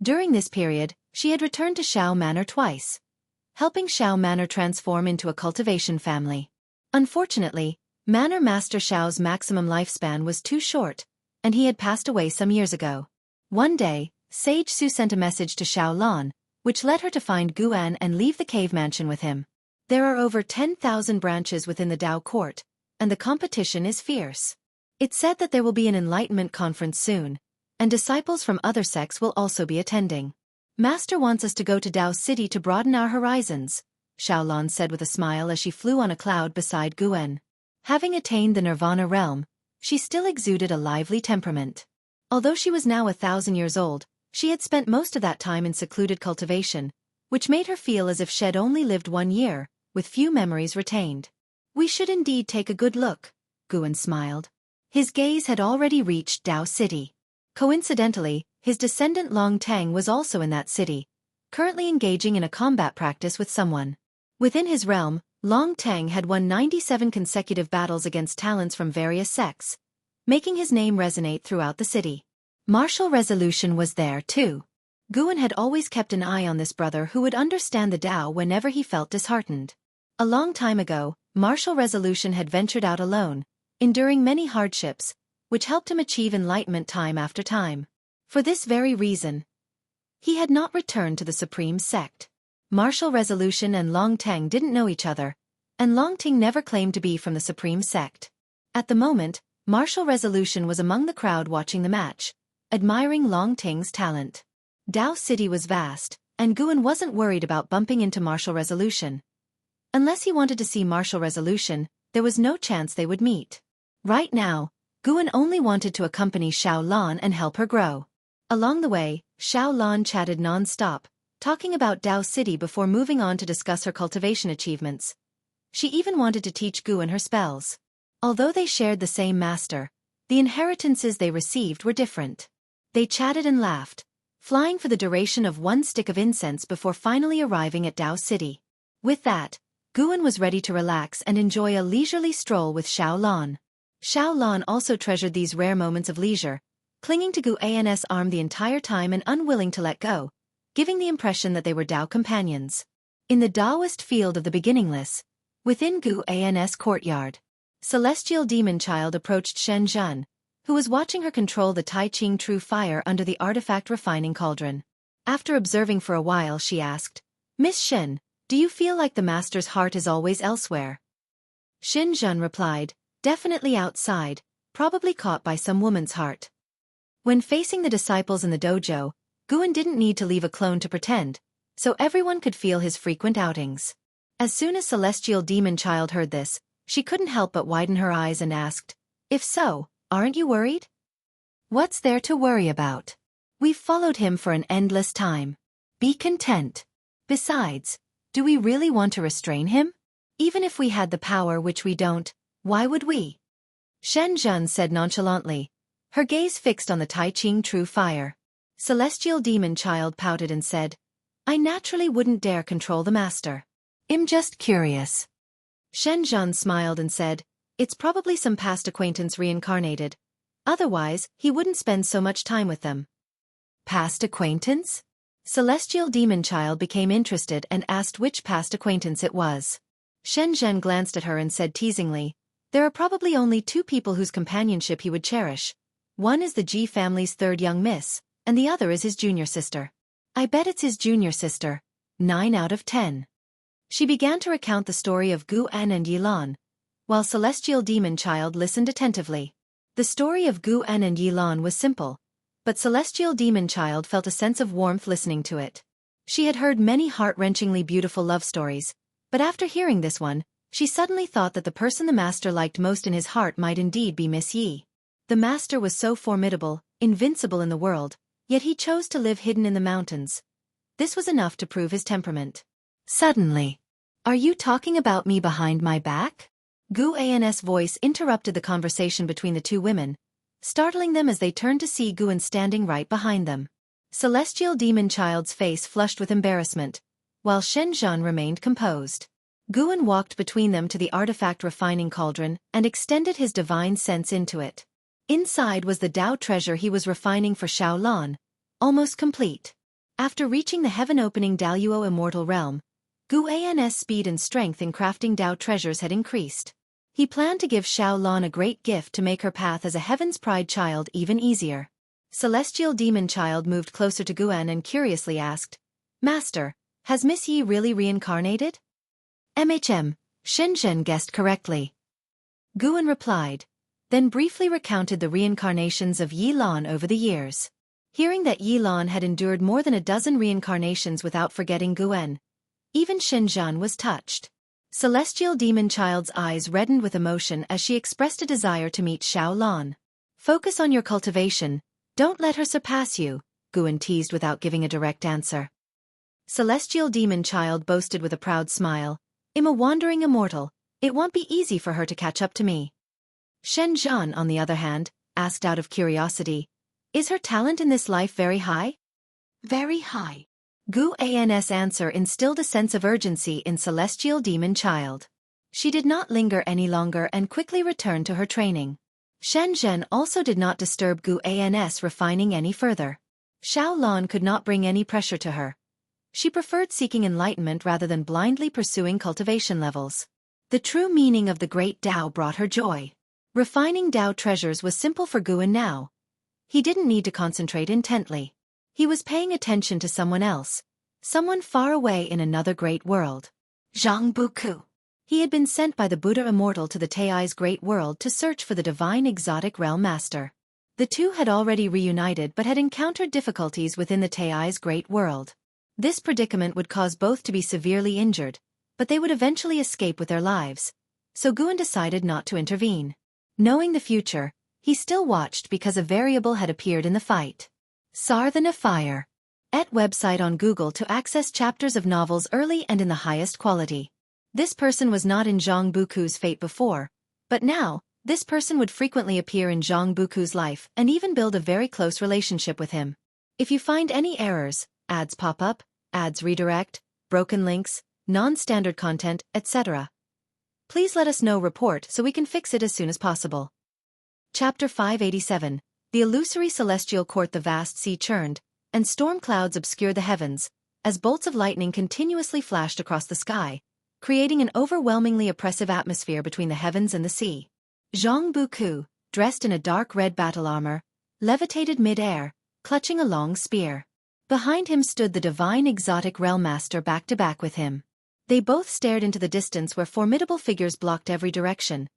During this period, she had returned to Xiao Manor twice, helping Xiao Manor transform into a cultivation family. Unfortunately, Manor Master Xiao's maximum lifespan was too short, and he had passed away some years ago. One day, Sage Su sent a message to Xiao Lan, which led her to find Guan and leave the cave mansion with him. There are over 10,000 branches within the Dao court, and the competition is fierce. It said that there will be an enlightenment conference soon, and disciples from other sects will also be attending. Master wants us to go to Dao City to broaden our horizons, Xiaolan said with a smile as she flew on a cloud beside Guan. Having attained the Nirvana realm, she still exuded a lively temperament. Although she was now 1,000 years old, she had spent most of that time in secluded cultivation, which made her feel as if she had only lived 1 year, with few memories retained. We should indeed take a good look, Guan smiled. His gaze had already reached Dao City. Coincidentally, his descendant Long Tang was also in that city, currently engaging in a combat practice with someone. Within his realm, Long Tang had won 97 consecutive battles against talents from various sects, making his name resonate throughout the city. Martial resolution was there too. Guan had always kept an eye on this brother who would understand the Dao whenever he felt disheartened. A long time ago, martial resolution had ventured out alone, enduring many hardships, which helped him achieve enlightenment time after time. For this very reason, he had not returned to the supreme sect. Martial resolution and Long Tang didn't know each other, and Long Ting never claimed to be from the supreme sect. At the moment, martial resolution was among the crowd watching the match, admiring Long Ting's talent. Dao City was vast, and Guan wasn't worried about bumping into martial resolution. Unless he wanted to see martial resolution, there was no chance they would meet. Right now, Guan only wanted to accompany Xiao Lan and help her grow. Along the way, Xiao Lan chatted non-stop, talking about Dao City before moving on to discuss her cultivation achievements. She even wanted to teach Guan her spells. Although they shared the same master, the inheritances they received were different. They chatted and laughed, flying for the duration of 1 stick of incense before finally arriving at Dao City. With that, Guan was ready to relax and enjoy a leisurely stroll with Xiao Lan. Xiao Lan also treasured these rare moments of leisure, clinging to Guan's arm the entire time and unwilling to let go, giving the impression that they were Dao companions. In the Daoist field of the beginningless, within Guan's courtyard, Celestial Demon Child approached Shen Zhen, who was watching her control the Tai Ching True Fire under the artifact refining cauldron. After observing for a while, she asked, "Miss Shen, do you feel like the master's heart is always elsewhere?" Shen Zhen replied, "Definitely outside, probably caught by some woman's heart." When facing the disciples in the dojo, Guan didn't need to leave a clone to pretend, so everyone could feel his frequent outings. As soon as Celestial Demon Child heard this, she couldn't help but widen her eyes and asked, "If so, aren't you worried?" "What's there to worry about? We've followed him for an endless time. Be content. Besides, do we really want to restrain him? Even if we had the power, which we don't, why would we?" Shen Zhen said nonchalantly, her gaze fixed on the Tai Ching True Fire. Celestial Demon Child pouted and said, "I naturally wouldn't dare control the master. I'm just curious." Shen Zhen smiled and said, "It's probably some past acquaintance reincarnated. Otherwise, he wouldn't spend so much time with them." "Past acquaintance?" Celestial Demon Child became interested and asked which past acquaintance it was. Shen Zhen glanced at her and said teasingly, "There are probably only 2 people whose companionship he would cherish. One is the Ji family's 3rd young miss, and the other is his junior sister. I bet it's his junior sister. 9 out of 10. She began to recount the story of Guan and Yilan, while Celestial Demon Child listened attentively. The story of Guan and Yilan was simple, but Celestial Demon Child felt a sense of warmth listening to it. She had heard many heart-wrenchingly beautiful love stories, but after hearing this one, she suddenly thought that the person the master liked most in his heart might indeed be Miss Yi. The master was so formidable, invincible in the world, yet he chose to live hidden in the mountains. This was enough to prove his temperament. Suddenly, "Are you talking about me behind my back?" Guan's voice interrupted the conversation between the 2 women, startling them as they turned to see Guan standing right behind them. Celestial Demon Child's face flushed with embarrassment, while Shen Zhen remained composed. Guan walked between them to the artifact refining cauldron and extended his divine sense into it. Inside was the Dao treasure he was refining for Xiao Lan, almost complete. After reaching the heaven-opening Daluo immortal realm, Guan's speed and strength in crafting Dao treasures had increased. He planned to give Xiao Lan a great gift to make her path as a Heaven's Pride child even easier. Celestial Demon Child moved closer to Guan and curiously asked, "Master, has Miss Yi really reincarnated?" Shenzhen guessed correctly. Guan replied, then briefly recounted the reincarnations of Yi Lan over the years. Hearing that Yi Lan had endured more than a dozen reincarnations without forgetting Guan, even Shenzhen was touched. Celestial Demon Child's eyes reddened with emotion as she expressed a desire to meet Xiao Lan. "Focus on your cultivation, don't let her surpass you," Guan teased without giving a direct answer. Celestial Demon Child boasted with a proud smile, "I'm a wandering immortal, it won't be easy for her to catch up to me." Shenzhen, on the other hand, asked out of curiosity, "Is her talent in this life very high?" "Very high." Guan's answer instilled a sense of urgency in Celestial Demon Child. She did not linger any longer and quickly returned to her training. Shenzhen also did not disturb Guan's refining any further. Xiao Lan could not bring any pressure to her. She preferred seeking enlightenment rather than blindly pursuing cultivation levels. The true meaning of the great Dao brought her joy. Refining Dao treasures was simple for Guan now. He didn't need to concentrate intently. He was paying attention to someone else, someone far away in another great world. Zhang Buku. He had been sent by the Buddha Immortal to the Tai's great world to search for the divine exotic realm master. The two had already reunited but had encountered difficulties within the Tai's great world. This predicament would cause both to be severely injured, but they would eventually escape with their lives, so Guan decided not to intervene. Knowing the future, he still watched because a variable had appeared in the fight. Sar the Nefire. Website on Google to access chapters of novels early and in the highest quality. This person was not in Zhang Buku's fate before, but now, this person would frequently appear in Zhang Buku's life and even build a very close relationship with him. If you find any errors, ads pop up, ads redirect, broken links, non-standard content, etc., please let us know report so we can fix it as soon as possible. Chapter 587. The illusory celestial court. The vast sea churned, and storm clouds obscured the heavens, as bolts of lightning continuously flashed across the sky, creating an overwhelmingly oppressive atmosphere between the heavens and the sea. Zhang Buku, dressed in a dark red battle armor, levitated mid-air, clutching a long spear. Behind him stood the divine exotic realm master back to back with him. They both stared into the distance where formidable figures blocked every direction,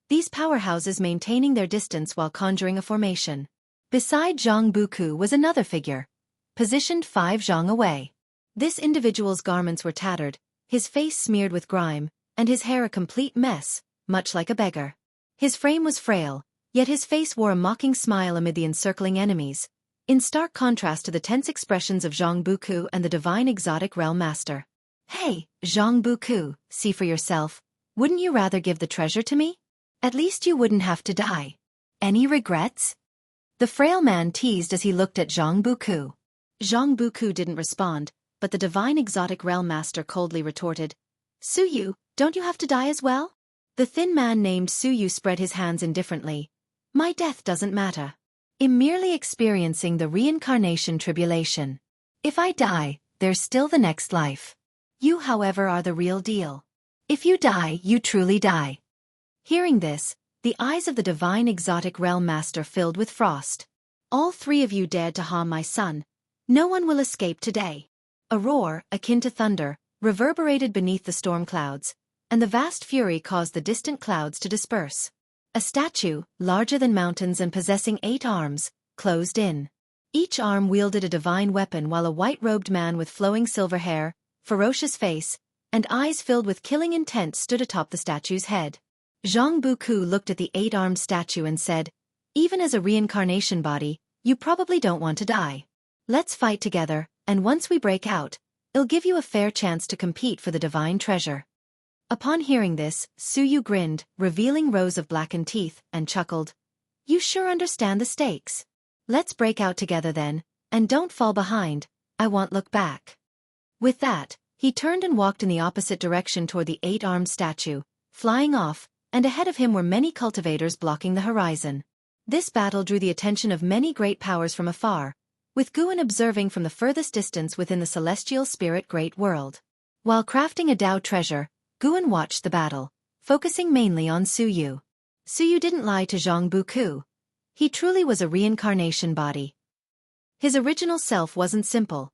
these powerhouses maintaining their distance while conjuring a formation. Beside Zhang Buku was another figure, positioned 5 zhang away. This individual's garments were tattered, his face smeared with grime, and his hair a complete mess, much like a beggar. His frame was frail, yet his face wore a mocking smile amid the encircling enemies, in stark contrast to the tense expressions of Zhang Buku and the divine exotic realm master. "Hey, Zhang Buku, see for yourself, wouldn't you rather give the treasure to me? At least you wouldn't have to die. Any regrets?" The frail man teased as he looked at Zhang Buku. Zhang Buku didn't respond, but the divine exotic realm master coldly retorted, "Suyu, don't you have to die as well?" The thin man named Suyu spread his hands indifferently. "My death doesn't matter. I'm merely experiencing the reincarnation tribulation. If I die, there's still the next life. You, however, are the real deal. If you die, you truly die." Hearing this, the eyes of the divine exotic realm master filled with frost. "All 3 of you dared to harm my son. No one will escape today." A roar, akin to thunder, reverberated beneath the storm clouds, and the vast fury caused the distant clouds to disperse. A statue, larger than mountains and possessing 8 arms, closed in. Each arm wielded a divine weapon while a white-robed man with flowing silver hair, ferocious face, and eyes filled with killing intent stood atop the statue's head. Zhang Buku looked at the 8-armed statue and said, "Even as a reincarnation body, you probably don't want to die. Let's fight together, and once we break out, it'll give you a fair chance to compete for the divine treasure." Upon hearing this, Suyu grinned, revealing rows of blackened teeth, and chuckled, "You sure understand the stakes. Let's break out together then, and don't fall behind, I won't look back." With that, he turned and walked in the opposite direction toward the 8-armed statue, flying off, and ahead of him were many cultivators blocking the horizon. This battle drew the attention of many great powers from afar, with Guan observing from the furthest distance within the celestial spirit great world. While crafting a Dao treasure, Guan watched the battle, focusing mainly on Su Yu. Su Yu didn't lie to Zhang Buku. He truly was a reincarnation body. His original self wasn't simple.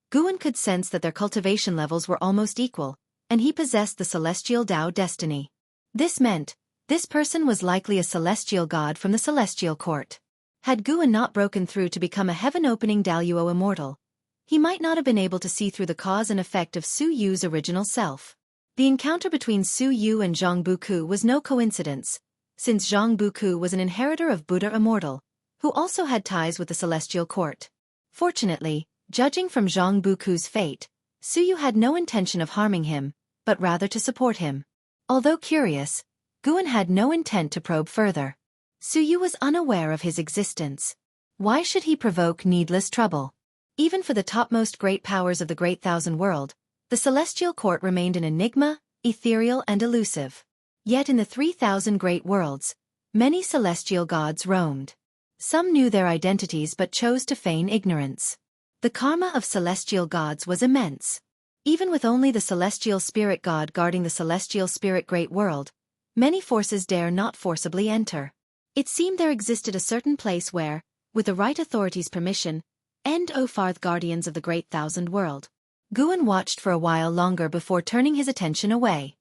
Guan could sense that their cultivation levels were almost equal, and he possessed the celestial Dao destiny. This meant, this person was likely a celestial god from the celestial court. Had Guan not broken through to become a heaven-opening Daluo immortal, he might not have been able to see through the cause and effect of Su Yu's original self. The encounter between Su Yu and Zhang Buku was no coincidence, since Zhang Buku was an inheritor of Buddha immortal, who also had ties with the celestial court. Fortunately, judging from Zhang Buku's fate, Su Yu had no intention of harming him, but rather to support him. Although curious, Guan had no intent to probe further. Su Yu was unaware of his existence. Why should he provoke needless trouble? Even for the topmost great powers of the Great Thousand World, the celestial court remained an enigma, ethereal and elusive. Yet in the 3,000 great worlds, many celestial gods roamed. Some knew their identities but chose to feign ignorance. The karma of celestial gods was immense. Even with only the celestial spirit god guarding the celestial spirit great world, many forces dare not forcibly enter. It seemed there existed a certain place where, with the right authorities' permission, end O Farth guardians of the Great Thousand World. Guan watched for a while longer before turning his attention away.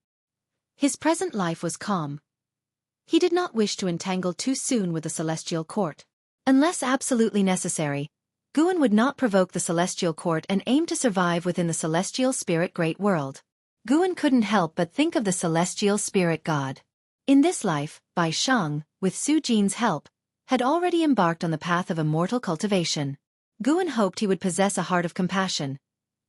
His present life was calm. He did not wish to entangle too soon with the celestial court. Unless absolutely necessary, Guan would not provoke the celestial court and aim to survive within the celestial spirit great world. Guan couldn't help but think of the celestial spirit god. In this life, Bai Shang, with Su Jin's help, had already embarked on the path of immortal cultivation. Guan hoped he would possess a heart of compassion.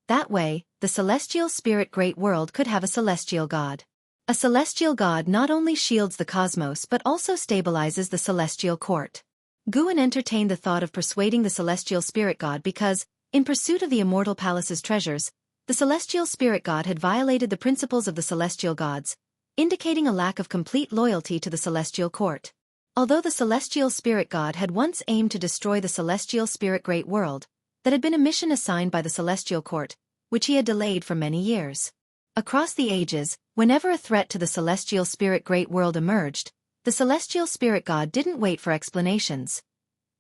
That way, the celestial spirit great world could have a celestial god. A celestial god not only shields the cosmos but also stabilizes the celestial court. Guan entertained the thought of persuading the celestial spirit god because, in pursuit of the immortal palace's treasures, the celestial spirit god had violated the principles of the celestial gods, indicating a lack of complete loyalty to the celestial court. Although the celestial spirit god had once aimed to destroy the celestial spirit great world, that had been a mission assigned by the celestial court, which he had delayed for many years. Across the ages, whenever a threat to the celestial spirit great world emerged, the celestial spirit god didn't wait for explanations.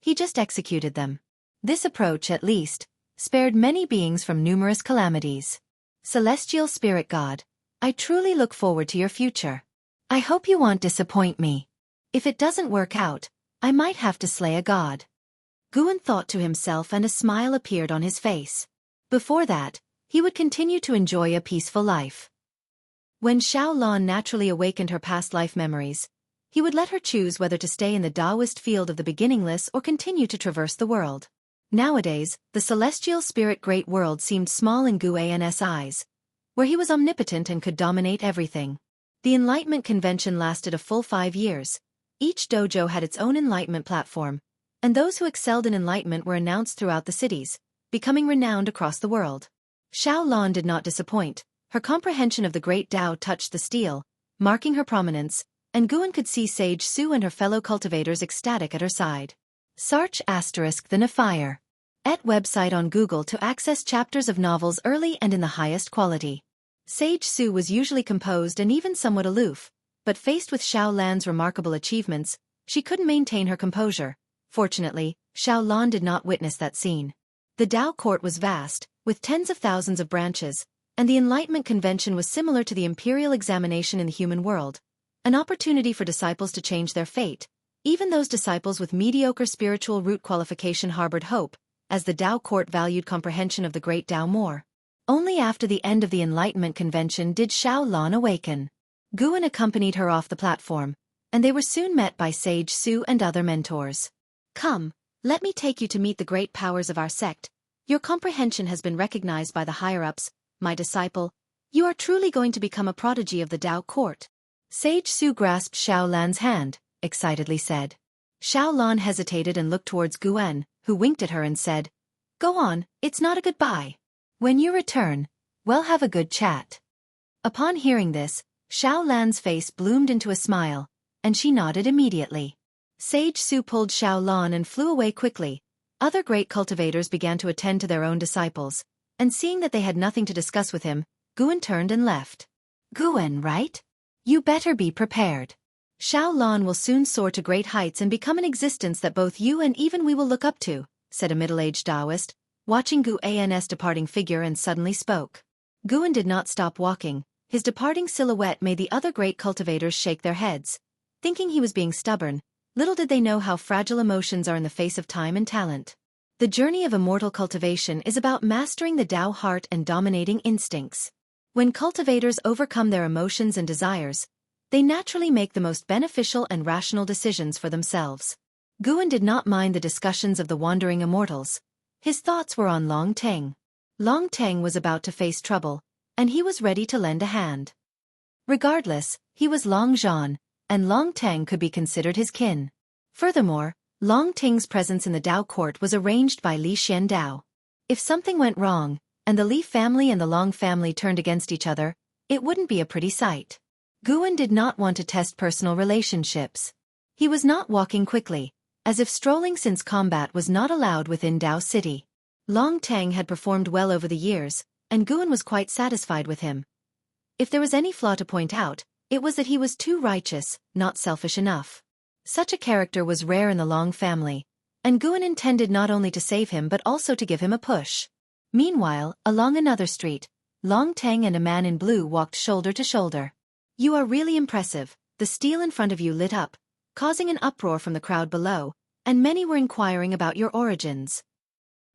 He just executed them. This approach, at least, spared many beings from numerous calamities. Celestial spirit god, I truly look forward to your future. I hope you won't disappoint me. If it doesn't work out, I might have to slay a god. Guan thought to himself, and a smile appeared on his face. Before that, he would continue to enjoy a peaceful life. When Xiaofan naturally awakened her past life memories, he would let her choose whether to stay in the Taoist field of the beginningless or continue to traverse the world. Nowadays, the celestial spirit great world seemed small in Guan's eyes, where he was omnipotent and could dominate everything. The Enlightenment Convention lasted a full 5 years. Each dojo had its own enlightenment platform, and those who excelled in enlightenment were announced throughout the cities, becoming renowned across the world. Xiaofan did not disappoint. Her comprehension of the great Tao touched the steel, marking her prominence, and Guan could see Sage Su and her fellow cultivators ecstatic at her side. Search * the Nafire. @ website on Google to access chapters of novels early and in the highest quality. Sage Su was usually composed and even somewhat aloof, but faced with Xiaolan's remarkable achievements, she couldn't maintain her composure. Fortunately, Xiaolan did not witness that scene. The Tao court was vast, with tens of thousands of branches, and the Enlightenment Convention was similar to the imperial examination in the human world, an opportunity for disciples to change their fate. Even those disciples with mediocre spiritual root qualification harbored hope, as the Tao court valued comprehension of the great Tao more. Only after the end of the Enlightenment Convention did Xiaolan awaken. Guan accompanied her off the platform, and they were soon met by Sage Su and other mentors. Come, let me take you to meet the great powers of our sect. Your comprehension has been recognized by the higher-ups, my disciple. You are truly going to become a prodigy of the Tao court. Sage Su grasped Xiaolan's hand, excitedly said. Xiaolan hesitated and looked towards Guan, who winked at her and said, Go on, it's not a goodbye. When you return, we'll have a good chat. Upon hearing this, Xiaolan's face bloomed into a smile, and she nodded immediately. Sage Su pulled Xiaolan and flew away quickly, Other great cultivators began to attend to their own disciples, and seeing that they had nothing to discuss with him, Guan turned and left. Guan, right? You better be prepared. Xiaolan will soon soar to great heights and become an existence that both you and even we will look up to, said a middle-aged Taoist, watching Guan's departing figure, and suddenly spoke. Guan did not stop walking. His departing silhouette made the other great cultivators shake their heads. Thinking he was being stubborn, little did they know how fragile emotions are in the face of time and talent. The journey of immortal cultivation is about mastering the Tao heart and dominating instincts. When cultivators overcome their emotions and desires, they naturally make the most beneficial and rational decisions for themselves. Guan did not mind the discussions of the wandering immortals. His thoughts were on Long Teng. Long Teng was about to face trouble, and he was ready to lend a hand. Regardless, he was Long Zhan, and Long Teng could be considered his kin. Furthermore, Long Teng's presence in the Tao court was arranged by Li Xian Dao. If something went wrong, and the Li family and the Long family turned against each other, it wouldn't be a pretty sight. Guan did not want to test personal relationships. He was not walking quickly, as if strolling, since combat was not allowed within Tao City. Long Teng had performed well over the years, and Guan was quite satisfied with him. If there was any flaw to point out, it was that he was too righteous, not selfish enough. Such a character was rare in the Long family, and Guan intended not only to save him but also to give him a push. Meanwhile, along another street, Long Teng and a man in blue walked shoulder to shoulder. You are really impressive. The steel in front of you lit up, causing an uproar from the crowd below, and many were inquiring about your origins.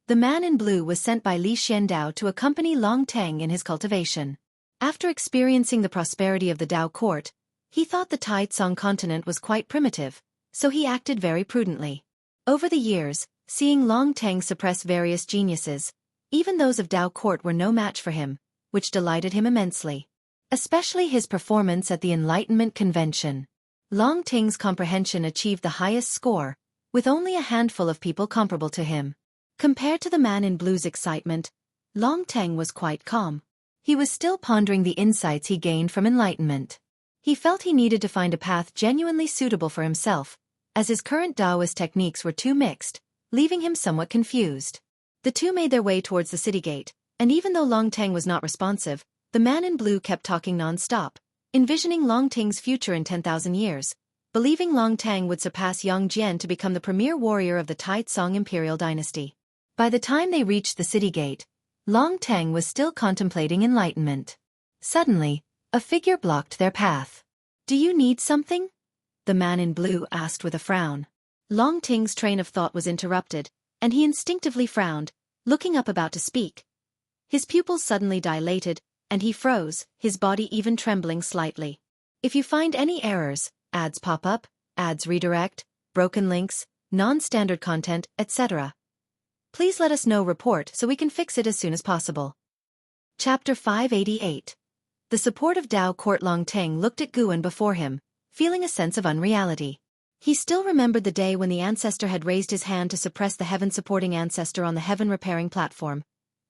The man in blue was sent by Li Xiandao to accompany Long Teng in his cultivation. After experiencing the prosperity of the Tao court, he thought the Taitsong continent was quite primitive, so he acted very prudently. Over the years, seeing Long Teng suppress various geniuses, even those of Tao court were no match for him, which delighted him immensely. Especially his performance at the Enlightenment Convention. Long Teng's comprehension achieved the highest score, with only a handful of people comparable to him. Compared to the man in blue's excitement, Long Teng was quite calm. He was still pondering the insights he gained from enlightenment. He felt he needed to find a path genuinely suitable for himself, as his current Taoist techniques were too mixed, leaving him somewhat confused. The two made their way towards the city gate, and even though Long Teng was not responsive, the man in blue kept talking non-stop, envisioning Long Teng's future in 10,000 years, believing Long Teng would surpass Yang Jian to become the premier warrior of the Taitsong imperial dynasty. By the time they reached the city gate, Long Teng was still contemplating enlightenment. Suddenly, a figure blocked their path. Do you need something? The man in blue asked with a frown. Long Teng's train of thought was interrupted, and he instinctively frowned, looking up about to speak. His pupils suddenly dilated, and he froze, his body even trembling slightly. If you find any errors, ads pop up, ads redirect, broken links, non-standard content, etc., please let us know. Report so we can fix it as soon as possible. Chapter 588. The support of Tao court. Long Teng looked at Guan before him, feeling a sense of unreality. He still remembered the day when the ancestor had raised his hand to suppress the heaven-supporting ancestor on the heaven-repairing platform,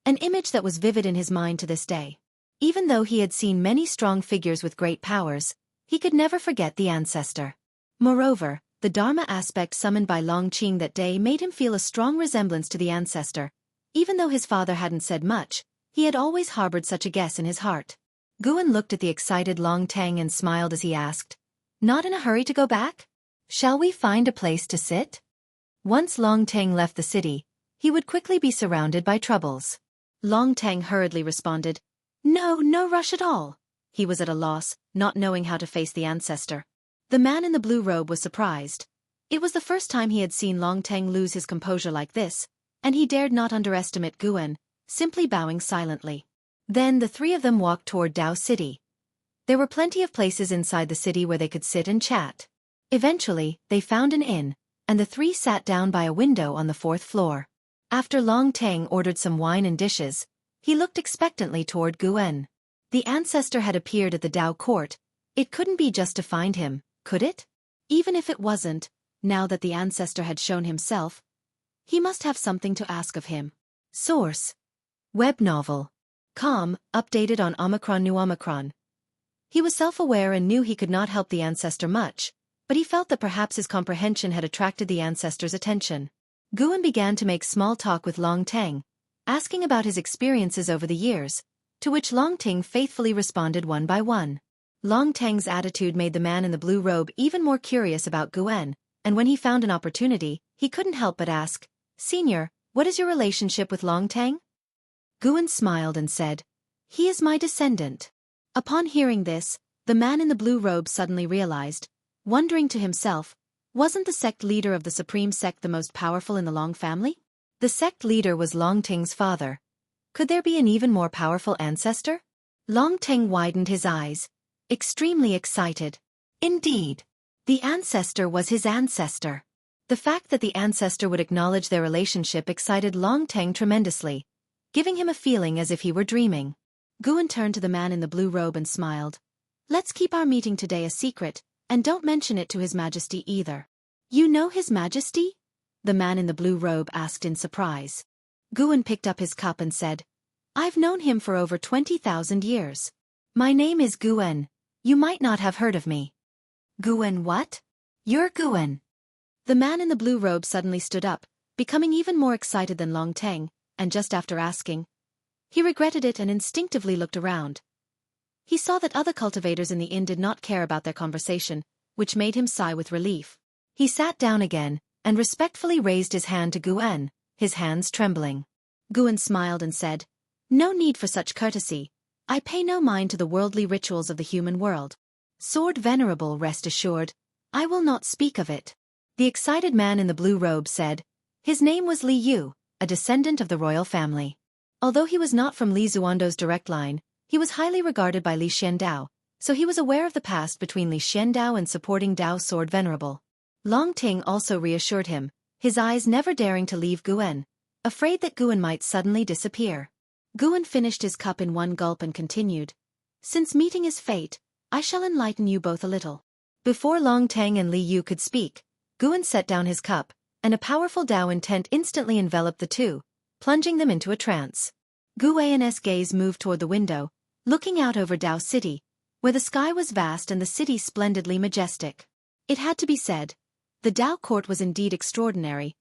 an image that was vivid in his mind to this day. Even though he had seen many strong figures with great powers, he could never forget the ancestor. Moreover, the Dharma aspect summoned by Long Qing that day made him feel a strong resemblance to the ancestor. Even though his father hadn't said much, he had always harbored such a guess in his heart. Guan looked at the excited Long Teng and smiled as he asked, "Not in a hurry to go back? Shall we find a place to sit?" Once Long Teng left the city, he would quickly be surrounded by troubles. Long Teng hurriedly responded, No rush at all." He was at a loss, not knowing how to face the ancestor. The man in the blue robe was surprised. It was the first time he had seen Long Teng lose his composure like this, and he dared not underestimate Guan, simply bowing silently. Then the three of them walked toward Tao City. There were plenty of places inside the city where they could sit and chat. Eventually, they found an inn, and the three sat down by a window on the 4th floor. After Long Teng ordered some wine and dishes, he looked expectantly toward Guan. The ancestor had appeared at the Tao court. It couldn't be just to find him, could it? Even if it wasn't, now that the ancestor had shown himself, he must have something to ask of him. Source: Web novel. Com, updated on Omicron. New Omicron. He was self-aware and knew he could not help the ancestor much, but he felt that perhaps his comprehension had attracted the ancestor's attention. Guan began to make small talk with Long Teng, asking about his experiences over the years, to which Long Teng faithfully responded one by one. Long Teng's attitude made the man in the blue robe even more curious about Guan, and when he found an opportunity, he couldn't help but ask, "Senior, what is your relationship with Long Teng?" Guan smiled and said, "He is my descendant." Upon hearing this, the man in the blue robe suddenly realized, wondering to himself, wasn't the sect leader of the supreme sect the most powerful in the Long family? The sect leader was Long Teng's father. Could there be an even more powerful ancestor? Long Teng widened his eyes, extremely excited. Indeed, the ancestor was his ancestor. The fact that the ancestor would acknowledge their relationship excited Long Teng tremendously, giving him a feeling as if he were dreaming. Guan turned to the man in the blue robe and smiled. "Let's keep our meeting today a secret, and don't mention it to His Majesty either." "You know His Majesty?" the man in the blue robe asked in surprise. Guan picked up his cup and said, "I've known him for over 20,000 years. My name is Guan. You might not have heard of me." "Guan what? You're Guan." The man in the blue robe suddenly stood up, becoming even more excited than Long Teng, and just after asking, he regretted it and instinctively looked around. He saw that other cultivators in the inn did not care about their conversation, which made him sigh with relief. He sat down again, and respectfully raised his hand to Guan, his hands trembling. Guan smiled and said, "No need for such courtesy. I pay no mind to the worldly rituals of the human world. Sword Venerable, rest assured, I will not speak of it." The excited man in the blue robe said, his name was Li Yu, a descendant of the royal family. Although he was not from Li Zuando's direct line, he was highly regarded by Li Xiandao, so he was aware of the past between Li Xiandao and supporting Dao Sword Venerable. Long Ting also reassured him, his eyes never daring to leave Guan, afraid that Guan might suddenly disappear. Guan finished his cup in one gulp and continued, "Since meeting is fate, I shall enlighten you both a little." Before Long Teng and Li Yu could speak, Guan set down his cup, and a powerful Dao intent instantly enveloped the two, plunging them into a trance. Guan's gaze moved toward the window, looking out over Dao City, where the sky was vast and the city splendidly majestic. It had to be said, the Dao court was indeed extraordinary,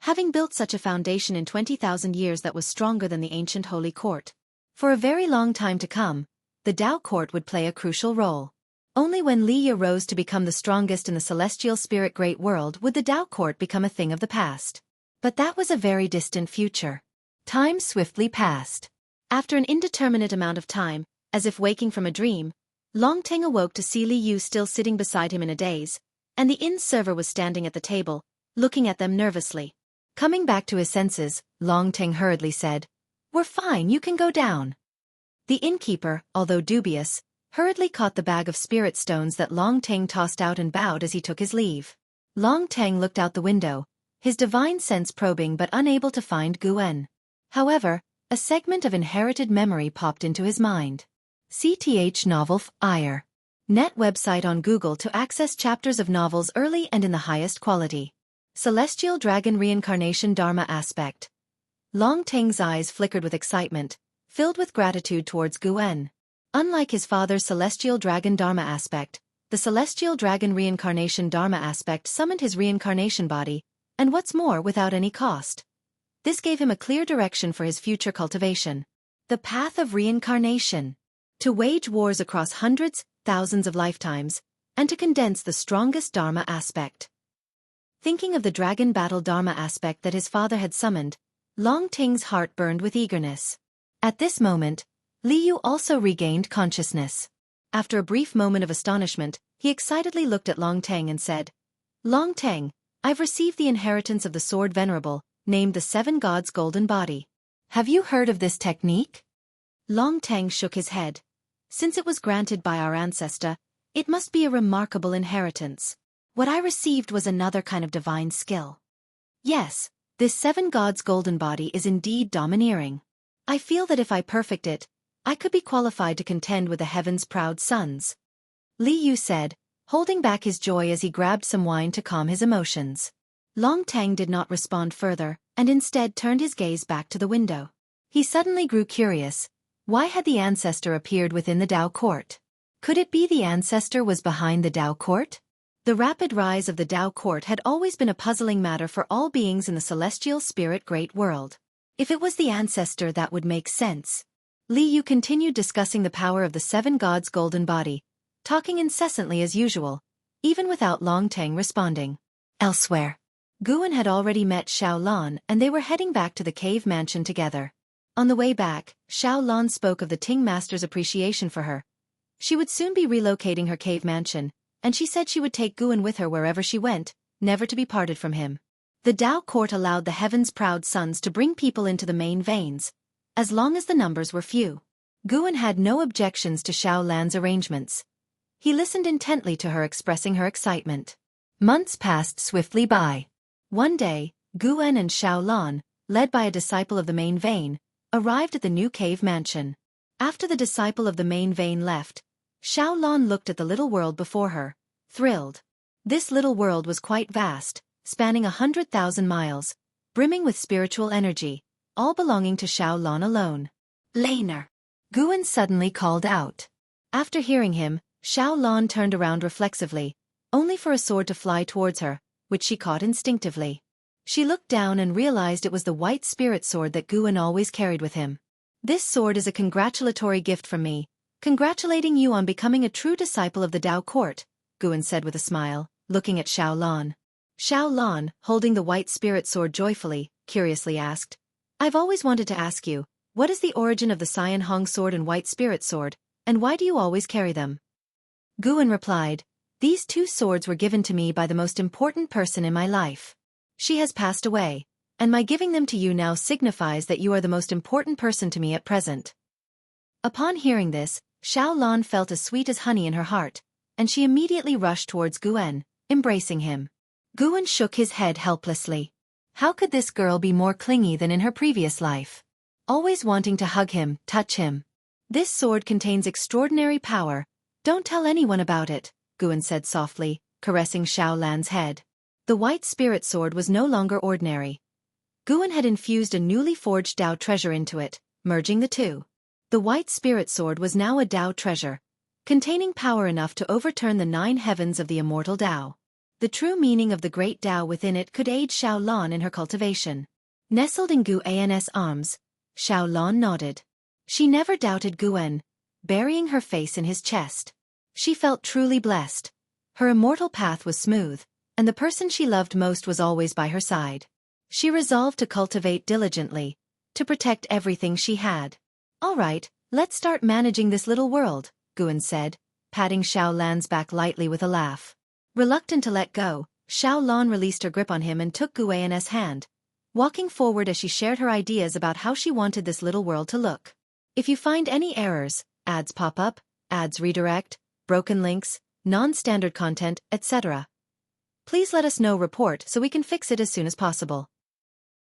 having built such a foundation in 20,000 years that was stronger than the ancient holy court. For a very long time to come, the Dao court would play a crucial role. Only when Li Yi rose to become the strongest in the celestial spirit great world would the Dao court become a thing of the past. But that was a very distant future. Time swiftly passed. After an indeterminate amount of time, as if waking from a dream, Long Teng awoke to see Li Yu still sitting beside him in a daze, and the inn's server was standing at the table, looking at them nervously. Coming back to his senses, Long Teng hurriedly said, "We're fine, you can go down." The innkeeper, although dubious, hurriedly caught the bag of spirit stones that Long Teng tossed out and bowed as he took his leave. Long Teng looked out the window, his divine sense probing but unable to find Guan. However, a segment of inherited memory popped into his mind. CTH novel IR. Net website on Google to access chapters of novels early and in the highest quality. Celestial Dragon Reincarnation Dharma Aspect. Long Teng's eyes flickered with excitement, filled with gratitude towards Guan. Unlike his father's Celestial Dragon Dharma Aspect, the Celestial Dragon Reincarnation Dharma Aspect summoned his reincarnation body, and what's more, without any cost. This gave him a clear direction for his future cultivation. The path of reincarnation. To wage wars across hundreds, thousands of lifetimes, and to condense the strongest Dharma aspect. Thinking of the Dragon Battle Dharma aspect that his father had summoned, Long Teng's heart burned with eagerness. At this moment, Li Yu also regained consciousness. After a brief moment of astonishment, he excitedly looked at Long Teng and said, "Long Teng, I've received the inheritance of the Sword Venerable, named the Seven Gods' Golden Body. Have you heard of this technique?" Long Teng shook his head. "Since it was granted by our ancestor, it must be a remarkable inheritance. What I received was another kind of divine skill. Yes, this Seven Gods' Golden Body is indeed domineering. I feel that if I perfect it, I could be qualified to contend with the heaven's proud sons." Li Yu said, holding back his joy as he grabbed some wine to calm his emotions. Long Teng did not respond further, and instead turned his gaze back to the window. He suddenly grew curious. Why had the ancestor appeared within the Dao court? Could it be the ancestor was behind the Dao court? The rapid rise of the Tao court had always been a puzzling matter for all beings in the celestial spirit great world. If it was the ancestor, that would make sense. Li Yu continued discussing the power of the seven gods' golden body, talking incessantly as usual, even without Long Teng responding. Elsewhere, Guan had already met Xiao Lan and they were heading back to the cave mansion together. On the way back, Xiao Lan spoke of the Ting Master's appreciation for her. She would soon be relocating her cave mansion, and she said she would take Guan with her wherever she went, never to be parted from him. The Tao court allowed the heaven's proud sons to bring people into the main veins, as long as the numbers were few. Guan had no objections to Xiao Lan's arrangements. He listened intently to her expressing her excitement. Months passed swiftly by. One day, Guan and Xiao Lan, led by a disciple of the main vein, arrived at the new cave mansion. After the disciple of the main vein left, Xiao Lan looked at the little world before her, thrilled. This little world was quite vast, spanning 100,000 miles, brimming with spiritual energy, all belonging to Xiao Lan alone. Laner. Guan suddenly called out. After hearing him, Xiao Lan turned around reflexively, only for a sword to fly towards her, which she caught instinctively. She looked down and realized it was the white spirit sword that Guan always carried with him. This sword is a congratulatory gift from me, congratulating you on becoming a true disciple of the Tao court, Guan said with a smile, looking at Xiao Lan. Xiao Lan, holding the white spirit sword joyfully, curiously asked, I've always wanted to ask you, what is the origin of the Cyan Hong sword and white spirit sword, and why do you always carry them? Guan replied, these two swords were given to me by the most important person in my life. She has passed away, and my giving them to you now signifies that you are the most important person to me at present. Upon hearing this, Xiao Lan felt as sweet as honey in her heart, and she immediately rushed towards Guan, embracing him. Guan shook his head helplessly. How could this girl be more clingy than in her previous life? Always wanting to hug him, touch him. This sword contains extraordinary power. Don't tell anyone about it, Guan said softly, caressing Xiao Lan's head. The white spirit sword was no longer ordinary. Guan had infused a newly forged Tao treasure into it, merging the two. The white spirit sword was now a Tao treasure, containing power enough to overturn the 9 heavens of the immortal Tao. The true meaning of the great Tao within it could aid Xiao Lan in her cultivation. Nestled in Guan's arms, Xiao Lan nodded. She never doubted Guan, burying her face in his chest. She felt truly blessed. Her immortal path was smooth, and the person she loved most was always by her side. She resolved to cultivate diligently, to protect everything she had. All right, let's start managing this little world, Guan said, patting Xiao Lan's back lightly with a laugh. Reluctant to let go, Xiao Lan released her grip on him and took Guan's hand, walking forward as she shared her ideas about how she wanted this little world to look. If you find any errors, ads pop up, ads redirect, broken links, non-standard content, etc., please let us know. Report so we can fix it as soon as possible.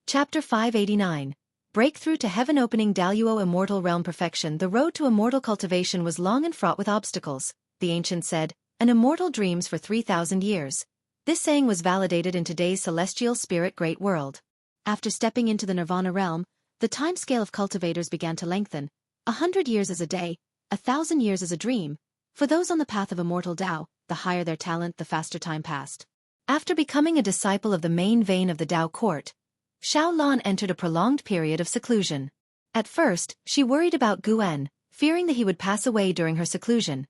Chapter 589. Breakthrough to Heaven. Opening Daluo. Immortal Realm Perfection. The road to immortal cultivation was long and fraught with obstacles, the ancient said, an immortal dreams for 3,000 years. This saying was validated in today's celestial spirit great world. After stepping into the Nirvana realm, the time scale of cultivators began to lengthen. 100 years is a day, 1,000 years is a dream. For those on the path of immortal Tao, the higher their talent, the faster time passed. After becoming a disciple of the main vein of the Tao court, Xiao Lan entered a prolonged period of seclusion. At first, she worried about Guan, fearing that he would pass away during her seclusion.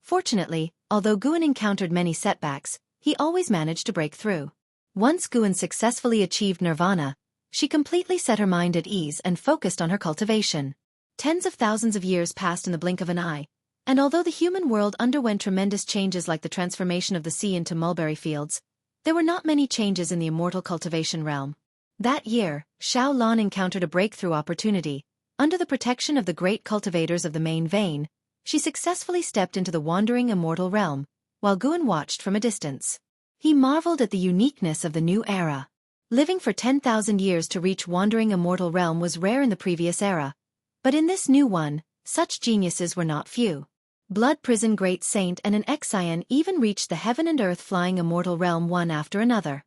Fortunately, although Guan encountered many setbacks, he always managed to break through. Once Guan successfully achieved nirvana, she completely set her mind at ease and focused on her cultivation. Tens of thousands of years passed in the blink of an eye, and although the human world underwent tremendous changes like the transformation of the sea into mulberry fields, there were not many changes in the immortal cultivation realm. That year, Xiao Lan encountered a breakthrough opportunity. Under the protection of the great cultivators of the main vein, she successfully stepped into the wandering immortal realm, while Guan watched from a distance. He marveled at the uniqueness of the new era. Living for 10,000 years to reach wandering immortal realm was rare in the previous era, but in this new one, such geniuses were not few. Blood Prison Great Saint and an Xian even reached the heaven and earth flying immortal realm one after another.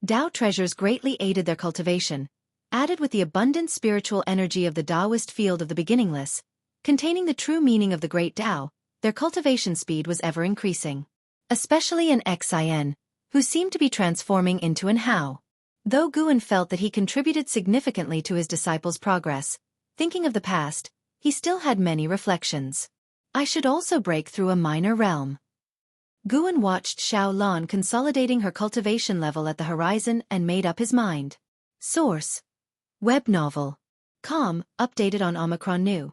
Tao treasures greatly aided their cultivation, added with the abundant spiritual energy of the Taoist field of the beginningless, containing the true meaning of the great Tao, their cultivation speed was ever increasing. especially an Xin, who seemed to be transforming into an Hao. Though Guan felt that he contributed significantly to his disciples' progress, thinking of the past, he still had many reflections. I should also break through a minor realm. Guan watched Xiaolan consolidating her cultivation level at the horizon and made up his mind. Source: Web novel. Com, updated on Omicron New.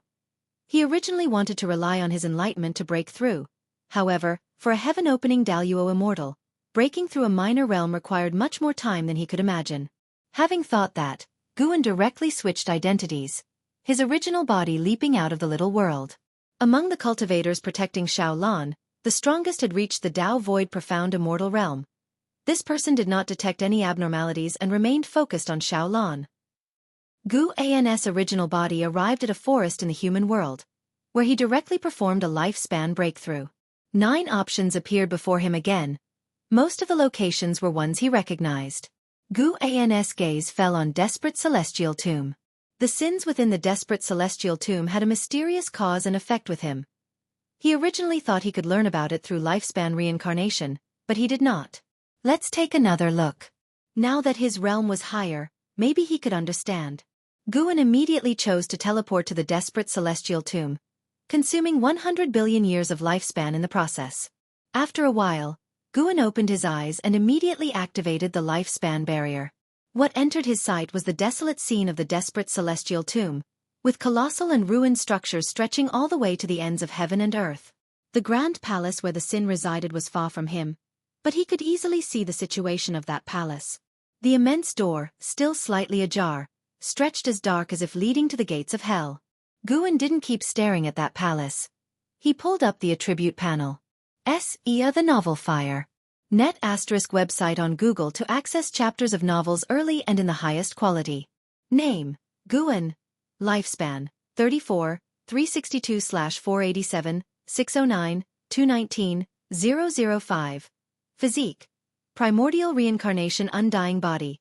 He originally wanted to rely on his enlightenment to break through. However, for a heaven-opening Daluo immortal, breaking through a minor realm required much more time than he could imagine. Having thought that, Guan directly switched identities, his original body leaping out of the little world. Among the cultivators protecting Xiaolan, the strongest had reached the Dao Void Profound Immortal Realm. This person did not detect any abnormalities and remained focused on Xiaolan. Guan's original body arrived at a forest in the human world, where he directly performed a lifespan breakthrough. 9 options appeared before him again. Most of the locations were ones he recognized. Guan's gaze fell on Desperate Celestial Tomb. The sins within the Desperate Celestial Tomb had a mysterious cause and effect with him. He originally thought he could learn about it through lifespan reincarnation, but he did not. Let's take another look. Now that his realm was higher, maybe he could understand. Guan immediately chose to teleport to the Desperate Celestial Tomb, consuming 100 billion years of lifespan in the process. After a while, Guan opened his eyes and immediately activated the lifespan barrier. What entered his sight was the desolate scene of the Desperate Celestial Tomb, with colossal and ruined structures stretching all the way to the ends of heaven and earth. The grand palace where the Sin resided was far from him, but he could easily see the situation of that palace. The immense door, still slightly ajar, stretched as dark as if leading to the gates of hell. Guan didn't keep staring at that palace. He pulled up the attribute panel. The Novel Fire. Net ** website on Google to access chapters of novels early and in the highest quality. Name: Guan. Lifespan: 34, 362/487, 609, 219, 005. Physique: primordial reincarnation, undying body.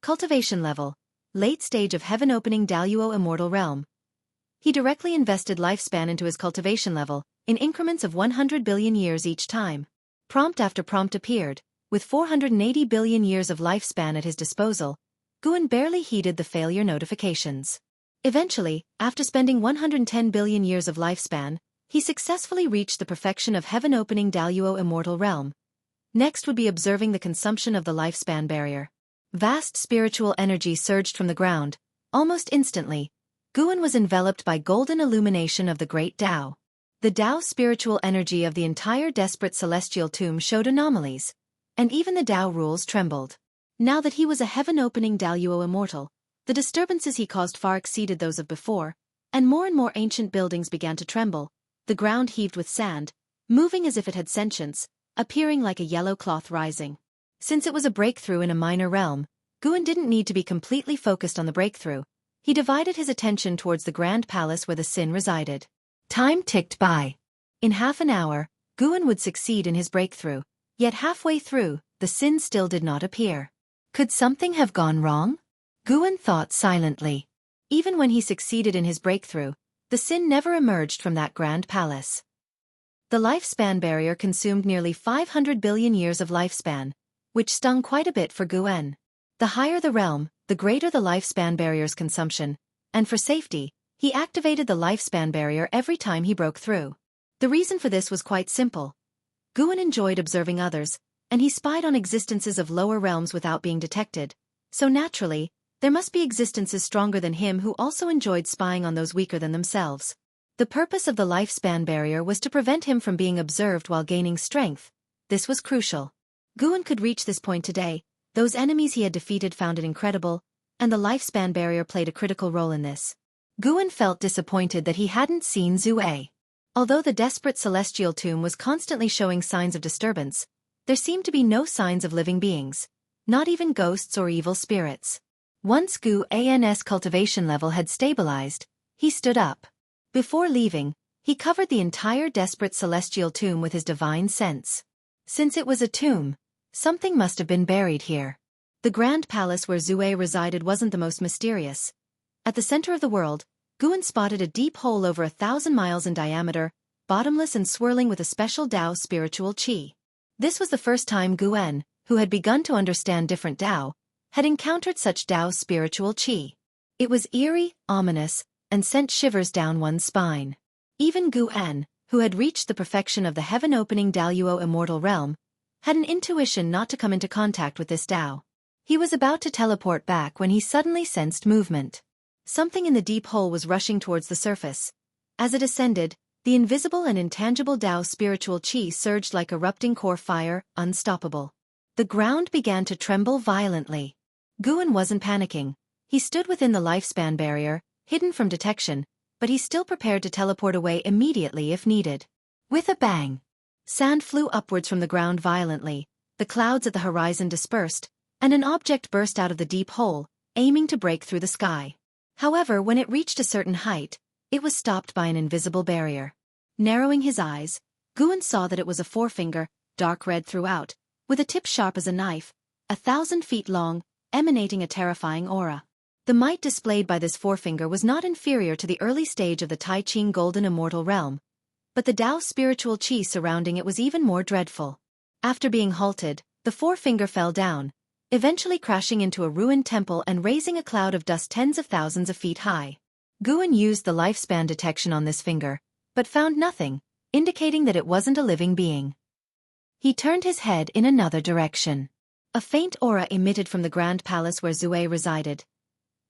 Cultivation level: late stage of heaven-opening Daluo immortal realm. He directly invested lifespan into his cultivation level, in increments of 100 billion years each time. Prompt after prompt appeared, with 480 billion years of lifespan at his disposal. Guan barely heeded the failure notifications. Eventually, after spending 110 billion years of lifespan, he successfully reached the perfection of heaven-opening Daluo immortal realm. Next would be observing the consumption of the lifespan barrier. Vast spiritual energy surged from the ground. Almost instantly, Guan was enveloped by golden illumination of the great Tao. The Tao spiritual energy of the entire Desperate Celestial Tomb showed anomalies, and even the Tao rules trembled. Now that he was a heaven-opening Daluo immortal, the disturbances he caused far exceeded those of before, and more ancient buildings began to tremble. The ground heaved with sand, moving as if it had sentience, appearing like a yellow cloth rising. Since it was a breakthrough in a minor realm, Guan didn't need to be completely focused on the breakthrough. He divided his attention towards the grand palace where the Sin resided. Time ticked by. In half an hour, Guan would succeed in his breakthrough, yet halfway through, the Sin still did not appear. Could something have gone wrong? Guan thought silently. Even when he succeeded in his breakthrough, the Sin never emerged from that grand palace. The lifespan barrier consumed nearly 500 billion years of lifespan, which stung quite a bit for Guan. The higher the realm, the greater the lifespan barrier's consumption, and for safety, he activated the lifespan barrier every time he broke through. The reason for this was quite simple. Guan enjoyed observing others, and he spied on existences of lower realms without being detected. So naturally, there must be existences stronger than him who also enjoyed spying on those weaker than themselves. The purpose of the lifespan barrier was to prevent him from being observed while gaining strength. This was crucial. Guan could reach this point today. Those enemies he had defeated found it incredible, and the lifespan barrier played a critical role in this. Guan felt disappointed that he hadn't seen Zue. Although the Desperate Celestial Tomb was constantly showing signs of disturbance, there seemed to be no signs of living beings, not even ghosts or evil spirits. Once Guan's cultivation level had stabilized, he stood up. Before leaving, he covered the entire Desperate Celestial Tomb with his divine sense. Since it was a tomb, something must have been buried here. The grand palace where Zue resided wasn't the most mysterious. At the center of the world, Guan spotted a deep hole over 1,000 miles in diameter, bottomless and swirling with a special Tao spiritual qi. This was the first time Guan, who had begun to understand different Tao, had encountered such Tao spiritual qi. It was eerie, ominous, and sent shivers down one's spine. Even Guan, who had reached the perfection of the heaven-opening Daluo immortal realm, had an intuition not to come into contact with this Tao. He was about to teleport back when he suddenly sensed movement. Something in the deep hole was rushing towards the surface. As it ascended, the invisible and intangible Tao spiritual qi surged like erupting core fire, unstoppable. The ground began to tremble violently. Guan wasn't panicking. He stood within the lifespan barrier, hidden from detection, but he still prepared to teleport away immediately if needed. With a bang, sand flew upwards from the ground violently, the clouds at the horizon dispersed, and an object burst out of the deep hole, aiming to break through the sky. However, when it reached a certain height, it was stopped by an invisible barrier. Narrowing his eyes, Guan saw that it was a forefinger, dark red throughout, with a tip sharp as a knife, 1,000 feet long, emanating a terrifying aura. The might displayed by this forefinger was not inferior to the early stage of the Tai Ching Golden Immortal Realm, but the Tao spiritual qi surrounding it was even more dreadful. After being halted, the forefinger fell down, eventually crashing into a ruined temple and raising a cloud of dust tens of thousands of feet high. Guan used the lifespan detection on this finger, but found nothing, indicating that it wasn't a living being. He turned his head in another direction. A faint aura emitted from the grand palace where Zue resided.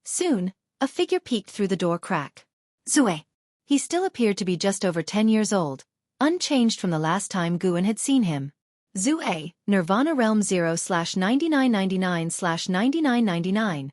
Soon, a figure peeked through the door crack. Zue. He still appeared to be just over 10 years old, unchanged from the last time Guan had seen him. Zue, Nirvana Realm 0/9999/9999.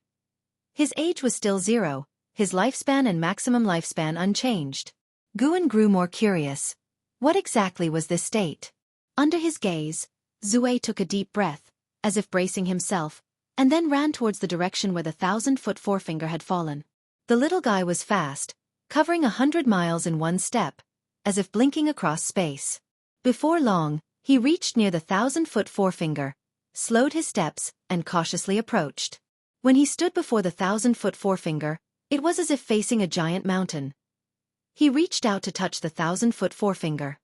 His age was still 0, his lifespan and maximum lifespan unchanged. Guan grew more curious. What exactly was this state? Under his gaze, Zue took a deep breath, as if bracing himself, and then ran towards the direction where the 1,000-foot forefinger had fallen. The little guy was fast, covering 100 miles in one step, as if blinking across space. Before long, he reached near the 1,000-foot forefinger, slowed his steps, and cautiously approached. When he stood before the 1,000-foot forefinger, it was as if facing a giant mountain. He reached out to touch the 1,000-foot forefinger.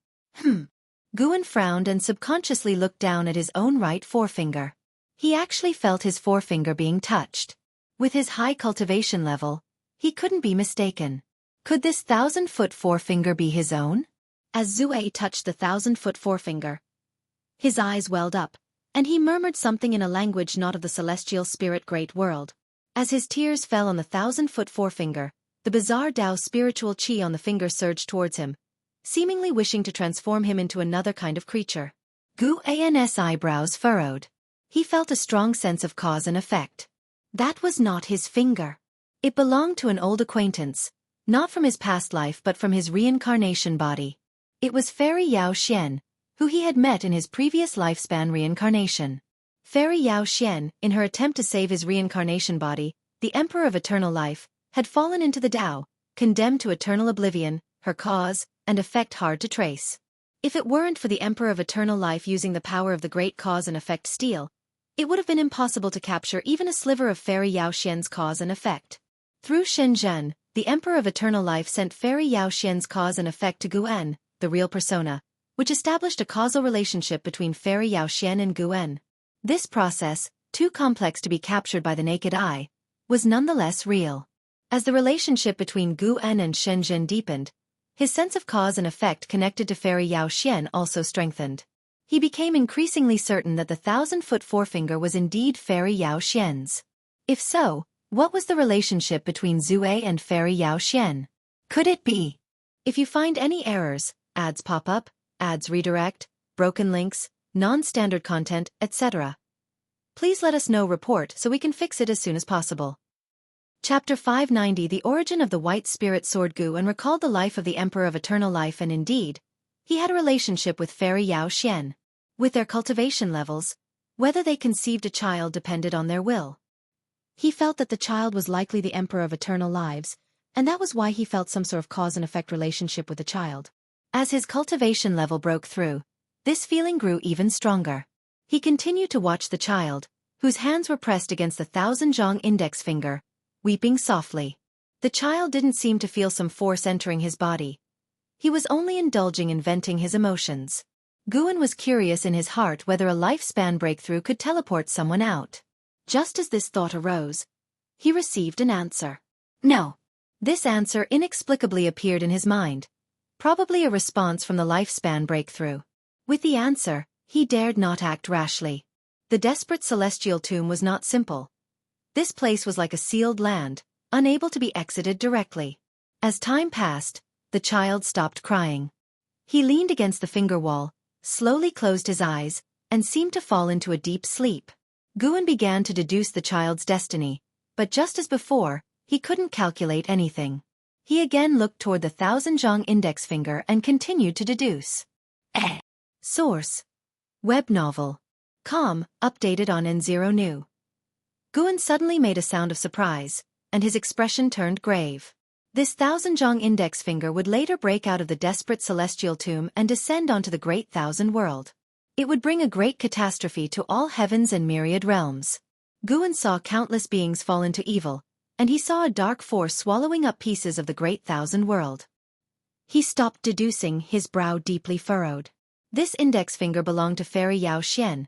Guan frowned and subconsciously looked down at his own right forefinger. He actually felt his forefinger being touched. With his high cultivation level, he couldn't be mistaken. Could this 1,000-foot forefinger be his own? As Zue touched the 1,000-foot forefinger, his eyes welled up, and he murmured something in a language not of the celestial spirit great world. As his tears fell on the 1,000-foot forefinger, the bizarre Tao spiritual qi on the finger surged towards him, seemingly wishing to transform him into another kind of creature. Guan's eyebrows furrowed. He felt a strong sense of cause and effect. That was not his finger. It belonged to an old acquaintance, not from his past life but from his reincarnation body. It was Fairy Yao Xian, who he had met in his previous lifespan reincarnation. Fairy Yao Xian, in her attempt to save his reincarnation body, the Emperor of Eternal Life, had fallen into the Tao, condemned to eternal oblivion, her cause and effect hard to trace. If it weren't for the Emperor of Eternal Life using the power of the great cause and effect steel, it would have been impossible to capture even a sliver of Fairy Yao Xian's cause and effect. Through Shenzhen, the Emperor of Eternal Life sent Fairy Yao Xian's cause and effect to Guan, the real persona, which established a causal relationship between Fairy Yao Xian and Guan. This process, too complex to be captured by the naked eye, was nonetheless real. As the relationship between Guan and Shenzhen deepened, his sense of cause and effect connected to Fairy Yao Xian also strengthened. He became increasingly certain that the 1,000-foot forefinger was indeed Fairy Yao Xian's. If so, what was the relationship between Zue and Fairy Yao Xian? Could it be? If you find any errors, ads pop up, ads redirect, broken links, non-standard content, etc., please let us know report so we can fix it as soon as possible. Chapter 590 The Origin of the White Spirit Sword. Guan recalled the life of the Emperor of Eternal Life, and indeed, he had a relationship with Fairy Yao Xian. With their cultivation levels, whether they conceived a child depended on their will. He felt that the child was likely the Emperor of Eternal Lives, and that was why he felt some sort of cause and effect relationship with the child. As his cultivation level broke through, this feeling grew even stronger. He continued to watch the child, whose hands were pressed against the 1,000-zhong index finger, weeping softly. The child didn't seem to feel some force entering his body. He was only indulging in venting his emotions. Guan was curious in his heart whether a lifespan breakthrough could teleport someone out. Just as this thought arose, he received an answer. No. This answer inexplicably appeared in his mind, probably a response from the lifespan breakthrough. With the answer, he dared not act rashly. The desperate celestial tomb was not simple. This place was like a sealed land, unable to be exited directly. As time passed, the child stopped crying. He leaned against the finger wall, slowly closed his eyes, and seemed to fall into a deep sleep. Guan began to deduce the child's destiny, but just as before, he couldn't calculate anything. He again looked toward the thousand-zhong index finger and continued to deduce. Source: Web novel. Com, updated on N0 New. Guan suddenly made a sound of surprise, and his expression turned grave. This thousand-zhong index finger would later break out of the desperate celestial tomb and descend onto the great thousand world. It would bring a great catastrophe to all heavens and myriad realms. Guan saw countless beings fall into evil, and he saw a dark force swallowing up pieces of the great thousand world. He stopped deducing, his brow deeply furrowed. This index finger belonged to Fairy Yao Xian.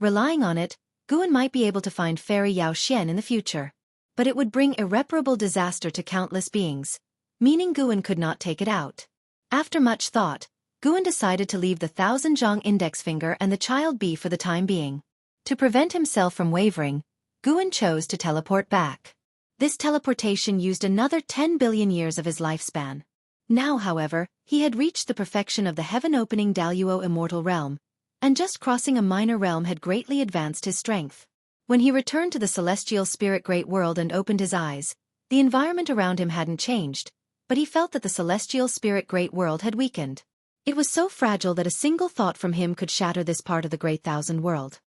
Relying on it, Guan might be able to find Fairy Yao Xian in the future. But it would bring irreparable disaster to countless beings, meaning Guan could not take it out. After much thought, Guan decided to leave the thousand-zhong index finger and the child be for the time being. To prevent himself from wavering, Guan chose to teleport back. This teleportation used another 10 billion years of his lifespan. Now, however, he had reached the perfection of the heaven-opening Daluo immortal realm, and just crossing a minor realm had greatly advanced his strength. When he returned to the celestial spirit great world and opened his eyes, the environment around him hadn't changed, but he felt that the celestial spirit great world had weakened. It was so fragile that a single thought from him could shatter this part of the great thousand world.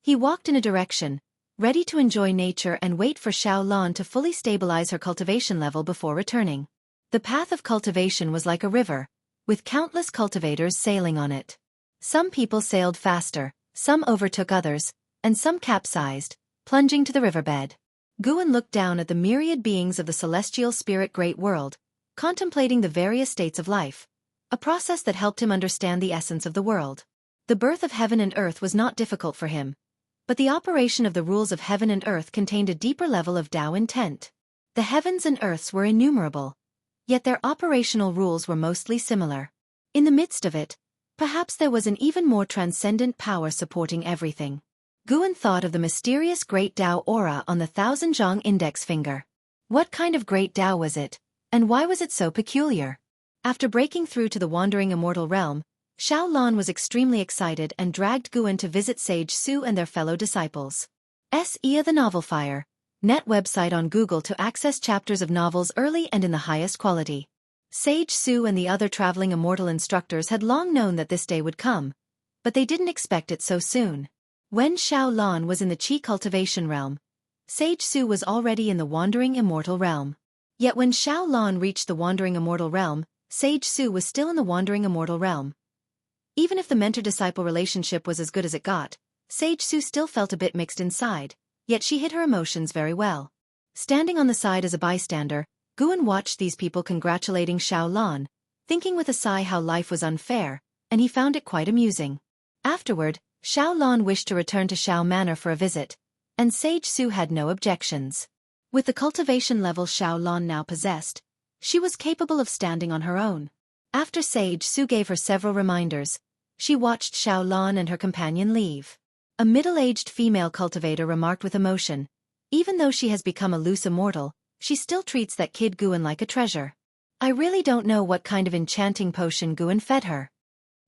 He walked in a direction, ready to enjoy nature and wait for Xiaolan to fully stabilize her cultivation level before returning. The path of cultivation was like a river, with countless cultivators sailing on it. Some people sailed faster, some overtook others, and some capsized, plunging to the riverbed. Guan looked down at the myriad beings of the celestial spirit great world, contemplating the various states of life, a process that helped him understand the essence of the world. The birth of heaven and earth was not difficult for him, but the operation of the rules of heaven and earth contained a deeper level of Tao intent. The heavens and earths were innumerable, yet their operational rules were mostly similar. In the midst of it, perhaps there was an even more transcendent power supporting everything. Guan thought of the mysterious Great Tao aura on the thousand-zhong index finger. What kind of Great Tao was it, and why was it so peculiar? After breaking through to the wandering immortal realm, Xiaolan was extremely excited and dragged Guan to visit Sage Su and their fellow disciples. Ia the Novel Fire, net website on Google to access chapters of novels early and in the highest quality. Sage Su and the other traveling immortal instructors had long known that this day would come, but they didn't expect it so soon. When Xiaolan was in the Qi cultivation realm, Sage Su was already in the wandering immortal realm. Yet when Xiaolan reached the wandering immortal realm, Sage Su was still in the wandering immortal realm. Even if the mentor-disciple relationship was as good as it got, Sage Su still felt a bit mixed inside, yet she hid her emotions very well. Standing on the side as a bystander, Guan watched these people congratulating Xiaolan, thinking with a sigh how life was unfair, and he found it quite amusing. Afterward, Xiaolan wished to return to Xiao Manor for a visit, and Sage Su had no objections. With the cultivation level Xiaolan now possessed, she was capable of standing on her own. After Sage Su gave her several reminders, she watched Xiaolan and her companion leave. A middle-aged female cultivator remarked with emotion, "Even though she has become a loose immortal, she still treats that kid Guan like a treasure. I really don't know what kind of enchanting potion Guan fed her."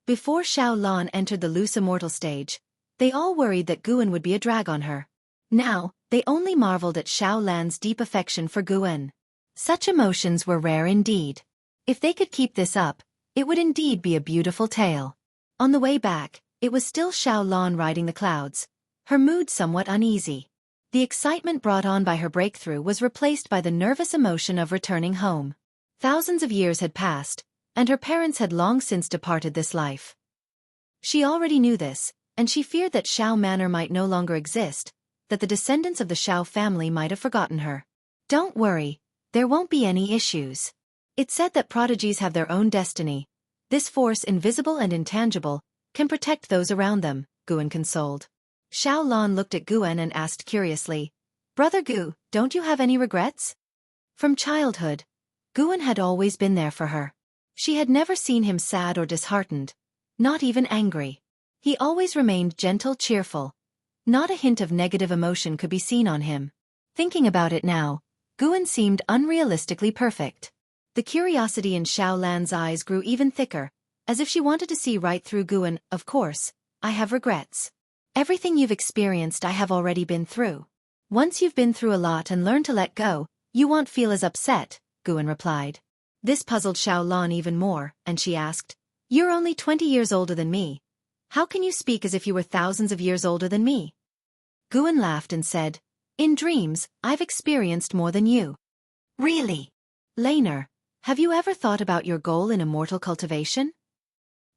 Before Xiaolan entered the loose immortal stage, they all worried that Guan would be a drag on her. Now, they only marveled at Xiaolan's deep affection for Guan. Such emotions were rare indeed. If they could keep this up, it would indeed be a beautiful tale. On the way back, it was still Xiaolan riding the clouds, her mood somewhat uneasy. The excitement brought on by her breakthrough was replaced by the nervous emotion of returning home. Thousands of years had passed, and her parents had long since departed this life. She already knew this, and she feared that Xiao Manor might no longer exist, that the descendants of the Xiao family might have forgotten her. "Don't worry, there won't be any issues. It's said that prodigies have their own destiny. This force, invisible and intangible, can protect those around them, Guan consoled. Xiaolan looked at Guan and asked curiously, Brother Gu, don't you have any regrets? From childhood, Guan had always been there for her. She had never seen him sad or disheartened, not even angry. He always remained gentle, cheerful. Not a hint of negative emotion could be seen on him. Thinking about it now, Guan seemed unrealistically perfect. The curiosity in Xiaolan's eyes grew even thicker, as if she wanted to see right through Guan. Of course, I have regrets. Everything you've experienced I have already been through. Once you've been through a lot and learned to let go, you won't feel as upset, Guan replied. This puzzled Xiaolan even more, and she asked, You're only 20 years older than me. How can you speak as if you were thousands of years older than me? Guan laughed and said, In dreams, I've experienced more than you. Really? Laner, have you ever thought about your goal in immortal cultivation?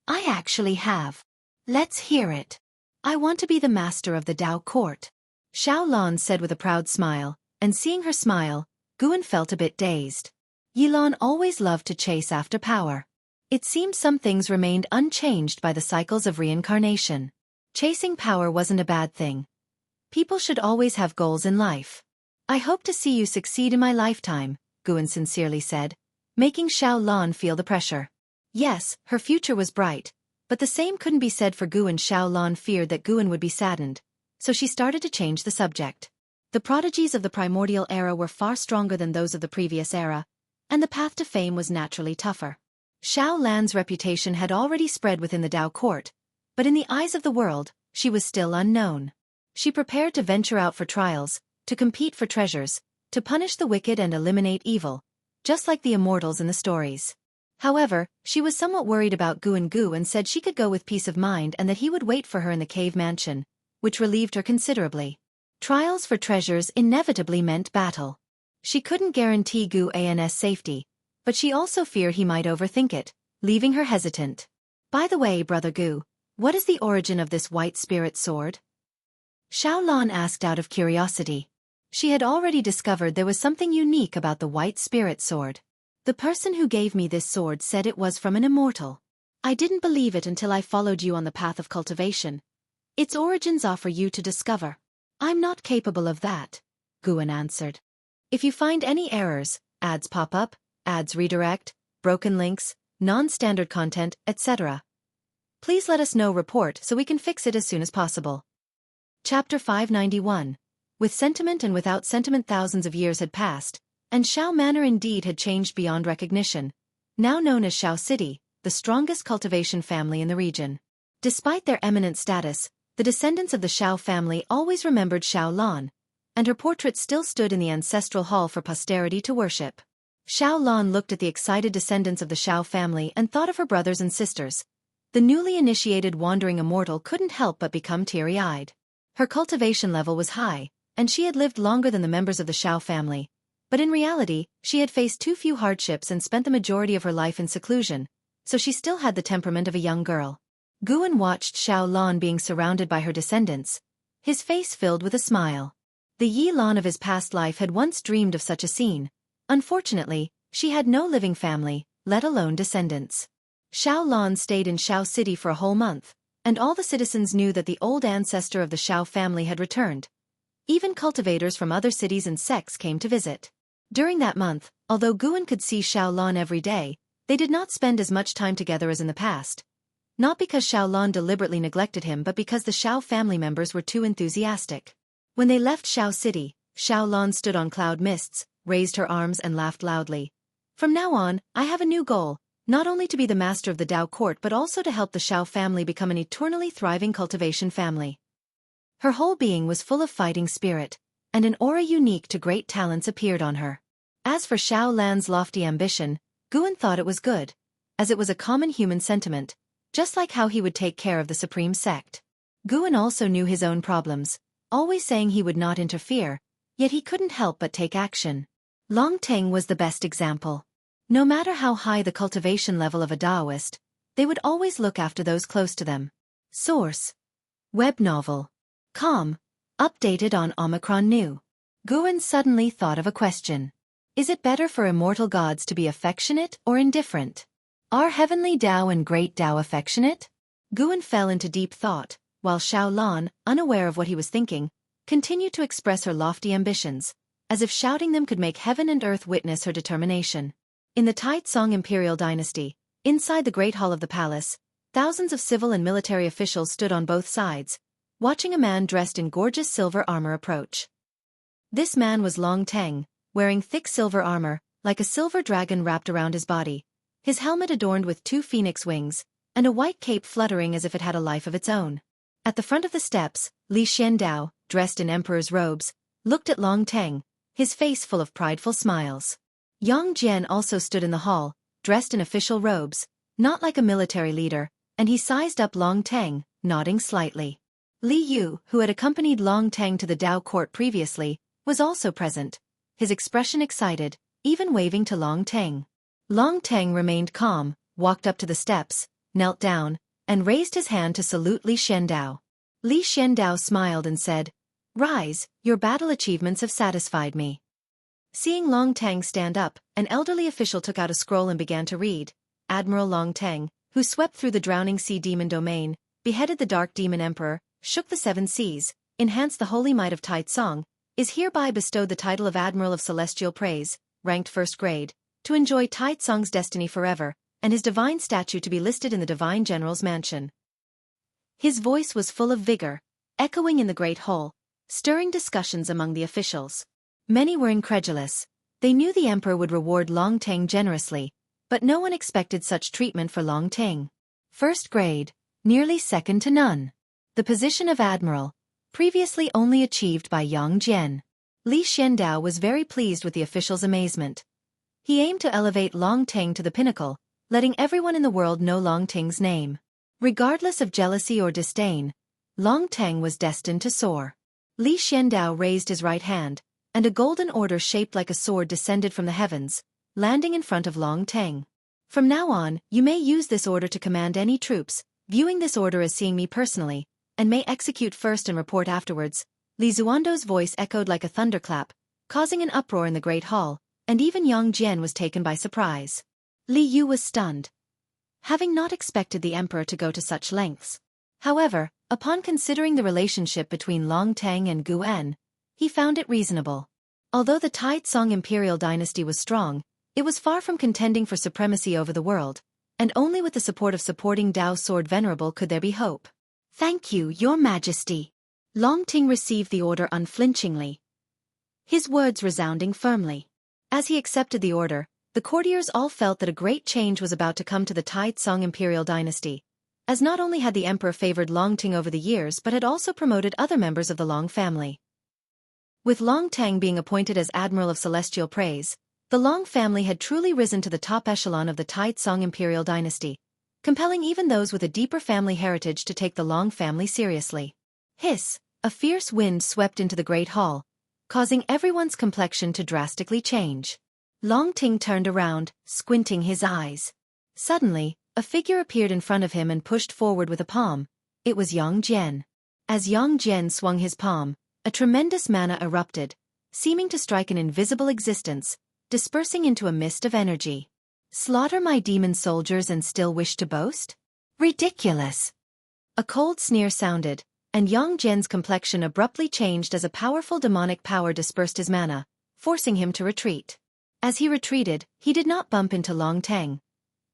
I actually have. Let's hear it. I want to be the master of the Dao court. Xiaolan said with a proud smile, and seeing her smile, Guan felt a bit dazed. Yilan always loved to chase after power. It seemed some things remained unchanged by the cycles of reincarnation. Chasing power wasn't a bad thing. People should always have goals in life. I hope to see you succeed in my lifetime, Guan sincerely said, making Xiaolan feel the pressure. Yes, her future was bright, but the same couldn't be said for Guan. Xiaolan feared that Guan would be saddened, so she started to change the subject. The prodigies of the primordial era were far stronger than those of the previous era, and the path to fame was naturally tougher. Xiaolan's reputation had already spread within the Dao court, but in the eyes of the world, she was still unknown. She prepared to venture out for trials, to compete for treasures, to punish the wicked and eliminate evil, just like the Immortals in the stories. However, she was somewhat worried about Guan Gu and said she could go with peace of mind and that he would wait for her in the cave mansion, which relieved her considerably. Trials for treasures inevitably meant battle. She couldn't guarantee Guan's safety, but she also feared he might overthink it, leaving her hesitant. By the way, Brother Gu, what is the origin of this white spirit sword? Xiaolan asked out of curiosity. She had already discovered there was something unique about the white spirit sword. The person who gave me this sword said it was from an immortal. I didn't believe it until I followed you on the path of cultivation. Its origins are for you to discover. I'm not capable of that, Guan answered. If you find any errors, ads pop up, ads redirect, broken links, non-standard content, etc., please let us know. Report so we can fix it as soon as possible. Chapter 591. With sentiment and without sentiment, thousands of years had passed, and Xiao Manor indeed had changed beyond recognition, now known as Xiao City, the strongest cultivation family in the region. Despite their eminent status, the descendants of the Xiao family always remembered Xiaolan, and her portrait still stood in the ancestral hall for posterity to worship. Xiaolan looked at the excited descendants of the Xiao family and thought of her brothers and sisters. The newly initiated wandering immortal couldn't help but become teary-eyed. Her cultivation level was high, and she had lived longer than the members of the Xiao family, but in reality, she had faced too few hardships and spent the majority of her life in seclusion, so she still had the temperament of a young girl. Guan watched Xiaolan being surrounded by her descendants, his face filled with a smile. The Yilan of his past life had once dreamed of such a scene. Unfortunately, she had no living family, let alone descendants. Xiaolan stayed in Xiao City for a whole month, and all the citizens knew that the old ancestor of the Xiao family had returned. Even cultivators from other cities and sects came to visit. During that month, although Guan could see Xiaolan every day, they did not spend as much time together as in the past. Not because Xiaolan deliberately neglected him, but because the Xiao family members were too enthusiastic. When they left Xiao City, Xiaolan stood on cloud mists, raised her arms and laughed loudly. From now on, I have a new goal, not only to be the master of the Dao court but also to help the Xiao family become an eternally thriving cultivation family. Her whole being was full of fighting spirit, and an aura unique to great talents appeared on her. As for Xiaolan's lofty ambition, Guan thought it was good, as it was a common human sentiment, just like how he would take care of the supreme sect. Guan also knew his own problems, always saying he would not interfere, yet he couldn't help but take action. Long Teng was the best example. No matter how high the cultivation level of a Daoist, they would always look after those close to them. Source: Web novel. Com. Updated on Omicron New. Guan suddenly thought of a question. Is it better for immortal gods to be affectionate or indifferent? Are heavenly Dao and great Dao affectionate? Guan fell into deep thought, while Xiao Lan, unaware of what he was thinking, continued to express her lofty ambitions, as if shouting them could make heaven and earth witness her determination. In the Taizong imperial dynasty, inside the great hall of the palace, thousands of civil and military officials stood on both sides, watching a man dressed in gorgeous silver armor approach. This man was Long Teng, wearing thick silver armor, like a silver dragon wrapped around his body, his helmet adorned with 2 phoenix wings, and a white cape fluttering as if it had a life of its own. At the front of the steps, Li Xiandao, dressed in emperor's robes, looked at Long Teng, his face full of prideful smiles. Yang Jian also stood in the hall, dressed in official robes, not like a military leader, and he sized up Long Teng, nodding slightly. Li Yu, who had accompanied Long Teng to the Dao court previously, was also present, his expression excited, even waving to Long Teng. Long Teng remained calm, walked up to the steps, knelt down, and raised his hand to salute Li Xiandao. Li Xiandao smiled and said, "Rise, your battle achievements have satisfied me." Seeing Long Teng stand up, an elderly official took out a scroll and began to read. Admiral Long Teng, who swept through the drowning sea demon domain, beheaded the dark demon emperor, shook the 7 seas, enhanced the holy might of Taizong, is hereby bestowed the title of Admiral of Celestial Praise, ranked 1st grade, to enjoy Taizong's destiny forever, and his divine statue to be listed in the Divine General's mansion. His voice was full of vigor, echoing in the great hall, stirring discussions among the officials. Many were incredulous. They knew the emperor would reward Long Teng generously, but no one expected such treatment for Long Teng. 1st grade, nearly second to none. The position of admiral, previously only achieved by Yang Jian. Li Xiandao was very pleased with the official's amazement. He aimed to elevate Long Teng to the pinnacle, letting everyone in the world know Long Teng's name. Regardless of jealousy or disdain, Long Teng was destined to soar. Li Xiandao raised his right hand, and a golden order shaped like a sword descended from the heavens, landing in front of Long Teng. "From now on, you may use this order to command any troops, viewing this order as seeing me personally, and may execute first and report afterwards." Li Zuando's voice echoed like a thunderclap, causing an uproar in the great hall, and even Yang Jian was taken by surprise. Li Yu was stunned, having not expected the emperor to go to such lengths. However, upon considering the relationship between Long Teng and Guan, he found it reasonable. Although the Taizong imperial dynasty was strong, it was far from contending for supremacy over the world, and only with the support of supporting Dao Sword Venerable could there be hope. "Thank you, Your Majesty." Long Teng received the order unflinchingly, his words resounding firmly. As he accepted the order, the courtiers all felt that a great change was about to come to the Taizong imperial dynasty, as not only had the emperor favored Long Teng over the years but had also promoted other members of the Long family. With Long Teng being appointed as Admiral of Celestial Praise, the Long family had truly risen to the top echelon of the Taizong imperial dynasty, compelling even those with a deeper family heritage to take the Long family seriously. Hiss! A fierce wind swept into the great hall, causing everyone's complexion to drastically change. Long Teng turned around, squinting his eyes. Suddenly, a figure appeared in front of him and pushed forward with a palm. It was Yang Jian. As Yang Jian swung his palm, a tremendous mana erupted, seeming to strike an invisible existence, dispersing into a mist of energy. "Slaughter my demon soldiers and still wish to boast? Ridiculous!" A cold sneer sounded, and Yang Jian's complexion abruptly changed as a powerful demonic power dispersed his mana, forcing him to retreat. As he retreated, he did not bump into Long Teng.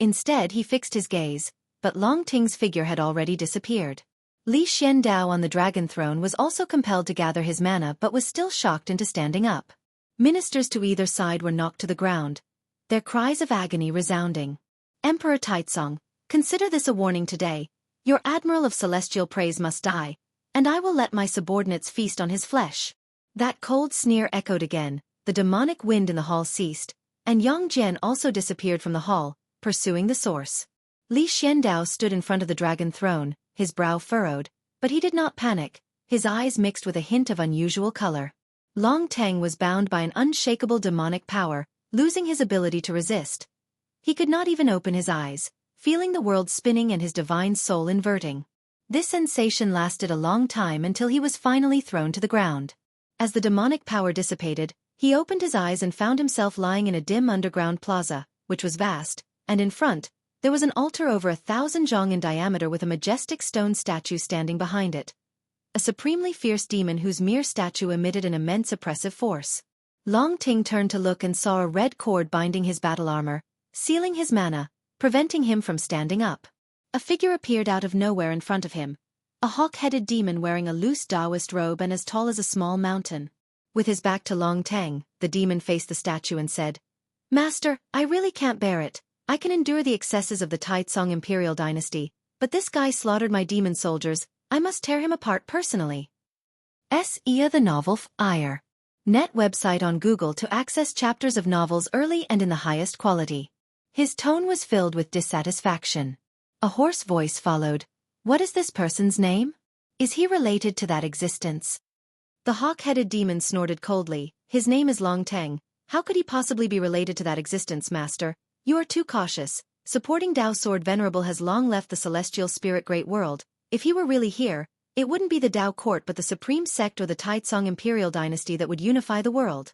Instead he fixed his gaze, but Long Teng's figure had already disappeared. Li Xiandao on the dragon throne was also compelled to gather his mana but was still shocked into standing up. Ministers to either side were knocked to the ground, their cries of agony resounding. "Emperor Taizong, consider this a warning today. Your Admiral of Celestial Praise must die, and I will let my subordinates feast on his flesh." That cold sneer echoed again, the demonic wind in the hall ceased, and Yang Jian also disappeared from the hall, pursuing the source. Li Xiandao stood in front of the dragon throne, his brow furrowed, but he did not panic, his eyes mixed with a hint of unusual color. Long Teng was bound by an unshakable demonic power, losing his ability to resist. He could not even open his eyes, feeling the world spinning and his divine soul inverting. This sensation lasted a long time until he was finally thrown to the ground. As the demonic power dissipated, he opened his eyes and found himself lying in a dim underground plaza, which was vast, and in front, There was an altar over 1,000 zhong in diameter with a majestic stone statue standing behind it. A supremely fierce demon whose mere statue emitted an immense oppressive force. Long Ting turned to look and saw a red cord binding his battle armor, sealing his mana, preventing him from standing up. A figure appeared out of nowhere in front of him. A hawk-headed demon wearing a loose Taoist robe and as tall as a small mountain. With his back to Long Tang, the demon faced the statue and said, "Master, I really can't bear it. I can endure the excesses of the Taizong imperial dynasty, but this guy slaughtered my demon soldiers. I must tear him apart personally." Ia the novel Ire. Net website on Google to access chapters of novels early and in the highest quality. His tone was filled with dissatisfaction. A hoarse voice followed. "What is this person's name? Is he related to that existence?" The hawk-headed demon snorted coldly. "His name is Long Tang. How could he possibly be related to that existence, master? You are too cautious. Supporting Dao Sword Venerable has long left the celestial spirit great world. If he were really here, it wouldn't be the Dao court but the supreme sect or the Taizong imperial dynasty that would unify the world.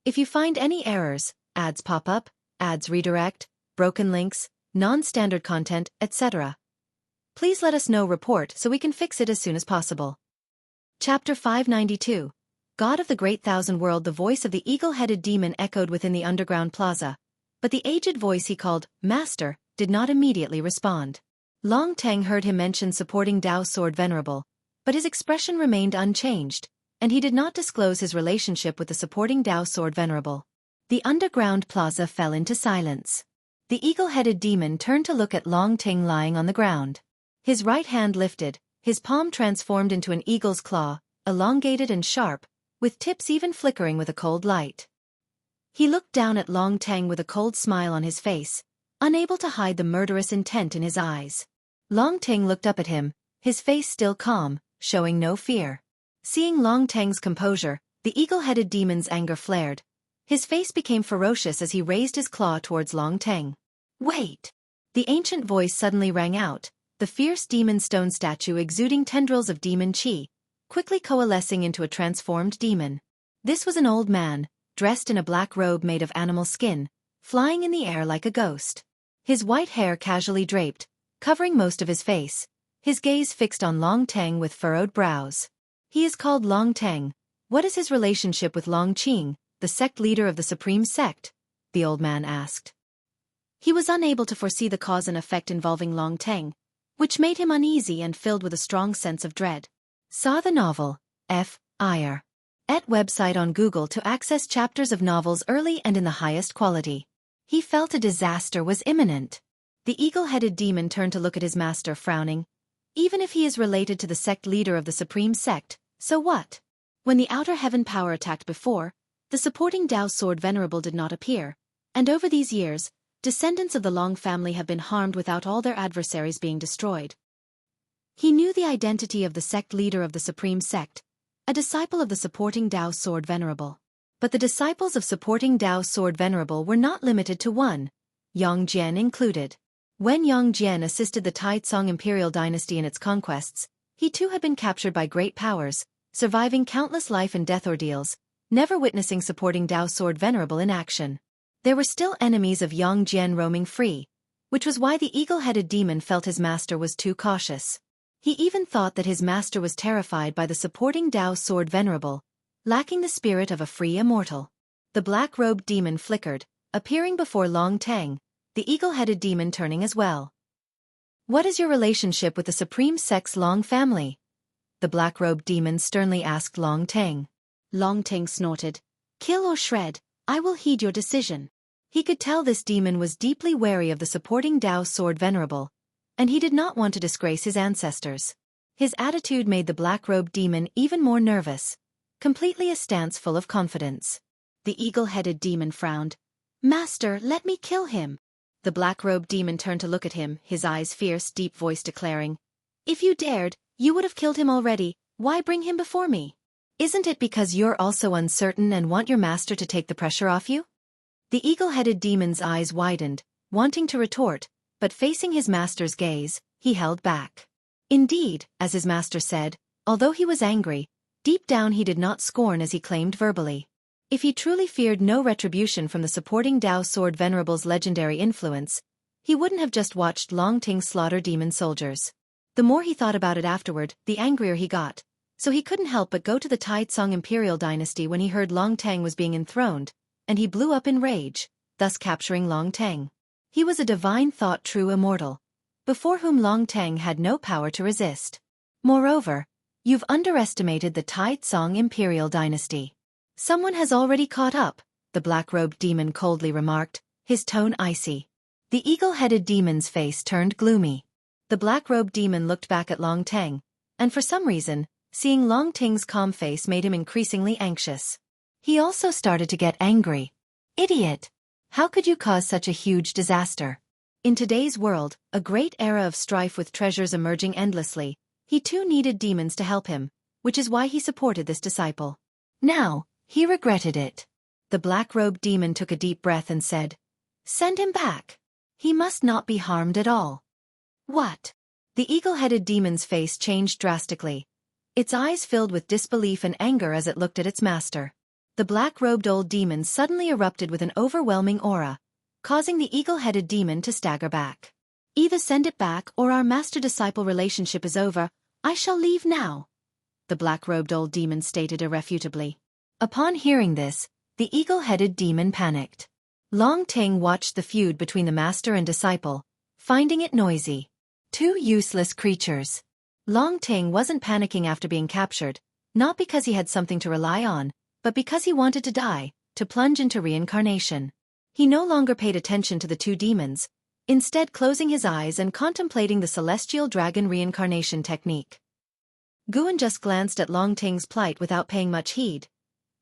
If you find any errors, ads pop up, ads redirect, broken links, non-standard content, etc., please let us know report so we can fix it as soon as possible." Chapter 592. God of the Great Thousand World. The voice of the eagle-headed demon echoed within the underground plaza, but the aged voice he called Master did not immediately respond. Long Tang heard him mention supporting Dao Sword Venerable, but his expression remained unchanged, and he did not disclose his relationship with the supporting Dao Sword Venerable. The underground plaza fell into silence. The eagle-headed demon turned to look at Long Tang lying on the ground. His right hand lifted, his palm transformed into an eagle's claw, elongated and sharp, with tips even flickering with a cold light. He looked down at Long Tang with a cold smile on his face, unable to hide the murderous intent in his eyes. Long Tang looked up at him, his face still calm, showing no fear. Seeing Long Tang's composure, the eagle-headed demon's anger flared. His face became ferocious as he raised his claw towards Long Tang. "Wait!" The ancient voice suddenly rang out, the fierce demon stone statue exuding tendrils of demon chi, quickly coalescing into a transformed demon. This was an old man, dressed in a black robe made of animal skin, flying in the air like a ghost. His white hair casually draped, covering most of his face, his gaze fixed on Long Tang with furrowed brows. "He is called Long Tang. What is his relationship with Long Qing, the sect leader of the supreme sect?" the old man asked. He was unable to foresee the cause and effect involving Long Tang, which made him uneasy and filled with a strong sense of dread. Saw the novel, Ire. Et website on Google to access chapters of novels early and in the highest quality. He felt a disaster was imminent. The eagle-headed demon turned to look at his master, frowning. Even if he is related to the sect leader of the supreme sect, so what? When the outer heaven power attacked before, the supporting Dao Sword Venerable did not appear, and over these years, descendants of the Long family have been harmed without all their adversaries being destroyed. He knew the identity of the sect leader of the supreme sect, a disciple of the supporting Dao Sword Venerable. But the disciples of supporting Dao Sword Venerable were not limited to one, Yang Jian included. When Yang Jian assisted the Taizong imperial dynasty in its conquests, he too had been captured by great powers, surviving countless life and death ordeals, never witnessing supporting Dao Sword Venerable in action. There were still enemies of Yang Jian roaming free, which was why the eagle-headed demon felt his master was too cautious. He even thought that his master was terrified by the supporting Dao Sword Venerable, lacking the spirit of a free immortal. The black-robed demon flickered, appearing before Long Tang, the eagle-headed demon turning as well. "What is your relationship with the supreme sect's Long family?" the black-robed demon sternly asked Long Tang. Long Tang snorted. "Kill or shred, I will heed your decision." He could tell this demon was deeply wary of the supporting Dao Sword Venerable, and he did not want to disgrace his ancestors. His attitude made the black-robed demon even more nervous, completely a stance full of confidence. The eagle-headed demon frowned. "Master, let me kill him." The black-robed demon turned to look at him, his eyes fierce, deep voice declaring, "If you dared, you would have killed him already. Why bring him before me? Isn't it because you're also uncertain and want your master to take the pressure off you?" The eagle-headed demon's eyes widened, wanting to retort, but facing his master's gaze, he held back. Indeed, as his master said, although he was angry, deep down he did not scorn as he claimed verbally. If he truly feared no retribution from the supporting Dao Sword Venerable's legendary influence, He wouldn't have just watched Long Ting slaughter demon soldiers. The more he thought about it afterward, the angrier he got, so he couldn't help but go to the Taizong Imperial dynasty when he heard Long Teng was being enthroned, and he blew up in rage, thus capturing Long Teng. He was a divine thought true immortal, before whom Long Teng had no power to resist. Moreover, you've underestimated the Taizong Imperial dynasty. Someone has already caught up, the black-robed demon coldly remarked, his tone icy. The eagle-headed demon's face turned gloomy. The black-robed demon looked back at Long Teng, and for some reason, seeing Long Teng's calm face made him increasingly anxious. He also started to get angry. Idiot! How could you cause such a huge disaster? In today's world, a great era of strife with treasures emerging endlessly, he too needed demons to help him, which is why he supported this disciple. Now, he regretted it. The black-robed demon took a deep breath and said, "Send him back. He must not be harmed at all." What? The eagle-headed demon's face changed drastically. Its eyes filled with disbelief and anger as it looked at its master. The black-robed old demon suddenly erupted with an overwhelming aura, causing the eagle-headed demon to stagger back. "Either send it back or our master-disciple relationship is over. I shall leave now," the black-robed old demon stated irrefutably. Upon hearing this, the eagle-headed demon panicked. Long Ting watched the feud between the master and disciple, finding it noisy. Two useless creatures. Long Ting wasn't panicking after being captured, not because he had something to rely on, but because he wanted to die, to plunge into reincarnation. He no longer paid attention to the two demons, instead closing his eyes and contemplating the celestial dragon reincarnation technique. Guan just glanced at Long Ting's plight without paying much heed.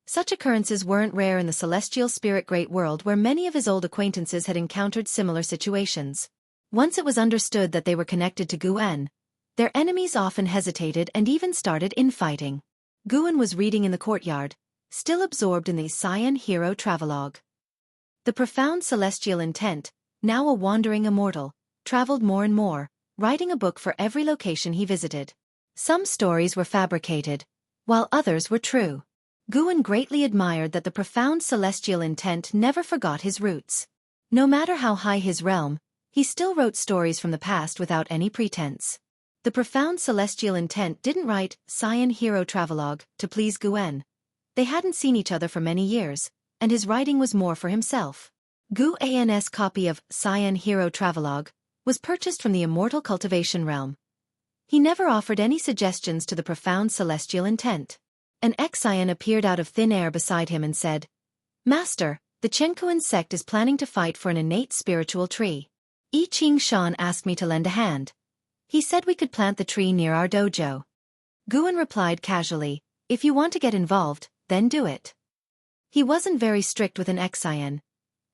Such occurrences weren't rare in the celestial spirit great world where many of his old acquaintances had encountered similar situations. Once it was understood that they were connected to Guan, their enemies often hesitated and even started infighting. Guan was reading in the courtyard, still absorbed in the Cyan Hero Travelogue. The profound celestial intent, now a wandering immortal, traveled more and more, writing a book for every location he visited. Some stories were fabricated, while others were true. Guan greatly admired that the profound celestial intent never forgot his roots. No matter how high his realm, he still wrote stories from the past without any pretense. The profound celestial intent didn't write Cyan Hero Travelogue to please Guan. They hadn't seen each other for many years, and his writing was more for himself. Guan's copy of Cyan Hero Travelogue was purchased from the immortal cultivation realm. He never offered any suggestions to the profound celestial intent. An Xian appeared out of thin air beside him and said, "Master, the Chenkuan sect is planning to fight for an innate spiritual tree. I Ching Shan asked me to lend a hand. He said we could plant the tree near our dojo." Guan replied casually, "If you want to get involved, then do it." He wasn't very strict with an Xian.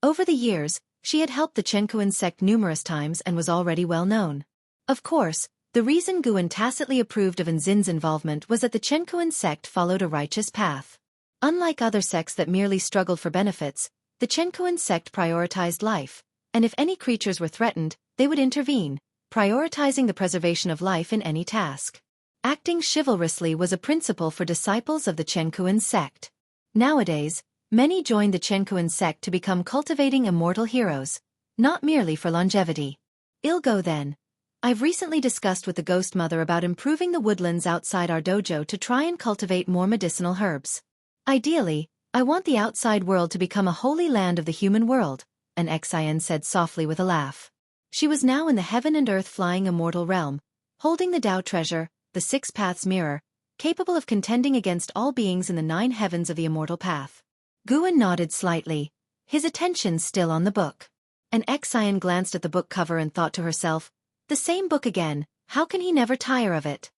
Over the years, she had helped the Chenkuan sect numerous times and was already well known. Of course, the reason Guan tacitly approved of Nzin's involvement was that the Chenkuan sect followed a righteous path. Unlike other sects that merely struggled for benefits, the Chenkuan sect prioritized life, and if any creatures were threatened, they would intervene, prioritizing the preservation of life in any task. Acting chivalrously was a principle for disciples of the Chenkuan sect. Nowadays, many joined the Chenkuan sect to become cultivating immortal heroes, not merely for longevity. Ilgo then. I've recently discussed with the Ghost Mother about improving the woodlands outside our dojo to try and cultivate more medicinal herbs. Ideally, I want the outside world to become a holy land of the human world, an Xian said softly with a laugh. She was now in the heaven and earth flying immortal realm, holding the Tao treasure, the Six Paths mirror, capable of contending against all beings in the 9 heavens of the immortal path. Guan nodded slightly, his attention still on the book. An Xian glanced at the book cover and thought to herself, "The same book again, how can he never tire of it?"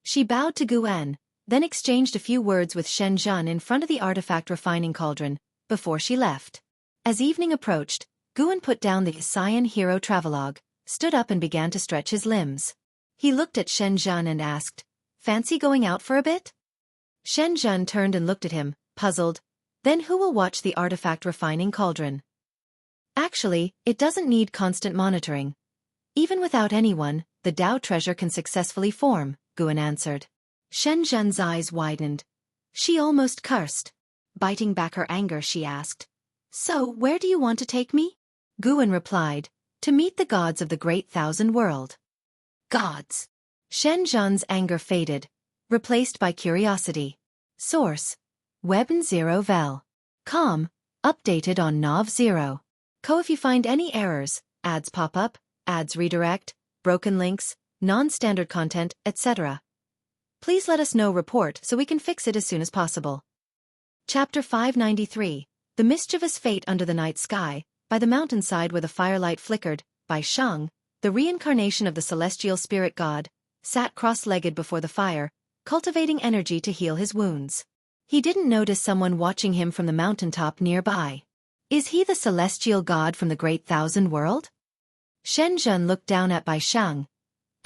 She bowed to Guan, then exchanged a few words with Shen Zhan in front of the artifact refining cauldron, before she left. As evening approached, Guan put down the Cyan Hero Travelogue, stood up and began to stretch his limbs. He looked at Shen Zhan and asked, "Fancy going out for a bit?" Shen Zhan turned and looked at him, puzzled. "Then who will watch the artifact refining cauldron?" "Actually, it doesn't need constant monitoring. Even without anyone, the Tao treasure can successfully form," Guan answered. Shen Zhan's eyes widened. She almost cursed. Biting back her anger, she asked, "So, where do you want to take me?" Guan replied, to meet the gods of the Great Thousand World. Gods! Shen Zhan's anger faded, replaced by curiosity. Source: Web0vel. Com. Updated on Nov 0. Co. If you find any errors, ads pop up, ads redirect, broken links, non-standard content, etc., please let us know. Report so we can fix it as soon as possible. Chapter 593. The Mischievous Fate Under the Night Sky. By the mountainside where the firelight flickered, Bai Shang, the reincarnation of the celestial spirit god, sat cross-legged before the fire, cultivating energy to heal his wounds. He didn't notice someone watching him from the mountaintop nearby. Is he the celestial god from the Great Thousand World? Shen Zhan looked down at Bai Shang,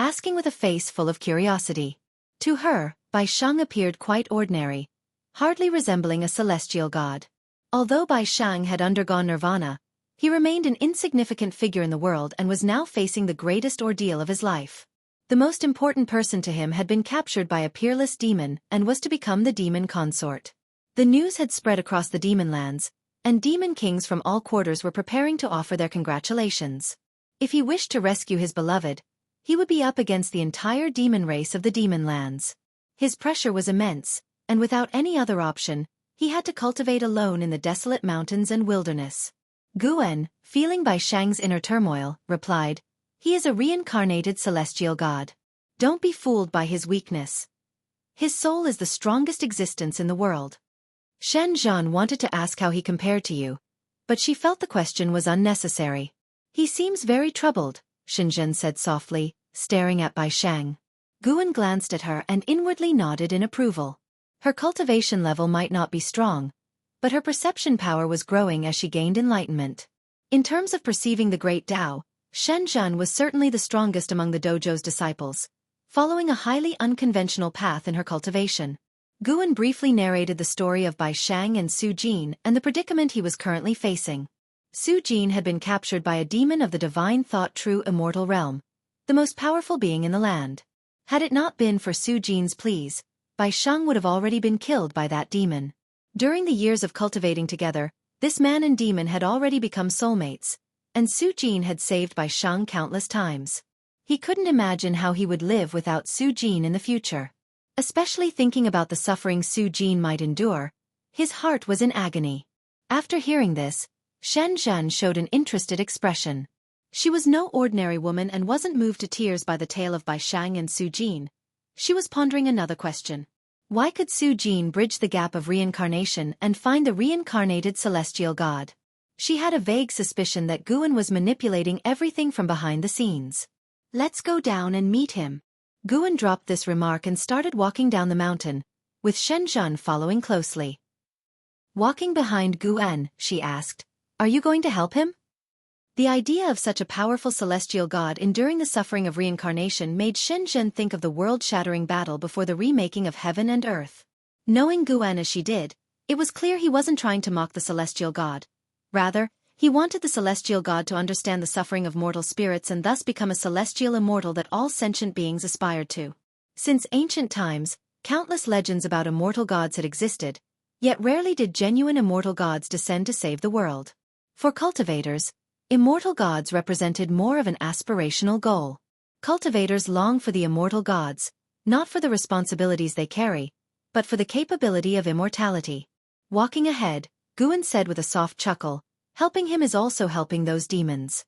asking with a face full of curiosity. To her, Bai Shang appeared quite ordinary, hardly resembling a celestial god. Although Bai Shang had undergone nirvana, he remained an insignificant figure in the world and was now facing the greatest ordeal of his life. The most important person to him had been captured by a peerless demon and was to become the demon consort. The news had spread across the demon lands, and demon kings from all quarters were preparing to offer their congratulations. If he wished to rescue his beloved, he would be up against the entire demon race of the demon lands. His pressure was immense, and without any other option, he had to cultivate alone in the desolate mountains and wilderness. Guan, feeling Bai Shang's inner turmoil, replied, "He is a reincarnated celestial god. Don't be fooled by his weakness. His soul is the strongest existence in the world." Shen Zhan wanted to ask how he compared to you, but she felt the question was unnecessary. "He seems very troubled," Shen Zhan said softly, staring at Bai Shang. Guan glanced at her and inwardly nodded in approval. Her cultivation level might not be strong, but her perception power was growing as she gained enlightenment. In terms of perceiving the great Tao, Shen Zhan was certainly the strongest among the dojo's disciples, following a highly unconventional path in her cultivation. Guan briefly narrated the story of Bai Shang and Su Jin and the predicament he was currently facing. Su Jin had been captured by a demon of the divine thought true immortal realm, the most powerful being in the land. Had it not been for Su Jin's pleas, Bai Shang would have already been killed by that demon. During the years of cultivating together, this man and demon had already become soulmates, and Su Jin had saved Bai Shang countless times. He couldn't imagine how he would live without Su Jin in the future. Especially thinking about the suffering Su Jin might endure, his heart was in agony. After hearing this, Shen Zhan showed an interested expression. She was no ordinary woman and wasn't moved to tears by the tale of Bai Shang and Su Jin. She was pondering another question. Why could Su Jin bridge the gap of reincarnation and find the reincarnated celestial god? She had a vague suspicion that Guan was manipulating everything from behind the scenes. "Let's go down and meet him." Guan dropped this remark and started walking down the mountain, with Shen Zhan following closely. Walking behind Guan, she asked, "Are you going to help him?" The idea of such a powerful celestial god enduring the suffering of reincarnation made Shen Zhan think of the world-shattering battle before the remaking of heaven and earth. Knowing Guan as she did, it was clear he wasn't trying to mock the celestial god. Rather, he wanted the celestial god to understand the suffering of mortal spirits and thus become a celestial immortal that all sentient beings aspired to. Since ancient times, countless legends about immortal gods had existed, yet rarely did genuine immortal gods descend to save the world. For cultivators, immortal gods represented more of an aspirational goal. Cultivators long for the immortal gods, not for the responsibilities they carry, but for the capability of immortality. Walking ahead, Guan said with a soft chuckle, "Helping him is also helping those demons."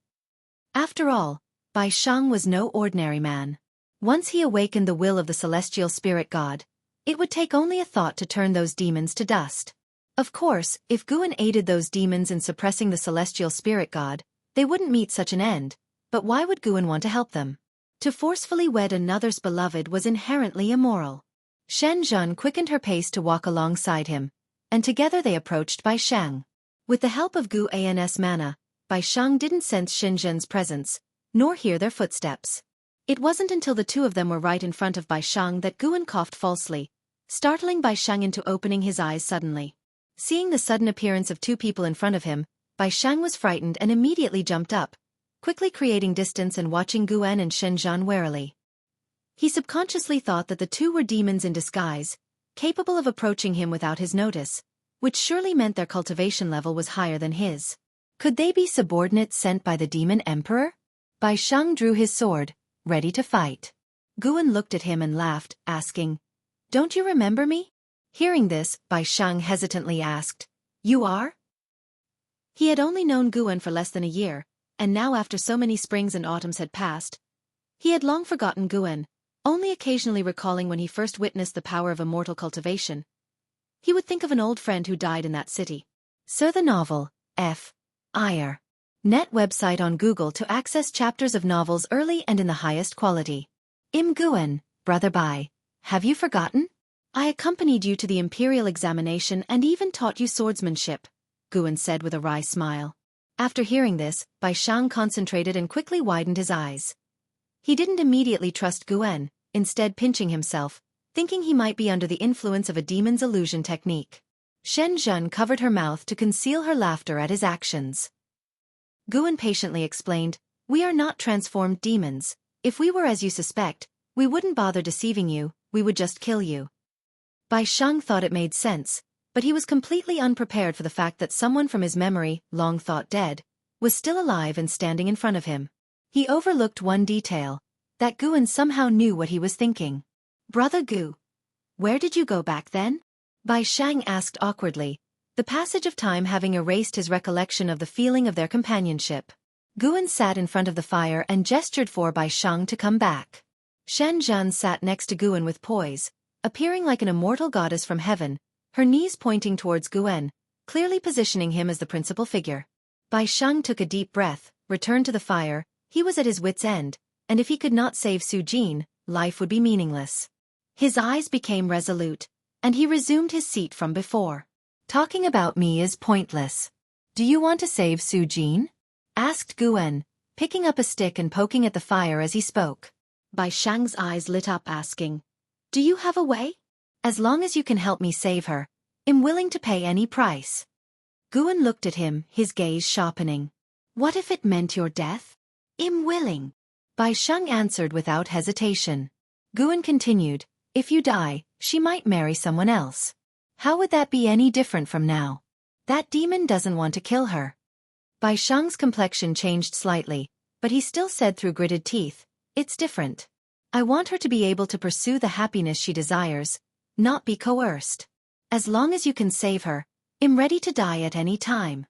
After all, Bai Shang was no ordinary man. Once he awakened the will of the celestial spirit god, it would take only a thought to turn those demons to dust. Of course, if Guan aided those demons in suppressing the celestial spirit god, they wouldn't meet such an end, but why would Guan want to help them? To forcefully wed another's beloved was inherently immoral. Shen Zhan quickened her pace to walk alongside him, and together they approached Bai Shang. With the help of Guan's mana, Bai Shang didn't sense Shen Zhan's presence, nor hear their footsteps. It wasn't until the two of them were right in front of Bai Shang that Guan coughed falsely, startling Bai Shang into opening his eyes suddenly. Seeing the sudden appearance of two people in front of him, Bai Shang was frightened and immediately jumped up, quickly creating distance and watching Guan and Shen Zhan warily. He subconsciously thought that the two were demons in disguise, capable of approaching him without his notice, which surely meant their cultivation level was higher than his. Could they be subordinates sent by the demon emperor? Bai Sheng drew his sword, ready to fight. Guan looked at him and laughed, asking, "Don't you remember me?" Hearing this, Bai Sheng hesitantly asked, "You are?" He had only known Guan for less than a year, and now after so many springs and autumns had passed, he had long forgotten Guan, only occasionally recalling when he first witnessed the power of immortal cultivation. He would think of an old friend who died in that city. Sir the novel, F.I.R. Net website on Google to access chapters of novels early and in the highest quality. Guan, brother Bai, have you forgotten? I accompanied you to the imperial examination and even taught you swordsmanship, Guan said with a wry smile. After hearing this, Bai Sheng concentrated and quickly widened his eyes. He didn't immediately trust Guan, instead pinching himself, thinking he might be under the influence of a demon's illusion technique. Shen Zhen covered her mouth to conceal her laughter at his actions. Guan patiently explained, "We are not transformed demons. If we were as you suspect, we wouldn't bother deceiving you, we would just kill you." Bai Sheng thought it made sense, but he was completely unprepared for the fact that someone from his memory, long thought dead, was still alive and standing in front of him. He overlooked one detail, that Guan somehow knew what he was thinking. "Brother Gu, where did you go back then?" Bai Sheng asked awkwardly, the passage of time having erased his recollection of the feeling of their companionship. Guan sat in front of the fire and gestured for Bai Sheng to come back. Shen Zhen sat next to Guan with poise, appearing like an immortal goddess from heaven, her knees pointing towards Guan, clearly positioning him as the principal figure. Bai Sheng took a deep breath, returned to the fire. He was at his wit's end, and if he could not save Su Jin, life would be meaningless. His eyes became resolute, and he resumed his seat from before. "Talking about me is pointless. Do you want to save Su Jin?" asked Guan, picking up a stick and poking at the fire as he spoke. Bai Sheng's eyes lit up asking, "Do you have a way? As long as you can help me save her, I'm willing to pay any price." Guan looked at him, his gaze sharpening. "What if it meant your death?" "I'm willing," Bai Sheng answered without hesitation. Guan continued, "If you die, she might marry someone else. How would that be any different from now? That demon doesn't want to kill her." Bai Sheng's complexion changed slightly, but he still said through gritted teeth, "It's different. I want her to be able to pursue the happiness she desires, not be coerced. As long as you can save her, I'm ready to die at any time."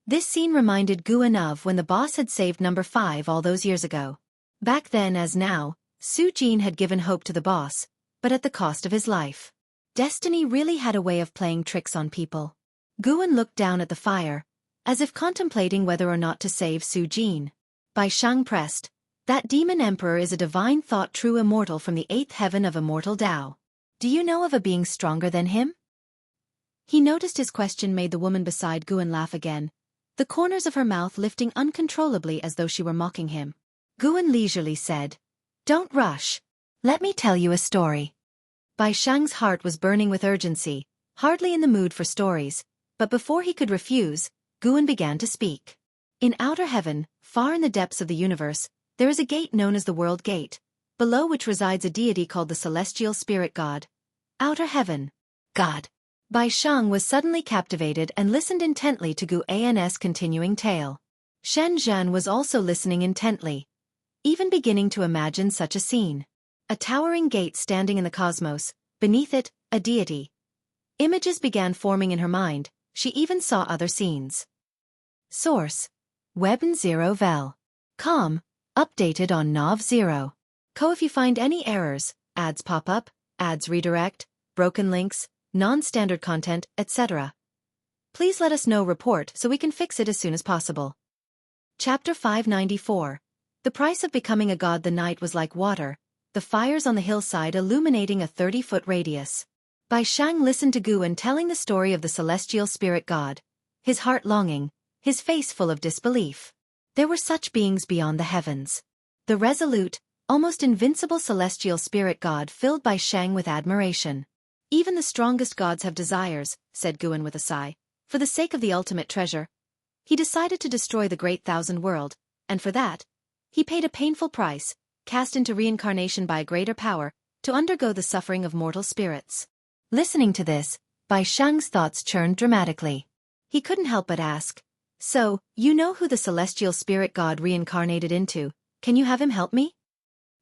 This scene reminded Guan of when the boss had saved number 5 all those years ago. Back then as now, Su Jin had given hope to the boss, but at the cost of his life. Destiny really had a way of playing tricks on people. Guan looked down at the fire, as if contemplating whether or not to save Su Jin. Bai Sheng pressed, "That demon emperor is a divine thought true immortal from the 8th heaven of immortal Tao. Do you know of a being stronger than him?" He noticed his question made the woman beside Guan laugh again, the corners of her mouth lifting uncontrollably as though she were mocking him. Guan leisurely said, "Don't rush. Let me tell you a story." Bai Sheng's heart was burning with urgency, hardly in the mood for stories, but before he could refuse, Guan began to speak. "In outer heaven, far in the depths of the universe, there is a gate known as the World Gate, below which resides a deity called the Celestial Spirit God. Outer heaven. God." Bai Sheng was suddenly captivated and listened intently to Guan's continuing tale. Shen Zhen was also listening intently, even beginning to imagine such a scene. A towering gate standing in the cosmos, beneath it, a deity. Images began forming in her mind, she even saw other scenes. Source: Webn0vel.com, updated on Nov0. Co. If you find any errors, ads pop up, ads redirect, broken links, non-standard content, etc., please let us know report so we can fix it as soon as possible. Chapter 594. The price of becoming a god. The night was like water, the fires on the hillside illuminating a 30-foot radius. Bai Sheng listened to Guan telling the story of the celestial spirit god, his heart longing, his face full of disbelief. There were such beings beyond the heavens. The resolute, almost invincible celestial spirit god filled Bai Sheng with admiration. "Even the strongest gods have desires," said Guan with a sigh. For the sake of the ultimate treasure, he decided to destroy the Great Thousand World, and for that, he paid a painful price, cast into reincarnation by a greater power, to undergo the suffering of mortal spirits. Listening to this, Bai Sheng's thoughts churned dramatically. He couldn't help but ask, "So, you know who the celestial spirit god reincarnated into, can you have him help me?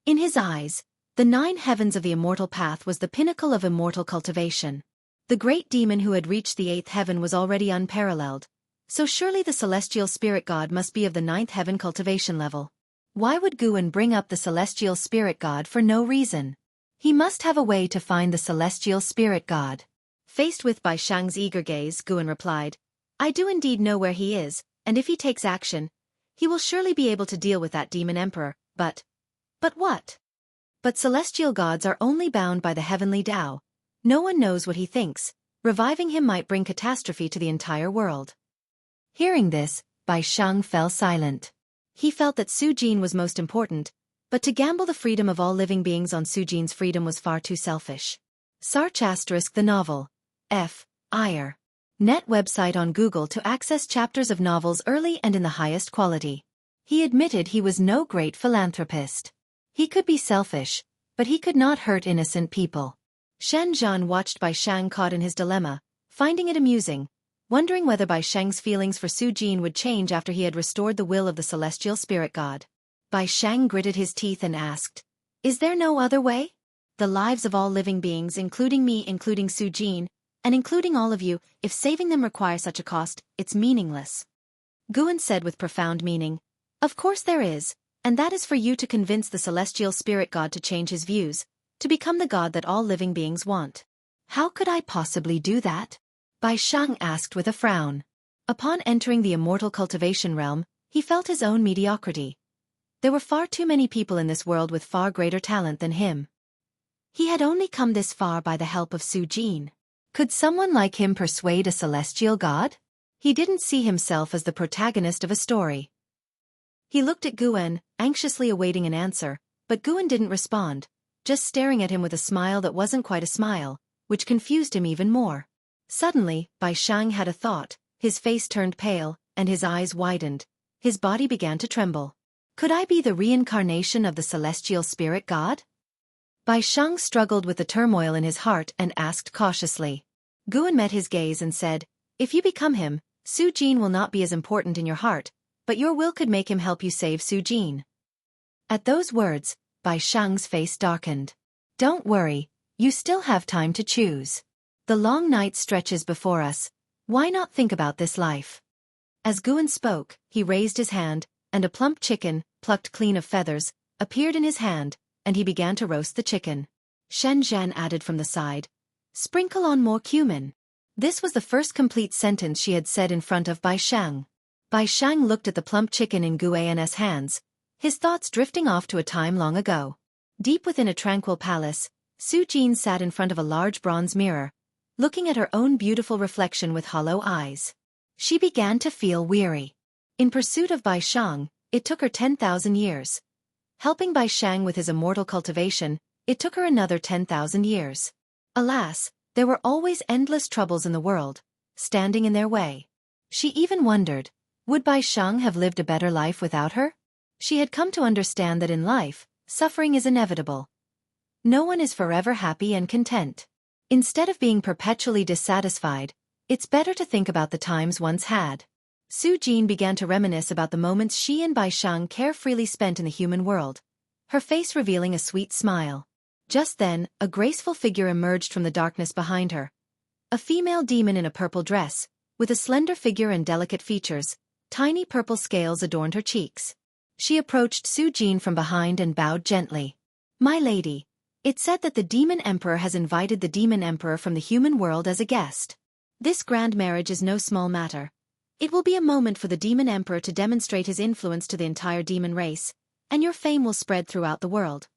In his eyes, the 9 heavens of the immortal path was the pinnacle of immortal cultivation. The great demon who had reached the 8th heaven was already unparalleled, so surely the celestial spirit god must be of the 9th heaven cultivation level. Why would Guan bring up the celestial spirit god for no reason? He must have a way to find the celestial spirit god. Faced with Bai Shang's eager gaze, Guan replied, I do indeed know where he is, and if he takes action, he will surely be able to deal with that demon emperor, but what? But celestial gods are only bound by the heavenly Tao. No one knows what he thinks. Reviving him might bring catastrophe to the entire world. Hearing this, Bai Shang fell silent. He felt that Su Jin was most important, but to gamble the freedom of all living beings on Su Jin's freedom was far too selfish. Search * the novel. F. Ire. Net website on Google to access chapters of novels early and in the highest quality. He admitted he was no great philanthropist. He could be selfish, but he could not hurt innocent people. Shen Zhan watched Bai Shang caught in his dilemma, finding it amusing, wondering whether Bai Shang's feelings for Su Jin would change after he had restored the will of the celestial spirit god. Bai Shang gritted his teeth and asked, Is there no other way? The lives of all living beings, including me, including Su Jin, and including all of you, if saving them requires such a cost, it's meaningless. Guan said with profound meaning, Of course there is, and that is for you to convince the celestial spirit god to change his views, to become the god that all living beings want. How could I possibly do that? Bai Shang asked with a frown. Upon entering the immortal cultivation realm, he felt his own mediocrity. There were far too many people in this world with far greater talent than him. He had only come this far by the help of Su Jin. Could someone like him persuade a celestial god? He didn't see himself as the protagonist of a story. He looked at Guan, anxiously awaiting an answer, but Guan didn't respond, just staring at him with a smile that wasn't quite a smile, which confused him even more. Suddenly, Bai Shang had a thought, his face turned pale, and his eyes widened. His body began to tremble. Could I be the reincarnation of the celestial spirit god? Bai Shang struggled with the turmoil in his heart and asked cautiously. Guan met his gaze and said, If you become him, Su Jin will not be as important in your heart, but your will could make him help you save Su Jin. At those words, Bai Shang's face darkened. Don't worry, you still have time to choose. The long night stretches before us. Why not think about this life? As Guan spoke, he raised his hand, and a plump chicken, plucked clean of feathers, appeared in his hand, and he began to roast the chicken. Shen Zhan added from the side, Sprinkle on more cumin. This was the first complete sentence she had said in front of Bai Shang. Bai Shang looked at the plump chicken in Guan's hands, his thoughts drifting off to a time long ago. Deep within a tranquil palace, Su Jin sat in front of a large bronze mirror, looking at her own beautiful reflection with hollow eyes. She began to feel weary. In pursuit of Bai Shang, it took her 10,000 years. Helping Bai Shang with his immortal cultivation, it took her another 10,000 years. Alas, there were always endless troubles in the world, standing in their way. She even wondered, would Bai Shang have lived a better life without her? She had come to understand that in life, suffering is inevitable. No one is forever happy and content. Instead of being perpetually dissatisfied, it's better to think about the times once had. Su Jin began to reminisce about the moments she and Bai Shang carefreely spent in the human world, her face revealing a sweet smile. Just then, a graceful figure emerged from the darkness behind her. A female demon in a purple dress, with a slender figure and delicate features, tiny purple scales adorned her cheeks. She approached Su Jin from behind and bowed gently. My lady, it's said that the Demon Emperor has invited the Demon Emperor from the human world as a guest. This grand marriage is no small matter. It will be a moment for the Demon Emperor to demonstrate his influence to the entire demon race, and your fame will spread throughout the world.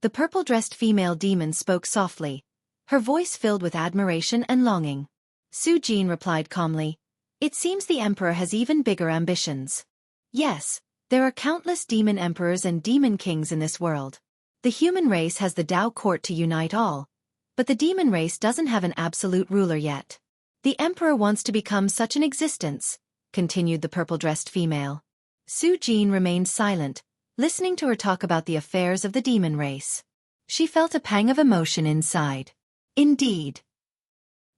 The purple-dressed female demon spoke softly, her voice filled with admiration and longing. Su Jin replied calmly, It seems the Emperor has even bigger ambitions. Yes, there are countless demon emperors and demon kings in this world. The human race has the Tao court to unite all, but the demon race doesn't have an absolute ruler yet. The Emperor wants to become such an existence, continued the purple-dressed female. Su Jin remained silent, listening to her talk about the affairs of the demon race. She felt a pang of emotion inside. Indeed.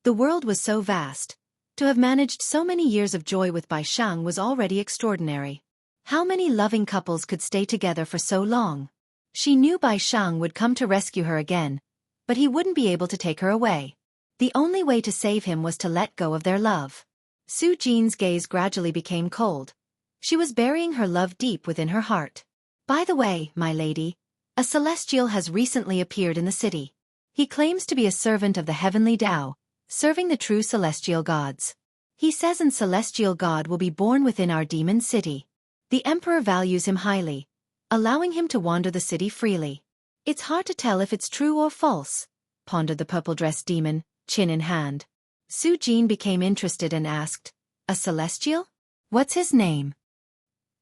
The world was so vast. To have managed so many years of joy with Bai Shang was already extraordinary. How many loving couples could stay together for so long? She knew Bai Shang would come to rescue her again, but he wouldn't be able to take her away. The only way to save him was to let go of their love. Su Jin's gaze gradually became cold. She was burying her love deep within her heart. By the way, my lady, a celestial has recently appeared in the city. He claims to be a servant of the heavenly Tao, serving the true celestial gods. He says an celestial god will be born within our demon city. The emperor values him highly, allowing him to wander the city freely. It's hard to tell if it's true or false, pondered the purple-dressed demon, chin in hand. Su Jin became interested and asked, a celestial? What's his name?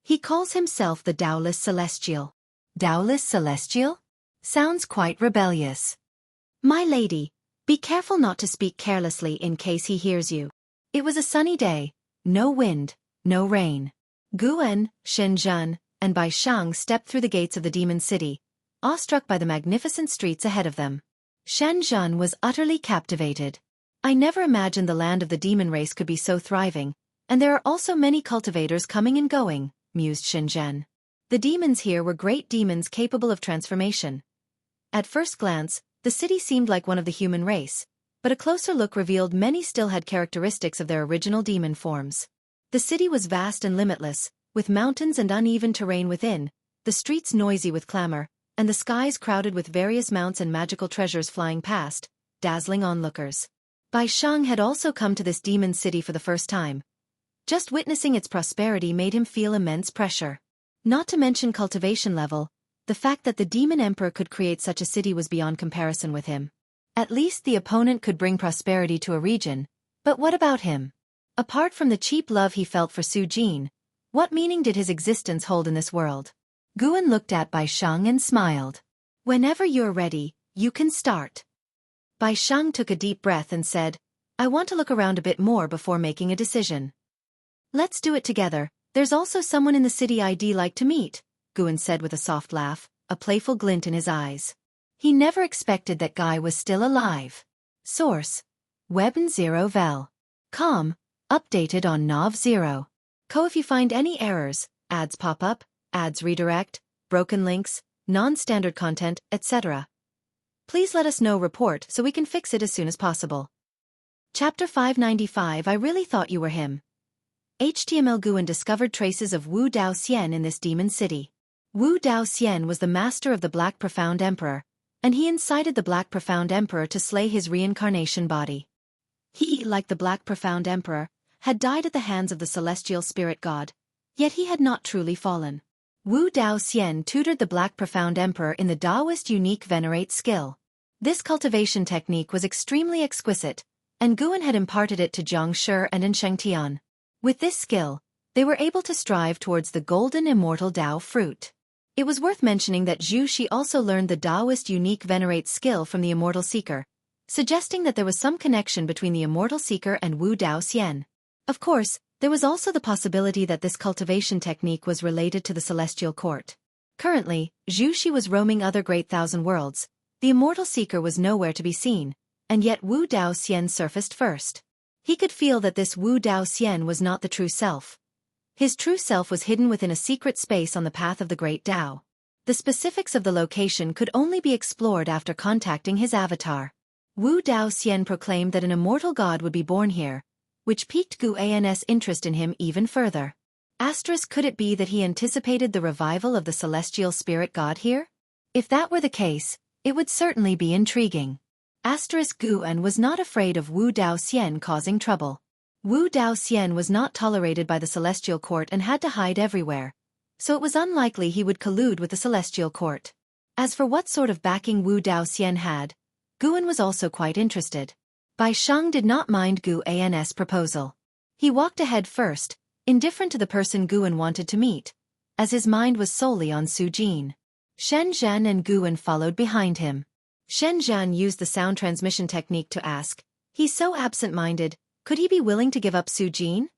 He calls himself the Taoless Celestial. Taoless Celestial? Sounds quite rebellious. My lady, be careful not to speak carelessly in case he hears you. It was a sunny day, no wind, no rain. Guan, Shenzhen, and Bai Shang stepped through the gates of the demon city, awestruck by the magnificent streets ahead of them. Shenzhen was utterly captivated. I never imagined the land of the demon race could be so thriving, and there are also many cultivators coming and going, mused Shenzhen. The demons here were great demons capable of transformation. At first glance, the city seemed like one of the human race, but a closer look revealed many still had characteristics of their original demon forms. The city was vast and limitless, with mountains and uneven terrain within, the streets noisy with clamor, and the skies crowded with various mounts and magical treasures flying past, dazzling onlookers. Bai Shang had also come to this demon city for the first time. Just witnessing its prosperity made him feel immense pressure. Not to mention cultivation level, the fact that the demon emperor could create such a city was beyond comparison with him. At least the opponent could bring prosperity to a region, but what about him? Apart from the cheap love he felt for Su Jin, what meaning did his existence hold in this world? Guan looked at Bai Shang and smiled. Whenever you're ready, you can start. Bai Shang took a deep breath and said, I want to look around a bit more before making a decision. Let's do it together, there's also someone in the city I'd like to meet, Guan said with a soft laugh, a playful glint in his eyes. He never expected that guy was still alive. Source: Webn 0 vel. Com. Updated on Nov 0. Co. If you find any errors, ads pop up, ads redirect, broken links, non-standard content, etc. Please let us know report so we can fix it as soon as possible. Chapter 595 I really thought you were him. HTML Guan discovered traces of Wu Dao Xian in this demon city. Wu Dao Xian was the master of the Black Profound Emperor, and he incited the Black Profound Emperor to slay his reincarnation body. He, like the Black Profound Emperor, had died at the hands of the celestial spirit god, yet he had not truly fallen. Wu Dao Xian tutored the Black Profound Emperor in the Taoist unique venerate skill. This cultivation technique was extremely exquisite, and Guan had imparted it to Zhang Shi and Shengtian. With this skill, they were able to strive towards the golden immortal Tao fruit. It was worth mentioning that Zhu Shi also learned the Taoist unique venerate skill from the Immortal Seeker, suggesting that there was some connection between the Immortal Seeker and Wu Dao Xian. Of course, there was also the possibility that this cultivation technique was related to the Celestial Court. Currently, Zhu Shi was roaming other great thousand worlds. The Immortal Seeker was nowhere to be seen, and yet Wu Dao Xian surfaced first. He could feel that this Wu Dao Xian was not the true self. His true self was hidden within a secret space on the path of the Great Tao. The specifics of the location could only be explored after contacting his avatar. Wu Dao Xian proclaimed that an immortal god would be born here, which piqued Guan's interest in him even further. Could it be that he anticipated the revival of the celestial spirit god here? If that were the case, it would certainly be intriguing. Guan was not afraid of Wu Dao Xian causing trouble. Wu Dao Xian was not tolerated by the Celestial Court and had to hide everywhere, so it was unlikely he would collude with the Celestial Court. As for what sort of backing Wu Dao Xian had, Guan was also quite interested. Bai Shang did not mind Guan's proposal. He walked ahead first, indifferent to the person Guan wanted to meet, as his mind was solely on Su Jin. Shenzhen and Guan followed behind him. Shenzhen used the sound transmission technique to ask, he's so absent-minded, could he be willing to give up Su Jin?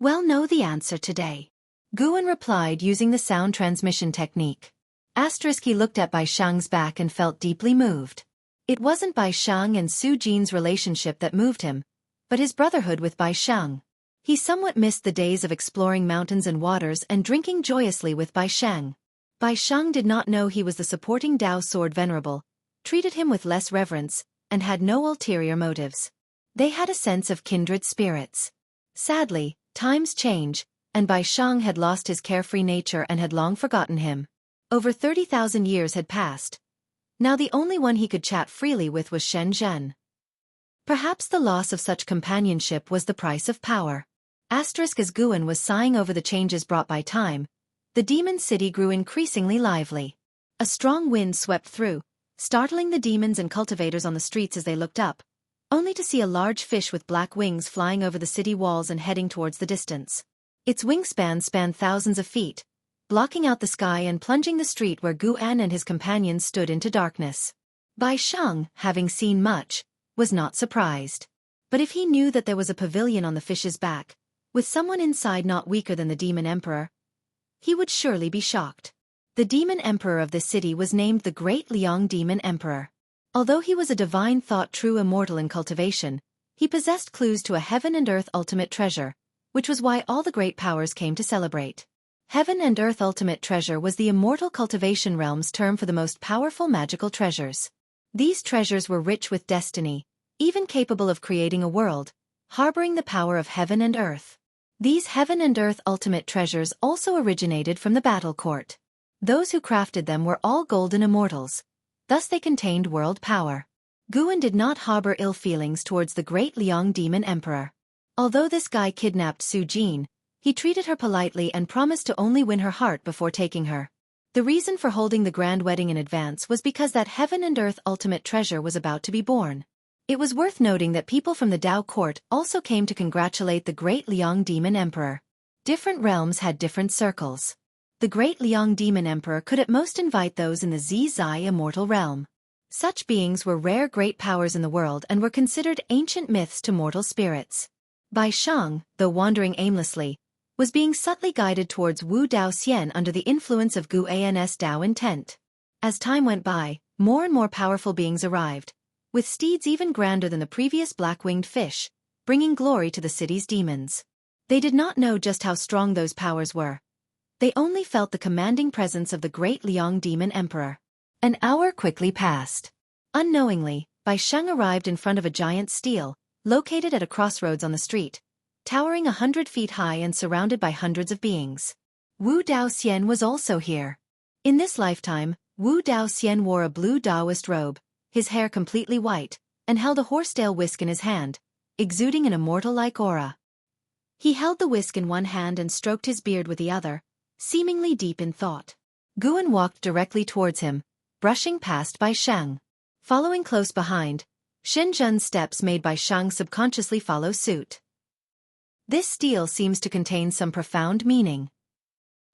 We'll know the answer today. Guan replied using the sound transmission technique. He looked at Bai Shang's back and felt deeply moved. It wasn't Bai Shang and Su Jin's relationship that moved him, but his brotherhood with Bai Shang. He somewhat missed the days of exploring mountains and waters and drinking joyously with Bai Shang. Bai Shang did not know he was the supporting Dao sword venerable, treated him with less reverence, and had no ulterior motives. They had a sense of kindred spirits. Sadly, times change, and Bai Shang had lost his carefree nature and had long forgotten him. Over 30,000 years had passed. Now the only one he could chat freely with was Shen Zhen. Perhaps the loss of such companionship was the price of power. As Guan was sighing over the changes brought by time, the demon city grew increasingly lively. A strong wind swept through, startling the demons and cultivators on the streets as they looked up, only to see a large fish with black wings flying over the city walls and heading towards the distance. Its wingspan spanned thousands of feet, blocking out the sky and plunging the street where Guan and his companions stood into darkness. Bai Shang, having seen much, was not surprised. But if he knew that there was a pavilion on the fish's back, with someone inside not weaker than the demon emperor, he would surely be shocked. The demon emperor of this city was named the Great Liang Demon Emperor. Although he was a divine thought true immortal in cultivation, he possessed clues to a heaven and earth ultimate treasure, which was why all the great powers came to celebrate. Heaven and earth ultimate treasure was the immortal cultivation realm's term for the most powerful magical treasures. These treasures were rich with destiny, even capable of creating a world, harboring the power of heaven and earth. These heaven and earth ultimate treasures also originated from the battle court. Those who crafted them were all golden immortals, thus they contained world power. Guan did not harbor ill feelings towards the great Liang Demon Emperor. Although this guy kidnapped Su Jin, he treated her politely and promised to only win her heart before taking her. The reason for holding the grand wedding in advance was because that heaven and earth ultimate treasure was about to be born. It was worth noting that people from the Dao court also came to congratulate the great Liang Demon Emperor. Different realms had different circles. The great Liang Demon Emperor could at most invite those in the Zai immortal realm. Such beings were rare great powers in the world and were considered ancient myths to mortal spirits. Bai Shang, though wandering aimlessly, was being subtly guided towards Wu Dao Xian under the influence of Guan's Dao intent. As time went by, more and more powerful beings arrived, with steeds even grander than the previous black-winged fish, bringing glory to the city's demons. They did not know just how strong those powers were. They only felt the commanding presence of the great Liang Demon Emperor. An hour quickly passed. Unknowingly, Bai Sheng arrived in front of a giant stele, located at a crossroads on the street, towering 100 feet high and surrounded by hundreds of beings. Wu Dao Xian was also here. In this lifetime, Wu Dao Xian wore a blue Daoist robe, his hair completely white, and held a horsetail whisk in his hand, exuding an immortal-like aura. He held the whisk in one hand and stroked his beard with the other, seemingly deep in thought. Guan walked directly towards him, brushing past Bai Sheng. Following close behind, Shen Zhen's steps made Bai Sheng subconsciously follow suit. This stele seems to contain some profound meaning.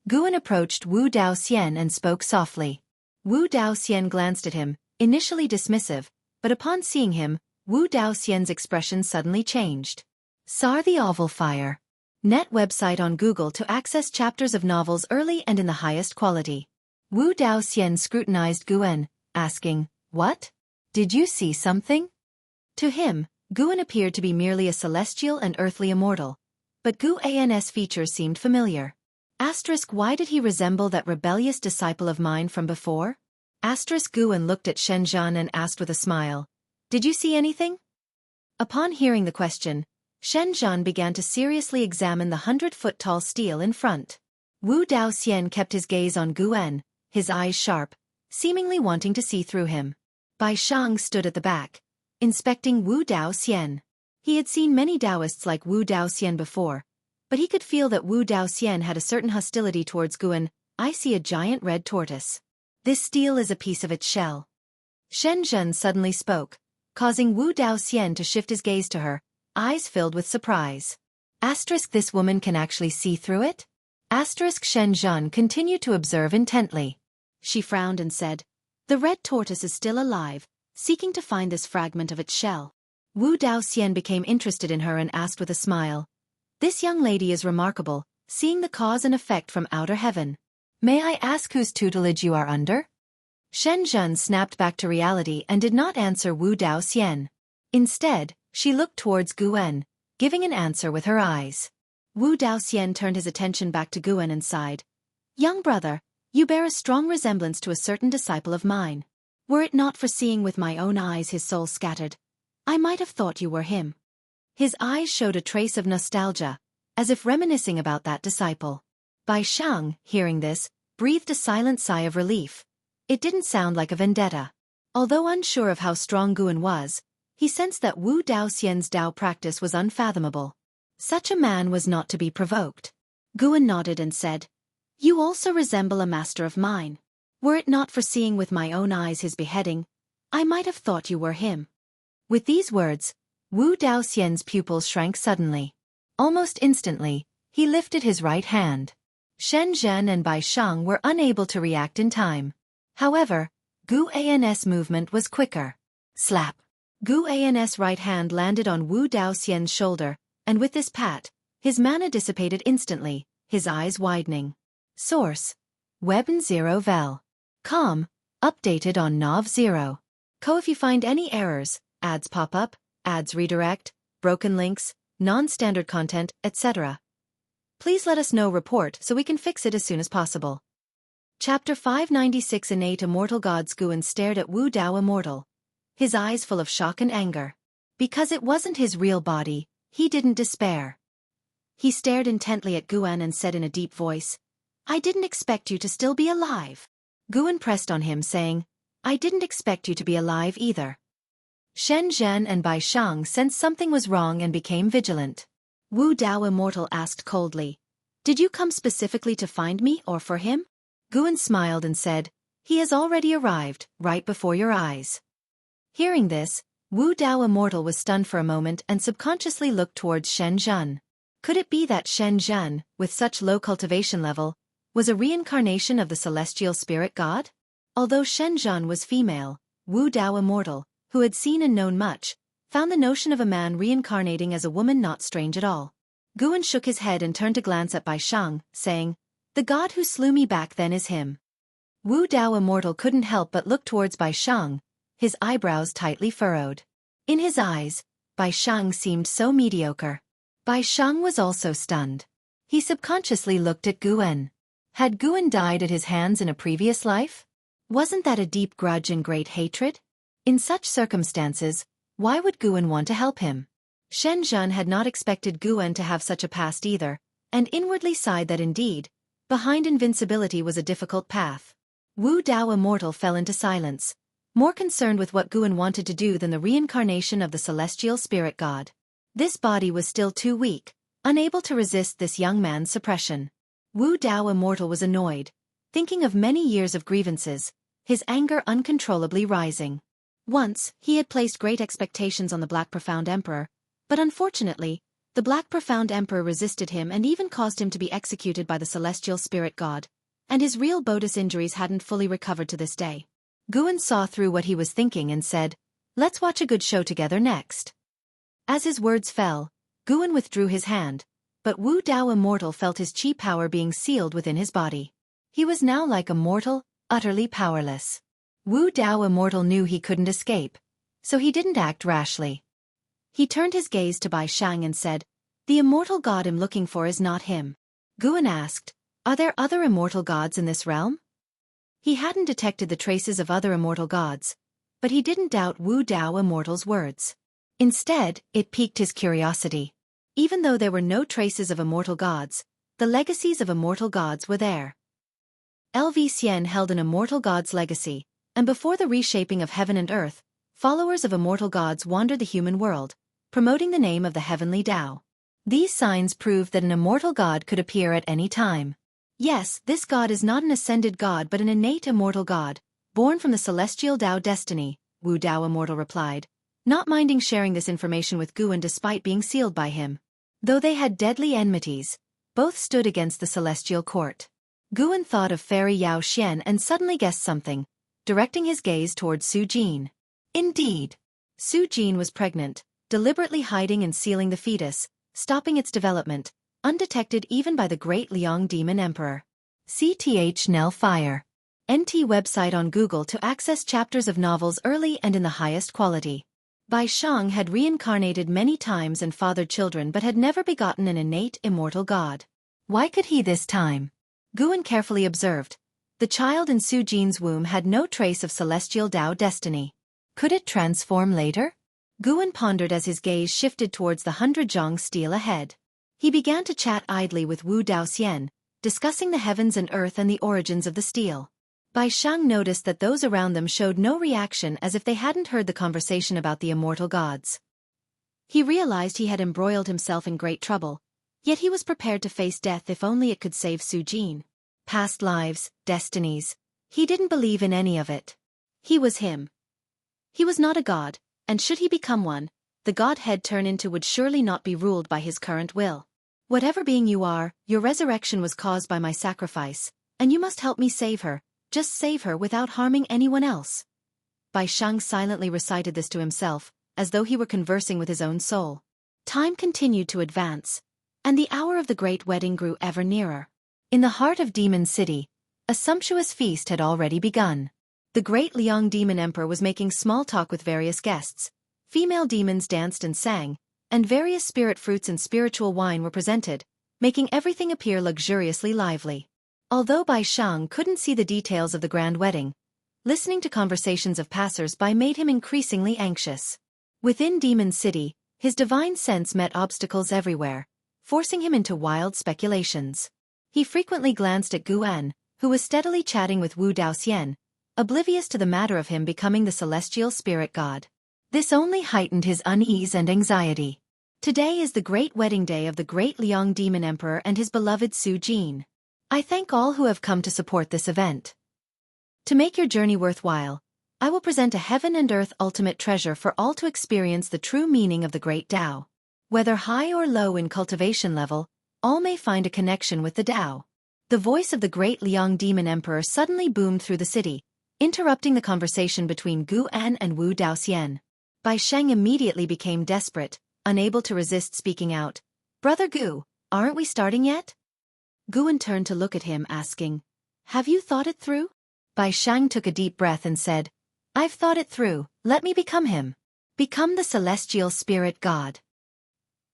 Guan approached Wu Dao Xian and spoke softly. Wu Dao Xian glanced at him, initially dismissive, but upon seeing him, Wu Dao Xian's expression suddenly changed. Sar the Oval Fire. Net website on Google to access chapters of novels early and in the highest quality. Wu Dao Xian scrutinized Guan, asking, "What? Did you see something?" To him, Guan appeared to be merely a celestial and earthly immortal, but Guan's features seemed familiar. Why did he resemble that rebellious disciple of mine from before? Guan looked at Shen Zhan and asked with a smile, "Did you see anything?" Upon hearing the question, Shen Zhan began to seriously examine the 100-foot-tall stele in front. Wu Dao Xian kept his gaze on Guan, his eyes sharp, seemingly wanting to see through him. Bai Shang stood at the back, inspecting Wu Dao Xian. He had seen many Daoists like Wu Dao Xian before, but he could feel that Wu Dao Xian had a certain hostility towards Guan. "I see a giant red tortoise. This stele is a piece of its shell." Shen Zhen suddenly spoke, causing Wu Dao Xian to shift his gaze to her, eyes filled with surprise. This woman can actually see through it? Shen Zhen continued to observe intently. She frowned and said, "The red tortoise is still alive, seeking to find this fragment of its shell." Wu Dao Xian became interested in her and asked with a smile, "This young lady is remarkable, seeing the cause and effect from outer heaven. May I ask whose tutelage you are under?" Shen Zhen snapped back to reality and did not answer Wu Dao Xian. Instead, she looked towards Guan, giving an answer with her eyes. Wu Daoxian turned his attention back to Guan and sighed. Young brother, you bear a strong resemblance to a certain disciple of mine. Were it not for seeing with my own eyes his soul scattered, I might have thought you were him. His eyes showed a trace of nostalgia, as if reminiscing about that disciple. Bai Shang, hearing this, breathed a silent sigh of relief. It didn't sound like a vendetta. Although unsure of how strong Guan was, he sensed that Wu Daoxian's Dao practice was unfathomable. Such a man was not to be provoked. Guan nodded and said, You also resemble a master of mine. Were it not for seeing with my own eyes his beheading, I might have thought you were him. With these words, Wu Daoxian's pupils shrank suddenly. Almost instantly, he lifted his right hand. Shen Zhen and Bai Shang were unable to react in time. However, Gu An's movement was quicker. Slap! Gu An's right hand landed on Wu Daoxian's shoulder, and with this pat, his mana dissipated instantly, his eyes widening. Source: Webn 0 Vel. Com. Updated on Nav 0. Co. If you find any errors, ads pop up, ads redirect, broken links, non-standard content, etc., please let us know report so we can fix it as soon as possible. Chapter 596 Innate Immortal Gods. Guan stared at Wu Dao Immortal, his eyes full of shock and anger. Because it wasn't his real body, he didn't despair. He stared intently at Guan and said in a deep voice, I didn't expect you to still be alive. Guan pressed on him saying, I didn't expect you to be alive either. Shen Zhen and Bai Shang sensed something was wrong and became vigilant. Wu Dao Immortal asked coldly, Did you come specifically to find me or for him? Guan smiled and said, He has already arrived, right before your eyes. Hearing this, Wu Dao Immortal was stunned for a moment and subconsciously looked towards Shen Zhen. Could it be that Shen Zhen, with such low cultivation level, was a reincarnation of the celestial spirit god? Although Shen Zhen was female, Wu Dao Immortal, who had seen and known much, found the notion of a man reincarnating as a woman not strange at all. Guan shook his head and turned to glance at Bai Shang, saying, The god who slew me back then is him. Wu Dao Immortal couldn't help but look towards Bai Shang, his eyebrows tightly furrowed. In his eyes, Bai Shang seemed so mediocre. Bai Shang was also stunned. He subconsciously looked at Guan. Had Guan died at his hands in a previous life? Wasn't that a deep grudge and great hatred? In such circumstances, why would Guan want to help him? Shen Zhen had not expected Guan to have such a past either, and inwardly sighed that indeed, behind invincibility was a difficult path. Wu Dao Immortal fell into silence, more concerned with what Guan wanted to do than the reincarnation of the celestial spirit god. This body was still too weak, unable to resist this young man's suppression. Wu Dao Immortal was annoyed, thinking of many years of grievances, his anger uncontrollably rising. Once, he had placed great expectations on the Black Profound Emperor, but unfortunately, the Black Profound Emperor resisted him and even caused him to be executed by the celestial spirit god, and his real Bodis injuries hadn't fully recovered to this day. Guan saw through what he was thinking and said, Let's watch a good show together next. As his words fell, Guan withdrew his hand, but Wu Dao Immortal felt his chi power being sealed within his body. He was now like a mortal, utterly powerless. Wu Dao Immortal knew he couldn't escape, so he didn't act rashly. He turned his gaze to Bai Shang and said, The immortal god I'm looking for is not him. Guan asked, Are there other immortal gods in this realm? He hadn't detected the traces of other immortal gods, but he didn't doubt Wu Dao Immortal's words. Instead, it piqued his curiosity. Even though there were no traces of immortal gods, the legacies of immortal gods were there. LV Xian held an immortal god's legacy, and before the reshaping of heaven and earth, followers of immortal gods wandered the human world, promoting the name of the heavenly Tao. These signs proved that an immortal god could appear at any time. Yes, this god is not an ascended god but an innate immortal god, born from the celestial Tao destiny, Wu Dao Immortal replied, not minding sharing this information with Guan despite being sealed by him. Though they had deadly enmities, both stood against the celestial court. Guan thought of Fairy Yao Xian and suddenly guessed something, directing his gaze towards Su Jin. Indeed. Su Jin was pregnant, deliberately hiding and sealing the fetus, stopping its development, undetected even by the great Liang Demon Emperor. CTH Nell Fire. NT website on Google to access chapters of novels early and in the highest quality. Bai Shang had reincarnated many times and fathered children but had never begotten an innate immortal god. Why could he this time? Guan carefully observed. The child in Su Jin's womb had no trace of celestial Tao destiny. Could it transform later? Guan pondered as his gaze shifted towards the 100-zhong stele ahead. He began to chat idly with Wu Daoxian, discussing the heavens and earth and the origins of the stele. Bai Shang noticed that those around them showed no reaction, as if they hadn't heard the conversation about the immortal gods. He realized he had embroiled himself in great trouble, yet he was prepared to face death if only it could save Su Jin. Past lives, destinies. He didn't believe in any of it. He was him. He was not a god, and should he become one, the godhead turn into would surely not be ruled by his current will. Whatever being you are, your resurrection was caused by my sacrifice, and you must help me save her, just save her without harming anyone else. Bai Shang silently recited this to himself, as though he were conversing with his own soul. Time continued to advance, and the hour of the great wedding grew ever nearer. In the heart of Demon City, a sumptuous feast had already begun. The great Liang Demon Emperor was making small talk with various guests. Female demons danced and sang, and various spirit fruits and spiritual wine were presented, making everything appear luxuriously lively. Although Bai Shang couldn't see the details of the grand wedding, listening to conversations of passers-by made him increasingly anxious. Within Demon City, his divine sense met obstacles everywhere, forcing him into wild speculations. He frequently glanced at Guan, who was steadily chatting with Wu Daoxian, oblivious to the matter of him becoming the celestial spirit god. This only heightened his unease and anxiety. Today is the great wedding day of the great Liang Demon Emperor and his beloved Su Jin. I thank all who have come to support this event. To make your journey worthwhile, I will present a heaven and earth ultimate treasure for all to experience the true meaning of the great Tao. Whether high or low in cultivation level, all may find a connection with the Tao. The voice of the great Liang Demon Emperor suddenly boomed through the city, interrupting the conversation between Guan and Wu Daoxian. Bai Sheng immediately became desperate, unable to resist speaking out. Brother Gu, aren't we starting yet? Guan turned to look at him, asking, Have you thought it through? Bai Shang took a deep breath and said, I've thought it through, let me become him. Become the celestial spirit god.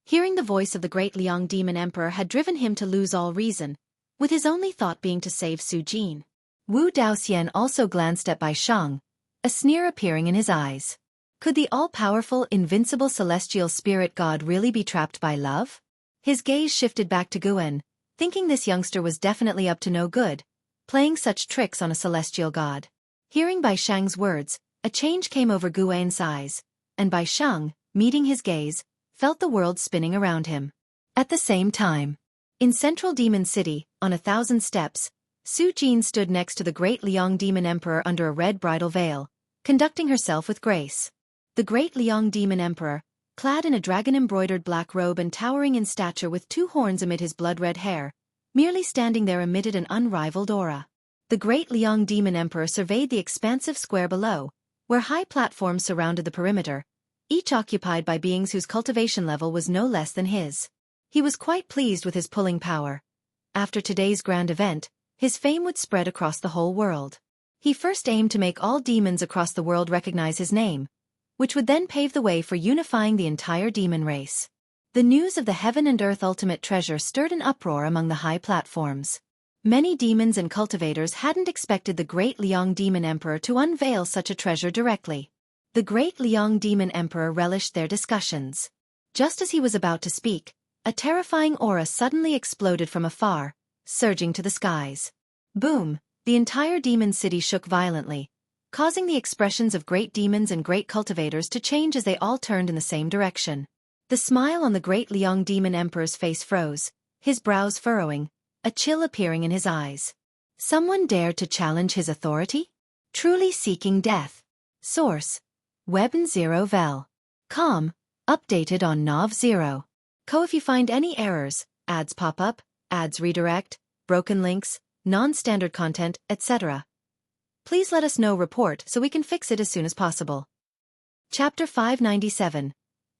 Hearing the voice of the great Liang Demon Emperor had driven him to lose all reason, with his only thought being to save Su Jin. Wu Daoxian also glanced at Bai Shang, a sneer appearing in his eyes. Could the all-powerful, invincible celestial spirit god really be trapped by love? His gaze shifted back to Guan, thinking this youngster was definitely up to no good, playing such tricks on a celestial god. Hearing Bai Shang's words, a change came over Guan's eyes, and Bai Shang, meeting his gaze, felt the world spinning around him. At the same time, in central Demon City, on 1,000 steps, Su Jin stood next to the great Liang Demon Emperor under a red bridal veil, conducting herself with grace. The great Liang Demon Emperor, clad in a dragon-embroidered black robe and towering in stature with 2 horns amid his blood-red hair, merely standing there emitted an unrivaled aura. The great Liang Demon Emperor surveyed the expansive square below, where high platforms surrounded the perimeter, each occupied by beings whose cultivation level was no less than his. He was quite pleased with his pulling power. After today's grand event, his fame would spread across the whole world. He first aimed to make all demons across the world recognize his name, which would then pave the way for unifying the entire demon race. The news of the heaven and earth ultimate treasure stirred an uproar among the high platforms. Many demons and cultivators hadn't expected the great Liang Demon Emperor to unveil such a treasure directly. The great Liang Demon Emperor relished their discussions. Just as he was about to speak, a terrifying aura suddenly exploded from afar, surging to the skies. Boom! The entire demon city shook violently, causing the expressions of great demons and great cultivators to change as they all turned in the same direction. The smile on the great Liang Demon Emperor's face froze, his brows furrowing, a chill appearing in his eyes. Someone dared to challenge his authority? Truly seeking death. Source: Webn 0 Vel. Com. Updated on Nov 0. Co. If you find any errors, ads pop up, ads redirect, broken links, non-standard content, etc., please let us know. Report so we can fix it as soon as possible. Chapter 597.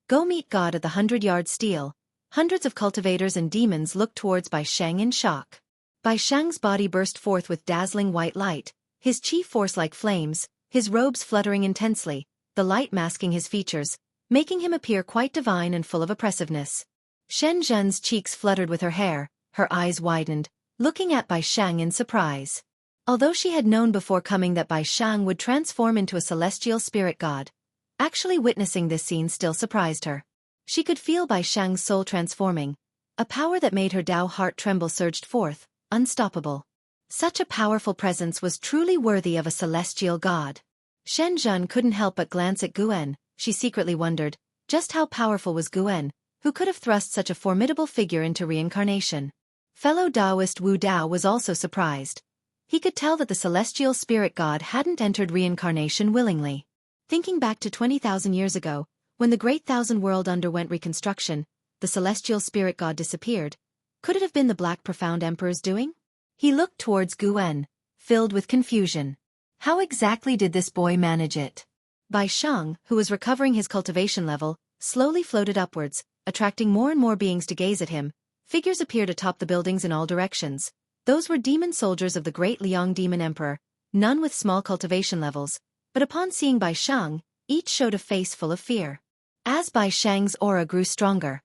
Go meet God at the 100-yard stele. Hundreds of cultivators and demons looked towards Bai Sheng in shock. Bai Sheng's body burst forth with dazzling white light, his chi force like flames, his robes fluttering intensely, the light masking his features, making him appear quite divine and full of oppressiveness. Shen Zhen's cheeks fluttered with her hair, her eyes widened, looking at Bai Shang in surprise. Although she had known before coming that Bai Shang would transform into a celestial spirit god, actually witnessing this scene still surprised her. She could feel Bai Shang's soul transforming. A power that made her Dao heart tremble surged forth, unstoppable. Such a powerful presence was truly worthy of a celestial god. Shen Zhen couldn't help but glance at Guan. She secretly wondered, just how powerful was Guan, who could have thrust such a formidable figure into reincarnation. Fellow Taoist Wu Dao was also surprised. He could tell that the celestial spirit god hadn't entered reincarnation willingly. Thinking back to 20,000 years ago, when the Great Thousand World underwent reconstruction, the celestial spirit god disappeared. Could it have been the Black Profound Emperor's doing? He looked towards Guan, filled with confusion. How exactly did this boy manage it? Bai Shang, who was recovering his cultivation level, slowly floated upwards, attracting more and more beings to gaze at him. Figures appeared atop the buildings in all directions. Those were demon soldiers of the great Liang Demon Emperor, none with small cultivation levels, but upon seeing Bai Shang, each showed a face full of fear. As Bai Shang's aura grew stronger,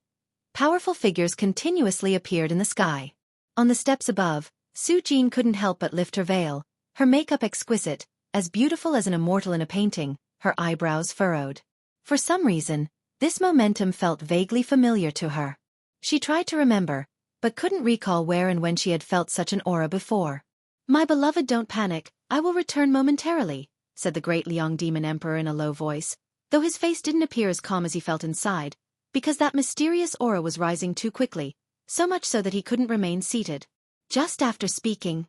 powerful figures continuously appeared in the sky. On the steps above, Su Jin couldn't help but lift her veil, her makeup exquisite, as beautiful as an immortal in a painting, her eyebrows furrowed. For some reason, this momentum felt vaguely familiar to her. She tried to remember, but couldn't recall where and when she had felt such an aura before. "My beloved, don't panic, I will return momentarily," said the great Liang Demon Emperor in a low voice, though his face didn't appear as calm as he felt inside, because that mysterious aura was rising too quickly, so much so that he couldn't remain seated. Just after speaking,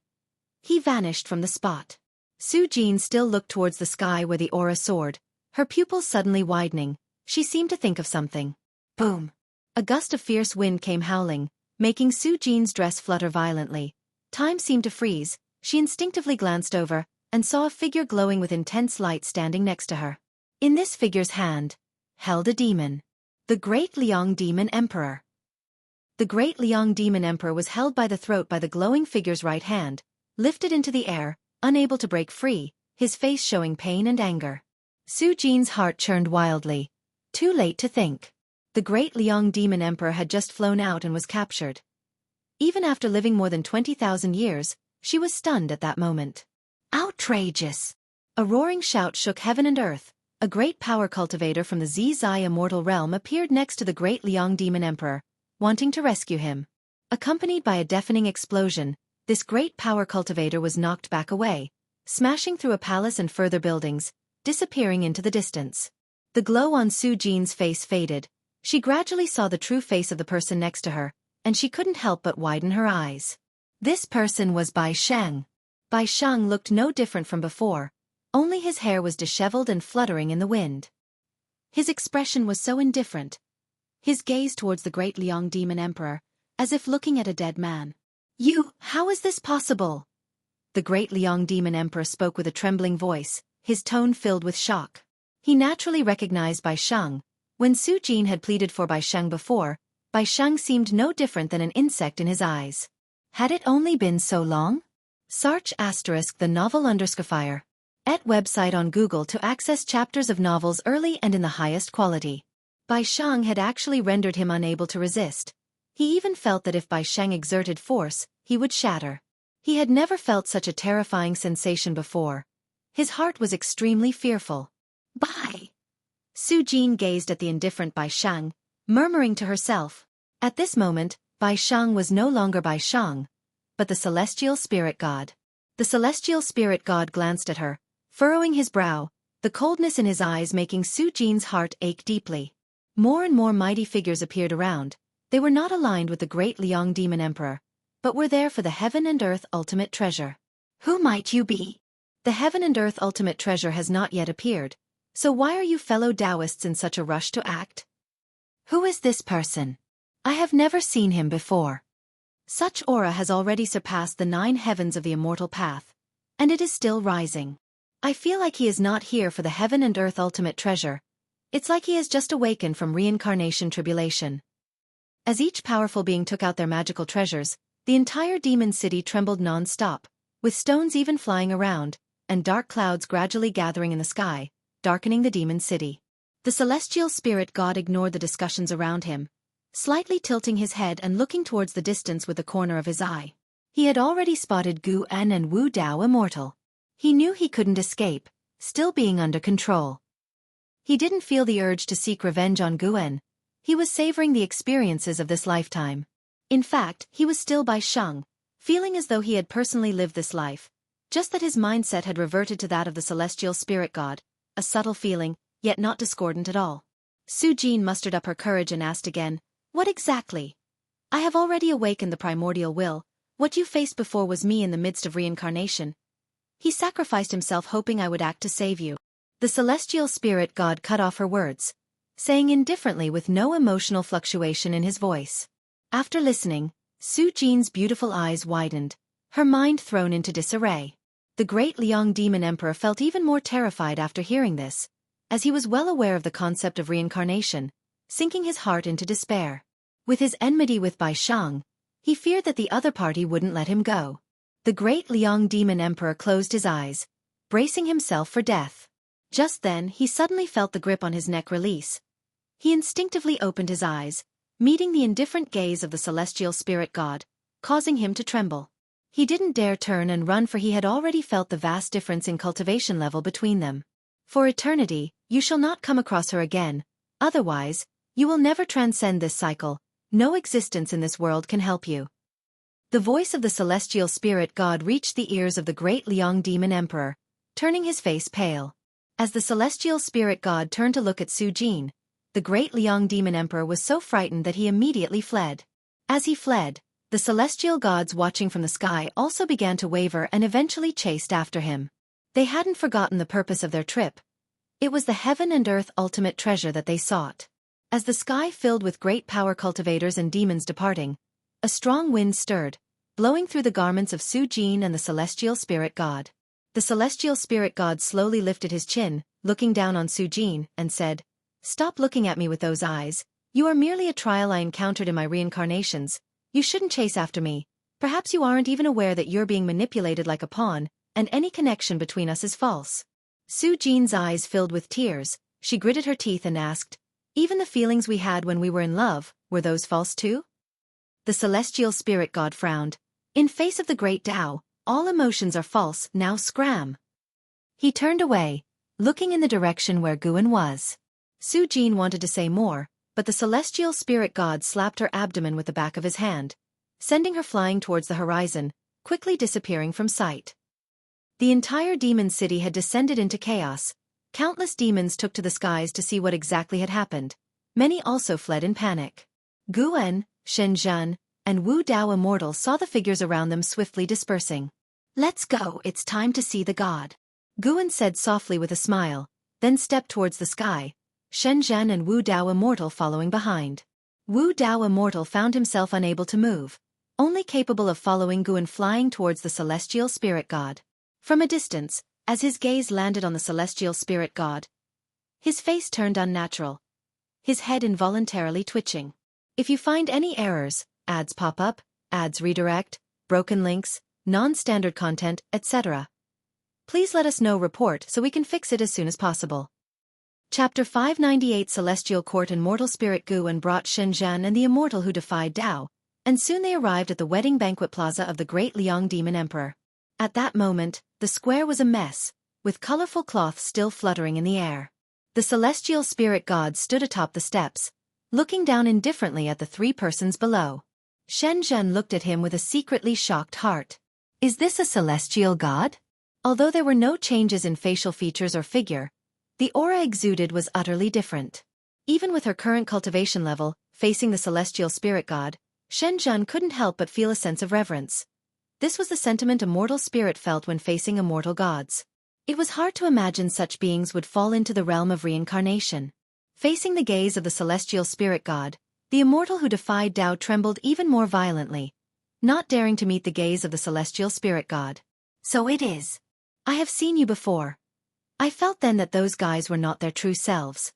he vanished from the spot. Su Jin still looked towards the sky where the aura soared, her pupils suddenly widening. She seemed to think of something. Boom! A gust of fierce wind came howling, making Su Jin's dress flutter violently. Time seemed to freeze. She instinctively glanced over, and saw a figure glowing with intense light standing next to her. In this figure's hand, held a demon. The Great Liang Demon Emperor. The Great Liang Demon Emperor was held by the throat by the glowing figure's right hand, lifted into the air, unable to break free, his face showing pain and anger. Su Jin's heart churned wildly. Too late to think. The Great Liang Demon Emperor had just flown out and was captured. Even after living more than 20,000 years, she was stunned at that moment. Outrageous! A roaring shout shook heaven and earth. A great power cultivator from the Zizai immortal realm appeared next to the Great Liang Demon Emperor, wanting to rescue him. Accompanied by a deafening explosion, this great power cultivator was knocked back away, smashing through a palace and further buildings, disappearing into the distance. The glow on Su Jin's face faded. She gradually saw the true face of the person next to her, and she couldn't help but widen her eyes. This person was Bai Shang. Bai Shang looked no different from before, only his hair was disheveled and fluttering in the wind. His expression was so indifferent, his gaze towards the Great Liang Demon Emperor, as if looking at a dead man. How is this possible?" The Great Liang Demon Emperor spoke with a trembling voice, his tone filled with shock. He naturally recognized Bai Shang. When Su Jin had pleaded for Bai Shang before, Bai Shang seemed no different than an insect in his eyes. Had it only been so long? Search *the novel _fire. @ website on Google to access chapters of novels early and in the highest quality. Bai Shang had actually rendered him unable to resist. He even felt that if Bai Shang exerted force, he would shatter. He had never felt such a terrifying sensation before. His heart was extremely fearful. "Bai!" Su Jin gazed at the indifferent Bai Shang, murmuring to herself. At this moment, Bai Shang was no longer Bai Shang, but the celestial spirit god. The celestial spirit god glanced at her, furrowing his brow, the coldness in his eyes making Su Jin's heart ache deeply. More and more mighty figures appeared around. They were not aligned with the Great Liang Demon Emperor, but were there for the heaven and earth ultimate treasure. "Who might you be?" "The heaven and earth ultimate treasure has not yet appeared, so why are you fellow Taoists in such a rush to act?" "Who is this person? I have never seen him before." Such aura has already surpassed the 9 heavens of the immortal path, and it is still rising. I feel like he is not here for the heaven and earth ultimate treasure. It's like he has just awakened from reincarnation tribulation. As each powerful being took out their magical treasures, the entire demon city trembled non-stop, with stones even flying around, and dark clouds gradually gathering in the sky, darkening the demon city. The celestial spirit god ignored the discussions around him, slightly tilting his head and looking towards the distance with the corner of his eye. He had already spotted Gu En and Wu Dao immortal. He knew he couldn't escape, still being under control. He didn't feel the urge to seek revenge on Gu En. He was savoring the experiences of this lifetime. In fact, he was still by Sheng, feeling as though he had personally lived this life, just that his mindset had reverted to that of the celestial spirit god, a subtle feeling, yet not discordant at all. Su Jin mustered up her courage and asked again, "What exactly?" "I have already awakened the primordial will. What you faced before was me in the midst of reincarnation. He sacrificed himself hoping I would act to save you." The celestial spirit god cut off her words, saying indifferently with no emotional fluctuation in his voice. After listening, Su Jin's beautiful eyes widened, her mind thrown into disarray. The great Liang demon emperor felt even more terrified after hearing this, as he was well aware of the concept of reincarnation, sinking his heart into despair. With his enmity with Bai Shang, he feared that the other party wouldn't let him go. The great Liang demon emperor closed his eyes, bracing himself for death. Just then he suddenly felt the grip on his neck release. He instinctively opened his eyes, meeting the indifferent gaze of the celestial spirit god, causing him to tremble. He didn't dare turn and run, for he had already felt the vast difference in cultivation level between them. "For eternity, you shall not come across her again, otherwise, you will never transcend this cycle. No existence in this world can help you." The voice of the celestial spirit god reached the ears of the great Liang demon emperor, turning his face pale. As the celestial spirit god turned to look at Su Jin, the great Liang demon emperor was so frightened that he immediately fled. As he fled, the celestial gods watching from the sky also began to waver and eventually chased after him. They hadn't forgotten the purpose of their trip. It was the heaven and earth ultimate treasure that they sought. As the sky filled with great power cultivators and demons departing, a strong wind stirred, blowing through the garments of Su Jin and the celestial spirit god. The celestial spirit god slowly lifted his chin, looking down on Su Jin, and said, "Stop looking at me with those eyes. You are merely a trial I encountered in my reincarnations. You shouldn't chase after me. Perhaps you aren't even aware that you're being manipulated like a pawn, and any connection between us is false." Su Jin's eyes filled with tears. She gritted her teeth and asked, "Even the feelings we had when we were in love, were those false too?" The celestial spirit god frowned. "In face of the great Tao, all emotions are false, now scram." He turned away, looking in the direction where Guan was. Su Jin wanted to say more, but the celestial spirit god slapped her abdomen with the back of his hand, sending her flying towards the horizon, quickly disappearing from sight. The entire demon city had descended into chaos. Countless demons took to the skies to see what exactly had happened. Many also fled in panic. Guan, Shen Zhen, and Wu Dao immortal saw the figures around them swiftly dispersing. "Let's go, it's time to see the god," Guan said softly with a smile, then stepped towards the sky, Shen Zhen and Wu Dao immortal following behind. Wu Dao immortal found himself unable to move, only capable of following Guan flying towards the celestial spirit god. From a distance, as his gaze landed on the celestial spirit god, his face turned unnatural, his head involuntarily twitching. If you find any errors, ads pop up, ads redirect, broken links, non-standard content, etc., please let us know. Report so we can fix it as soon as possible. Chapter 598 Celestial Court. Immortal Spirit Guan brought Shen Zhen and the immortal who defied Tao, and soon they arrived at the wedding banquet plaza of the great Liang demon emperor. At that moment, the square was a mess, with colorful cloths still fluttering in the air. The celestial spirit god stood atop the steps, looking down indifferently at the three persons below. Shen Zhen looked at him with a secretly shocked heart. Is this a celestial god? Although there were no changes in facial features or figure, the aura exuded was utterly different. Even with her current cultivation level, facing the celestial spirit god, Shen Zhen couldn't help but feel a sense of reverence. This was the sentiment a mortal spirit felt when facing immortal gods. It was hard to imagine such beings would fall into the realm of reincarnation. Facing the gaze of the celestial spirit god, the immortal who defied Tao trembled even more violently, not daring to meet the gaze of the celestial spirit god. "So it is. I have seen you before. I felt then that those guys were not their true selves."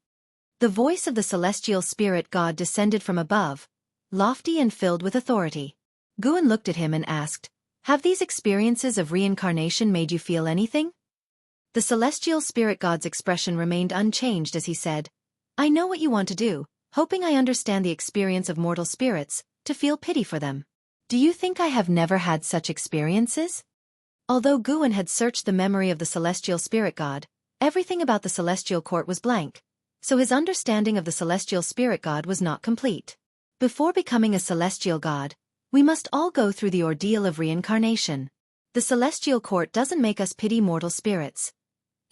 The voice of the celestial spirit god descended from above, lofty and filled with authority. Guan looked at him and asked, "Have these experiences of reincarnation made you feel anything?" The celestial spirit god's expression remained unchanged as he said, I know what you want to do, hoping I understand the experience of mortal spirits, to feel pity for them. Do you think I have never had such experiences? Although Guan had searched the memory of the celestial spirit god, everything about the celestial court was blank, so his understanding of the celestial spirit god was not complete. Before becoming a celestial god, we must all go through the ordeal of reincarnation. The celestial court doesn't make us pity mortal spirits.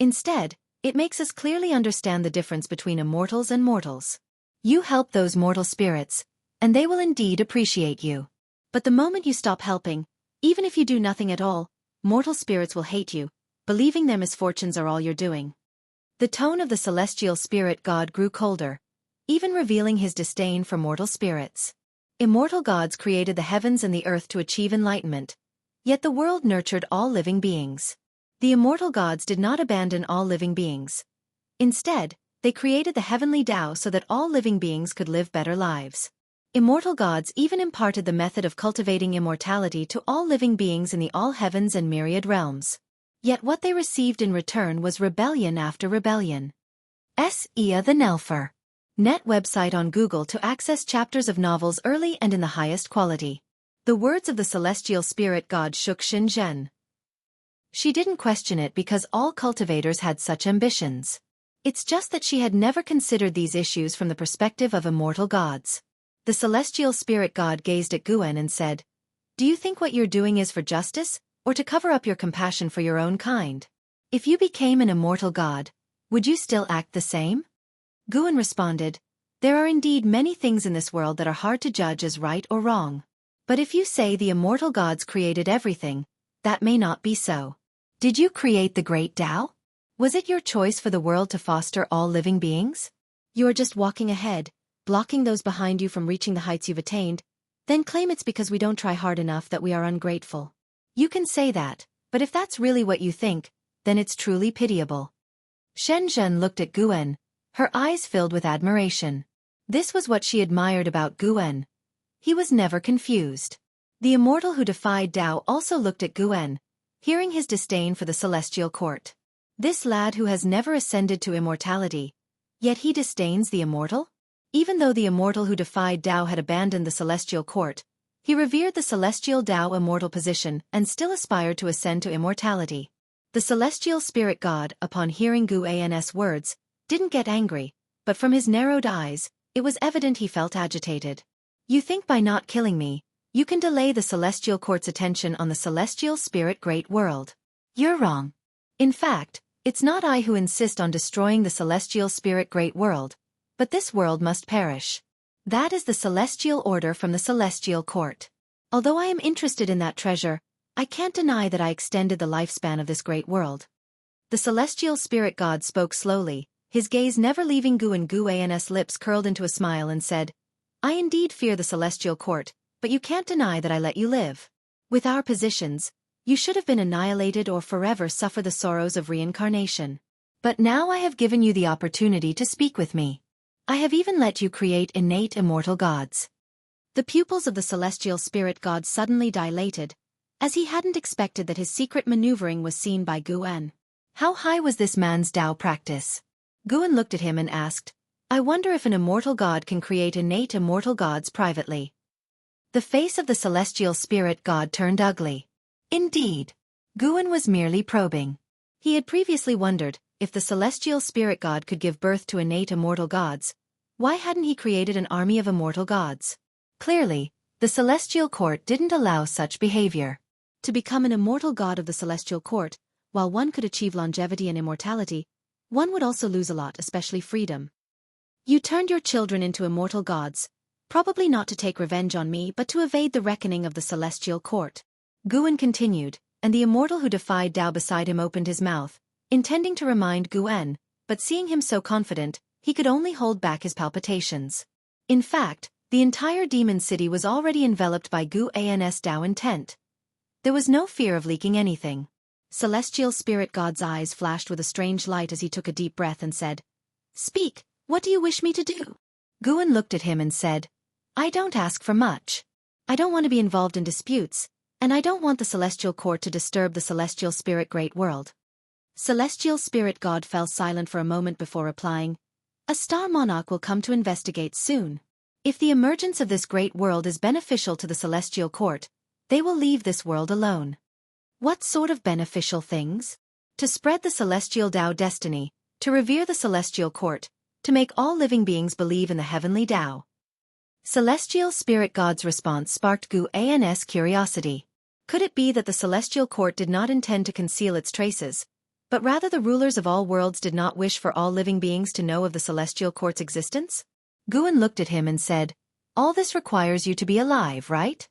Instead, it makes us clearly understand the difference between immortals and mortals. You help those mortal spirits, and they will indeed appreciate you. But the moment you stop helping, even if you do nothing at all, mortal spirits will hate you, believing their misfortunes are all you're doing. The tone of the celestial spirit god grew colder, even revealing his disdain for mortal spirits. Immortal gods created the heavens and the earth to achieve enlightenment, yet the world nurtured all living beings. The immortal gods did not abandon all living beings. Instead, they created the heavenly Tao so that all living beings could live better lives. Immortal gods even imparted the method of cultivating immortality to all living beings in the all heavens and myriad realms. Yet what they received in return was rebellion after rebellion. Ia the Nelfer. Net website on Google to access chapters of novels early and in the highest quality. The words of the celestial spirit god shook Xin Zhen. She didn't question it because all cultivators had such ambitions. It's just that she had never considered these issues from the perspective of immortal gods. The celestial spirit god gazed at Guan and said, "Do you think what you're doing is for justice, or to cover up your compassion for your own kind? If you became an immortal god, would you still act the same?" Guan responded, "There are indeed many things in this world that are hard to judge as right or wrong. But if you say the immortal gods created everything, that may not be so. Did you create the great Tao? Was it your choice for the world to foster all living beings? You are just walking ahead, blocking those behind you from reaching the heights you've attained, then claim it's because we don't try hard enough that we are ungrateful. You can say that, but if that's really what you think, then it's truly pitiable." Shen Zhen looked at Guan, her eyes filled with admiration. This was what she admired about Guan. He was never confused. The immortal who defied Tao also looked at Guan, hearing his disdain for the celestial court. This lad who has never ascended to immortality, yet he disdains the immortal? Even though the immortal who defied Tao had abandoned the celestial court, he revered the celestial Tao immortal position and still aspired to ascend to immortality. The celestial spirit god, upon hearing Guan's words, didn't get angry, but from his narrowed eyes, it was evident he felt agitated. "You think by not killing me, you can delay the celestial court's attention on the celestial spirit great world. You're wrong. In fact, it's not I who insist on destroying the celestial spirit great world, but this world must perish. That is the celestial order from the celestial court. Although I am interested in that treasure, I can't deny that I extended the lifespan of this great world." The celestial spirit god spoke slowly, his gaze never leaving Guan's lips curled into a smile and said, "I indeed fear the celestial court, but you can't deny that I let you live. With our positions, you should have been annihilated or forever suffer the sorrows of reincarnation. But now I have given you the opportunity to speak with me. I have even let you create innate immortal gods." The pupils of the celestial spirit god suddenly dilated, as he hadn't expected that his secret maneuvering was seen by Guan. How high was this man's Tao practice? Guan looked at him and asked, "I wonder if an immortal god can create innate immortal gods privately." The face of the celestial spirit god turned ugly. Indeed. Guan was merely probing. He had previously wondered, if the celestial spirit god could give birth to innate immortal gods, why hadn't he created an army of immortal gods? Clearly, the celestial court didn't allow such behavior. To become an immortal god of the celestial court, while one could achieve longevity and immortality, one would also lose a lot, especially freedom. You turned your children into immortal gods, probably not to take revenge on me but to evade the reckoning of the celestial court. Guan continued, and the immortal who defied Tao beside him opened his mouth, intending to remind Guan, but seeing him so confident, he could only hold back his palpitations. In fact, the entire demon city was already enveloped by Guan's Tao intent. There was no fear of leaking anything. Celestial spirit god's eyes flashed with a strange light as he took a deep breath and said, "Speak, what do you wish me to do?" Guan looked at him and said, "I don't ask for much. I don't want to be involved in disputes, and I don't want the celestial court to disturb the celestial spirit great world." Celestial spirit god fell silent for a moment before replying, A star monarch will come to investigate soon. If the emergence of this great world is beneficial to the celestial court, they will leave this world alone. What sort of beneficial things? To spread the celestial Tao destiny, to revere the celestial court, to make all living beings believe in the heavenly Tao. Celestial spirit god's response sparked Guan's curiosity. Could it be that the celestial court did not intend to conceal its traces, but rather the rulers of all worlds did not wish for all living beings to know of the celestial court's existence? Guan looked at him and said, "All this requires you to be alive, right?"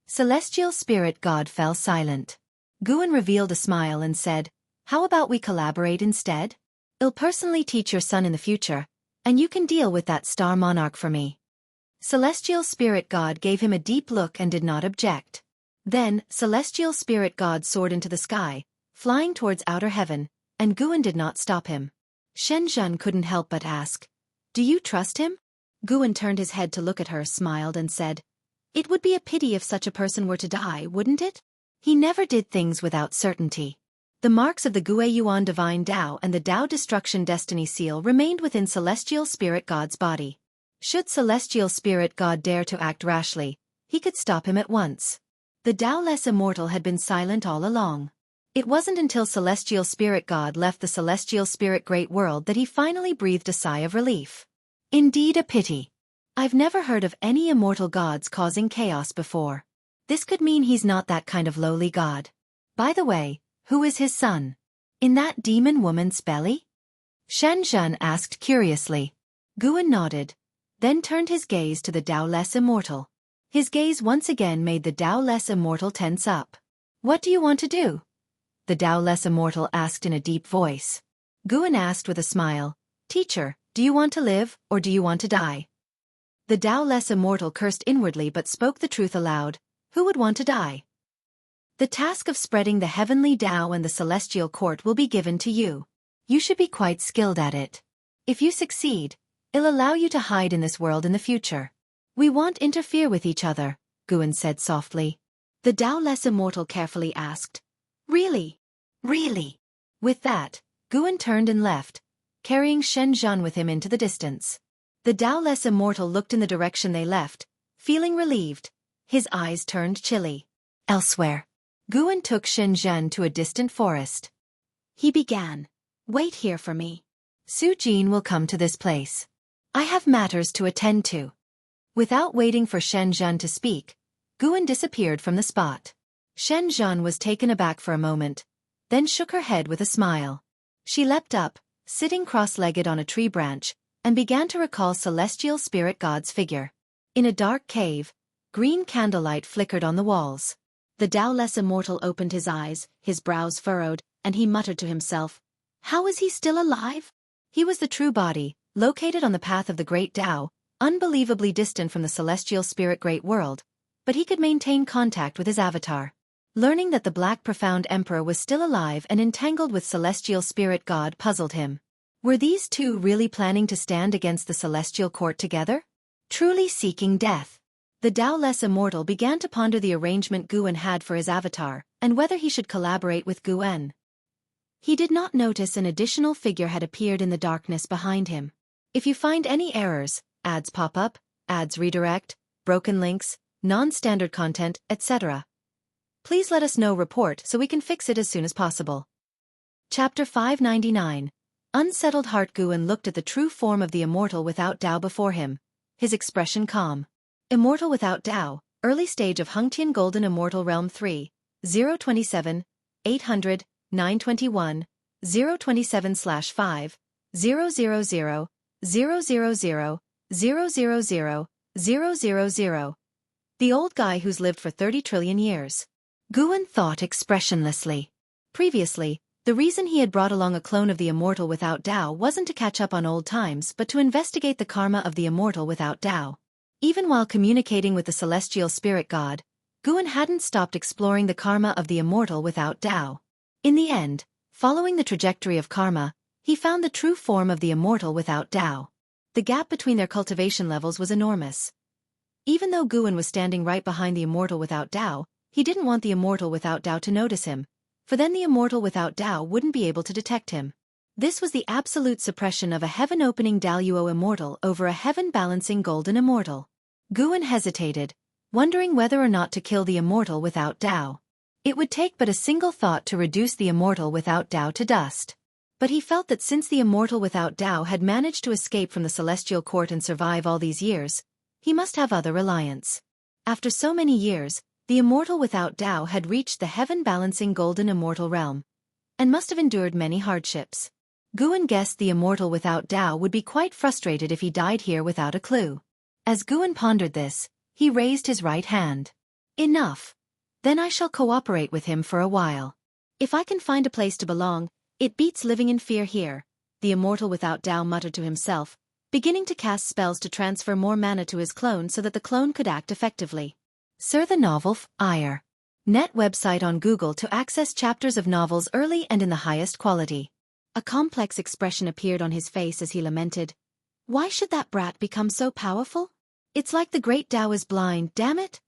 Celestial spirit god fell silent. Guan revealed a smile and said, "How about we collaborate instead? I'll personally teach your son in the future, and you can deal with that star monarch for me." Celestial spirit god gave him a deep look and did not object. Then, celestial spirit god soared into the sky, flying towards outer heaven, and Guan did not stop him. Shen Zhen couldn't help but ask, "Do you trust him?" Guan turned his head to look at her, smiled and said, "It would be a pity if such a person were to die, wouldn't it? He never did things without certainty." The marks of the Guiyuan Divine Tao and the Tao Destruction Destiny Seal remained within Celestial Spirit God's body. Should Celestial Spirit God dare to act rashly, he could stop him at once. The Taoless Immortal had been silent all along. It wasn't until Celestial Spirit God left the Celestial Spirit Great World that he finally breathed a sigh of relief. Indeed a pity. I've never heard of any immortal gods causing chaos before. This could mean he's not that kind of lowly god. By the way, who is his son? In that demon woman's belly? Shen Zhen asked curiously. Guan nodded, then turned his gaze to the Taoless Immortal. His gaze once again made the Taoless Immortal tense up. "What do you want to do?" the Taoless Immortal asked in a deep voice. Guan asked with a smile, "Teacher, do you want to live, or do you want to die?" The Taoless Immortal cursed inwardly but spoke the truth aloud. Who would want to die? The task of spreading the heavenly Tao and the celestial court will be given to you. You should be quite skilled at it. If you succeed, it'll allow you to hide in this world in the future. We won't interfere with each other, Guan said softly. The Taoless Immortal carefully asked, "Really? Really?" With that, Guan turned and left, carrying Shen Zhen with him into the distance. The Taoless Immortal looked in the direction they left, feeling relieved. His eyes turned chilly. Elsewhere, Guan took Shen Zhen to a distant forest. He began, "Wait here for me. Su Jin will come to this place. I have matters to attend to." Without waiting for Shen Zhen to speak, Guan disappeared from the spot. Shen Zhen was taken aback for a moment, then shook her head with a smile. She leapt up, sitting cross-legged on a tree branch, and began to recall Celestial Spirit God's figure. In a dark cave, green candlelight flickered on the walls. The Taoless Immortal opened his eyes, his brows furrowed, and he muttered to himself, "How is he still alive?" He was the true body, located on the path of the Great Tao, unbelievably distant from the Celestial Spirit Great World, but he could maintain contact with his avatar. Learning that the Black Profound Emperor was still alive and entangled with Celestial Spirit God puzzled him. Were these two really planning to stand against the Celestial Court together? Truly seeking death? The Taoless Immortal began to ponder the arrangement Guan had for his avatar, and whether he should collaborate with Guan. He did not notice an additional figure had appeared in the darkness behind him. If you find any errors, ads pop up, ads redirect, broken links, non-standard content, etc., please let us know report so we can fix it as soon as possible. Chapter 599. Unsettled Heart. Guan looked at the true form of the Immortal without Tao before him, his expression calm. Immortal without Tao, early stage of Hengtian Golden Immortal Realm 3, 027, 800, 921, 027/5, 000, 000, 000, 000. The old guy who's lived for 30 trillion years. Guan thought expressionlessly. Previously, the reason he had brought along a clone of the Immortal without Tao wasn't to catch up on old times but to investigate the karma of the Immortal without Tao. Even while communicating with the Celestial Spirit God, Guan hadn't stopped exploring the karma of the Immortal without Tao. In the end, following the trajectory of karma, he found the true form of the Immortal without Tao. The gap between their cultivation levels was enormous. Even though Guan was standing right behind the Immortal without Tao, he didn't want the Immortal without Tao to notice him, for then the Immortal without Tao wouldn't be able to detect him. This was the absolute suppression of a heaven-opening Daluo immortal over a heaven-balancing golden immortal. Guan hesitated, wondering whether or not to kill the immortal without Dao. It would take but a single thought to reduce the immortal without Dao to dust. But he felt that since the immortal without Dao had managed to escape from the celestial court and survive all these years, he must have other reliance. After so many years, the immortal without Dao had reached the heaven-balancing golden immortal realm, and must have endured many hardships. Guan guessed the immortal without Dao would be quite frustrated if he died here without a clue. As Guan pondered this, he raised his right hand. Enough. Then I shall cooperate with him for a while. If I can find a place to belong, it beats living in fear here, the immortal without Dao muttered to himself, beginning to cast spells to transfer more mana to his clone so that the clone could act effectively. Sir the novel Ire. Net website on Google to access chapters of novels early and in the highest quality. A complex expression appeared on his face as he lamented. Why should that brat become so powerful? It's like the great Dao is blind, damn it!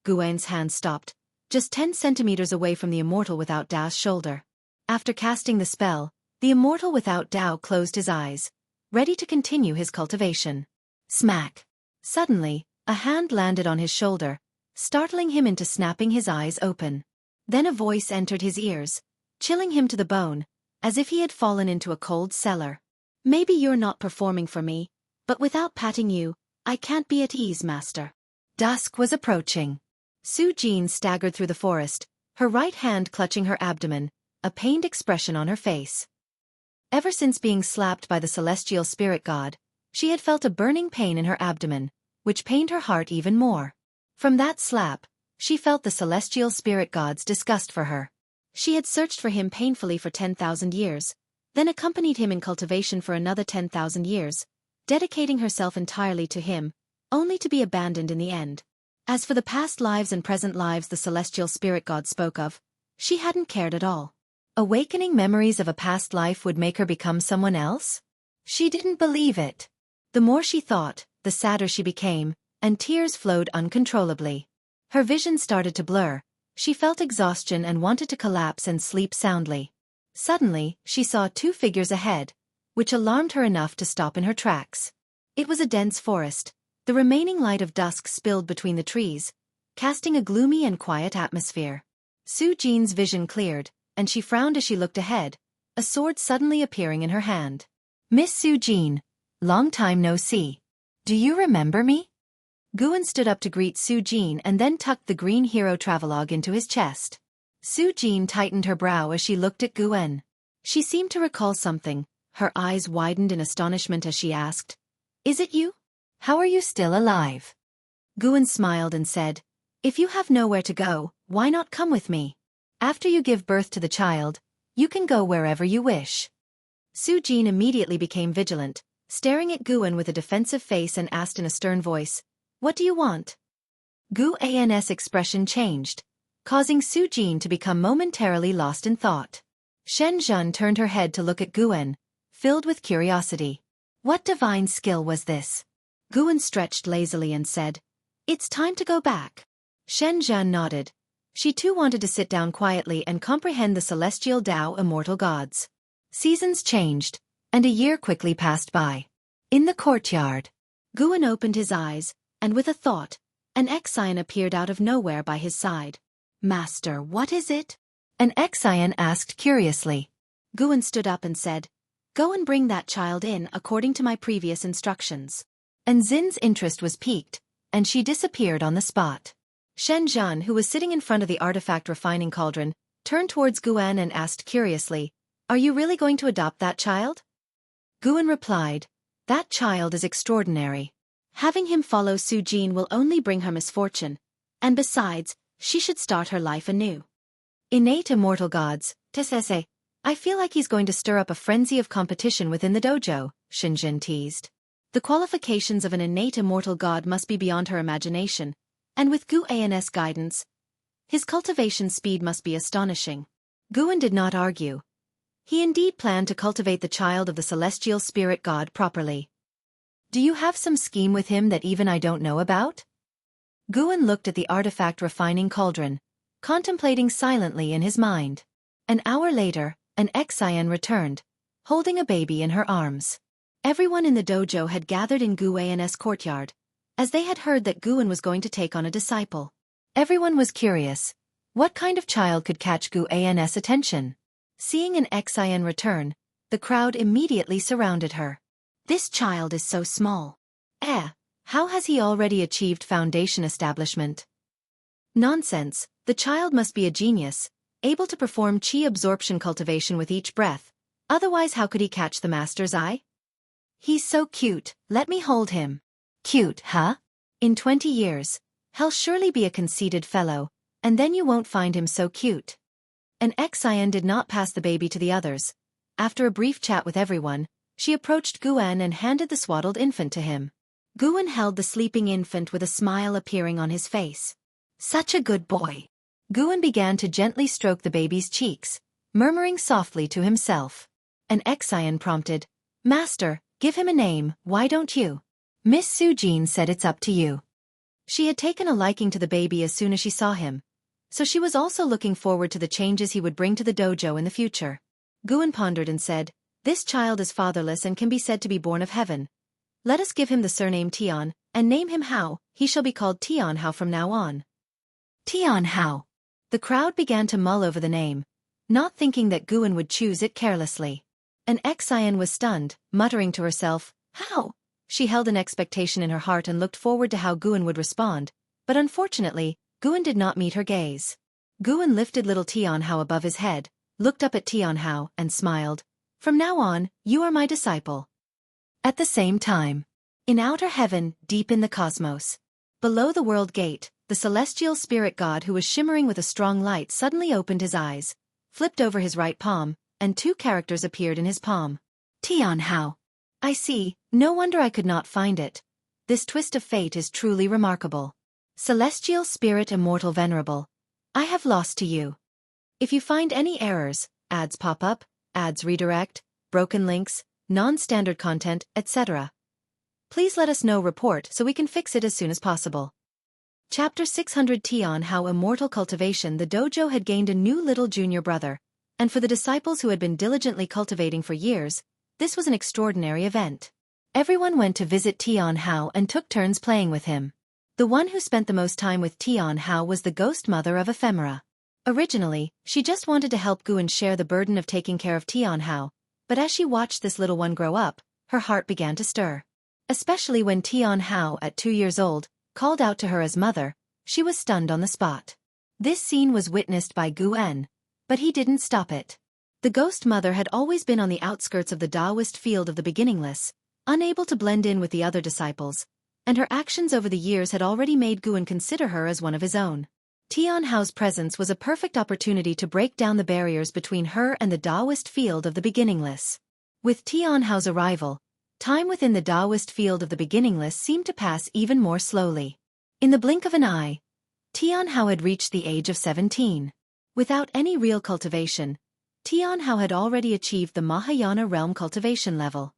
Guan's hand stopped, just 10 centimeters away from the immortal without Dao's shoulder. After casting the spell, the immortal without Dao closed his eyes, ready to continue his cultivation. Smack! Suddenly, a hand landed on his shoulder, startling him into snapping his eyes open. Then a voice entered his ears, chilling him to the bone, as if he had fallen into a cold cellar. Maybe you're not performing for me, but without patting you, I can't be at ease, master. Dusk was approaching. Su Jin staggered through the forest, her right hand clutching her abdomen, a pained expression on her face. Ever since being slapped by the celestial spirit god, she had felt a burning pain in her abdomen, which pained her heart even more. From that slap, she felt the celestial spirit god's disgust for her. She had searched for him painfully for 10,000 years, then accompanied him in cultivation for another 10,000 years, dedicating herself entirely to him, only to be abandoned in the end. As for the past lives and present lives the celestial spirit god spoke of, she hadn't cared at all. Awakening memories of a past life would make her become someone else? She didn't believe it. The more she thought, the sadder she became, and tears flowed uncontrollably. Her vision started to blur, she felt exhaustion and wanted to collapse and sleep soundly. Suddenly, she saw 2 figures ahead, which alarmed her enough to stop in her tracks. It was a dense forest, the remaining light of dusk spilled between the trees, casting a gloomy and quiet atmosphere. Su Jin's vision cleared, and she frowned as she looked ahead, a sword suddenly appearing in her hand. Miss Su Jin, long time no see. Do you remember me? Guan stood up to greet Su Jin and then tucked the green hero travelogue into his chest. Su Jin tightened her brow as she looked at Guan. She seemed to recall something, her eyes widened in astonishment as she asked, Is it you? How are you still alive? Guan smiled and said, If you have nowhere to go, why not come with me? After you give birth to the child, you can go wherever you wish. Su Jin immediately became vigilant, staring at Guan with a defensive face and asked in a stern voice, What do you want? Guan's expression changed, causing Su Jin to become momentarily lost in thought. Shen Zhen turned her head to look at Guan, filled with curiosity. What divine skill was this? Guan stretched lazily and said, It's time to go back. Shen Zhen nodded. She too wanted to sit down quietly and comprehend the celestial Dao immortal gods. Seasons changed, and a year quickly passed by. In the courtyard, Guan opened his eyes, and with a thought, an Exian appeared out of nowhere by his side. Master, what is it? An Exian asked curiously. Guan stood up and said, Go and bring that child in according to my previous instructions. And Xin's interest was piqued, and she disappeared on the spot. Shen Zhen, who was sitting in front of the artifact refining cauldron, turned towards Guan and asked curiously, Are you really going to adopt that child? Guan replied, That child is extraordinary. Having him follow Su Jin will only bring her misfortune, and besides, she should start her life anew. Innate immortal gods, Tsese, I feel like he's going to stir up a frenzy of competition within the dojo, Shinjin teased. The qualifications of an innate immortal god must be beyond her imagination, and with Guan's guidance, his cultivation speed must be astonishing. Guan did not argue. He indeed planned to cultivate the child of the celestial spirit god properly. Do you have some scheme with him that even I don't know about? Guan looked at the artifact refining cauldron, contemplating silently in his mind. An hour later, an Exian returned, holding a baby in her arms. Everyone in the dojo had gathered in Gu An's courtyard, as they had heard that Guan was going to take on a disciple. Everyone was curious. What kind of child could catch Gu An's attention? Seeing an Xian return, the crowd immediately surrounded her. This child is so small. How has he already achieved foundation establishment? Nonsense, the child must be a genius, able to perform qi absorption cultivation with each breath, otherwise how could he catch the master's eye? He's so cute, let me hold him. Cute, huh? In 20 years, he'll surely be a conceited fellow, and then you won't find him so cute. An Xian did not pass the baby to the others. After a brief chat with everyone, she approached Guan and handed the swaddled infant to him. Guan held the sleeping infant with a smile appearing on his face. Such a good boy. Guan began to gently stroke the baby's cheeks, murmuring softly to himself. An Xian prompted, Master, give him a name, why don't you? Miss Sujin said it's up to you. She had taken a liking to the baby as soon as she saw him, so she was also looking forward to the changes he would bring to the dojo in the future. Guan pondered and said, This child is fatherless and can be said to be born of heaven. Let us give him the surname Tian, and name him Hao. He shall be called Tian Hao from now on. Tian Hao. The crowd began to mull over the name, not thinking that Guan would choose it carelessly. An Xian was stunned, muttering to herself, How? She held an expectation in her heart and looked forward to how Guan would respond, but unfortunately, Guan did not meet her gaze. Guan lifted little Tian Hao above his head, looked up at Tian Hao, and smiled. From now on, you are my disciple. At the same time, in outer heaven, deep in the cosmos, below the world gate, the celestial spirit god who was shimmering with a strong light suddenly opened his eyes, flipped over his right palm, and 2 characters appeared in his palm. Tian Hao. I see, no wonder I could not find it. This twist of fate is truly remarkable. Celestial Spirit Immortal Venerable, I have lost to you. If you find any errors, ads pop up, ads redirect, broken links, non-standard content, etc., please let us know report so we can fix it as soon as possible. Chapter 600 Tian Hao Immortal Cultivation. The dojo had gained a new little junior brother, and for the disciples who had been diligently cultivating for years, this was an extraordinary event. Everyone went to visit Tian Hao and took turns playing with him. The one who spent the most time with Tian Hao was the ghost mother of Ephemera. Originally, she just wanted to help Guan share the burden of taking care of Tian Hao, but as she watched this little one grow up, her heart began to stir. Especially when Tian Hao, at 2 years old, called out to her as mother, she was stunned on the spot. This scene was witnessed by Guan, but he didn't stop it. The ghost mother had always been on the outskirts of the Taoist field of the beginningless, unable to blend in with the other disciples, and her actions over the years had already made Guan consider her as one of his own. Tian Hao's presence was a perfect opportunity to break down the barriers between her and the Taoist field of the beginningless. With Tian Hao's arrival, time within the Taoist field of the beginningless seemed to pass even more slowly. In the blink of an eye, Tian Hao had reached the age of 17. Without any real cultivation, Tian Hao had already achieved the Mahayana realm cultivation level.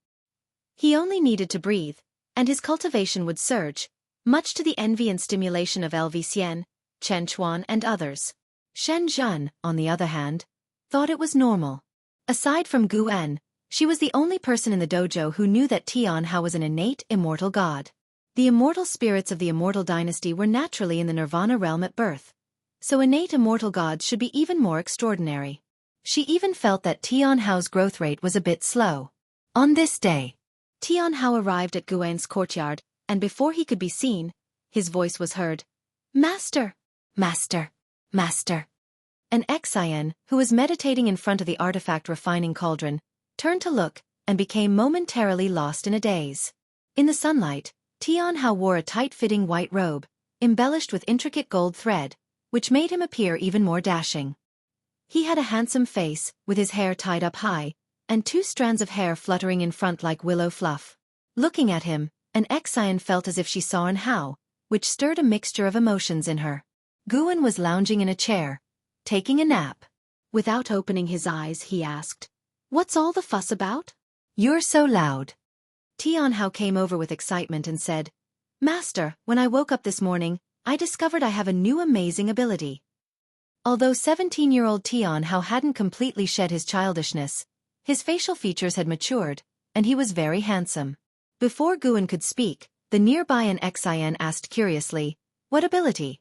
He only needed to breathe, and his cultivation would surge, much to the envy and stimulation of Lv Xian, Chen Chuan and others. Shen Zhen, on the other hand, thought it was normal. Aside from Guan, she was the only person in the dojo who knew that Tian Hao was an innate immortal god. The immortal spirits of the immortal dynasty were naturally in the nirvana realm at birth, so innate immortal gods should be even more extraordinary. She even felt that Tian Hao's growth rate was a bit slow. On this day, Tian Hao arrived at Guan's courtyard, and before he could be seen, his voice was heard. Master! Master! Master! An Xian, who was meditating in front of the artifact refining cauldron, turned to look, and became momentarily lost in a daze. In the sunlight, Tian Hao wore a tight-fitting white robe, embellished with intricate gold thread, which made him appear even more dashing. He had a handsome face, with his hair tied up high, and 2 strands of hair fluttering in front like willow fluff. Looking at him, an Xian felt as if she saw an Hao, which stirred a mixture of emotions in her. Guan was lounging in a chair, taking a nap. Without opening his eyes, he asked, "What's all the fuss about? You're so loud." Tian Hao came over with excitement and said, "Master, when I woke up this morning, I discovered I have a new amazing ability." Although 17-year-old Tian Hao hadn't completely shed his childishness, His facial features had matured, and he was very handsome. Before Guan could speak, the nearby an Xin asked curiously, "What ability?"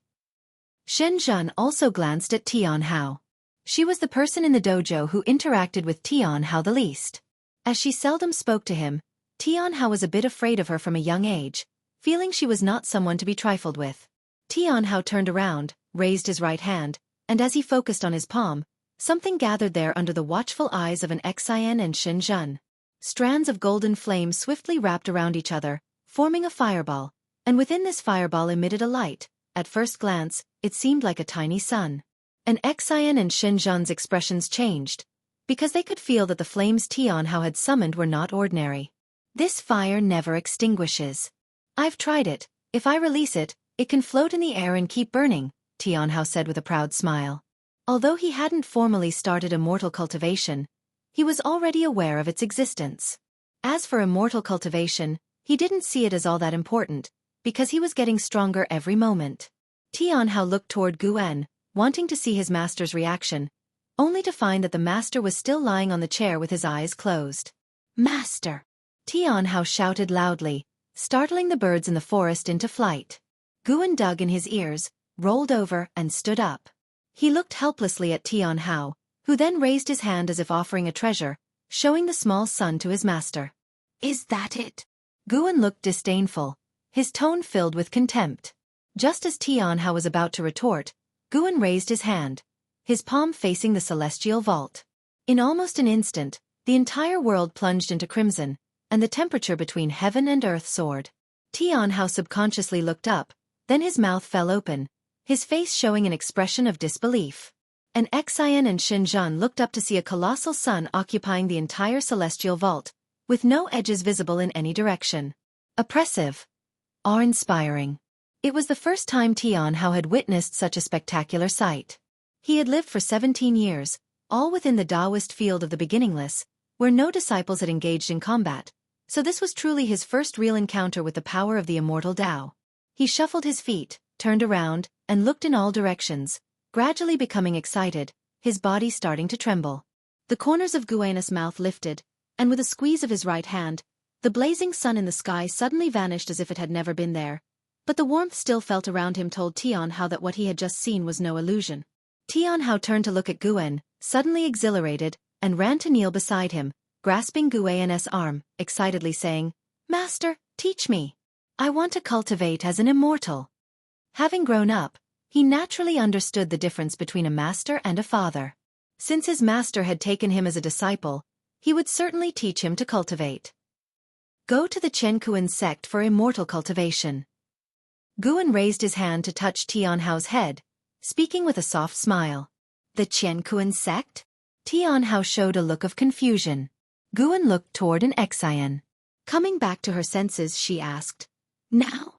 Shen Zhan also glanced at Tian Hao. She was the person in the dojo who interacted with Tian Hao the least. As she seldom spoke to him, Tian Hao was a bit afraid of her from a young age, feeling she was not someone to be trifled with. Tian Hao turned around, raised his right hand, and as he focused on his palm, something gathered there under the watchful eyes of an Xin and Shen Zhan. Strands of golden flame swiftly wrapped around each other, forming a fireball, and within this fireball emitted a light. At first glance, it seemed like a tiny sun. An Xin and Shen Zhan's expressions changed, because they could feel that the flames Tian Hao had summoned were not ordinary. This fire never extinguishes. I've tried it. If I release it, it can float in the air and keep burning, Tian Hao said with a proud smile. Although he hadn't formally started immortal cultivation, he was already aware of its existence. As for immortal cultivation, he didn't see it as all that important, because he was getting stronger every moment. Tian Hao looked toward Guan, wanting to see his master's reaction, only to find that the master was still lying on the chair with his eyes closed. "Master!" Tian Hao shouted loudly, startling the birds in the forest into flight. Guan dug in his ears, rolled over, and stood up. He looked helplessly at Tian Hao, who then raised his hand as if offering a treasure, showing the small sun to his master. "Is that it?" Guan looked disdainful, his tone filled with contempt. Just as Tian Hao was about to retort, Guan raised his hand, his palm facing the celestial vault. In almost an instant, the entire world plunged into crimson, and the temperature between heaven and earth soared. Tian Hao subconsciously looked up, then his mouth fell open, his face showing an expression of disbelief. An Xin and Shen Zhan looked up to see a colossal sun occupying the entire celestial vault, with no edges visible in any direction. Oppressive. Awe-inspiring. It was the first time Tian Hao had witnessed such a spectacular sight. He had lived for 17 years, all within the Taoist field of the beginningless, where no disciples had engaged in combat, so this was truly his first real encounter with the power of the immortal Tao. He shuffled his feet, turned around, and looked in all directions, gradually becoming excited, his body starting to tremble. The corners of Guan's mouth lifted, and with a squeeze of his right hand, the blazing sun in the sky suddenly vanished as if it had never been there, but the warmth still felt around him told Tian Hao that what he had just seen was no illusion. Tian Hao turned to look at Guan, suddenly exhilarated, and ran to kneel beside him, grasping Guan's arm, excitedly saying, "Master, teach me. I want to cultivate as an immortal." Having grown up, he naturally understood the difference between a master and a father. Since his master had taken him as a disciple, he would certainly teach him to cultivate. Go to the Chen Kuan sect for immortal cultivation. Guan raised his hand to touch Tian Hao's head, speaking with a soft smile. The Chen Kuan sect? Tian Hao showed a look of confusion. Guan looked toward an Xin. Coming back to her senses, she asked, "Now?"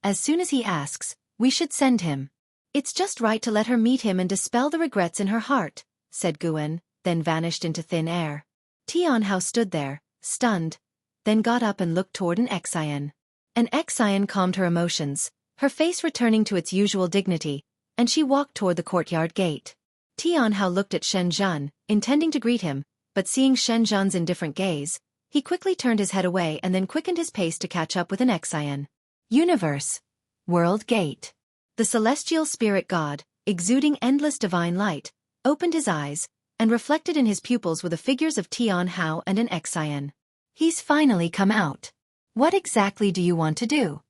As soon as he asks, we should send him. It's just right to let her meet him and dispel the regrets in her heart, said Guan, then vanished into thin air. Tian Hao stood there, stunned, then got up and looked toward an Xin. An Xin calmed her emotions, her face returning to its usual dignity, and she walked toward the courtyard gate. Tian Hao looked at Shen Zhan, intending to greet him, but seeing Shen Zhan's indifferent gaze, he quickly turned his head away and then quickened his pace to catch up with an Xin. Universe. World Gate. The celestial spirit god, exuding endless divine light, opened his eyes, and reflected in his pupils were the figures of Tian Hao and an Xin. He's finally come out. What exactly do you want to do?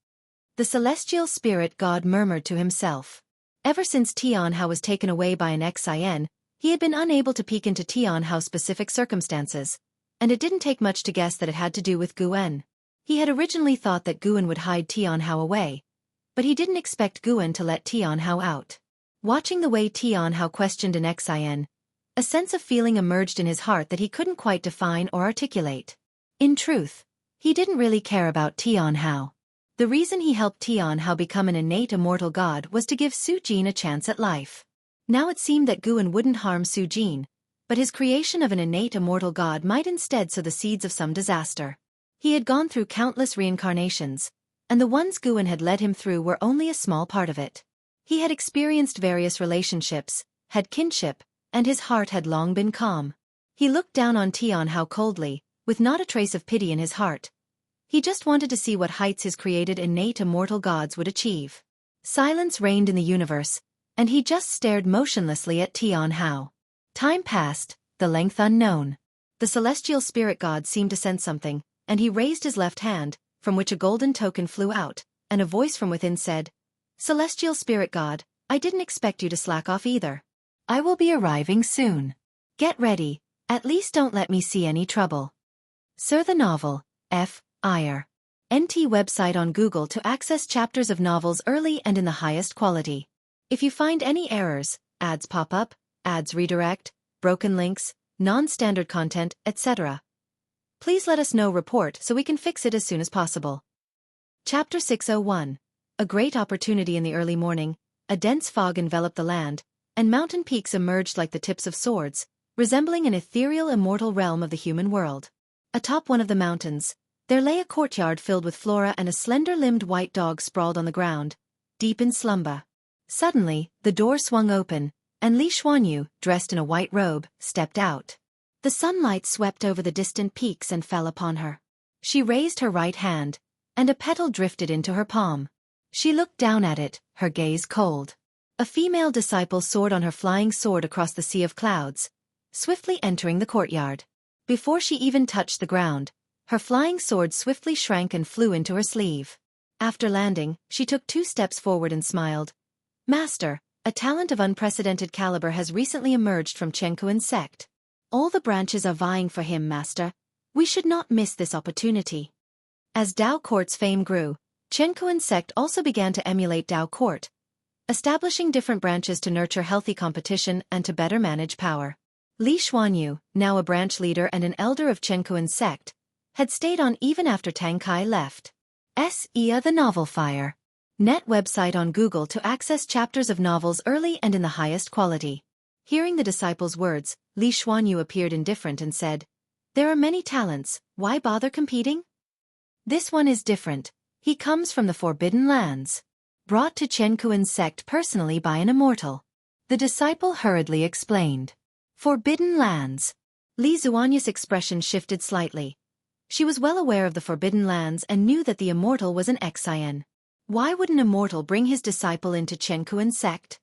The celestial spirit god murmured to himself. Ever since Tian Hao was taken away by an Xin, he had been unable to peek into Tian Hao's specific circumstances, and it didn't take much to guess that it had to do with Guan. He had originally thought that Guan would hide Tian Hao away, but he didn't expect Guan to let Tian Hao out. Watching the way Tian Hao questioned an Xin, a sense of feeling emerged in his heart that he couldn't quite define or articulate. In truth, he didn't really care about Tian Hao. The reason he helped Tian Hao become an innate immortal god was to give Su Jin a chance at life. Now it seemed that Guan wouldn't harm Su Jin, but his creation of an innate immortal god might instead sow the seeds of some disaster. He had gone through countless reincarnations, and the ones Guan had led him through were only a small part of it. He had experienced various relationships, had kinship, and his heart had long been calm. He looked down on Tianhao coldly, with not a trace of pity in his heart. He just wanted to see what heights his created innate immortal gods would achieve. Silence reigned in the universe, and he just stared motionlessly at Tianhao. Time passed, the length unknown. The celestial spirit god seemed to sense something, and he raised his left hand, from which a golden token flew out, and a voice from within said, "Celestial spirit god, I didn't expect you to slack off either. I will be arriving soon. Get ready, at least don't let me see any trouble." Sir the novel, F. Iyer. NT website on Google to access chapters of novels early and in the highest quality. If you find any errors, ads pop up, ads redirect, broken links, non-standard content, etc., please let us know report so we can fix it as soon as possible. Chapter 601. A great opportunity. In the early morning, a dense fog enveloped the land, and mountain peaks emerged like the tips of swords, resembling an ethereal immortal realm of the human world. Atop one of the mountains, there lay a courtyard filled with flora, and a slender-limbed white dog sprawled on the ground, deep in slumber. Suddenly, the door swung open, and Li Xuanyu, dressed in a white robe, stepped out. The sunlight swept over the distant peaks and fell upon her. She raised her right hand, and a petal drifted into her palm. She looked down at it, her gaze cold. A female disciple soared on her flying sword across the sea of clouds, swiftly entering the courtyard. Before she even touched the ground, her flying sword swiftly shrank and flew into her sleeve. After landing, she took 2 steps forward and smiled. "Master, a talent of unprecedented caliber has recently emerged from Chen Kuan's sect. All the branches are vying for him, Master. We should not miss this opportunity." As Dao Court's fame grew, Chen Kuan's sect also began to emulate Dao Court, establishing different branches to nurture healthy competition and to better manage power. Li Xuanyu, now a branch leader and an elder of Chen Kuan's sect, had stayed on even after Tang Kai left. Ia the Novel Fire. Net website on Google to access chapters of novels early and in the highest quality. Hearing the disciple's words, Li Xuanyu appeared indifferent and said, "There are many talents, why bother competing? This one is different. He comes from the Forbidden Lands. Brought to Chen Kuan's sect personally by an immortal." The disciple hurriedly explained. Forbidden Lands. Li Xuanyu's expression shifted slightly. She was well aware of the Forbidden Lands and knew that the immortal was an Xian. Why would an immortal bring his disciple into Chen Kuan's sect?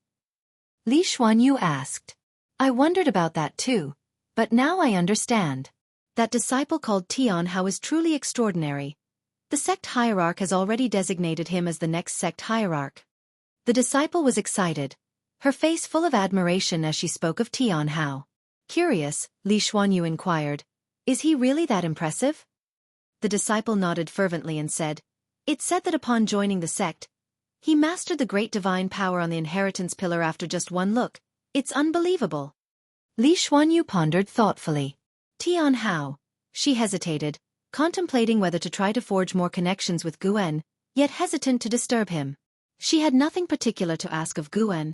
Li Xuanyu asked. "I wondered about that too, but now I understand. That disciple called Tianhao is truly extraordinary. The sect hierarch has already designated him as the next sect hierarch." The disciple was excited, her face full of admiration as she spoke of Tianhao. Curious, Li Xuanyu inquired, "Is he really that impressive?" The disciple nodded fervently and said, "It's said that upon joining the sect, he mastered the great divine power on the inheritance pillar after just one look. It's unbelievable." Li Xuanyu pondered thoughtfully. Tianhao. She hesitated, contemplating whether to try to forge more connections with Guan, yet hesitant to disturb him. She had nothing particular to ask of Guan.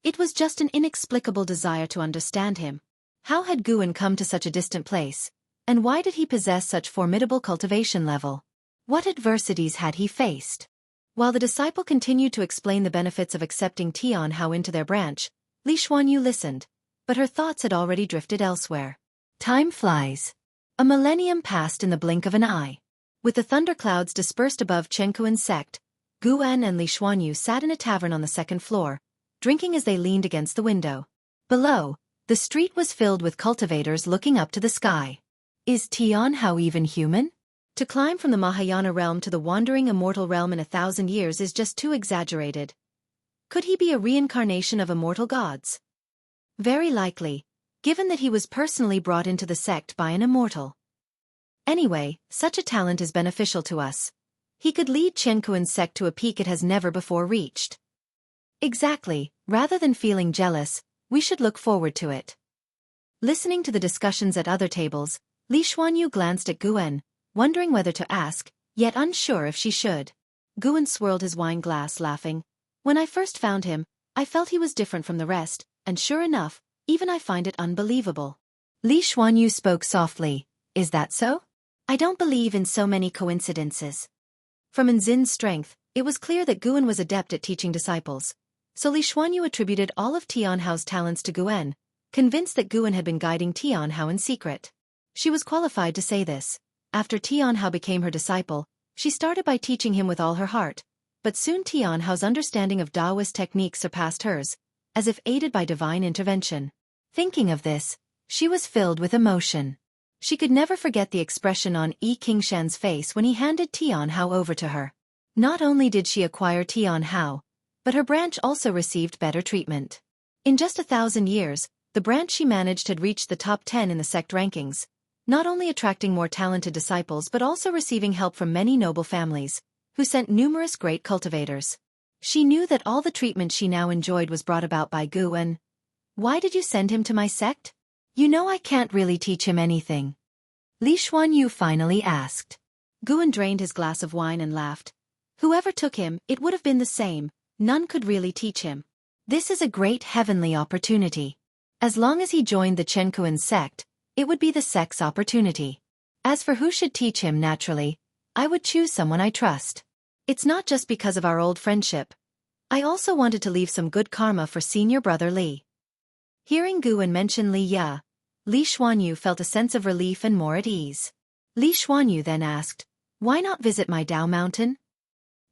It was just an inexplicable desire to understand him. How had Guan come to such a distant place, and why did he possess such formidable cultivation level? What adversities had he faced? While the disciple continued to explain the benefits of accepting Tianhao into their branch, Li Xuanyu listened, but her thoughts had already drifted elsewhere. Time flies. A millennium passed in the blink of an eye. With the thunderclouds dispersed above Chen Kuan's sect, Guan and Li Xuanyu sat in a tavern on the second floor, drinking as they leaned against the window. Below, the street was filled with cultivators looking up to the sky. Is Tianhao even human? To climb from the Mahayana realm to the wandering immortal realm in 1,000 years is just too exaggerated. Could he be a reincarnation of immortal gods? Very likely, given that he was personally brought into the sect by an immortal. Anyway, such a talent is beneficial to us. He could lead Chen Kuan's sect to a peak it has never before reached. Exactly, rather than feeling jealous, we should look forward to it. Listening to the discussions at other tables, Li Xuanyu glanced at Guan, wondering whether to ask, yet unsure if she should. Guan swirled his wine glass, laughing. "When I first found him, I felt he was different from the rest, and sure enough, even I find it unbelievable." Li Xuanyu spoke softly. "Is that so? I don't believe in so many coincidences." From Nzin's strength, it was clear that Guan was adept at teaching disciples, so Li Xuanyu attributed all of Tianhao's talents to Guan, convinced that Guan had been guiding Tianhao in secret. She was qualified to say this. After Tianhao became her disciple, she started by teaching him with all her heart, but soon Tianhao's understanding of Taoist techniques surpassed hers, as if aided by divine intervention. Thinking of this, she was filled with emotion. She could never forget the expression on Yi Qingshan's face when he handed Tianhao over to her. Not only did she acquire Tianhao, but her branch also received better treatment. In just 1,000 years, the branch she managed had reached the top 10 in the sect rankings, not only attracting more talented disciples but also receiving help from many noble families, who sent numerous great cultivators. She knew that all the treatment she now enjoyed was brought about by Guan. Why did you send him to my sect? You know I can't really teach him anything. Li Xuanyu finally asked. Guan drained his glass of wine and laughed. Whoever took him, it would have been the same, none could really teach him. This is a great heavenly opportunity. As long as he joined the Chenkuan sect, it would be the sect's opportunity. As for who should teach him naturally, I would choose someone I trust. It's not just because of our old friendship. I also wanted to leave some good karma for senior brother Li. Hearing Guan mention Li Ya, Li Xuanyu felt a sense of relief and more at ease. Li Xuanyu then asked, why not visit my Dao mountain?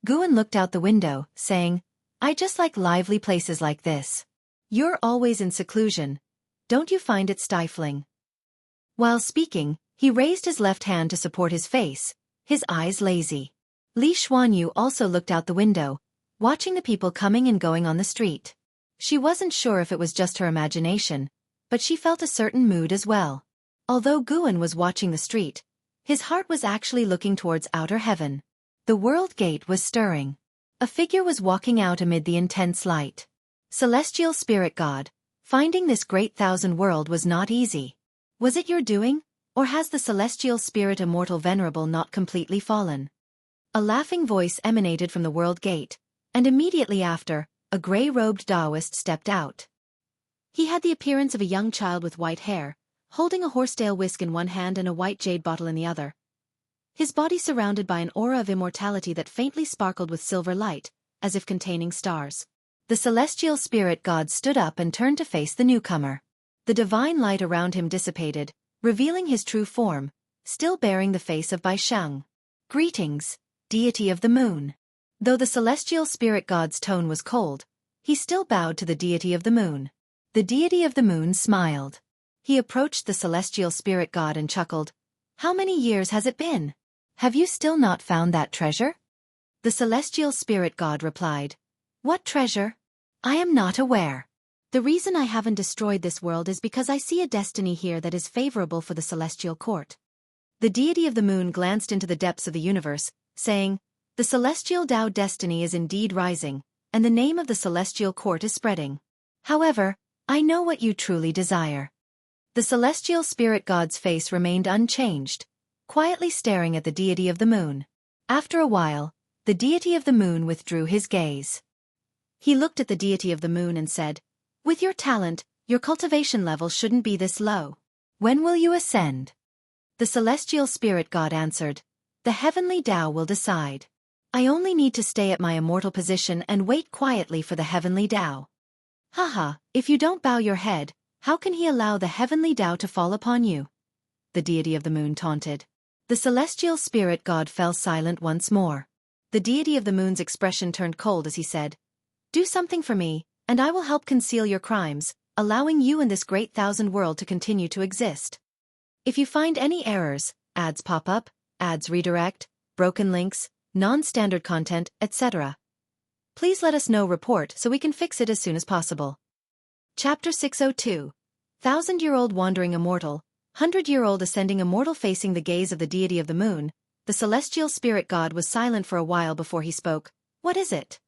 Guan looked out the window, saying, I just like lively places like this. You're always in seclusion. Don't you find it stifling? While speaking, he raised his left hand to support his face, his eyes lazy. Li Xuanyu also looked out the window, watching the people coming and going on the street. She wasn't sure if it was just her imagination, but she felt a certain mood as well. Although Guan was watching the street, his heart was actually looking towards outer heaven. The world gate was stirring. A figure was walking out amid the intense light. Celestial Spirit God, finding this great thousand world was not easy. Was it your doing, or has the Celestial Spirit Immortal Venerable not completely fallen? A laughing voice emanated from the world gate, and immediately after, a gray-robed Taoist stepped out. He had the appearance of a young child with white hair, holding a horsetail whisk in one hand and a white jade bottle in the other. His body surrounded by an aura of immortality that faintly sparkled with silver light, as if containing stars. The Celestial Spirit God stood up and turned to face the newcomer. The divine light around him dissipated, revealing his true form, still bearing the face of Bai Sheng. Greetings, deity of the moon. Though the Celestial Spirit God's tone was cold, he still bowed to the deity of the moon. The deity of the moon smiled. He approached the Celestial Spirit God and chuckled. How many years has it been? Have you still not found that treasure? The Celestial Spirit God replied. What treasure? I am not aware. The reason I haven't destroyed this world is because I see a destiny here that is favorable for the Celestial Court. The deity of the moon glanced into the depths of the universe, saying, the Celestial Tao destiny is indeed rising, and the name of the Celestial Court is spreading. However, I know what you truly desire. The Celestial Spirit God's face remained unchanged, quietly staring at the deity of the moon. After a while, the deity of the moon withdrew his gaze. He looked at the deity of the moon and said, with your talent, your cultivation level shouldn't be this low. When will you ascend? The Celestial Spirit God answered, the heavenly Tao will decide. I only need to stay at my immortal position and wait quietly for the heavenly Tao. Haha, if you don't bow your head, how can he allow the heavenly Tao to fall upon you? The deity of the moon taunted. The Celestial Spirit God fell silent once more. The deity of the moon's expression turned cold as he said, do something for me, and I will help conceal your crimes, allowing you and this great thousand world to continue to exist. If you find any errors, ads pop up, ads redirect, broken links, non-standard content, etc. Please let us know report so we can fix it as soon as possible. Chapter 602. 1,000-year-old wandering immortal, 100-year-old ascending immortal facing the gaze of the deity of the moon, the Celestial Spirit God was silent for a while before he spoke. What is it?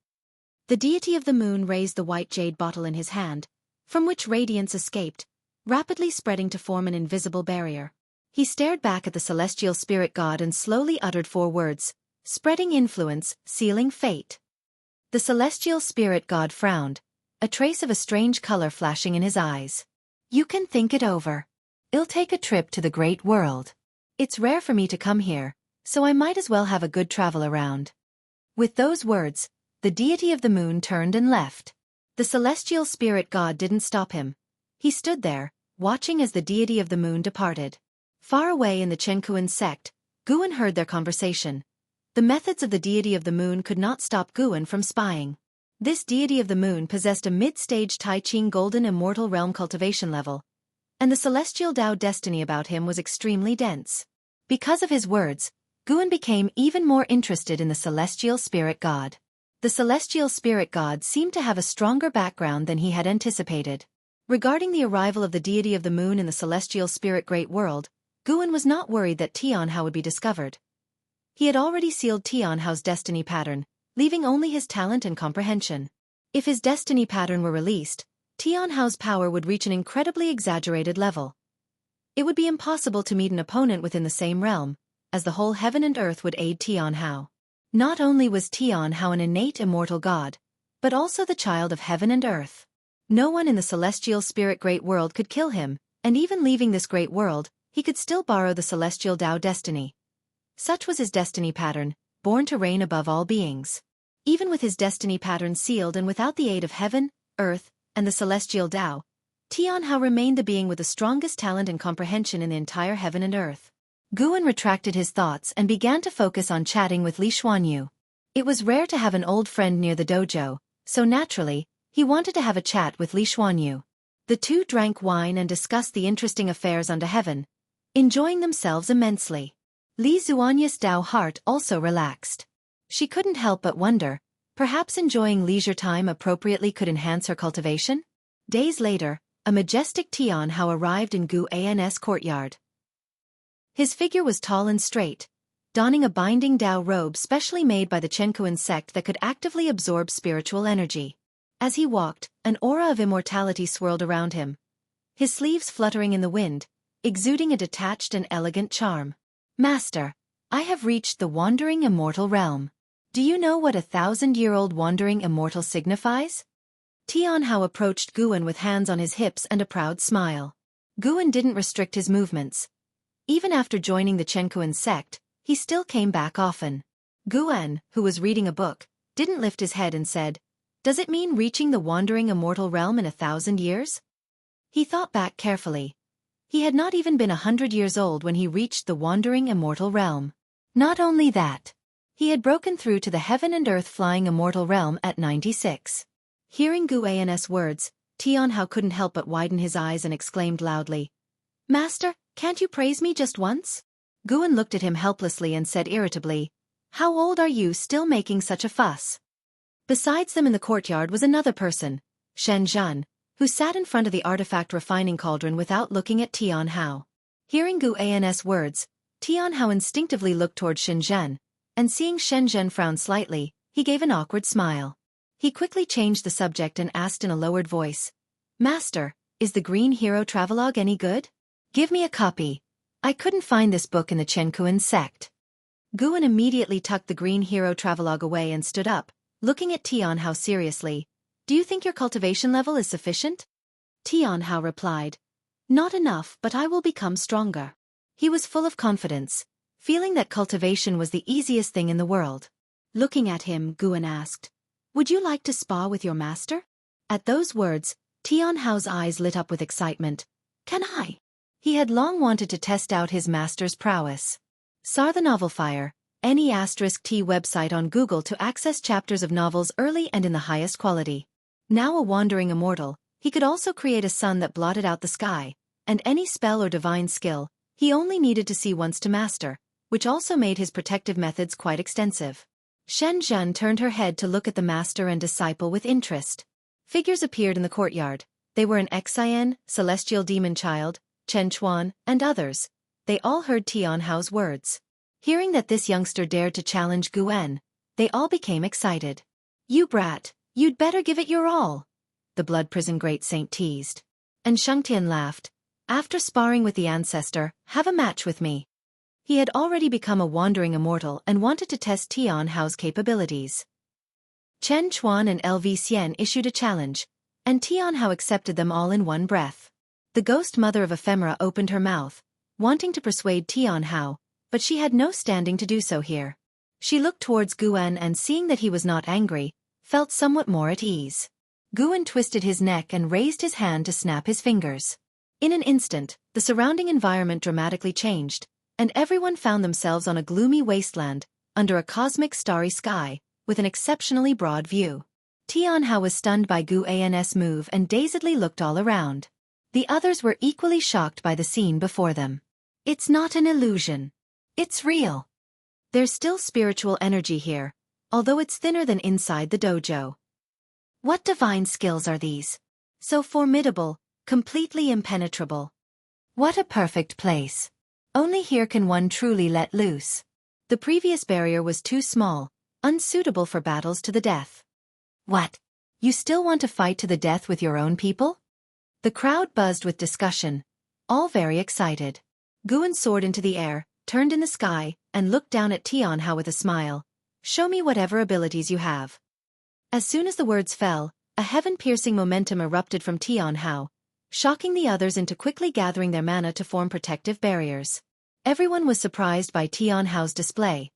The deity of the moon raised the white jade bottle in his hand, from which radiance escaped, rapidly spreading to form an invisible barrier. He stared back at the Celestial Spirit God and slowly uttered 4 words, spreading influence, sealing fate. The Celestial Spirit God frowned, a trace of a strange color flashing in his eyes. You can think it over. I'll take a trip to the great world. It's rare for me to come here, so I might as well have a good travel around. With those words, the deity of the moon turned and left. The Celestial Spirit God didn't stop him. He stood there, watching as the deity of the moon departed. Far away in the Chenkuan sect, Guan heard their conversation. The methods of the deity of the moon could not stop Guan from spying. This deity of the moon possessed a mid-stage Tai Ching golden immortal realm cultivation level, and the celestial Tao destiny about him was extremely dense. Because of his words, Guan became even more interested in the celestial spirit god. The celestial spirit god seemed to have a stronger background than he had anticipated. Regarding the arrival of the deity of the moon in the celestial spirit great world, Guan was not worried that Tianhao would be discovered. He had already sealed Tianhao's destiny pattern, leaving only his talent and comprehension. If his destiny pattern were released, Tianhao's power would reach an incredibly exaggerated level. It would be impossible to meet an opponent within the same realm, as the whole heaven and earth would aid Tianhao. Not only was Tianhao an innate immortal god, but also the child of heaven and earth. No one in the celestial spirit great world could kill him, and even leaving this great world, he could still borrow the celestial Tao destiny. Such was his destiny pattern, born to reign above all beings. Even with his destiny pattern sealed and without the aid of heaven, earth, and the celestial Tao, Tianhao remained the being with the strongest talent and comprehension in the entire heaven and earth. Guan retracted his thoughts and began to focus on chatting with Li Xuanyu. It was rare to have an old friend near the dojo, so naturally, he wanted to have a chat with Li Xuanyu. The two drank wine and discussed the interesting affairs under heaven, enjoying themselves immensely. Li Xuanyu's Tao heart also relaxed. She couldn't help but wonder, perhaps enjoying leisure time appropriately could enhance her cultivation? Days later, a majestic Tianhao arrived in Guan's courtyard. His figure was tall and straight, donning a binding Tao robe specially made by the Chenkuan sect that could actively absorb spiritual energy. As he walked, an aura of immortality swirled around him, his sleeves fluttering in the wind, exuding a detached and elegant charm. Master, I have reached the wandering immortal realm. Do you know what 1,000-year-old wandering immortal signifies? Tianhao approached Guan with hands on his hips and a proud smile. Guan didn't restrict his movements. Even after joining the Chenkuan sect, he still came back often. Guan, who was reading a book, didn't lift his head and said, "Does it mean reaching the wandering immortal realm in 1,000 years?" He thought back carefully. He had not even been 100 years old when he reached the wandering immortal realm. Not only that, he had broken through to the heaven and earth flying immortal realm at 96. Hearing Guan's words, Tianhao couldn't help but widen his eyes and exclaimed loudly, "Master, can't you praise me just once?" Guan looked at him helplessly and said irritably, "How old are you still making such a fuss?" Besides them in the courtyard was another person, Shen Zhan, who sat in front of the artifact refining cauldron without looking at Tianhao. Hearing Guan's words, Tianhao instinctively looked toward Shen Zhan, and seeing Shen Zhan frown slightly, he gave an awkward smile. He quickly changed the subject and asked in a lowered voice, "Master, is the Green Hero Travelogue any good? Give me a copy. I couldn't find this book in the Chenkuan sect." Guan immediately tucked the Green Hero Travelogue away and stood up, looking at Tianhao seriously. "Do you think your cultivation level is sufficient?" Tianhao replied, "Not enough, but I will become stronger." He was full of confidence, feeling that cultivation was the easiest thing in the world. Looking at him, Guan asked, "Would you like to spar with your master?" At those words, Tianhao's eyes lit up with excitement. "Can I?" He had long wanted to test out his master's prowess. SAR the Novel Fire, NE*T website on Google to access chapters of novels early and in the highest quality. Now a wandering immortal, he could also create a sun that blotted out the sky, and any spell or divine skill, he only needed to see once to master, which also made his protective methods quite extensive. Shen Zhen turned her head to look at the master and disciple with interest. Figures appeared in the courtyard. They were an Xian, celestial demon child, Chen Chuan, and others. They all heard Tianhao's words. Hearing that this youngster dared to challenge Guan, they all became excited. "You brat, you'd better give it your all," the blood prison great saint teased. And Shengtian laughed. "After sparring with the ancestor, have a match with me." He had already become a wandering immortal and wanted to test Tianhao's capabilities. Chen Chuan and LV Xian issued a challenge, and Tianhao accepted them all in one breath. The ghost mother of ephemera opened her mouth, wanting to persuade Tianhao, but she had no standing to do so here. She looked towards Guan and seeing that he was not angry, felt somewhat more at ease. Guan twisted his neck and raised his hand to snap his fingers. In an instant, the surrounding environment dramatically changed, and everyone found themselves on a gloomy wasteland, under a cosmic starry sky, with an exceptionally broad view. Tianhao was stunned by Guan's move and dazedly looked all around. The others were equally shocked by the scene before them. It's not an illusion. It's real. There's still spiritual energy here, although it's thinner than inside the dojo. What divine skills are these? So formidable, completely impenetrable. What a perfect place. Only here can one truly let loose. The previous barrier was too small, unsuitable for battles to the death. What? You still want to fight to the death with your own people? The crowd buzzed with discussion, all very excited. Guan soared into the air, turned in the sky, and looked down at Tianhao with a smile. Show me whatever abilities you have. As soon as the words fell, a heaven-piercing momentum erupted from Tianhao, shocking the others into quickly gathering their mana to form protective barriers. Everyone was surprised by Tianhao's display.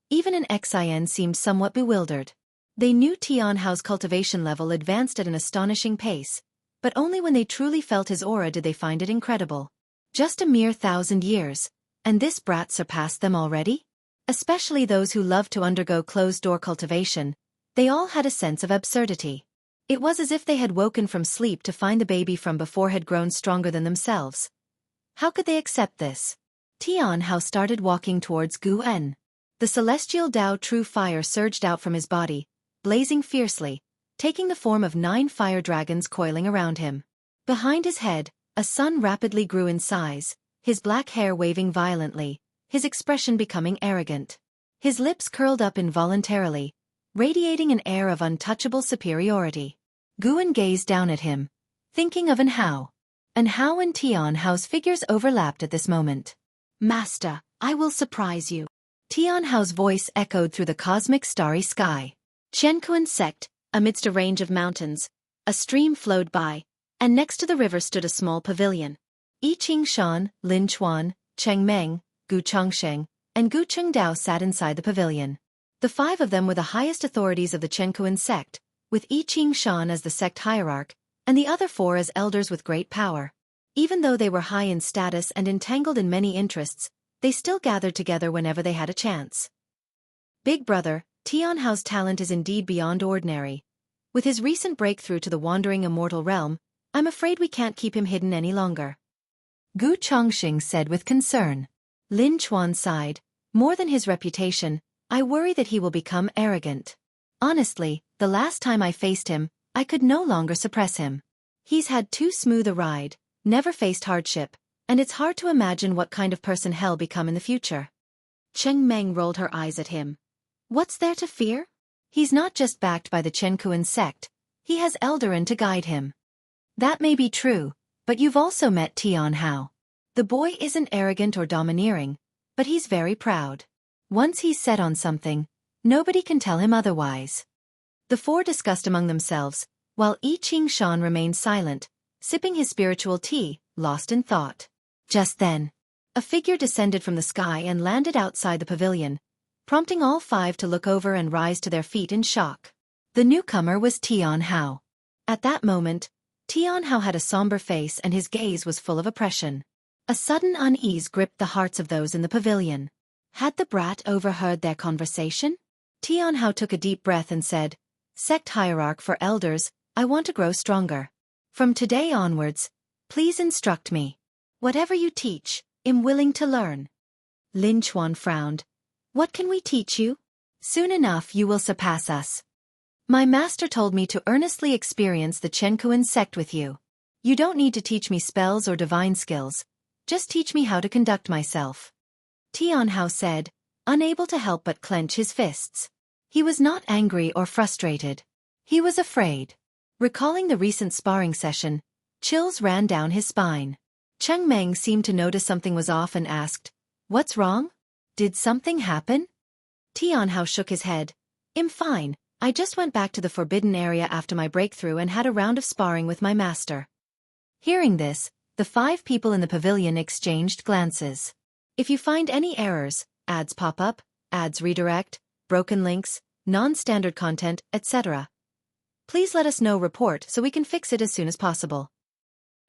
Even an Xin seemed somewhat bewildered. They knew Tianhao's cultivation level advanced at an astonishing pace, but only when they truly felt his aura did they find it incredible. Just a mere 1,000 years, and this brat surpassed them already? Especially those who loved to undergo closed-door cultivation, they all had a sense of absurdity. It was as if they had woken from sleep to find the baby from before had grown stronger than themselves. How could they accept this? Tianhao started walking towards Guan. The celestial Tao true fire surged out from his body, blazing fiercely, taking the form of 9 fire dragons coiling around him. Behind his head, a sun rapidly grew in size, his black hair waving violently, his expression becoming arrogant. His lips curled up involuntarily, radiating an air of untouchable superiority. Guan gazed down at him, thinking of Anhao. Anhao and Tianhao's figures overlapped at this moment. Master, I will surprise you. Tianhao's voice echoed through the cosmic starry sky. Qiankuan sect, amidst a range of mountains, a stream flowed by, and next to the river stood a small pavilion. Yi Qingshan, Lin Chuan, Cheng Meng, Gu Chongsheng, and Gu Chengdao sat inside the pavilion. The 5 of them were the highest authorities of the Qiankuan sect, with Yi Qingshan as the sect hierarch, and the other 4 as elders with great power. Even though they were high in status and entangled in many interests, they still gathered together whenever they had a chance. Big brother, Tianhao's talent is indeed beyond ordinary. With his recent breakthrough to the wandering immortal realm, I'm afraid we can't keep him hidden any longer. Gu Chongxing said with concern. Lin Chuan sighed. More than his reputation, I worry that he will become arrogant. Honestly, the last time I faced him, I could no longer suppress him. He's had too smooth a ride, never faced hardship, and it's hard to imagine what kind of person he'll become in the future. Cheng Meng rolled her eyes at him. What's there to fear? He's not just backed by the Qiankuan sect, he has Eldarin to guide him. That may be true, but you've also met Tianhao. The boy isn't arrogant or domineering, but he's very proud. Once he's set on something, nobody can tell him otherwise. The 4 discussed among themselves, while Yi Qingshan remained silent, sipping his spiritual tea, lost in thought. Just then, a figure descended from the sky and landed outside the pavilion, prompting all 5 to look over and rise to their feet in shock. The newcomer was Tianhao. At that moment, Tianhao had a somber face and his gaze was full of oppression. A sudden unease gripped the hearts of those in the pavilion. Had the brat overheard their conversation? Tianhao took a deep breath and said, Sect hierarch for elders, I want to grow stronger. From today onwards, please instruct me. Whatever you teach, I'm willing to learn. Lin Chuan frowned. What can we teach you? Soon enough you will surpass us. My master told me to earnestly experience the Qiankuan sect with you. You don't need to teach me spells or divine skills, just teach me how to conduct myself. Tianhao said, unable to help but clench his fists. He was not angry or frustrated. He was afraid. Recalling the recent sparring session, chills ran down his spine. Cheng Meng seemed to notice something was off and asked, What's wrong? Did something happen? Tianhao shook his head. I'm fine, I just went back to the forbidden area after my breakthrough and had a round of sparring with my master. Hearing this, the 5 people in the pavilion exchanged glances. If you find any errors, ads pop up, ads redirect, broken links, non-standard content, etc., Please let us know report so we can fix it as soon as possible.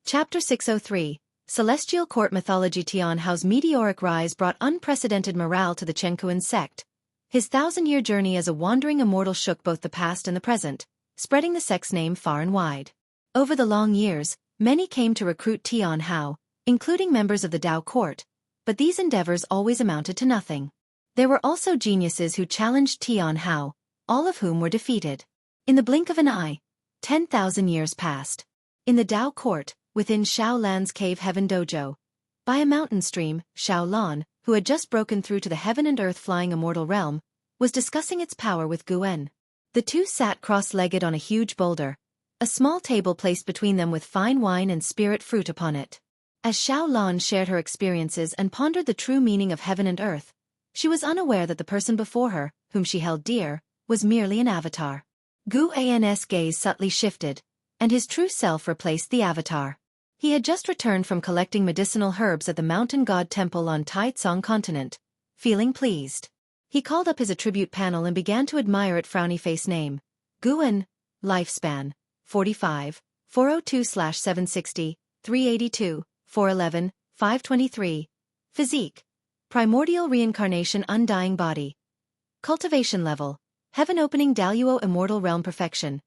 Chapter 603, Celestial Court Mythology. Tian Hao's meteoric rise brought unprecedented morale to the Chenkuan sect. His 1,000-year journey as a wandering immortal shook both the past and the present, spreading the sect's name far and wide. Over the long years, many came to recruit Tian Hao, including members of the Dao court, but these endeavors always amounted to nothing. There were also geniuses who challenged Tian Hao, all of whom were defeated. In the blink of an eye, 10,000 years passed. In the Dao court, within Xiao Lan's cave heaven dojo, by a mountain stream, Xiao Lan, who had just broken through to the heaven and earth flying immortal realm, was discussing its power with Guan. The two sat cross-legged on a huge boulder, a small table placed between them with fine wine and spirit fruit upon it. As Xiao Lan shared her experiences and pondered the true meaning of heaven and earth, she was unaware that the person before her, whom she held dear, was merely an avatar. Guan's gaze subtly shifted, and his true self replaced the avatar. He had just returned from collecting medicinal herbs at the mountain god temple on Taicong continent, feeling pleased. He called up his attribute panel and began to admire it. Frowny face name: Guan, lifespan, 45, 402/760, 382, 411, 523, physique, primordial reincarnation, undying body. Cultivation level, heaven opening Daluo immortal realm perfection.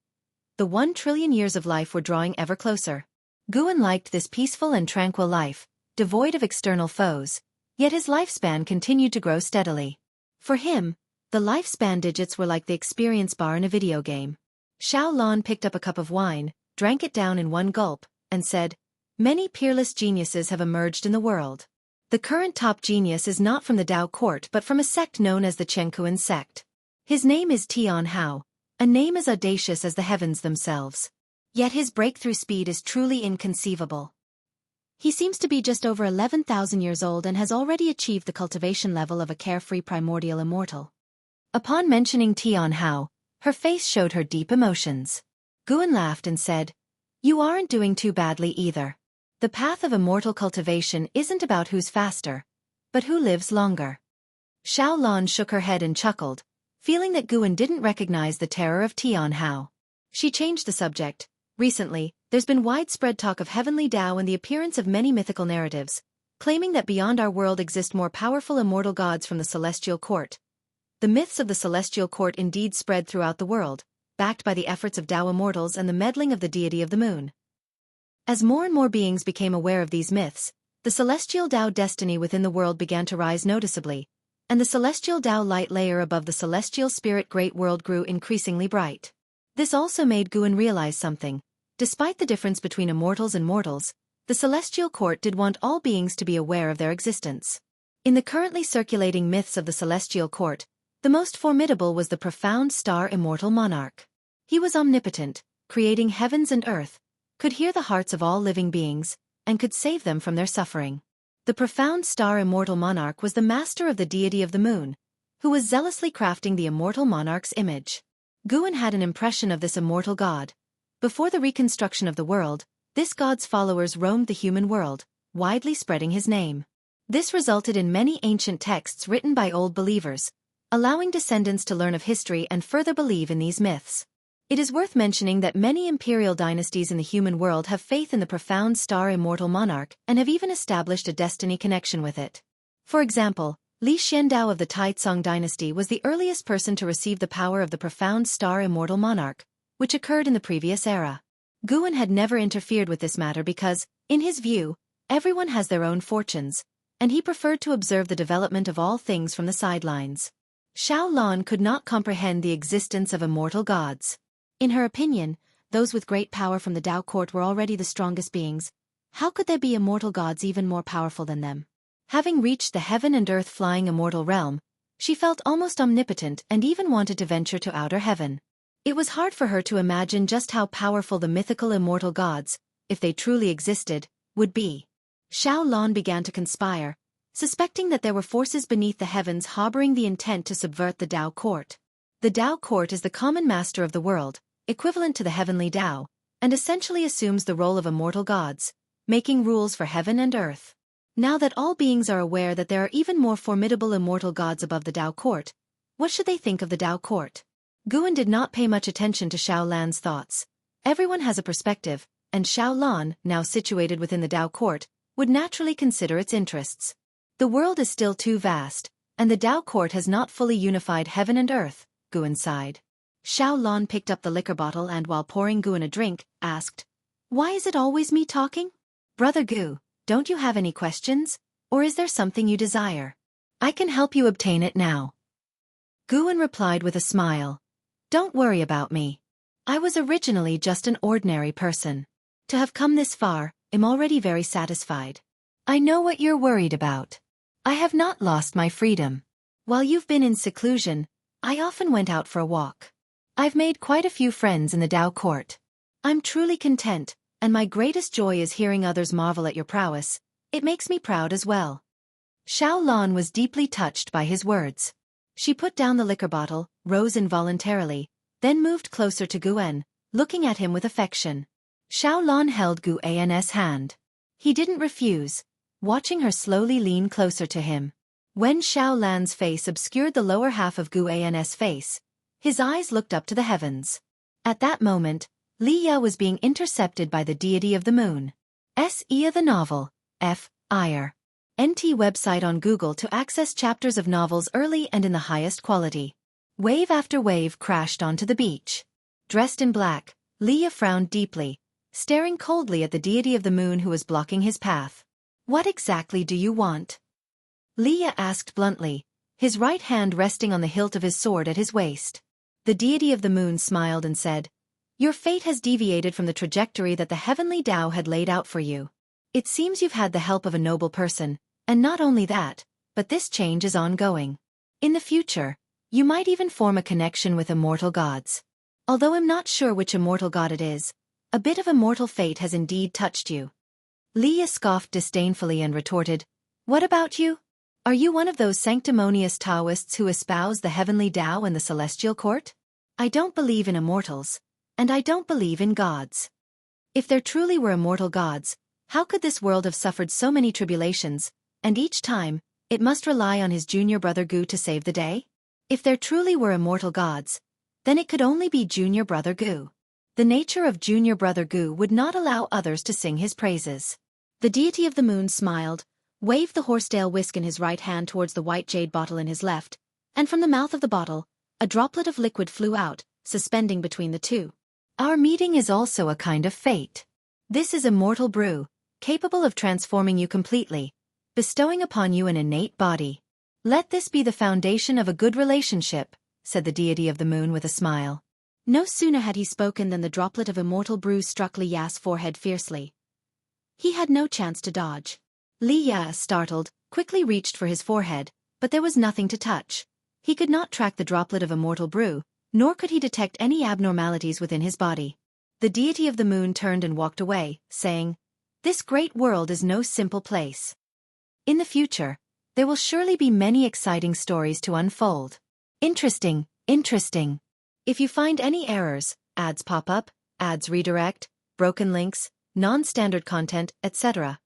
The 1 trillion years of life were drawing ever closer. Guan liked this peaceful and tranquil life, devoid of external foes, yet his lifespan continued to grow steadily. For him, the lifespan digits were like the experience bar in a video game. Xiao Lan picked up a cup of wine, drank it down in one gulp, and said, "Many peerless geniuses have emerged in the world. The current top genius is not from the Dao court but from a sect known as the Chenkuan sect. His name is Tian Hao, a name as audacious as the heavens themselves. Yet his breakthrough speed is truly inconceivable. He seems to be just over 11,000 years old and has already achieved the cultivation level of a carefree primordial immortal." Upon mentioning Tian Hao, her face showed her deep emotions. Guan laughed and said, "You aren't doing too badly either. The path of immortal cultivation isn't about who's faster, but who lives longer." Xiao Lan shook her head and chuckled, feeling that Guan didn't recognize the terror of Tian Hao. She changed the subject. "Recently, there's been widespread talk of heavenly Dao and the appearance of many mythical narratives, claiming that beyond our world exist more powerful immortal gods from the celestial court. The myths of the celestial court indeed spread throughout the world, backed by the efforts of Dao immortals and the meddling of the deity of the moon." As more and more beings became aware of these myths, the celestial Dao destiny within the world began to rise noticeably, and the celestial Dao light layer above the celestial spirit great world grew increasingly bright. This also made Guan realize something. Despite the difference between immortals and mortals, the celestial court did want all beings to be aware of their existence. In the currently circulating myths of the celestial court, the most formidable was the profound star immortal monarch. He was omnipotent, creating heavens and earth, could hear the hearts of all living beings, and could save them from their suffering. The profound star immortal monarch was the master of the deity of the moon, who was zealously crafting the immortal monarch's image. Guan had an impression of this immortal god. Before the reconstruction of the world, this god's followers roamed the human world, widely spreading his name. This resulted in many ancient texts written by old believers, allowing descendants to learn of history and further believe in these myths. It is worth mentioning that many imperial dynasties in the human world have faith in the profound star immortal monarch and have even established a destiny connection with it. For example, Li Xiandao of the Taicong dynasty was the earliest person to receive the power of the profound star immortal monarch, which occurred in the previous era. Guan had never interfered with this matter because, in his view, everyone has their own fortunes, and he preferred to observe the development of all things from the sidelines. Xiao Lan could not comprehend the existence of immortal gods. In her opinion, those with great power from the Dao court were already the strongest beings. How could there be immortal gods even more powerful than them? Having reached the heaven and earth flying immortal realm, she felt almost omnipotent and even wanted to venture to outer heaven. It was hard for her to imagine just how powerful the mythical immortal gods, if they truly existed, would be. Xiao Lan began to conspire, suspecting that there were forces beneath the heavens harboring the intent to subvert the Dao court. The Dao court is the common master of the world, equivalent to the heavenly Dao, and essentially assumes the role of immortal gods, making rules for heaven and earth. Now that all beings are aware that there are even more formidable immortal gods above the Dao court, what should they think of the Dao court? Guan did not pay much attention to Xiao Lan's thoughts. Everyone has a perspective, and Xiao Lan, now situated within the Dao court, would naturally consider its interests. The world is still too vast, and the Dao court has not fully unified heaven and earth, Guan sighed. Xiao Lan picked up the liquor bottle and while pouring Guan a drink, asked, "Why is it always me talking? Brother Gu, don't you have any questions, or is there something you desire? I can help you obtain it now." Guan replied with a smile, "Don't worry about me. I was originally just an ordinary person. To have come this far, I'm already very satisfied. I know what you're worried about. I have not lost my freedom. While you've been in seclusion, I often went out for a walk. I've made quite a few friends in the Dao court. I'm truly content, and my greatest joy is hearing others marvel at your prowess. It makes me proud as well." Xiao Lan was deeply touched by his words. She put down the liquor bottle, rose involuntarily, then moved closer to Guan, looking at him with affection. Xiao Lan held Guan's hand. He didn't refuse, watching her slowly lean closer to him. When Xiao Lan's face obscured the lower half of Guan's face, his eyes looked up to the heavens. At that moment, Liya was being intercepted by the deity of the moon. Ia the novel, F. Iyer. NT website on Google to access chapters of novels early and in the highest quality. Wave after wave crashed onto the beach. Dressed in black, Liya frowned deeply, staring coldly at the deity of the moon who was blocking his path. "What exactly do you want?" Liya asked bluntly, his right hand resting on the hilt of his sword at his waist. The deity of the moon smiled and said, "Your fate has deviated from the trajectory that the heavenly Tao had laid out for you. It seems you've had the help of a noble person, and not only that, but this change is ongoing. In the future, you might even form a connection with immortal gods. Although I'm not sure which immortal god it is, a bit of immortal fate has indeed touched you." Liya scoffed disdainfully and retorted, "What about you? Are you one of those sanctimonious Taoists who espouse the heavenly Tao and the celestial court? I don't believe in immortals, and I don't believe in gods. If there truly were immortal gods, how could this world have suffered so many tribulations, and each time, it must rely on his junior brother Gu to save the day? If there truly were immortal gods, then it could only be junior brother Gu. The nature of junior brother Gu would not allow others to sing his praises." The deity of the moon smiled, waved the horsetail whisk in his right hand towards the white jade bottle in his left, and from the mouth of the bottle, a droplet of liquid flew out, suspending between the two. "Our meeting is also a kind of fate. This is immortal brew, capable of transforming you completely, bestowing upon you an innate body. Let this be the foundation of a good relationship," said the deity of the moon with a smile. No sooner had he spoken than the droplet of immortal brew struck Liya's forehead fiercely. He had no chance to dodge. Liya, startled, quickly reached for his forehead, but there was nothing to touch. He could not track the droplet of immortal brew, nor could he detect any abnormalities within his body. The deity of the moon turned and walked away, saying, "This great world is no simple place. In the future, there will surely be many exciting stories to unfold. Interesting, interesting. If you find any errors, ads pop up, ads redirect, broken links, non-standard content, etc.,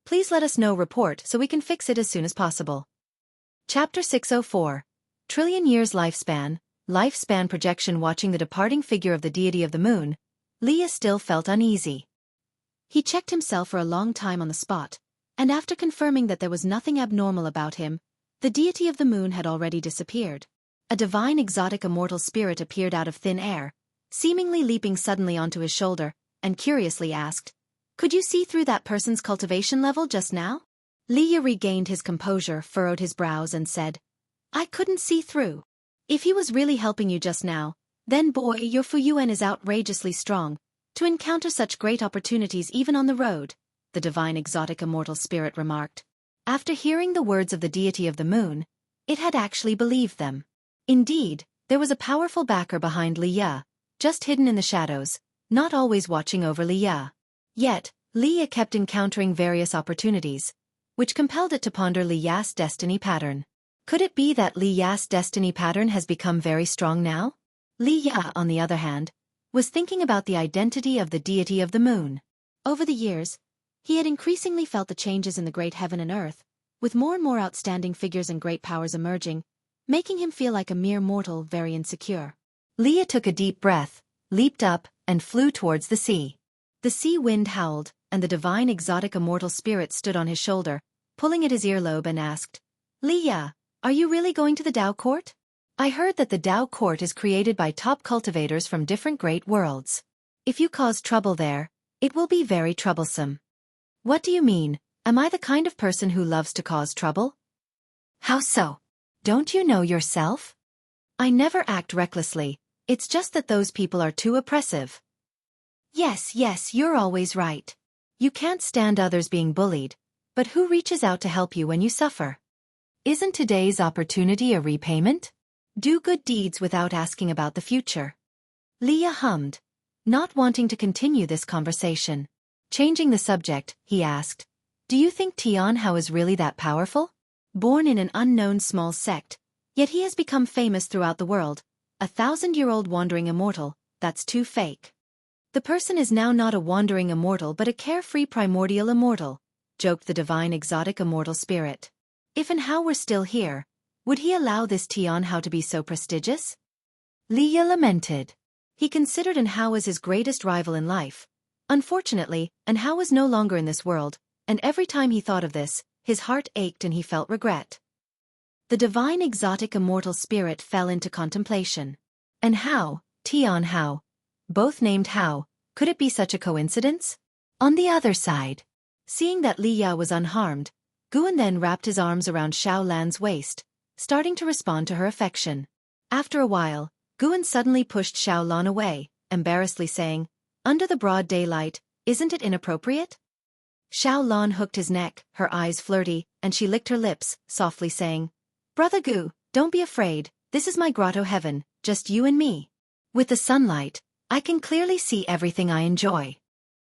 please let us know report so we can fix it as soon as possible." Chapter 604. Trillion Years Lifespan, Lifespan Projection. Watching the departing figure of the deity of the moon, Liya still felt uneasy. He checked himself for a long time on the spot, and after confirming that there was nothing abnormal about him, the deity of the moon had already disappeared. A divine exotic immortal spirit appeared out of thin air, seemingly leaping suddenly onto his shoulder, and curiously asked, "Could you see through that person's cultivation level just now?" Liya regained his composure, furrowed his brows and said, "I couldn't see through. If he was really helping you just now, then boy, your Fuyuan is outrageously strong, to encounter such great opportunities even on the road," the divine exotic immortal spirit remarked. After hearing the words of the deity of the moon, it had actually believed them. Indeed, there was a powerful backer behind Liya, just hidden in the shadows, not always watching over Liya. Yet, Liya kept encountering various opportunities, which compelled it to ponder Liya's destiny pattern. Could it be that Liya's destiny pattern has become very strong now? Liya, on the other hand, was thinking about the identity of the deity of the moon. Over the years, he had increasingly felt the changes in the great heaven and earth, with more and more outstanding figures and great powers emerging, making him feel like a mere mortal very insecure. Leah took a deep breath, leaped up, and flew towards the sea. The sea wind howled, and the divine exotic immortal spirit stood on his shoulder, pulling at his earlobe and asked, Leah, are you really going to the Tao Court? I heard that the Tao Court is created by top cultivators from different great worlds. If you cause trouble there, it will be very troublesome. What do you mean? Am I the kind of person who loves to cause trouble? How so? Don't you know yourself? I never act recklessly, it's just that those people are too oppressive. Yes, you're always right. You can't stand others being bullied, but who reaches out to help you when you suffer? Isn't today's opportunity a repayment? Do good deeds without asking about the future. Leah hummed, not wanting to continue this conversation. Changing the subject, he asked, do you think Tianhao is really that powerful? Born in an unknown small sect, yet he has become famous throughout the world, 1,000-year-old wandering immortal, that's too fake. The person is now not a wandering immortal but a carefree primordial immortal, joked the divine exotic immortal spirit. If and how were still here, would he allow this Tianhao to be so prestigious? Leah lamented. He considered Anhao as his greatest rival in life. Unfortunately, Anhao was no longer in this world, and every time he thought of this, his heart ached and he felt regret. The divine exotic immortal spirit fell into contemplation. Anhao, Tianhao, both named Hao, could it be such a coincidence? On the other side, seeing that Leah was unharmed, Guan then wrapped his arms around Xiao Lan's waist, starting to respond to her affection. After a while, Guan suddenly pushed Xiao Lan away, embarrassedly saying, under the broad daylight, isn't it inappropriate? Xiao Lan hooked his neck, her eyes flirty, and she licked her lips, softly saying, Brother Gu, don't be afraid, this is my grotto heaven, just you and me. With the sunlight, I can clearly see everything I enjoy.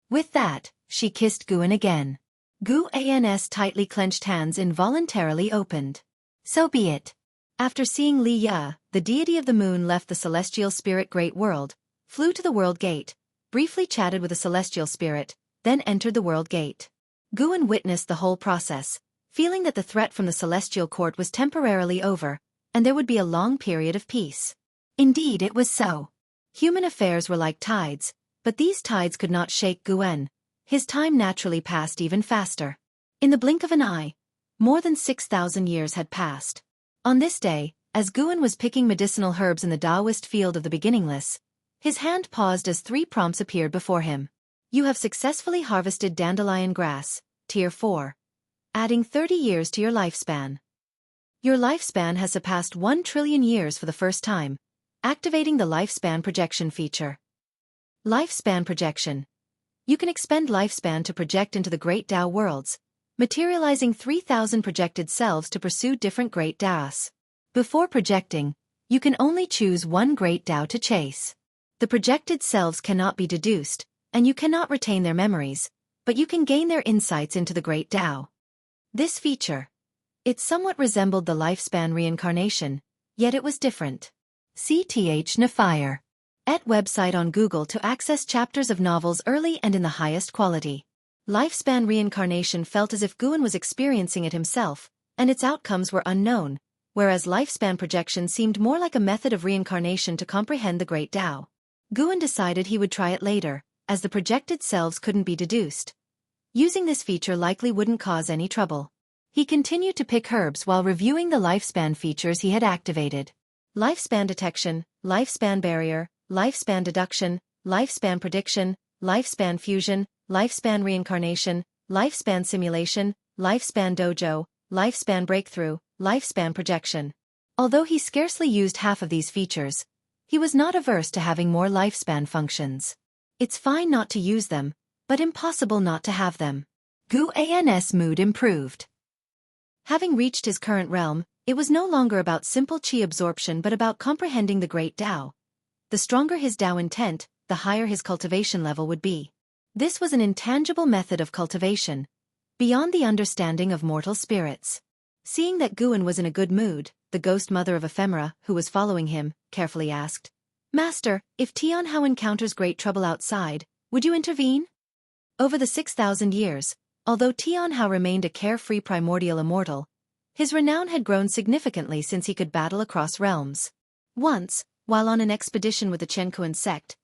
With that, she kissed Guan again. Guan's tightly clenched hands involuntarily opened. So be it. After seeing Li Ya, the deity of the moon left the celestial spirit great world, flew to the world gate, briefly chatted with a celestial spirit, then entered the world gate. Guan witnessed the whole process, feeling that the threat from the celestial court was temporarily over, and there would be a long period of peace. Indeed it was so. Human affairs were like tides, but these tides could not shake Guan. His time naturally passed even faster. In the blink of an eye, more than 6,000 years had passed. On this day, as Guan was picking medicinal herbs in the Taoist field of the beginningless, his hand paused as 3 prompts appeared before him. You have successfully harvested dandelion grass, Tier 4, adding 30 years to your lifespan. Your lifespan has surpassed 1 trillion years for the first time, activating the lifespan projection feature. Lifespan projection. You can expend lifespan to project into the great Tao worlds, materializing 3,000 projected selves to pursue different great Taos. Before projecting, you can only choose one great Tao to chase. The projected selves cannot be deduced, and you cannot retain their memories, but you can gain their insights into the great Tao. This feature. It somewhat resembled the lifespan reincarnation, yet it was different. CTH Nafire. Et website on Google to access chapters of novels early and in the highest quality. Lifespan reincarnation felt as if Guan was experiencing it himself, and its outcomes were unknown, whereas lifespan projection seemed more like a method of reincarnation to comprehend the great Tao. Guan decided he would try it later, as the projected selves couldn't be deduced. Using this feature likely wouldn't cause any trouble. He continued to pick herbs while reviewing the lifespan features he had activated. Lifespan detection, lifespan barrier, lifespan deduction, lifespan prediction, lifespan fusion, lifespan reincarnation, lifespan simulation, lifespan dojo, lifespan breakthrough, lifespan projection. Although he scarcely used half of these features, he was not averse to having more lifespan functions. It's fine not to use them, but impossible not to have them. Guan's mood improved. Having reached his current realm, it was no longer about simple qi absorption but about comprehending the great Tao. The stronger his Tao intent, the higher his cultivation level would be. This was an intangible method of cultivation, beyond the understanding of mortal spirits. Seeing that Guan was in a good mood, the ghost mother of ephemera, who was following him, carefully asked, Master, if Tianhao encounters great trouble outside, would you intervene? Over the 6,000 years, although Tianhao remained a carefree primordial immortal, his renown had grown significantly since he could battle across realms. Once, while on an expedition with the Chenkuan sect.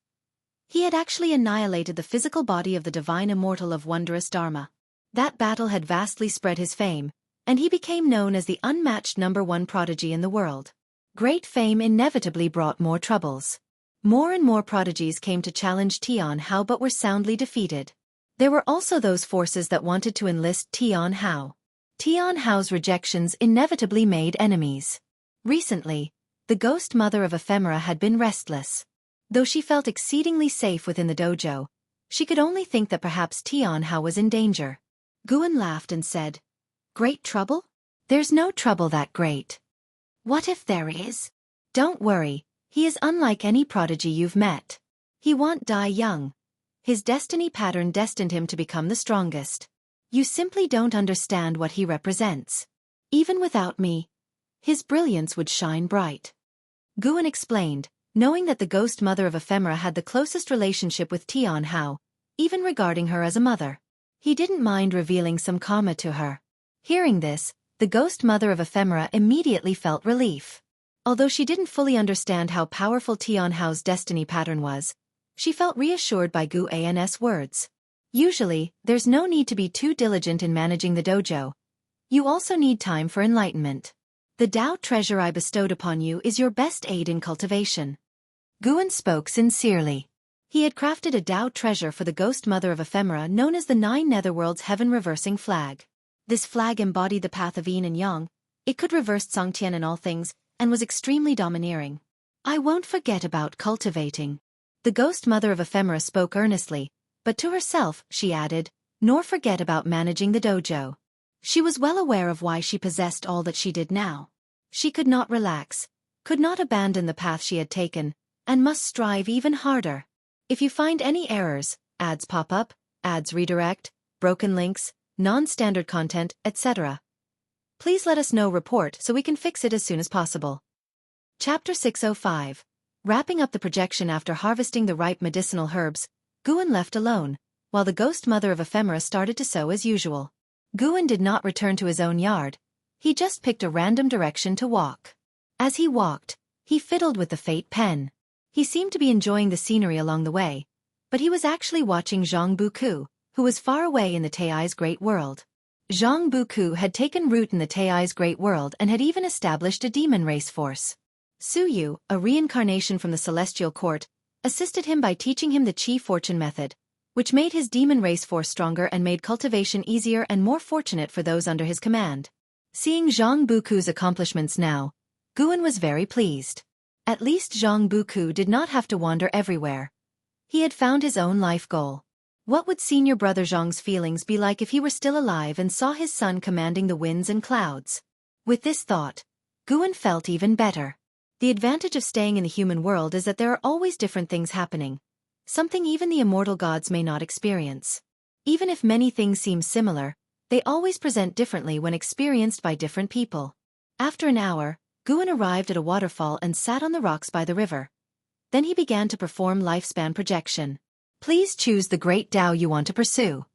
He had actually annihilated the physical body of the divine immortal of wondrous Dharma. That battle had vastly spread his fame, and he became known as the unmatched #1 prodigy in the world. Great fame inevitably brought more troubles. More and more prodigies came to challenge Tian Hao but were soundly defeated. There were also those forces that wanted to enlist Tian Hao. Tian Hao's rejections inevitably made enemies. Recently, the ghost mother of ephemera had been restless. Though she felt exceedingly safe within the dojo, she could only think that perhaps Tian Hao was in danger. Guan laughed and said, "Great trouble? There's no trouble that great." "What if there is?" "Don't worry, he is unlike any prodigy you've met. He won't die young. His destiny pattern destined him to become the strongest. You simply don't understand what he represents. Even without me, his brilliance would shine bright." Guan explained, knowing that the ghost mother of ephemera had the closest relationship with Tian Hao, even regarding her as a mother. He didn't mind revealing some karma to her. Hearing this, the ghost mother of ephemera immediately felt relief. Although she didn't fully understand how powerful Tian Hao's destiny pattern was, she felt reassured by Guan's words. Usually, there's no need to be too diligent in managing the dojo. You also need time for enlightenment. The Tao treasure I bestowed upon you is your best aid in cultivation. Guan spoke sincerely. He had crafted a Tao treasure for the ghost mother of ephemera known as the 9 Netherworlds heaven-reversing flag. This flag embodied the path of yin and yang. It could reverse Tsangtian in all things, and was extremely domineering. "I won't forget about cultivating." The ghost mother of ephemera spoke earnestly, but to herself she added, "Nor forget about managing the dojo." She was well aware of why she possessed all that she did now. She could not relax, could not abandon the path she had taken, and must strive even harder. If you find any errors, ads pop up, ads redirect, broken links, non-standard content, etc., please let us know. Report so we can fix it as soon as possible. Chapter 605. Wrapping up the projection after harvesting the ripe medicinal herbs, Guan left alone, while the ghost mother of ephemera started to sow as usual. Guan did not return to his own yard. He just picked a random direction to walk. As he walked, he fiddled with the fate pen. He seemed to be enjoying the scenery along the way, but he was actually watching Zhang Buku, who was far away in the Tai's great world. Zhang Buku had taken root in the Tai's great world and had even established a demon race force. Su Yu, a reincarnation from the celestial court, assisted him by teaching him the Qi fortune method, which made his demon race force stronger and made cultivation easier and more fortunate for those under his command. Seeing Zhang Buku's accomplishments now, Guan was very pleased. At least Zhang Buku did not have to wander everywhere. He had found his own life goal. What would senior brother Zhang's feelings be like if he were still alive and saw his son commanding the winds and clouds? With this thought, Guan felt even better. The advantage of staying in the human world is that there are always different things happening, something even the immortal gods may not experience. Even if many things seem similar, they always present differently when experienced by different people. After an hour, Guan arrived at a waterfall and sat on the rocks by the river. Then he began to perform lifespan projection. Please choose the great Tao you want to pursue.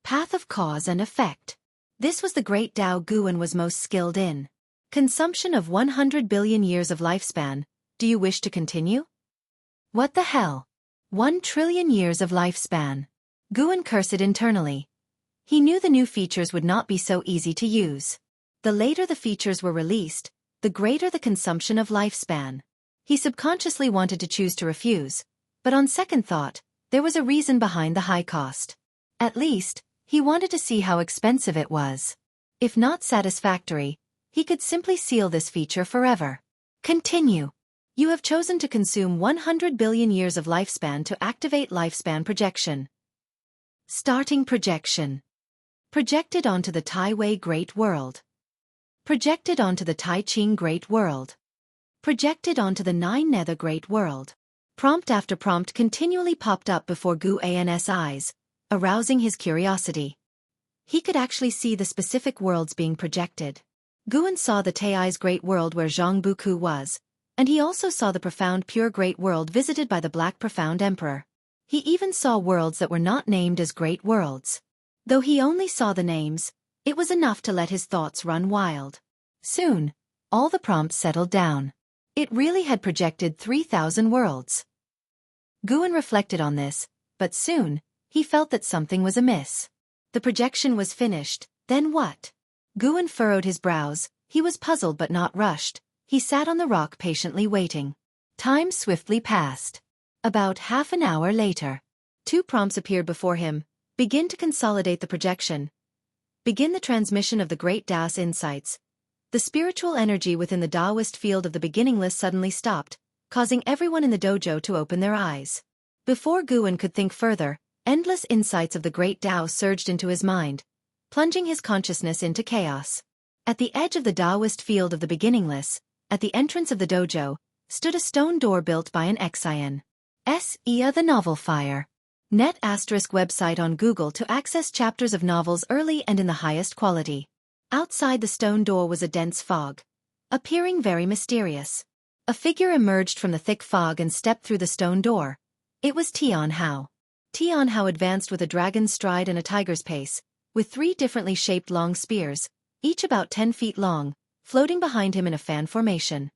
Path of cause and effect. This was the great Tao Guan was most skilled in. Consumption of 100 billion years of lifespan. Do you wish to continue? What the hell? 1 trillion years of lifespan. Guan cursed internally. He knew the new features would not be so easy to use. The later the features were released, the greater the consumption of lifespan. He subconsciously wanted to choose to refuse, but on second thought, there was a reason behind the high cost. At least, he wanted to see how expensive it was. If not satisfactory, he could simply seal this feature forever. Continue. You have chosen to consume 100 billion years of lifespan to activate lifespan projection. Starting projection. Projected onto the Tai Wei Great World. Projected onto the Tai Ching Great World. Projected onto the 9 Nether Great World. Prompt after prompt continually popped up before Guan's eyes, arousing his curiosity. He could actually see the specific worlds being projected. Guan saw the Tai's Great World where Zhang Buku was, and he also saw the profound pure Great World visited by the Black Profound Emperor. He even saw worlds that were not named as Great Worlds. Though he only saw the names, it was enough to let his thoughts run wild. Soon, all the prompts settled down. It really had projected 3,000 worlds. Guan reflected on this, but soon, he felt that something was amiss. The projection was finished, then what? Guan furrowed his brows, he was puzzled but not rushed. He sat on the rock patiently waiting. Time swiftly passed. About half an hour later, 2 prompts appeared before him. Begin to consolidate the projection. Begin the transmission of the great Taoist insights. The spiritual energy within the Taoist field of the beginningless suddenly stopped, causing everyone in the dojo to open their eyes. Before Guan could think further, endless insights of the great Tao surged into his mind, plunging his consciousness into chaos. At the edge of the Taoist field of the beginningless, at the entrance of the dojo, stood a stone door built by an Xian. S.E.A. The Novel Fire. Net ** website on Google to access chapters of novels early and in the highest quality. Outside the stone door was a dense fog, appearing very mysterious. A figure emerged from the thick fog and stepped through the stone door. It was Tian Hao. Tian Hao advanced with a dragon's stride and a tiger's pace, with 3 differently shaped long spears, each about 10 feet long, floating behind him in a fan formation.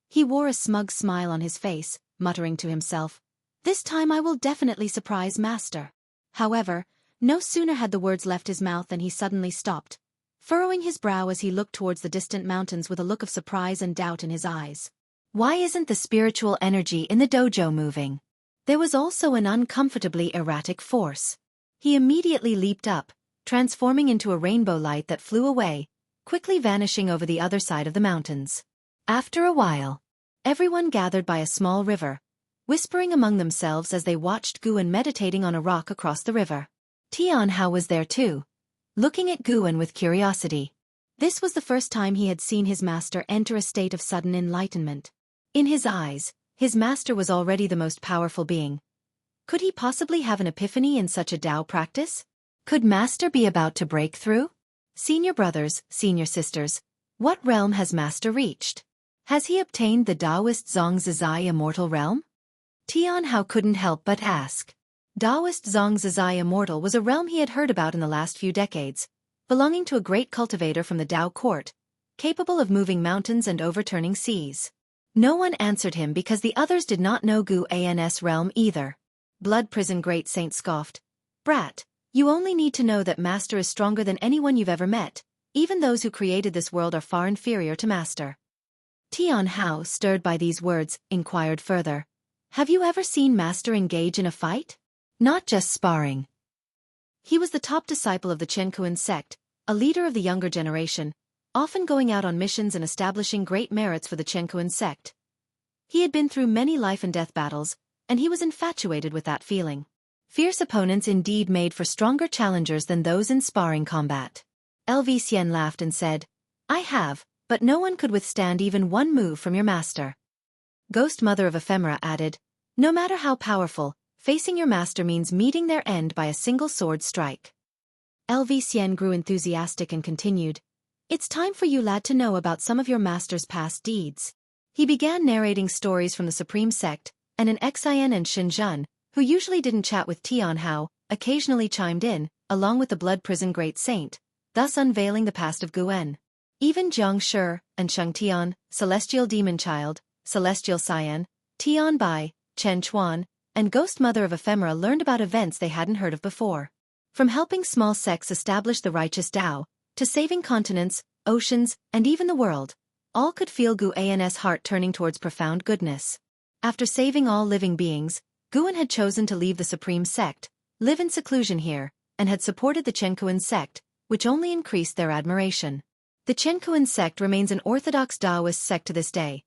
He wore a smug smile on his face, muttering to himself, "This time I will definitely surprise Master." However, no sooner had the words left his mouth than he suddenly stopped, furrowing his brow as he looked towards the distant mountains with a look of surprise and doubt in his eyes. Why isn't the spiritual energy in the dojo moving? There was also an uncomfortably erratic force. He immediately leaped up, transforming into a rainbow light that flew away, quickly vanishing over the other side of the mountains. After a while, everyone gathered by a small river, whispering among themselves as they watched Guan meditating on a rock across the river. Tian Hao was there too, looking at Guan with curiosity. This was the first time he had seen his master enter a state of sudden enlightenment. In his eyes, his master was already the most powerful being. Could he possibly have an epiphany in such a Tao practice? Could master be about to break through? Senior brothers, senior sisters, what realm has master reached? Has he obtained the Taoist Zongzizai immortal realm? Tian Hao couldn't help but ask. Taoist Zongzizai immortal was a realm he had heard about in the last few decades, belonging to a great cultivator from the Tao court, capable of moving mountains and overturning seas. No one answered him because the others did not know Guan's realm either. Blood Prison Great Saint scoffed, "Brat, you only need to know that Master is stronger than anyone you've ever met. Even those who created this world are far inferior to Master." Tian Hao, stirred by these words, inquired further, "Have you ever seen Master engage in a fight? Not just sparring." He was the top disciple of the Chen sect, a leader of the younger generation, often going out on missions and establishing great merits for the Chen sect. He had been through many life and death battles, and he was infatuated with that feeling. Fierce opponents indeed made for stronger challengers than those in sparring combat. Xian laughed and said, "I have, but no one could withstand even one move from your master." Ghost Mother of Ephemera added, "No matter how powerful, facing your master means meeting their end by a single sword strike." Xian grew enthusiastic and continued, "It's time for you lad to know about some of your master's past deeds." He began narrating stories from the Supreme Sect, and an Xian and Xinjun, who usually didn't chat with Tian Hao, occasionally chimed in, along with the Blood Prison Great Saint, thus unveiling the past of Guan. Even Jiang Shi and Sheng Tian, Celestial Demon Child, Celestial Cyan, Tian Bai, Chen Chuan, and Ghost Mother of Ephemera learned about events they hadn't heard of before. From helping small sects establish the righteous Tao, to saving continents, oceans, and even the world, all could feel Guan's heart turning towards profound goodness. After saving all living beings, Guan had chosen to leave the Supreme Sect, live in seclusion here, and had supported the Chen sect, which only increased their admiration. The Chen sect remains an orthodox Taoist sect to this day.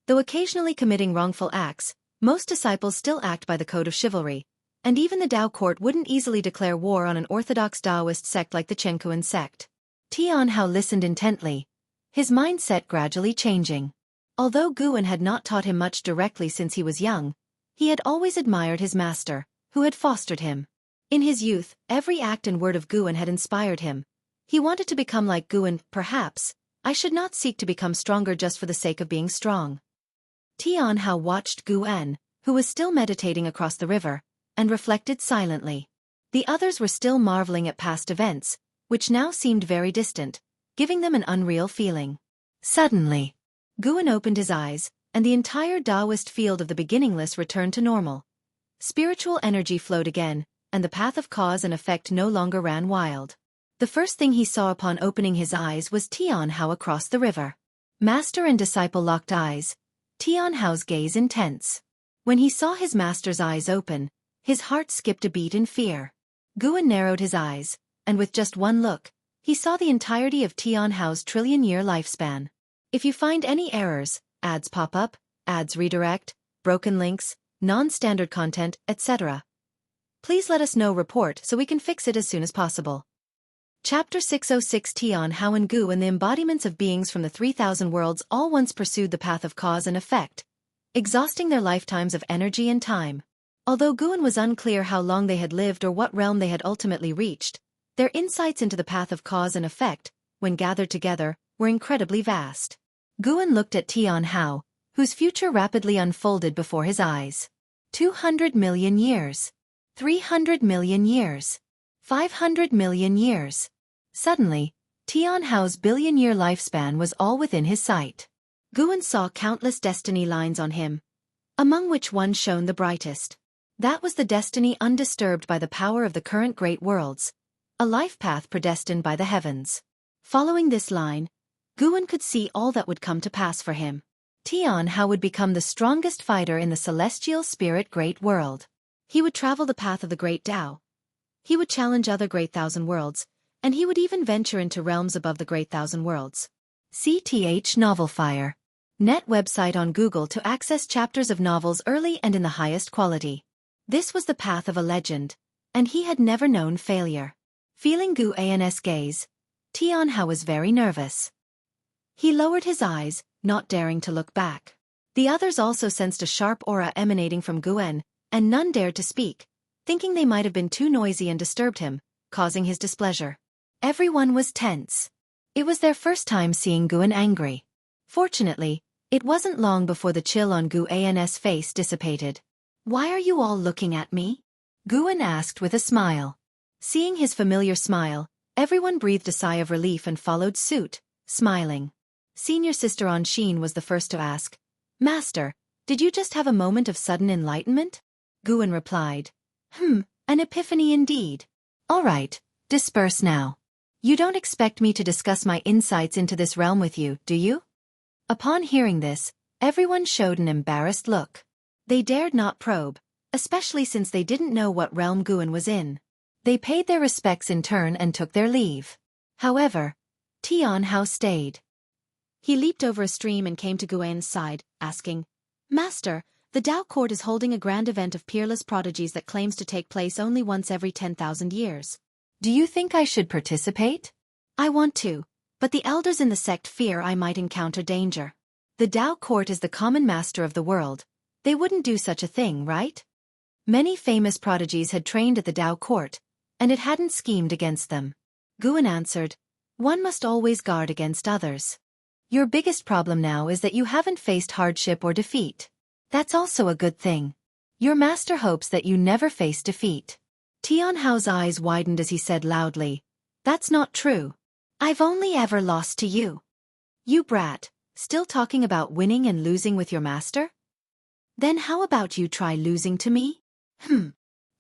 Though occasionally committing wrongful acts, most disciples still act by the code of chivalry, and even the Tao court wouldn't easily declare war on an orthodox Taoist sect like the Chen sect. Tian Hao listened intently, his mindset gradually changing. Although Guan had not taught him much directly since he was young, he had always admired his master, who had fostered him. In his youth, every act and word of Guan had inspired him. He wanted to become like Guan. Perhaps I should not seek to become stronger just for the sake of being strong. Tian Hao watched Guan, who was still meditating across the river, and reflected silently. The others were still marveling at past events, which now seemed very distant, giving them an unreal feeling. Suddenly, Guan opened his eyes, and the entire Taoist field of the beginningless returned to normal. Spiritual energy flowed again, and the path of cause and effect no longer ran wild. The first thing he saw upon opening his eyes was Tian Hao across the river. Master and disciple locked eyes, Tian Hao's gaze intense. When he saw his master's eyes open, his heart skipped a beat in fear. Guan narrowed his eyes, and with just one look, he saw the entirety of Tian Hao's trillion-year lifespan. If you find any errors, ads pop up, ads redirect, broken links, non-standard content, etc., please let us know. Report so we can fix it as soon as possible. Chapter 606 Tian Hao and Gu and the embodiments of beings from the 3,000 worlds all once pursued the path of cause and effect, exhausting their lifetimes of energy and time. Although Guan was unclear how long they had lived or what realm they had ultimately reached, their insights into the path of cause and effect, when gathered together, were incredibly vast. Guan looked at Tian Hao, whose future rapidly unfolded before his eyes. 200 million years. 300 million years. 500 million years. Suddenly, Tian Hao's billion-year lifespan was all within his sight. Guan saw countless destiny lines on him, among which one shone the brightest. That was the destiny undisturbed by the power of the current great worlds, a life path predestined by the heavens. Following this line, Guan could see all that would come to pass for him. Tian Hao would become the strongest fighter in the celestial spirit great world. He would travel the path of the great Tao. He would challenge other great thousand worlds, and he would even venture into realms above the great thousand worlds. CTH Novelfire. Net website on Google to access chapters of novels early and in the highest quality. This was the path of a legend, and he had never known failure. Feeling Guan's gaze, Tian Hao was very nervous. He lowered his eyes, not daring to look back. The others also sensed a sharp aura emanating from Guan, and none dared to speak, thinking they might have been too noisy and disturbed him, causing his displeasure. Everyone was tense. It was their first time seeing Guan angry. Fortunately, it wasn't long before the chill on Guan's face dissipated. "Why are you all looking at me?" Guan asked with a smile. Seeing his familiar smile, everyone breathed a sigh of relief and followed suit, smiling. Senior Sister Anshin was the first to ask, "Master, did you just have a moment of sudden enlightenment?" Guan replied, "An epiphany indeed. All right, disperse now. You don't expect me to discuss my insights into this realm with you, do you?" Upon hearing this, everyone showed an embarrassed look. They dared not probe, especially since they didn't know what realm Guan was in. They paid their respects in turn and took their leave. However, Tian Hao stayed. He leaped over a stream and came to Guan's side, asking, "Master, the Tao Court is holding a grand event of peerless prodigies that claims to take place only once every 10,000 years. Do you think I should participate?" "I want to, but the elders in the sect fear I might encounter danger. The Tao Court is the common master of the world. They wouldn't do such a thing, right?" Many famous prodigies had trained at the Tao Court, and it hadn't schemed against them. Guan answered, "One must always guard against others. Your biggest problem now is that you haven't faced hardship or defeat. That's also a good thing. Your master hopes that you never face defeat." Tian Hao's eyes widened as he said loudly, "That's not true. I've only ever lost to you." "You brat, still talking about winning and losing with your master? Then how about you try losing to me?"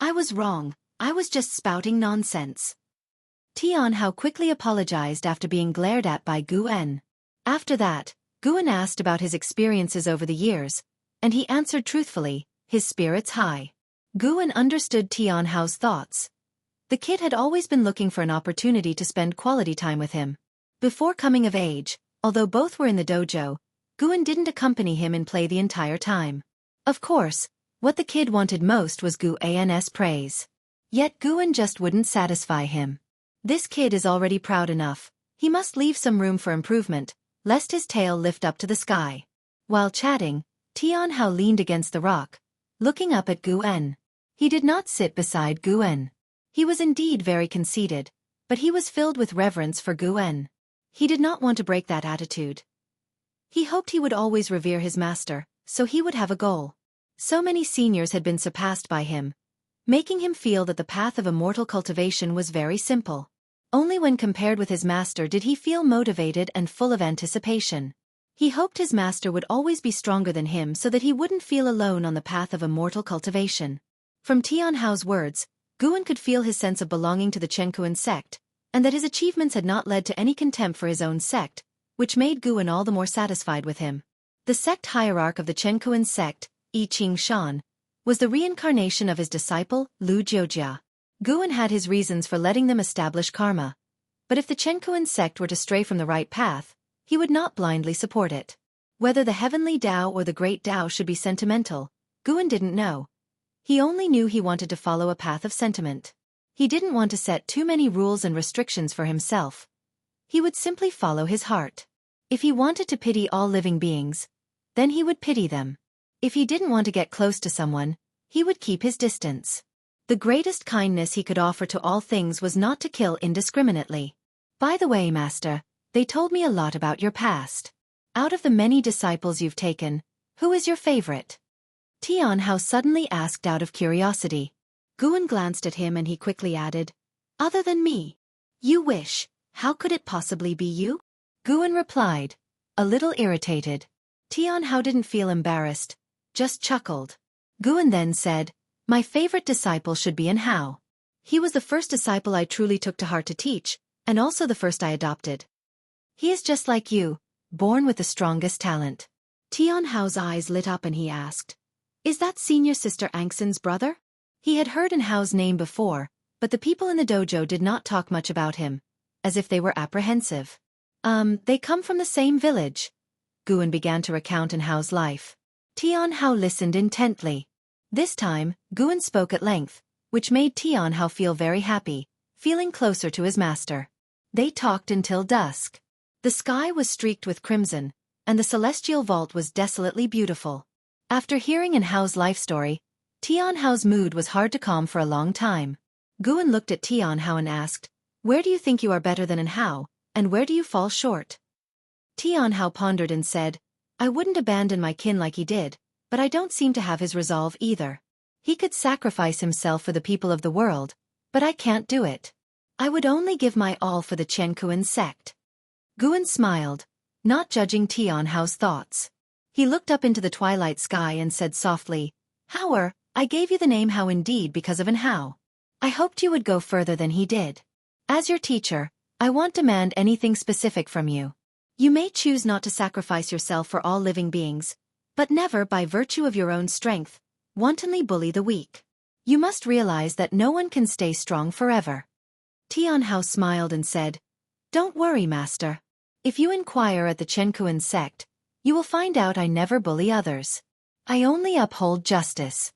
"I was wrong, I was just spouting nonsense." Tian Hao quickly apologized after being glared at by Guan. After that, Guan asked about his experiences over the years, and he answered truthfully, his spirits high. Guan understood Tian Hao's thoughts. The kid had always been looking for an opportunity to spend quality time with him. Before coming of age, although both were in the dojo, Guan didn't accompany him in play the entire time. Of course, what the kid wanted most was Guan's praise. Yet Guan just wouldn't satisfy him. This kid is already proud enough. He must leave some room for improvement, lest his tail lift up to the sky. While chatting, Tian Hao leaned against the rock, looking up at Guan. He did not sit beside Guan. He was indeed very conceited, but he was filled with reverence for Guan. He did not want to break that attitude. He hoped he would always revere his master, so he would have a goal. So many seniors had been surpassed by him, making him feel that the path of immortal cultivation was very simple. Only when compared with his master did he feel motivated and full of anticipation. He hoped his master would always be stronger than him so that he wouldn't feel alone on the path of immortal cultivation. From Tianhao's words, Guan could feel his sense of belonging to the Chenkuan sect, and that his achievements had not led to any contempt for his own sect, which made Guan all the more satisfied with him. The sect hierarch of the Chenkuan sect, Yi Qing-shan, was the reincarnation of his disciple, Lu Jiujia. Guan had his reasons for letting them establish karma. But if the Chenkuan sect were to stray from the right path, he would not blindly support it. Whether the heavenly Tao or the great Tao should be sentimental, Guan didn't know. He only knew he wanted to follow a path of sentiment. He didn't want to set too many rules and restrictions for himself. He would simply follow his heart. If he wanted to pity all living beings, then he would pity them. If he didn't want to get close to someone, he would keep his distance. The greatest kindness he could offer to all things was not to kill indiscriminately. By the way, Master, they told me a lot about your past. Out of the many disciples you've taken, who is your favorite? Tianhao suddenly asked out of curiosity. Guan glanced at him and he quickly added, "Other than me? You wish, how could it possibly be you?" Guan replied, a little irritated. Tianhao didn't feel embarrassed, just chuckled. Guan then said, "My favorite disciple should be Hao. He was the first disciple I truly took to heart to teach, and also the first I adopted. He is just like you, born with the strongest talent." Tianhao's eyes lit up and he asked, "Is that senior sister Angxin's brother?" He had heard Hao's name before, but the people in the dojo did not talk much about him, as if they were apprehensive. They come from the same village." Guan began to recount Hao's life. Tianhao listened intently. This time, Guan spoke at length, which made Tianhao feel very happy, feeling closer to his master. They talked until dusk. The sky was streaked with crimson, and the celestial vault was desolately beautiful. After hearing Hao's life story, Tianhao's mood was hard to calm for a long time. Guan looked at Tianhao and asked, "Where do you think you are better than Hao, and where do you fall short?" Tianhao pondered and said, "I wouldn't abandon my kin like he did, but I don't seem to have his resolve either. He could sacrifice himself for the people of the world, but I can't do it. I would only give my all for the Chenkuan sect." Guan smiled, not judging Tianhao's thoughts. He looked up into the twilight sky and said softly, "Hao, I gave you the name Hao indeed because of Hao. I hoped you would go further than he did. As your teacher, I won't demand anything specific from you. You may choose not to sacrifice yourself for all living beings, but never by virtue of your own strength, wantonly bully the weak. You must realize that no one can stay strong forever." Tianhao smiled and said, "Don't worry, Master. If you inquire at the Chenkuan sect, you will find out I never bully others. I only uphold justice."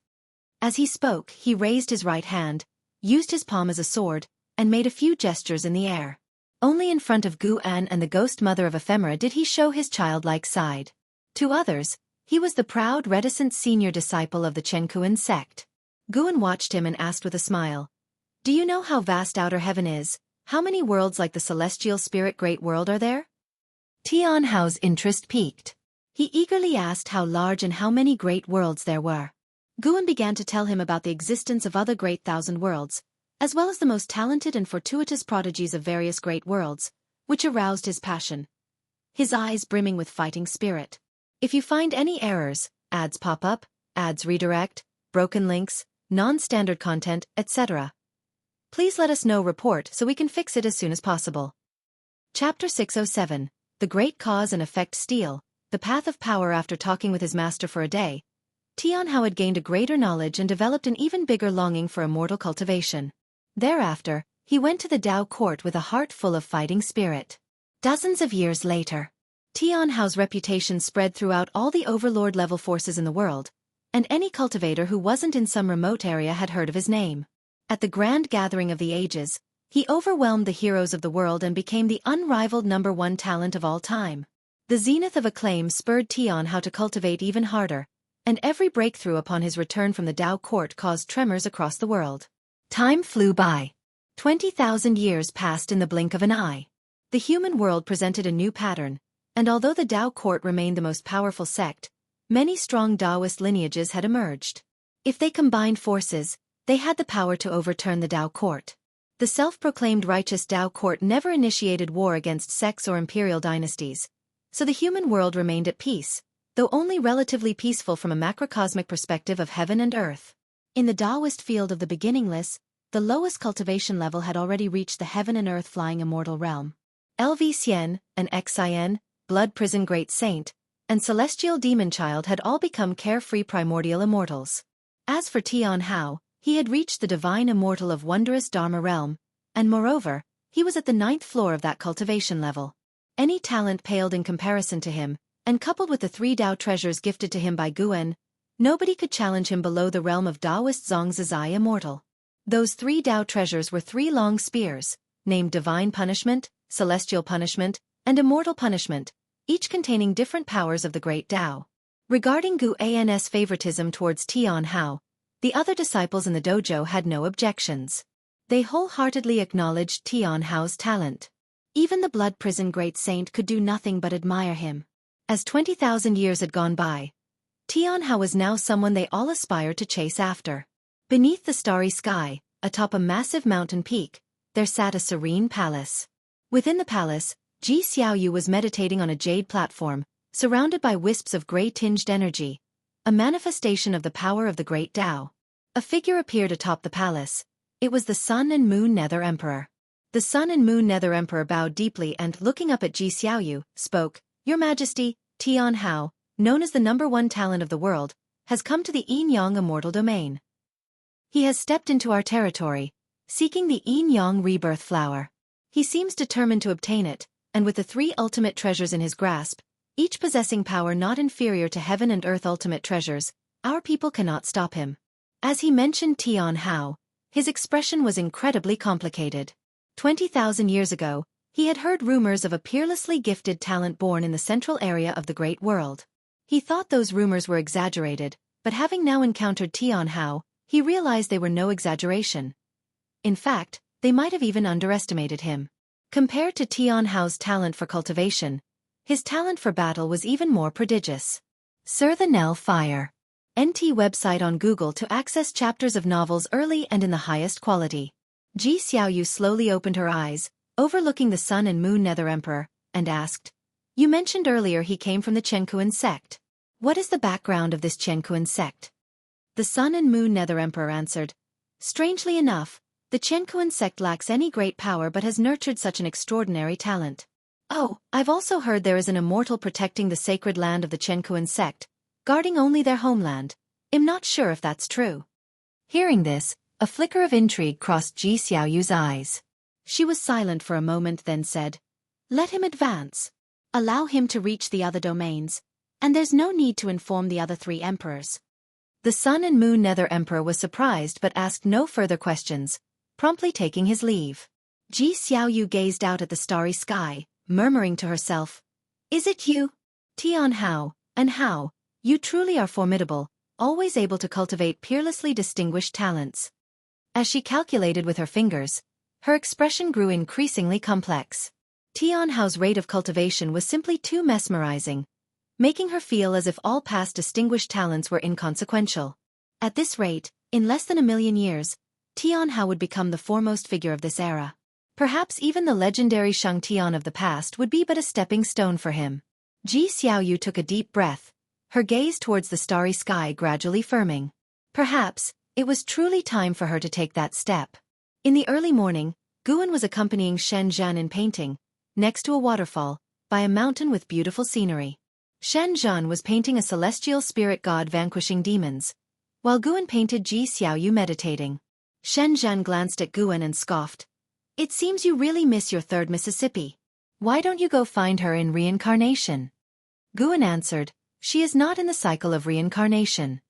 As he spoke, he raised his right hand, used his palm as a sword, and made a few gestures in the air. Only in front of Guan and the ghost mother of Ephemera did he show his childlike side. To others, he was the proud, reticent senior disciple of the Chenkuan sect. Guan watched him and asked with a smile, "Do you know how vast outer heaven is? How many worlds like the celestial spirit great world are there?" Tianhao's interest piqued. He eagerly asked how large and how many great worlds there were. Guan began to tell him about the existence of other great thousand worlds, as well as the most talented and fortuitous prodigies of various great worlds, which aroused his passion, his eyes brimming with fighting spirit. "If you find any errors, ads pop up, ads redirect, broken links, non-standard content, etc., please let us know report so we can fix it as soon as possible." Chapter 607, The Great Cause and Effect Steel, The Path of Power. After talking with his master for a day, Tianhao had gained a greater knowledge and developed an even bigger longing for immortal cultivation. Thereafter, he went to the Tao court with a heart full of fighting spirit. Dozens of years later, Tianhao's reputation spread throughout all the overlord-level forces in the world, and any cultivator who wasn't in some remote area had heard of his name. At the grand gathering of the ages, he overwhelmed the heroes of the world and became the unrivaled #1 talent of all time. The zenith of acclaim spurred Tianhao to cultivate even harder, and every breakthrough upon his return from the Tao court caused tremors across the world. Time flew by. 20,000 years passed in the blink of an eye. The human world presented a new pattern, and although the Tao court remained the most powerful sect, many strong Taoist lineages had emerged. If they combined forces, they had the power to overturn the Tao court. The self-proclaimed righteous Tao court never initiated war against sects or imperial dynasties. so the human world remained at peace, though only relatively peaceful from a macrocosmic perspective of heaven and earth. In the Taoist field of the beginningless, the lowest cultivation level had already reached the heaven and earth flying immortal realm. LV Xian, an Xin, blood prison great saint, and celestial demon child had all become carefree primordial immortals. As for Tian Hao, he had reached the divine immortal of wondrous Dharma realm, and moreover, he was at the 9th floor of that cultivation level. Any talent paled in comparison to him, and coupled with the 3 Dao treasures gifted to him by Guan, nobody could challenge him below the realm of Taoist Zongzizai immortal. Those 3 Dao treasures were 3 long spears, named Divine Punishment, Celestial Punishment, and Immortal Punishment, each containing different powers of the Great Tao. Regarding Gu An's favoritism towards Tian Hao, the other disciples in the dojo had no objections. They wholeheartedly acknowledged Tian Hao's talent. Even the blood prison great saint could do nothing but admire him. As 20,000 years had gone by, Tian Hao was now someone they all aspired to chase after. Beneath the starry sky, atop a massive mountain peak, there sat a serene palace. Within the palace, Ji Xiaoyu was meditating on a jade platform, surrounded by wisps of gray-tinged energy, a manifestation of the power of the Great Tao. A figure appeared atop the palace. It was the Sun and Moon Nether Emperor. The Sun and Moon Nether Emperor bowed deeply and, looking up at Ji Xiaoyu, spoke, "Your Majesty, Tian Hao, known as the #1 talent of the world, has come to the Yin-Yang immortal domain. He has stepped into our territory, seeking the Yin-Yang rebirth flower. He seems determined to obtain it, and with the 3 ultimate treasures in his grasp, each possessing power not inferior to heaven and earth ultimate treasures, our people cannot stop him." As he mentioned Tian Hao, his expression was incredibly complicated. 20,000 years ago, he had heard rumors of a peerlessly gifted talent born in the central area of the great world. He thought those rumors were exaggerated, but having now encountered Tian Hao, he realized they were no exaggeration. In fact, they might have even underestimated him. Compared to Tian Hao's talent for cultivation, his talent for battle was even more prodigious. Sir the Nell Fire. NT website on Google to access chapters of novels early and in the highest quality. Ji Xiaoyu slowly opened her eyes, overlooking the Sun and Moon Nether Emperor, and asked, "You mentioned earlier he came from the Chenkuan sect. What is the background of this Chenkuan sect?" The Sun and Moon Nether Emperor answered, "Strangely enough, the Chenkuan sect lacks any great power but has nurtured such an extraordinary talent. Oh, I've also heard there is an immortal protecting the sacred land of the Chenkuan sect, guarding only their homeland. I'm not sure if that's true." Hearing this, a flicker of intrigue crossed Ji Xiaoyu's eyes. She was silent for a moment, then said, "Let him advance. Allow him to reach the other domains, and there's no need to inform the other 3 emperors." The Sun and Moon Nether Emperor was surprised but asked no further questions, promptly taking his leave. Ji Xiaoyu gazed out at the starry sky, murmuring to herself, "Is it you? Tian Hao, and how? You truly are formidable, always able to cultivate peerlessly distinguished talents." As she calculated with her fingers, her expression grew increasingly complex. Tian Hao's rate of cultivation was simply too mesmerizing, making her feel as if all past distinguished talents were inconsequential. At this rate, in less than 1,000,000 years, Tian Hao would become the foremost figure of this era. Perhaps even the legendary Shang Tian of the past would be but a stepping stone for him. Ji Xiaoyu took a deep breath, her gaze towards the starry sky gradually firming. Perhaps, it was truly time for her to take that step. In the early morning, Guan was accompanying Shen Zhan in painting, next to a waterfall, by a mountain with beautiful scenery. Shen Zhan was painting a celestial spirit god vanquishing demons, while Guan painted Ji Xiaoyu meditating. Shen Zhan glanced at Guan and scoffed. "It seems you really miss your 3rd Mississippi. Why don't you go find her in reincarnation?" Guan answered, "She is not in the cycle of reincarnation."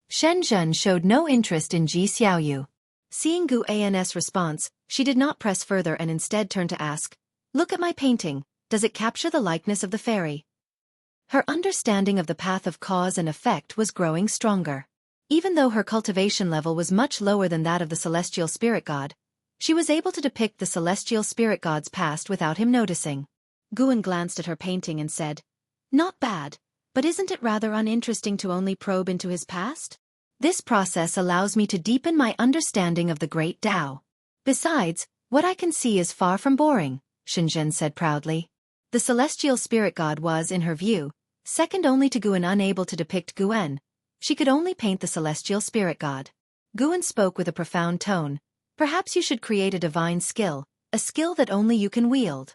Shen Zhen showed no interest in Ji Xiaoyu. Seeing Gu An's response, she did not press further and instead turned to ask, "Look at my painting, does it capture the likeness of the fairy?" Her understanding of the path of cause and effect was growing stronger. Even though her cultivation level was much lower than that of the celestial spirit god, she was able to depict the celestial spirit god's past without him noticing. Guan glanced at her painting and said, "Not bad, but isn't it rather uninteresting to only probe into his past? This process allows me to deepen my understanding of the great Tao. Besides, what I can see is far from boring," Shenzhen said proudly. The celestial spirit god was, in her view, second only to Guan. Unable to depict Guan, she could only paint the celestial spirit god. Guan spoke with a profound tone. Perhaps you should create a divine skill, a skill that only you can wield.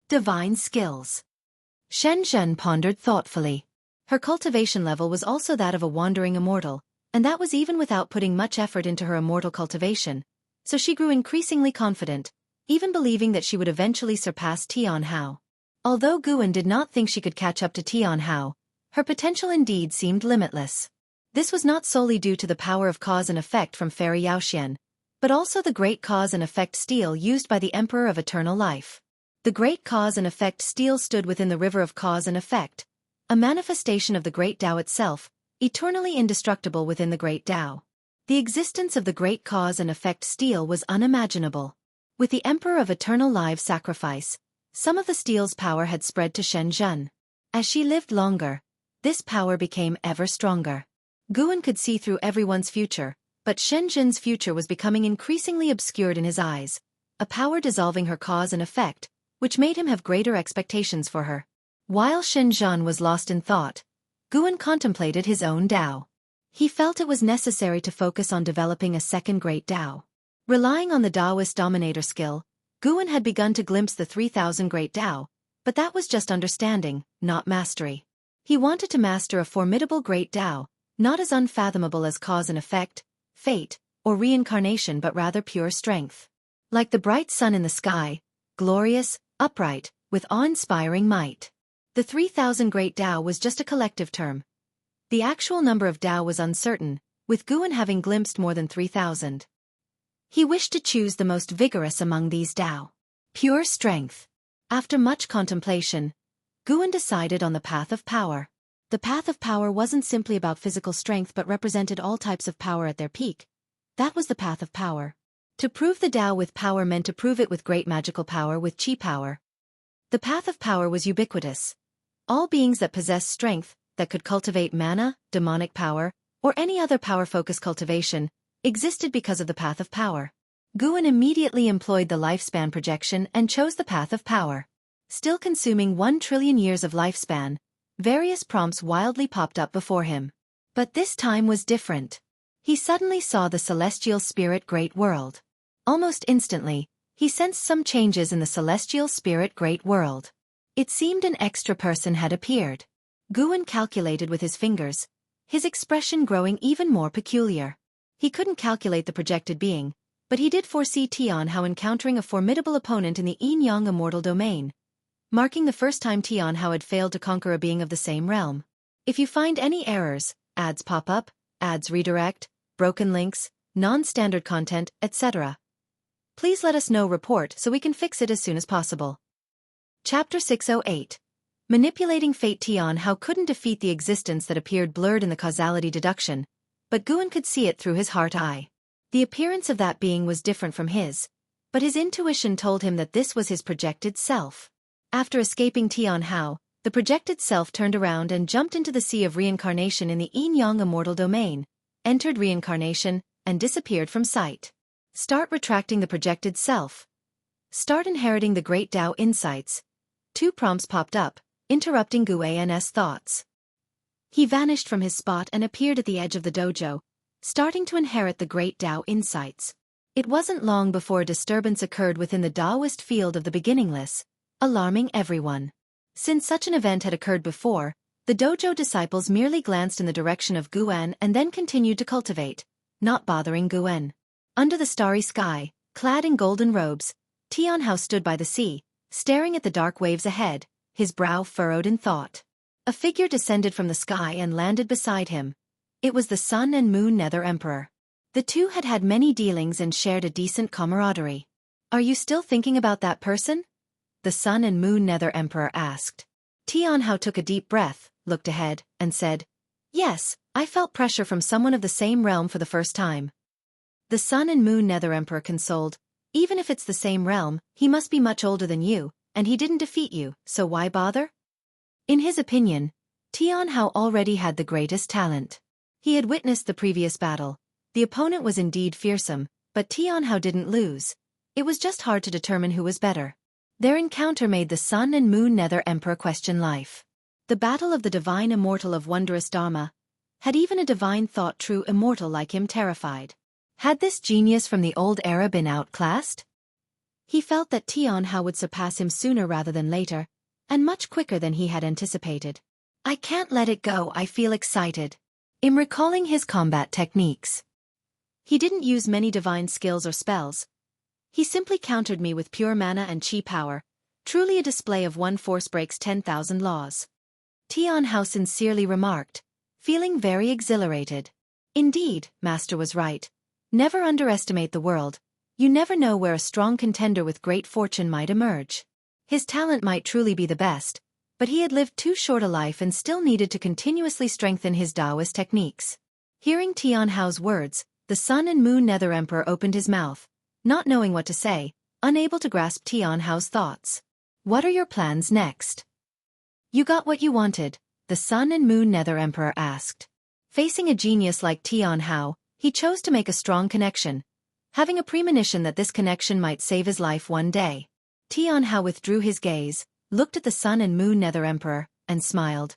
Divine skills. Shen Zhen pondered thoughtfully. Her cultivation level was also that of a wandering immortal, and that was even without putting much effort into her immortal cultivation, so she grew increasingly confident, even believing that she would eventually surpass Tian Hao. Although Guan did not think she could catch up to Tian Hao, her potential indeed seemed limitless. This was not solely due to the power of cause and effect from Fairy Yaoxian, but also the great cause and effect stele used by the Emperor of Eternal Life. The great cause and effect stele stood within the river of cause and effect, a manifestation of the great Tao itself, eternally indestructible within the great Tao. The existence of the great cause and effect stele was unimaginable. With the Emperor of Eternal Lives' sacrifice, some of the stele's power had spread to Shen Zhen. As she lived longer, this power became ever stronger. Guan could see through everyone's future, but Shen Zhen's future was becoming increasingly obscured in his eyes, a power dissolving her cause and effect, which made him have greater expectations for her. While Shen Zhen was lost in thought, Guan contemplated his own Tao. He felt it was necessary to focus on developing a second great Tao. Relying on the Taoist dominator skill, Guan had begun to glimpse the 3,000 great Tao, but that was just understanding, not mastery. He wanted to master a formidable great Tao, not as unfathomable as cause and effect, fate, or reincarnation, but rather pure strength. Like the bright sun in the sky, glorious, upright, with awe-inspiring might. The 3,000 great Tao was just a collective term. The actual number of Tao was uncertain, with Guan having glimpsed more than 3,000. He wished to choose the most vigorous among these Tao. Pure strength. After much contemplation, Guan decided on the path of power. The path of power wasn't simply about physical strength but represented all types of power at their peak. That was the path of power. To prove the Tao with power meant to prove it with great magical power, with chi power. The path of power was ubiquitous. All beings that possessed strength, that could cultivate mana, demonic power, or any other power-focused cultivation, existed because of the path of power. Guan immediately employed the lifespan projection and chose the path of power. Still consuming 1 trillion years of lifespan, various prompts wildly popped up before him. But this time was different. He suddenly saw the celestial spirit great world. Almost instantly, he sensed some changes in the celestial spirit great world. It seemed an extra person had appeared. Guan calculated with his fingers, his expression growing even more peculiar. He couldn't calculate the projected being, but he did foresee Tian Hao encountering a formidable opponent in the yin-yang immortal domain, marking the first time Tian Hao had failed to conquer a being of the same realm. If you find any errors, ads pop up, ads redirect, broken links, non-standard content, etc., please let us know. Report so we can fix it as soon as possible. Chapter 608. Manipulating Fate. Tian Hao couldn't defeat the existence that appeared blurred in the causality deduction, but Guan could see it through his heart eye. The appearance of that being was different from his, but his intuition told him that this was his projected self. After escaping Tian Hao, the projected self turned around and jumped into the sea of reincarnation in the yin-yang immortal domain, entered reincarnation, and disappeared from sight. Start retracting the projected self. Start inheriting the great Tao insights. 2 prompts popped up, interrupting Guan's thoughts. He vanished from his spot and appeared at the edge of the dojo, starting to inherit the great Tao insights. It wasn't long before a disturbance occurred within the Taoist field of the beginningless, alarming everyone. Since such an event had occurred before, the dojo disciples merely glanced in the direction of Guan and then continued to cultivate, not bothering Guan. Under the starry sky, clad in golden robes, Tian Hao stood by the sea, staring at the dark waves ahead, his brow furrowed in thought. A figure descended from the sky and landed beside him. It was the Sun and Moon Nether Emperor. The two had had many dealings and shared a decent camaraderie. "Are you still thinking about that person?" the Sun and Moon Nether Emperor asked. Tian Hao took a deep breath, looked ahead, and said, "Yes, I felt pressure from someone of the same realm for the first time." The Sun and Moon Nether Emperor consoled, "Even if it's the same realm, he must be much older than you, and he didn't defeat you, so why bother?" In his opinion, Tian Hao already had the greatest talent. He had witnessed the previous battle. The opponent was indeed fearsome, but Tian Hao didn't lose. It was just hard to determine who was better. Their encounter made the Sun and Moon Nether Emperor question life. The battle of the divine immortal of wondrous Dharma had even a divine thought true immortal like him terrified. Had this genius from the old era been outclassed? He felt that Tian Hao would surpass him sooner rather than later, and much quicker than he had anticipated. I can't let it go, I feel excited. In recalling his combat techniques, he didn't use many divine skills or spells. He simply countered me with pure mana and chi power, truly a display of one force breaks 10,000 laws. Tian Hao sincerely remarked, feeling very exhilarated. Indeed, Master was right. Never underestimate the world. You never know where a strong contender with great fortune might emerge. His talent might truly be the best, but he had lived too short a life and still needed to continuously strengthen his Taoist techniques. Hearing Tian Hao's words, the Sun and Moon Nether Emperor opened his mouth, not knowing what to say, unable to grasp Tian Hao's thoughts. What are your plans next? You got what you wanted, the Sun and Moon Nether Emperor asked. Facing a genius like Tian Hao, he chose to make a strong connection, having a premonition that this connection might save his life one day. Tian Hao withdrew his gaze, looked at the Sun and Moon Nether Emperor, and smiled.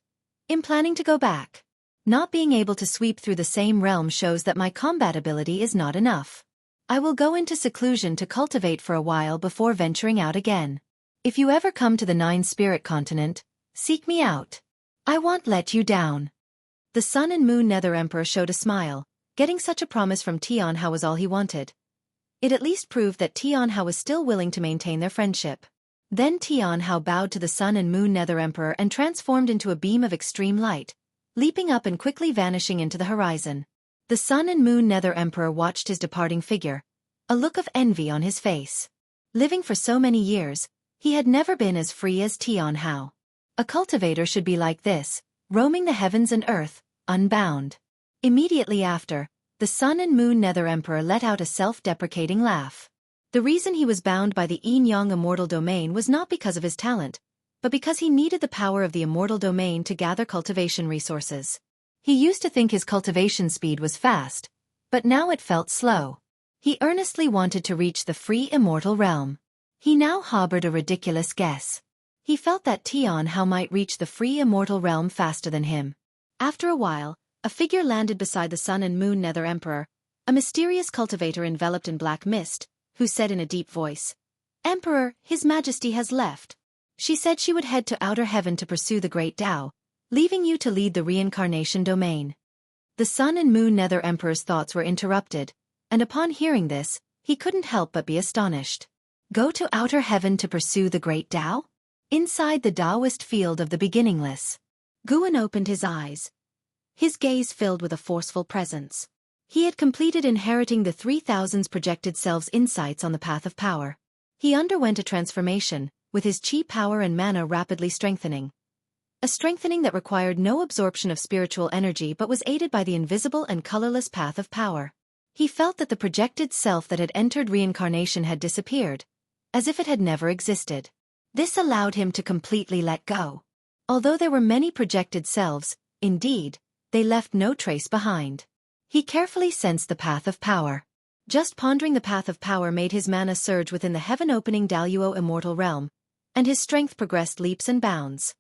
I'm planning to go back. Not being able to sweep through the same realm shows that my combat ability is not enough. I will go into seclusion to cultivate for a while before venturing out again. If you ever come to the Nine Spirit Continent, seek me out. I won't let you down. The Sun and Moon Nether Emperor showed a smile. Getting such a promise from Tian Hao was all he wanted. It at least proved that Tian Hao was still willing to maintain their friendship. Then Tian Hao bowed to the Sun and Moon Nether Emperor and transformed into a beam of extreme light, leaping up and quickly vanishing into the horizon. The Sun and Moon Nether Emperor watched his departing figure, a look of envy on his face. Living for so many years, he had never been as free as Tian Hao. A cultivator should be like this, roaming the heavens and earth, unbound. Immediately after, the Sun and Moon Nether Emperor let out a self-deprecating laugh. The reason he was bound by the Yin-Yang Immortal Domain was not because of his talent, but because he needed the power of the Immortal Domain to gather cultivation resources. He used to think his cultivation speed was fast, but now it felt slow. He earnestly wanted to reach the free immortal realm. He now harbored a ridiculous guess. He felt that Tian Hao might reach the free immortal realm faster than him. After a while, a figure landed beside the Sun and Moon Nether Emperor, a mysterious cultivator enveloped in black mist, who said in a deep voice, Emperor, His Majesty has left. She said she would head to outer heaven to pursue the great Tao, leaving you to lead the reincarnation domain. The Sun and Moon Nether Emperor's thoughts were interrupted, and upon hearing this, he couldn't help but be astonished. Go to outer heaven to pursue the great Tao? Inside the Taoist field of the beginningless. Guan opened his eyes, his gaze filled with a forceful presence. He had completed inheriting the 3000's projected selves insights on the path of power. He underwent a transformation, with his chi power and mana rapidly strengthening. A strengthening that required no absorption of spiritual energy but was aided by the invisible and colorless path of power. He felt that the projected self that had entered reincarnation had disappeared, as if it had never existed. This allowed him to completely let go. Although there were many projected selves, indeed, they left no trace behind. He carefully sensed the path of power. Just pondering the path of power made his mana surge within the heaven-opening Daluo immortal realm, and his strength progressed leaps and bounds.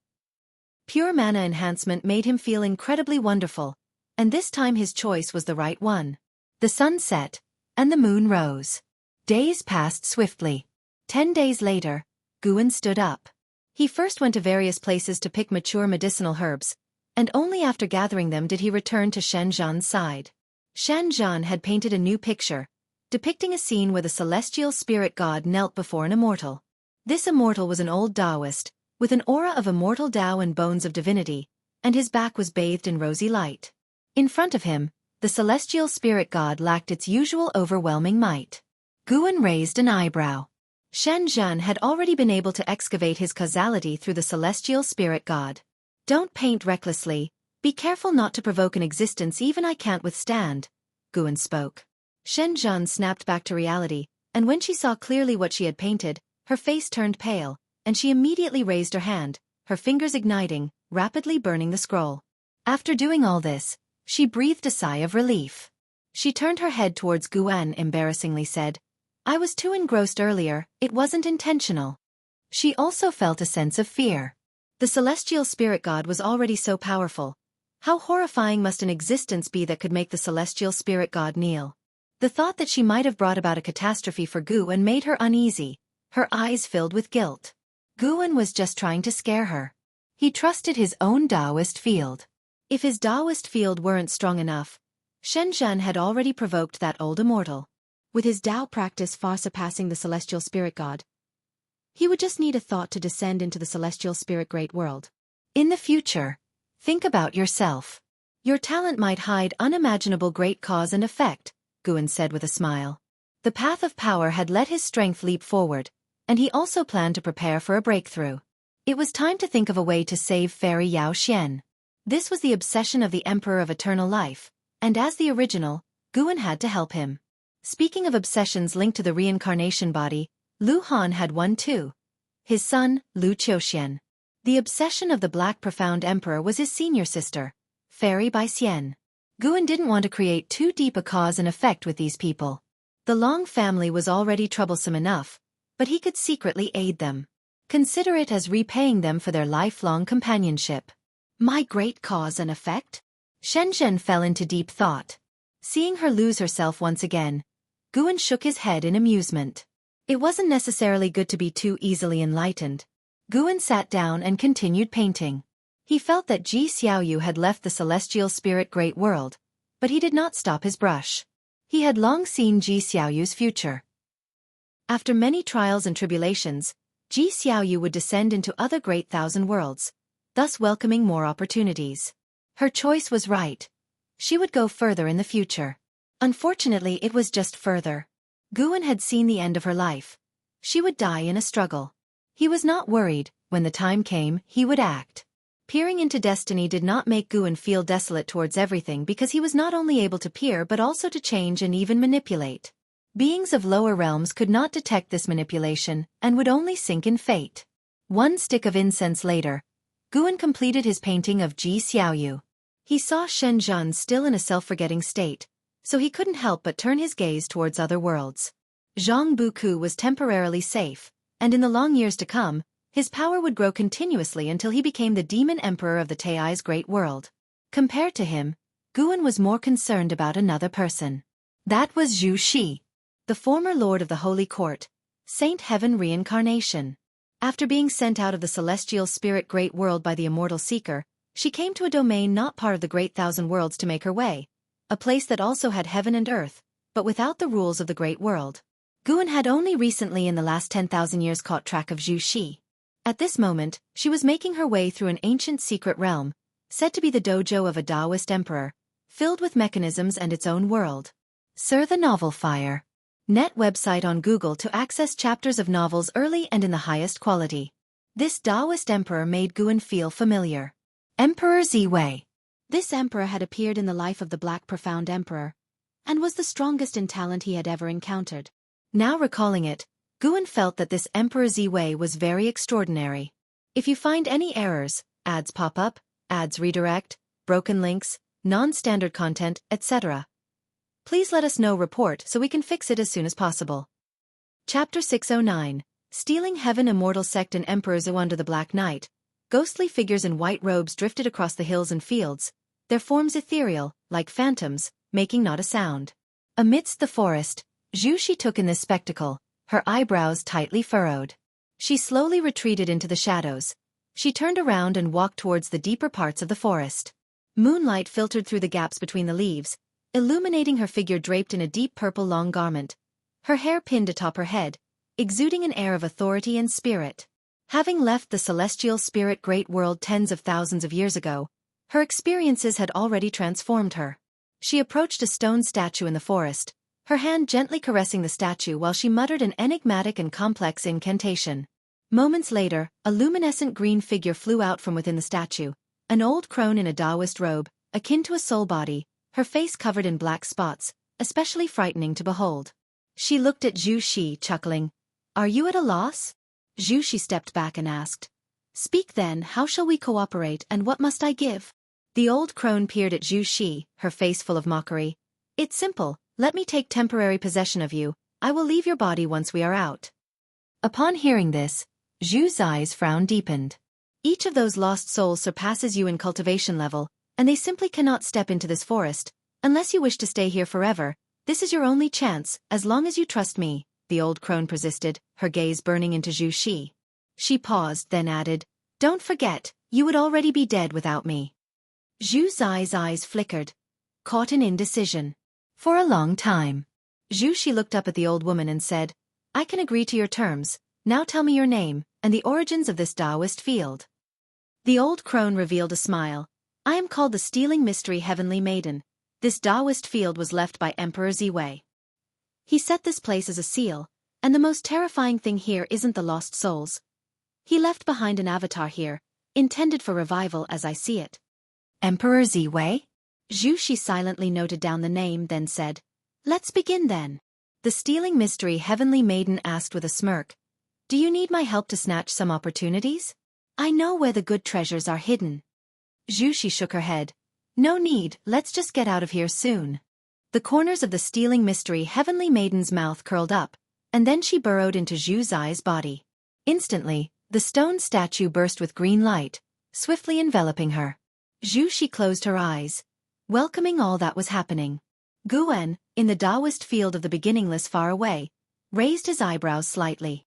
Pure mana enhancement made him feel incredibly wonderful, and this time his choice was the right one. The sun set, and the moon rose. Days passed swiftly. 10 days later, Guan stood up. He first went to various places to pick mature medicinal herbs, and only after gathering them did he return to Shen Zhan's side. Shen Zhan had painted a new picture, depicting a scene where the celestial spirit god knelt before an immortal. This immortal was an old Taoist, with an aura of immortal Tao and bones of divinity, and his back was bathed in rosy light. In front of him, the celestial spirit god lacked its usual overwhelming might. Guan raised an eyebrow. Shen Zhan had already been able to excavate his causality through the celestial spirit god. Don't paint recklessly, be careful not to provoke an existence even I can't withstand, Guan spoke. Shen Zhan snapped back to reality, and when she saw clearly what she had painted, her face turned pale, and she immediately raised her hand, her fingers igniting, rapidly burning the scroll. After doing all this, she breathed a sigh of relief. She turned her head towards Guan embarrassingly said, I was too engrossed earlier, it wasn't intentional. She also felt a sense of fear. The celestial spirit god was already so powerful. How horrifying must an existence be that could make the celestial spirit god kneel? The thought that she might have brought about a catastrophe for Guan made her uneasy, her eyes filled with guilt. Guan was just trying to scare her. He trusted his own Taoist field. If his Taoist field weren't strong enough, Shenzhen had already provoked that old immortal. With his Tao practice far surpassing the celestial spirit god, he would just need a thought to descend into the celestial spirit great world. In the future, think about yourself. Your talent might hide unimaginable great cause and effect, Guan said with a smile. The path of power had let his strength leap forward, and he also planned to prepare for a breakthrough. It was time to think of a way to save Fairy Yao Xian. This was the obsession of the Emperor of Eternal Life, and as the original, Guan had to help him. Speaking of obsessions linked to the reincarnation body, Lu Han had one too. His son, Lu Qiuxian. The obsession of the Black Profound Emperor was his senior sister, Fairy Bai Xian. Guan didn't want to create too deep a cause and effect with these people. The Long family was already troublesome enough, but he could secretly aid them. Consider it as repaying them for their lifelong companionship. My great cause and effect? Shenzhen fell into deep thought. Seeing her lose herself once again, Guan shook his head in amusement. It wasn't necessarily good to be too easily enlightened. Guan sat down and continued painting. He felt that Ji Xiaoyu had left the celestial spirit great world, but he did not stop his brush. He had long seen Ji Xiaoyu's future. After many trials and tribulations, Ji Xiaoyu would descend into other great thousand worlds, thus welcoming more opportunities. Her choice was right. She would go further in the future. Unfortunately, it was just further. Guan had seen the end of her life. She would die in a struggle. He was not worried. When the time came, he would act. Peering into destiny did not make Guan feel desolate towards everything because he was not only able to peer but also to change and even manipulate. Beings of lower realms could not detect this manipulation and would only sink in fate. One stick of incense later, Guan completed his painting of Ji Xiaoyu. He saw Shenzhen still in a self-forgetting state, so he couldn't help but turn his gaze towards other worlds. Zhang Buku was temporarily safe, and in the long years to come, his power would grow continuously until he became the demon emperor of the Tai's great world. Compared to him, Guan was more concerned about another person. That was Zhu Shi, the former lord of the Holy Court, Saint Heaven reincarnation. After being sent out of the celestial spirit great world by the immortal seeker, she came to a domain not part of the great thousand worlds to make her way, a place that also had heaven and earth, but without the rules of the great world. Guan had only recently in the last 10,000 years caught track of Zhu Shi. At this moment, she was making her way through an ancient secret realm, said to be the dojo of a Taoist emperor, filled with mechanisms and its own world. Sir the Novel Fire. Net website on Google to access chapters of novels early and in the highest quality. This Taoist emperor made Guan feel familiar. Emperor Ziwei. This emperor had appeared in the life of the Black Profound Emperor, and was the strongest in talent he had ever encountered. Now recalling it, Guan felt that this Emperor Ziwei was very extraordinary. If you find any errors, ads pop up, ads redirect, broken links, non-standard content, etc., please let us know report so we can fix it as soon as possible. Chapter 609. Stealing Heaven. Immortal sect and Emperor Zhou. Under the Black Night, ghostly figures in white robes drifted across the hills and fields, their forms ethereal, like phantoms, making not a sound. Amidst the forest, Zhu Shi took in this spectacle, her eyebrows tightly furrowed. She slowly retreated into the shadows. She turned around and walked towards the deeper parts of the forest. Moonlight filtered through the gaps between the leaves, illuminating her figure draped in a deep purple long garment, her hair pinned atop her head, exuding an air of authority and spirit. Having left the celestial spirit great world tens of thousands of years ago, her experiences had already transformed her. She approached a stone statue in the forest, her hand gently caressing the statue while she muttered an enigmatic and complex incantation. Moments later, a luminescent green figure flew out from within the statue, an old crone in a Taoist robe, akin to a soul body, her face covered in black spots, especially frightening to behold. She looked at Zhu Shi, chuckling. "Are you at a loss?" Zhu Shi stepped back and asked. "Speak then, how shall we cooperate and what must I give?" The old crone peered at Zhu Shi, her face full of mockery. "It's simple. Let me take temporary possession of you. I will leave your body once we are out." Upon hearing this, Zhu's eyes frown deepened. Each of those lost souls surpasses you in cultivation level, and they simply cannot step into this forest, unless you wish to stay here forever. This is your only chance, as long as you trust me, the old crone persisted, her gaze burning into Zhu Shi. She paused, then added, don't forget, you would already be dead without me. Zhu's eyes flickered, caught in indecision. For a long time. Zhu Shi looked up at the old woman and said, I can agree to your terms, now tell me your name, and the origins of this Taoist field. The old crone revealed a smile. I am called the Stealing Mystery Heavenly Maiden. This Taoist field was left by Emperor Ziwei. He set this place as a seal, and the most terrifying thing here isn't the lost souls. He left behind an avatar here, intended for revival as I see it. Emperor Ziwei? Zhu Shi silently noted down the name, then said, let's begin then. The Stealing Mystery Heavenly Maiden asked with a smirk, do you need my help to snatch some opportunities? I know where the good treasures are hidden. Zhu Shi shook her head. No need, let's just get out of here soon. The corners of the Stealing Mystery Heavenly Maiden's mouth curled up, and then she burrowed into Zhu Zai's body. Instantly, the stone statue burst with green light, swiftly enveloping her. Zhu Shi closed her eyes, welcoming all that was happening. Guan, in the Taoist field of the beginningless far away, raised his eyebrows slightly.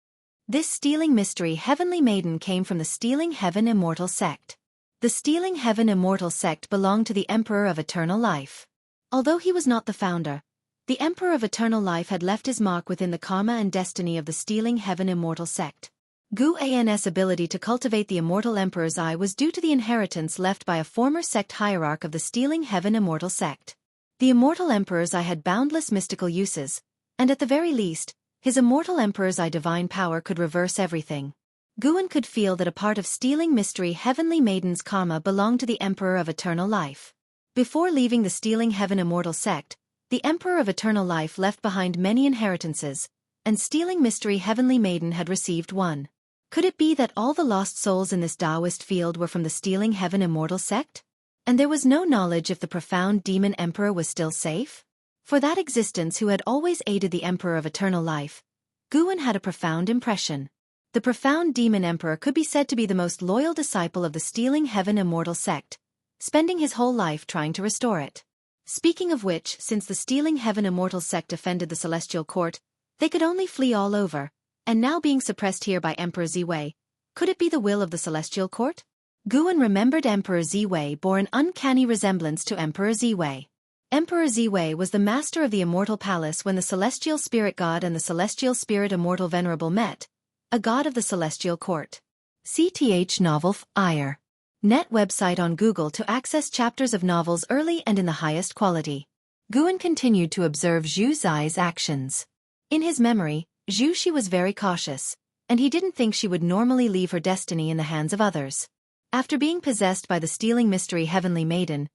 This Stealing Mystery Heavenly Maiden came from the Stealing Heaven Immortal sect. The Stealing Heaven Immortal sect belonged to the Emperor of Eternal Life. Although he was not the founder, the Emperor of Eternal Life had left his mark within the karma and destiny of the Stealing Heaven Immortal sect. Guan's ability to cultivate the Immortal Emperor's eye was due to the inheritance left by a former sect hierarch of the Stealing Heaven Immortal sect. The Immortal Emperor's eye had boundless mystical uses, and at the very least, his Immortal Emperor's eye divine power could reverse everything. Guan could feel that a part of Stealing Mystery Heavenly Maiden's karma belonged to the Emperor of Eternal Life. Before leaving the Stealing Heaven Immortal sect, the Emperor of Eternal Life left behind many inheritances, and Stealing Mystery Heavenly Maiden had received one. Could it be that all the lost souls in this Taoist field were from the Stealing Heaven Immortal sect? And there was no knowledge if the profound demon emperor was still safe? For that existence who had always aided the Emperor of Eternal Life, Guan had a profound impression. The profound demon emperor could be said to be the most loyal disciple of the Stealing Heaven Immortal sect, spending his whole life trying to restore it. Speaking of which, since the Stealing Heaven Immortal sect offended the Celestial Court, they could only flee all over, and now being suppressed here by Emperor Ziwei, could it be the will of the Celestial Court? Guan remembered Emperor Ziwei bore an uncanny resemblance to Emperor Ziwei. Emperor Ziwei was the master of the Immortal Palace when the Celestial Spirit God and the Celestial Spirit Immortal Venerable met, a god of the Celestial Court. CTH Novel Ire. Net website on Google to access chapters of novels early and in the highest quality. Guan continued to observe Zhu Zai's actions. In his memory, Zhu Shi was very cautious, and he didn't think she would normally leave her destiny in the hands of others. After being possessed by the Stealing Mystery Heavenly Maiden,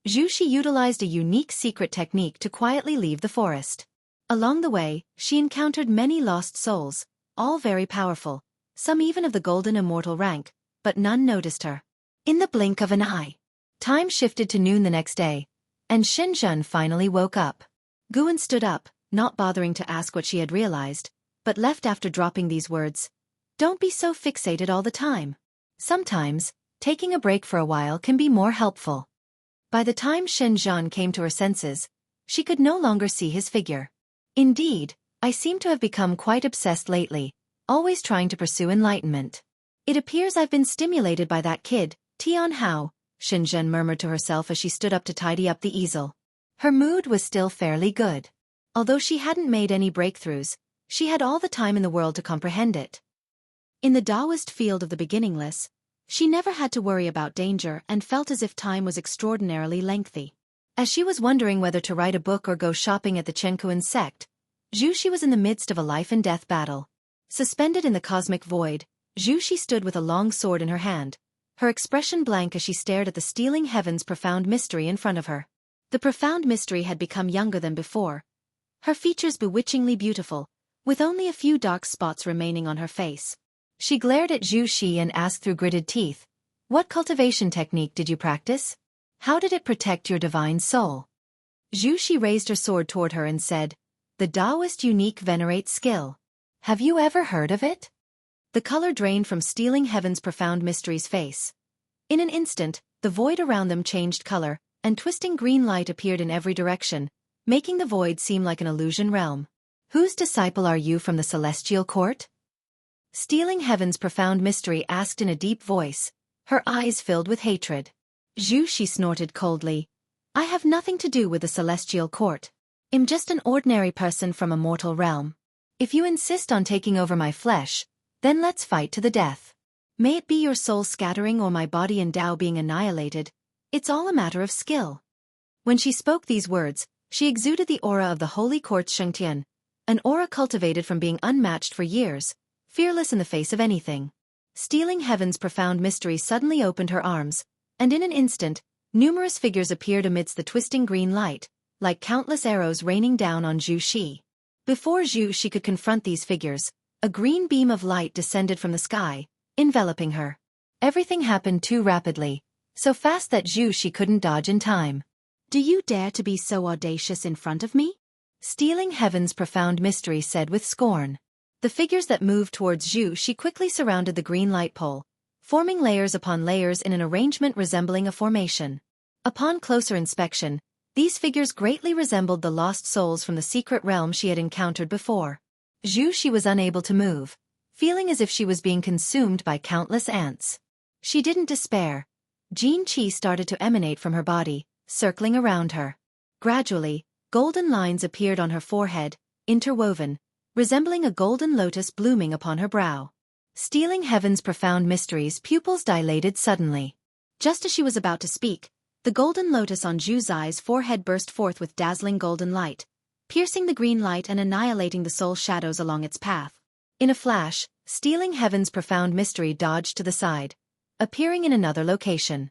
Zhu Shi utilized a unique secret technique to quietly leave the forest. Along the way, she encountered many lost souls, all very powerful, some even of the golden immortal rank, but none noticed her. In the blink of an eye, time shifted to noon the next day, and Shenzhen finally woke up. Guan stood up, not bothering to ask what she had realized, but left after dropping these words. Don't be so fixated all the time. Sometimes, taking a break for a while can be more helpful. By the time Shenzhen came to her senses, she could no longer see his figure. Indeed, I seem to have become quite obsessed lately, always trying to pursue enlightenment. It appears I've been stimulated by that kid, Tian Hao, Shenzhen murmured to herself as she stood up to tidy up the easel. Her mood was still fairly good. Although she hadn't made any breakthroughs, she had all the time in the world to comprehend it. In the Taoist field of the beginningless, she never had to worry about danger and felt as if time was extraordinarily lengthy. As she was wondering whether to write a book or go shopping at the Chenkuan sect, Zhu Shi was in the midst of a life-and-death battle. Suspended in the cosmic void, Zhu Shi stood with a long sword in her hand, her expression blank as she stared at the Stealing Heaven's profound mystery in front of her. The profound mystery had become younger than before, her features bewitchingly beautiful, with only a few dark spots remaining on her face. She glared at Zhu Shi and asked through gritted teeth, "What cultivation technique did you practice? How did it protect your divine soul?" Zhu Shi raised her sword toward her and said, "The Taoist unique venerate skill. Have you ever heard of it?" The color drained from Stealing Heaven's Profound Mystery's face. In an instant, the void around them changed color, and twisting green light appeared in every direction, making the void seem like an illusion realm. Whose disciple are you from the celestial court? Stealing Heaven's Profound Mystery asked in a deep voice, her eyes filled with hatred. Zhu, she snorted coldly. I have nothing to do with the celestial court. I'm just an ordinary person from a mortal realm. If you insist on taking over my flesh, then let's fight to the death. May it be your soul scattering or my body and Tao being annihilated, it's all a matter of skill. When she spoke these words, she exuded the aura of the holy court Shengtian, an aura cultivated from being unmatched for years, fearless in the face of anything. Stealing Heaven's Profound Mystery suddenly opened her arms, and in an instant, numerous figures appeared amidst the twisting green light, like countless arrows raining down on Zhu Xi. Before Zhu Xi could confront these figures, a green beam of light descended from the sky, enveloping her. Everything happened too rapidly, so fast that Zhu Xi couldn't dodge in time. Do you dare to be so audacious in front of me? Stealing Heaven's Profound Mystery said with scorn. The figures that moved towards Zhu Xi quickly surrounded the green light pole, forming layers upon layers in an arrangement resembling a formation. Upon closer inspection, these figures greatly resembled the lost souls from the secret realm she had encountered before. Zhu Xi was unable to move, feeling as if she was being consumed by countless ants. She didn't despair. Jin Qi started to emanate from her body, circling around her. Gradually, golden lines appeared on her forehead, interwoven, resembling a golden lotus blooming upon her brow. Stealing Heaven's Profound Mystery's pupils dilated suddenly. Just as she was about to speak, the golden lotus on Zhu Xi's forehead burst forth with dazzling golden light, piercing the green light and annihilating the soul shadows along its path. In a flash, Stealing Heaven's Profound Mystery dodged to the side, appearing in another location.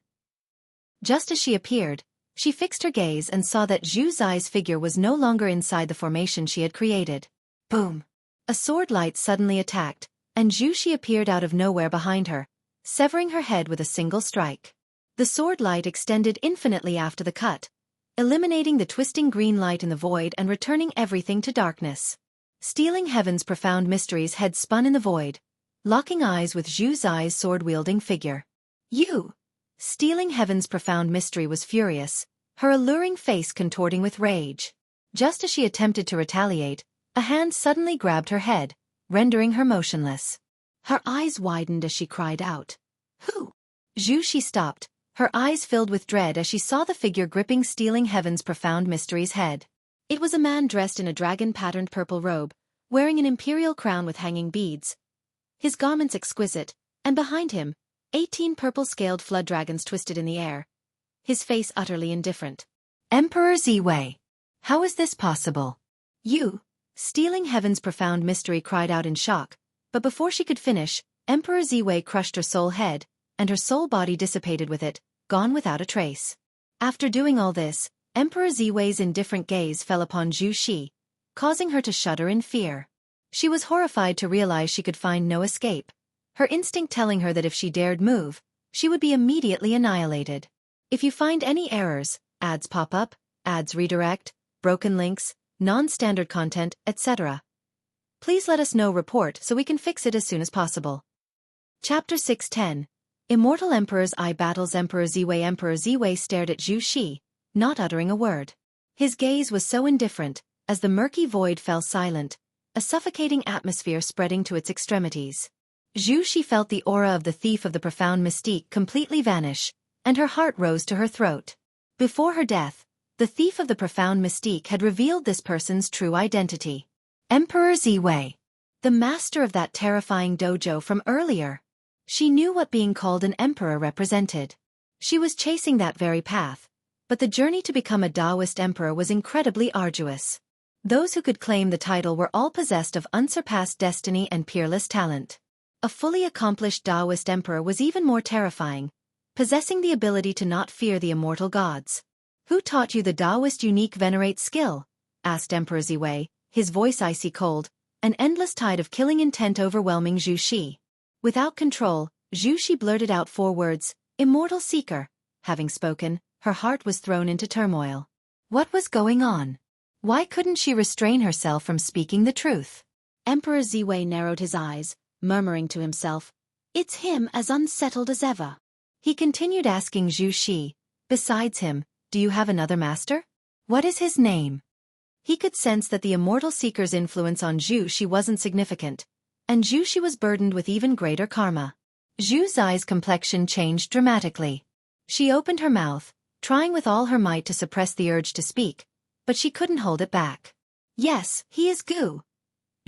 Just as she appeared, she fixed her gaze and saw that Zhu Xi's figure was no longer inside the formation she had created. Boom! A sword light suddenly attacked, and Zhu Xi appeared out of nowhere behind her, severing her head with a single strike. The sword light extended infinitely after the cut, eliminating the twisting green light in the void and returning everything to darkness. Stealing Heaven's Profound Mystery's head spun in the void, locking eyes with Zhu Xi's sword-wielding figure. You! Stealing Heaven's Profound Mystery was furious, her alluring face contorting with rage. Just as she attempted to retaliate, a hand suddenly grabbed her head, rendering her motionless. Her eyes widened as she cried out. Who? Zhu Xi stopped, her eyes filled with dread as she saw the figure gripping Stealing Heaven's Profound Mystery's head. It was a man dressed in a dragon-patterned purple robe, wearing an imperial crown with hanging beads. His garments exquisite, and behind him, 18 purple-scaled flood dragons twisted in the air. His face utterly indifferent. Emperor Ziwei! How is this possible? You! Stealing Heaven's Profound Mystery cried out in shock, but before she could finish, Emperor Ziwei crushed her soul head, and her soul body dissipated with it, gone without a trace. After doing all this, Emperor Ziwei's indifferent gaze fell upon Zhu Xi, causing her to shudder in fear. She was horrified to realize she could find no escape, her instinct telling her that if she dared move, she would be immediately annihilated. If you find any errors, ads pop up, ads redirect, broken links, non-standard content, etc., please let us know. Report so we can fix it as soon as possible. Chapter 610. Immortal Emperor's Eye Battles. Emperor Ziwei stared at Zhu Xi, not uttering a word. His gaze was so indifferent, as the murky void fell silent, a suffocating atmosphere spreading to its extremities. Zhu Xi felt the aura of the thief of the profound mystique completely vanish, and her heart rose to her throat. Before her death, the thief of the profound mystique had revealed this person's true identity. Emperor Ziwei, the master of that terrifying dojo from earlier. She knew what being called an emperor represented. She was chasing that very path, but the journey to become a Taoist emperor was incredibly arduous. Those who could claim the title were all possessed of unsurpassed destiny and peerless talent. A fully accomplished Taoist emperor was even more terrifying, possessing the ability to not fear the immortal gods. Who taught you the Taoist unique venerate skill? Asked Emperor Ziwei, his voice icy cold, an endless tide of killing intent overwhelming Zhu Xi. Without control, Zhu Xi blurted out 4 words, Immortal Seeker. Having spoken, her heart was thrown into turmoil. What was going on? Why couldn't she restrain herself from speaking the truth? Emperor Ziwei narrowed his eyes, murmuring to himself, "It's him as unsettled as ever." He continued asking Zhu Shi, "Besides him, do you have another master? What is his name?" He could sense that the immortal seeker's influence on Zhu Shi wasn't significant, and Zhu Shi was burdened with even greater karma. Zhu Zai's complexion changed dramatically. She opened her mouth, trying with all her might to suppress the urge to speak, but she couldn't hold it back. "Yes, he is Gu."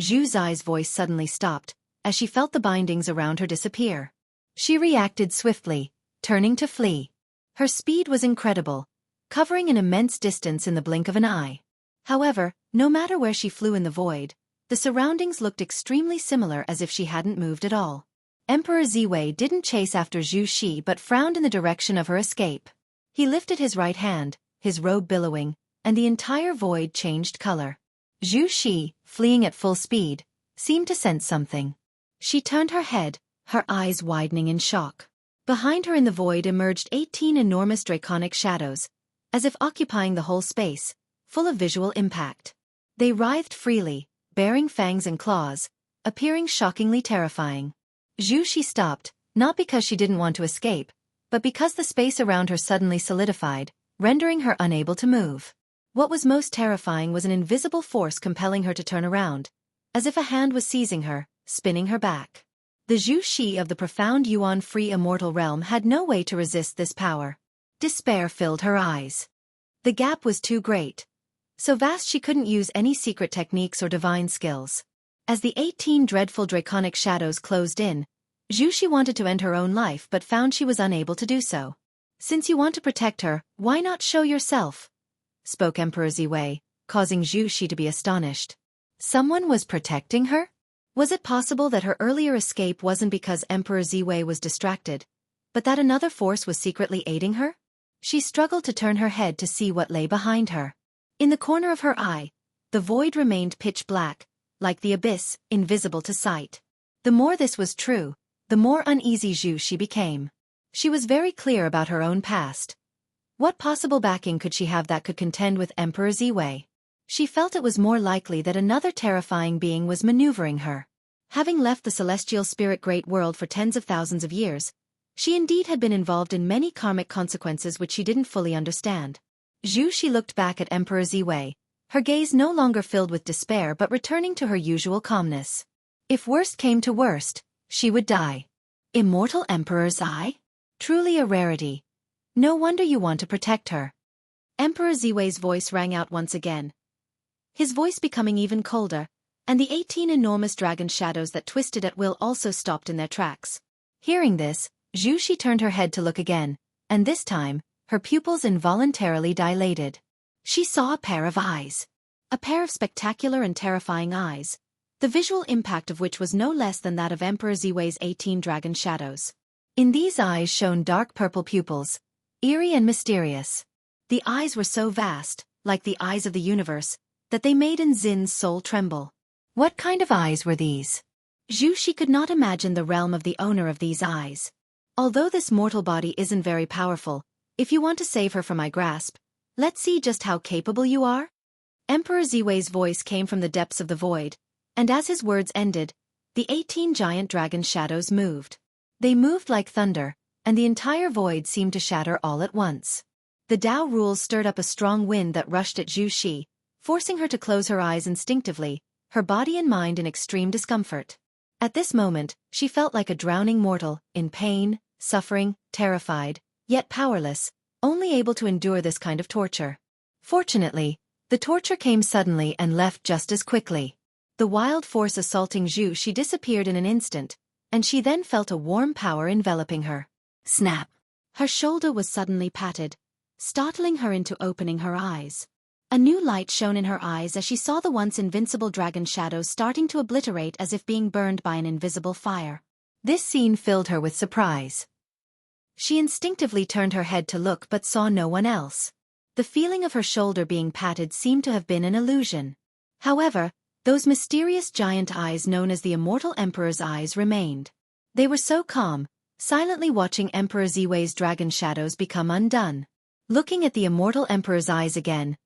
Zhu Zai's voice suddenly stopped, as she felt the bindings around her disappear. She reacted swiftly, turning to flee. Her speed was incredible, covering an immense distance in the blink of an eye. However, no matter where she flew in the void, the surroundings looked extremely similar, as if she hadn't moved at all. Emperor Ziwei didn't chase after Zhu Shi but frowned in the direction of her escape. He lifted his right hand, his robe billowing, and the entire void changed color. Zhu Shi, fleeing at full speed, seemed to sense something. She turned her head, her eyes widening in shock. Behind her in the void emerged 18 enormous draconic shadows, as if occupying the whole space, full of visual impact. They writhed freely, bearing fangs and claws, appearing shockingly terrifying. Zhu Shi stopped, not because she didn't want to escape, but because the space around her suddenly solidified, rendering her unable to move. What was most terrifying was an invisible force compelling her to turn around, as if a hand was seizing her, spinning her back. The Zhu Shi of the profound Yuan-free immortal realm had no way to resist this power. Despair filled her eyes. The gap was too great. So vast she couldn't use any secret techniques or divine skills. As the 18 dreadful draconic shadows closed in, Zhu Shi wanted to end her own life but found she was unable to do so. "Since you want to protect her, why not show yourself?" spoke Emperor Ziwei, causing Zhu Shi to be astonished. Someone was protecting her? Was it possible that her earlier escape wasn't because Emperor Ziwei was distracted, but that another force was secretly aiding her? She struggled to turn her head to see what lay behind her. In the corner of her eye, the void remained pitch black, like the abyss, invisible to sight. The more this was true, the more uneasy Zhu Shi became. She was very clear about her own past. What possible backing could she have that could contend with Emperor Ziwei? She felt it was more likely that another terrifying being was maneuvering her. Having left the celestial spirit great world for tens of thousands of years, she indeed had been involved in many karmic consequences which she didn't fully understand. Zhu Shi looked back at Emperor Ziwei, her gaze no longer filled with despair but returning to her usual calmness. If worst came to worst, she would die. Immortal Emperor's eye? Truly a rarity. No wonder you want to protect her. Emperor Ziwei's voice rang out once again, his voice becoming even colder, and the 18 enormous dragon shadows that twisted at will also stopped in their tracks. Hearing this, Zhu Shi turned her head to look again, and this time, her pupils involuntarily dilated. She saw a pair of eyes. A pair of spectacular and terrifying eyes, the visual impact of which was no less than that of Emperor Ziwei's 18 dragon shadows. In these eyes shone dark purple pupils, eerie and mysterious. The eyes were so vast, like the eyes of the universe, that they made Nzin's soul tremble. What kind of eyes were these? Zhu Shi could not imagine the realm of the owner of these eyes. Although this mortal body isn't very powerful, if you want to save her from my grasp, let's see just how capable you are? Emperor Ziwei's voice came from the depths of the void, and as his words ended, the 18 giant dragon shadows moved. They moved like thunder, and the entire void seemed to shatter all at once. The Dao rules stirred up a strong wind that rushed at Zhu Shi, forcing her to close her eyes instinctively, her body and mind in extreme discomfort. At this moment, she felt like a drowning mortal, in pain, suffering, terrified, yet powerless, only able to endure this kind of torture. Fortunately, the torture came suddenly and left just as quickly. The wild force assaulting Zhu Shi disappeared in an instant, and she then felt a warm power enveloping her. Snap! Her shoulder was suddenly patted, startling her into opening her eyes. A new light shone in her eyes as she saw the once invincible dragon shadows starting to obliterate as if being burned by an invisible fire. This scene filled her with surprise. She instinctively turned her head to look but saw no one else. The feeling of her shoulder being patted seemed to have been an illusion. However, those mysterious giant eyes known as the Immortal Emperor's eyes remained. They were so calm, silently watching Emperor Ziwei's dragon shadows become undone. Looking at the Immortal Emperor's eyes again,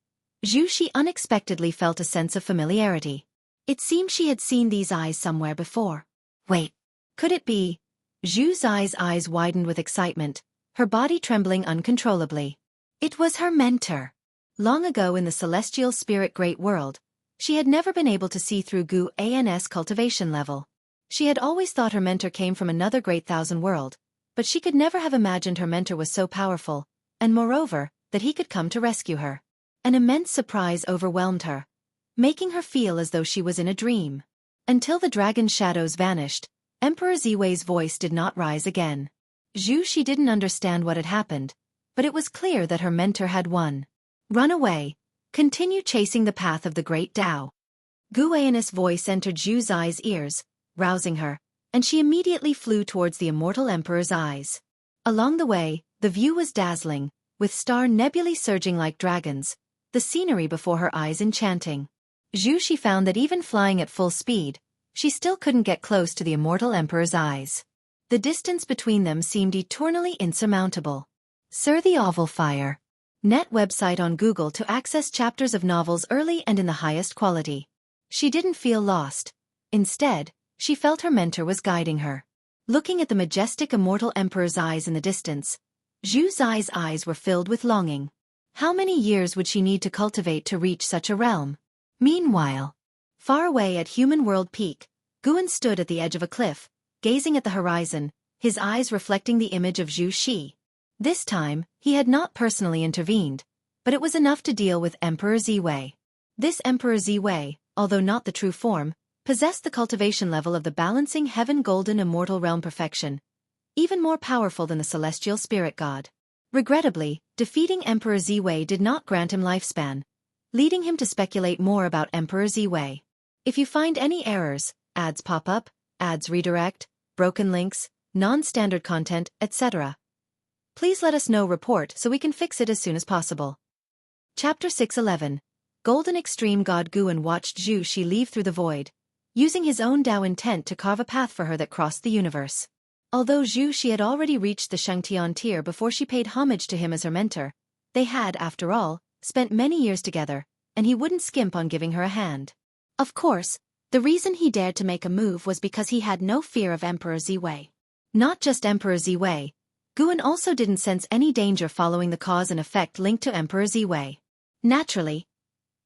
Zhu Shi unexpectedly felt a sense of familiarity. It seemed she had seen these eyes somewhere before. Wait. Could it be? Zhu Zai's eyes widened with excitement, her body trembling uncontrollably. It was her mentor. Long ago in the celestial spirit great world, she had never been able to see through Gu An's cultivation level. She had always thought her mentor came from another great thousand world, but she could never have imagined her mentor was so powerful, and moreover, that he could come to rescue her. An immense surprise overwhelmed her, making her feel as though she was in a dream. Until the dragon's shadows vanished, Emperor Ziwei's voice did not rise again. She didn't understand what had happened, but it was clear that her mentor had won. Run away. Continue chasing the path of the great Tao. Gu An's voice entered Zhu Zai's ears, rousing her, and she immediately flew towards the immortal emperor's eyes. Along the way, the view was dazzling, with star nebulae surging like dragons, the scenery before her eyes enchanting. She found that even flying at full speed, she still couldn't get close to the immortal emperor's eyes. The distance between them seemed eternally insurmountable. Sir the Oval Fire. Net website on Google to access chapters of novels early and in the highest quality. She didn't feel lost. Instead, she felt her mentor was guiding her. Looking at the majestic immortal emperor's eyes in the distance, Zhu Zai's eyes were filled with longing. How many years would she need to cultivate to reach such a realm? Meanwhile, far away at Human World Peak, Guan stood at the edge of a cliff, gazing at the horizon, his eyes reflecting the image of Zhu Xi. This time, he had not personally intervened, but it was enough to deal with Emperor Ziwei. This Emperor Ziwei, although not the true form, possessed the cultivation level of the balancing heaven golden immortal realm perfection, even more powerful than the celestial spirit god. Regrettably, defeating Emperor Ziwei did not grant him lifespan, leading him to speculate more about Emperor Ziwei. If you find any errors, ads pop up, ads redirect, broken links, non-standard content, etc., please let us know report so we can fix it as soon as possible. Chapter 611. Golden Extreme God Guan watched Zhu Xi leave through the void, using his own Tao intent to carve a path for her that crossed the universe. Although Zhu Xi had already reached the Shangtian tier before she paid homage to him as her mentor, they had, after all, spent many years together, and he wouldn't skimp on giving her a hand. Of course, the reason he dared to make a move was because he had no fear of Emperor Ziwei. Not just Emperor Ziwei, Guan also didn't sense any danger following the cause and effect linked to Emperor Ziwei. Naturally,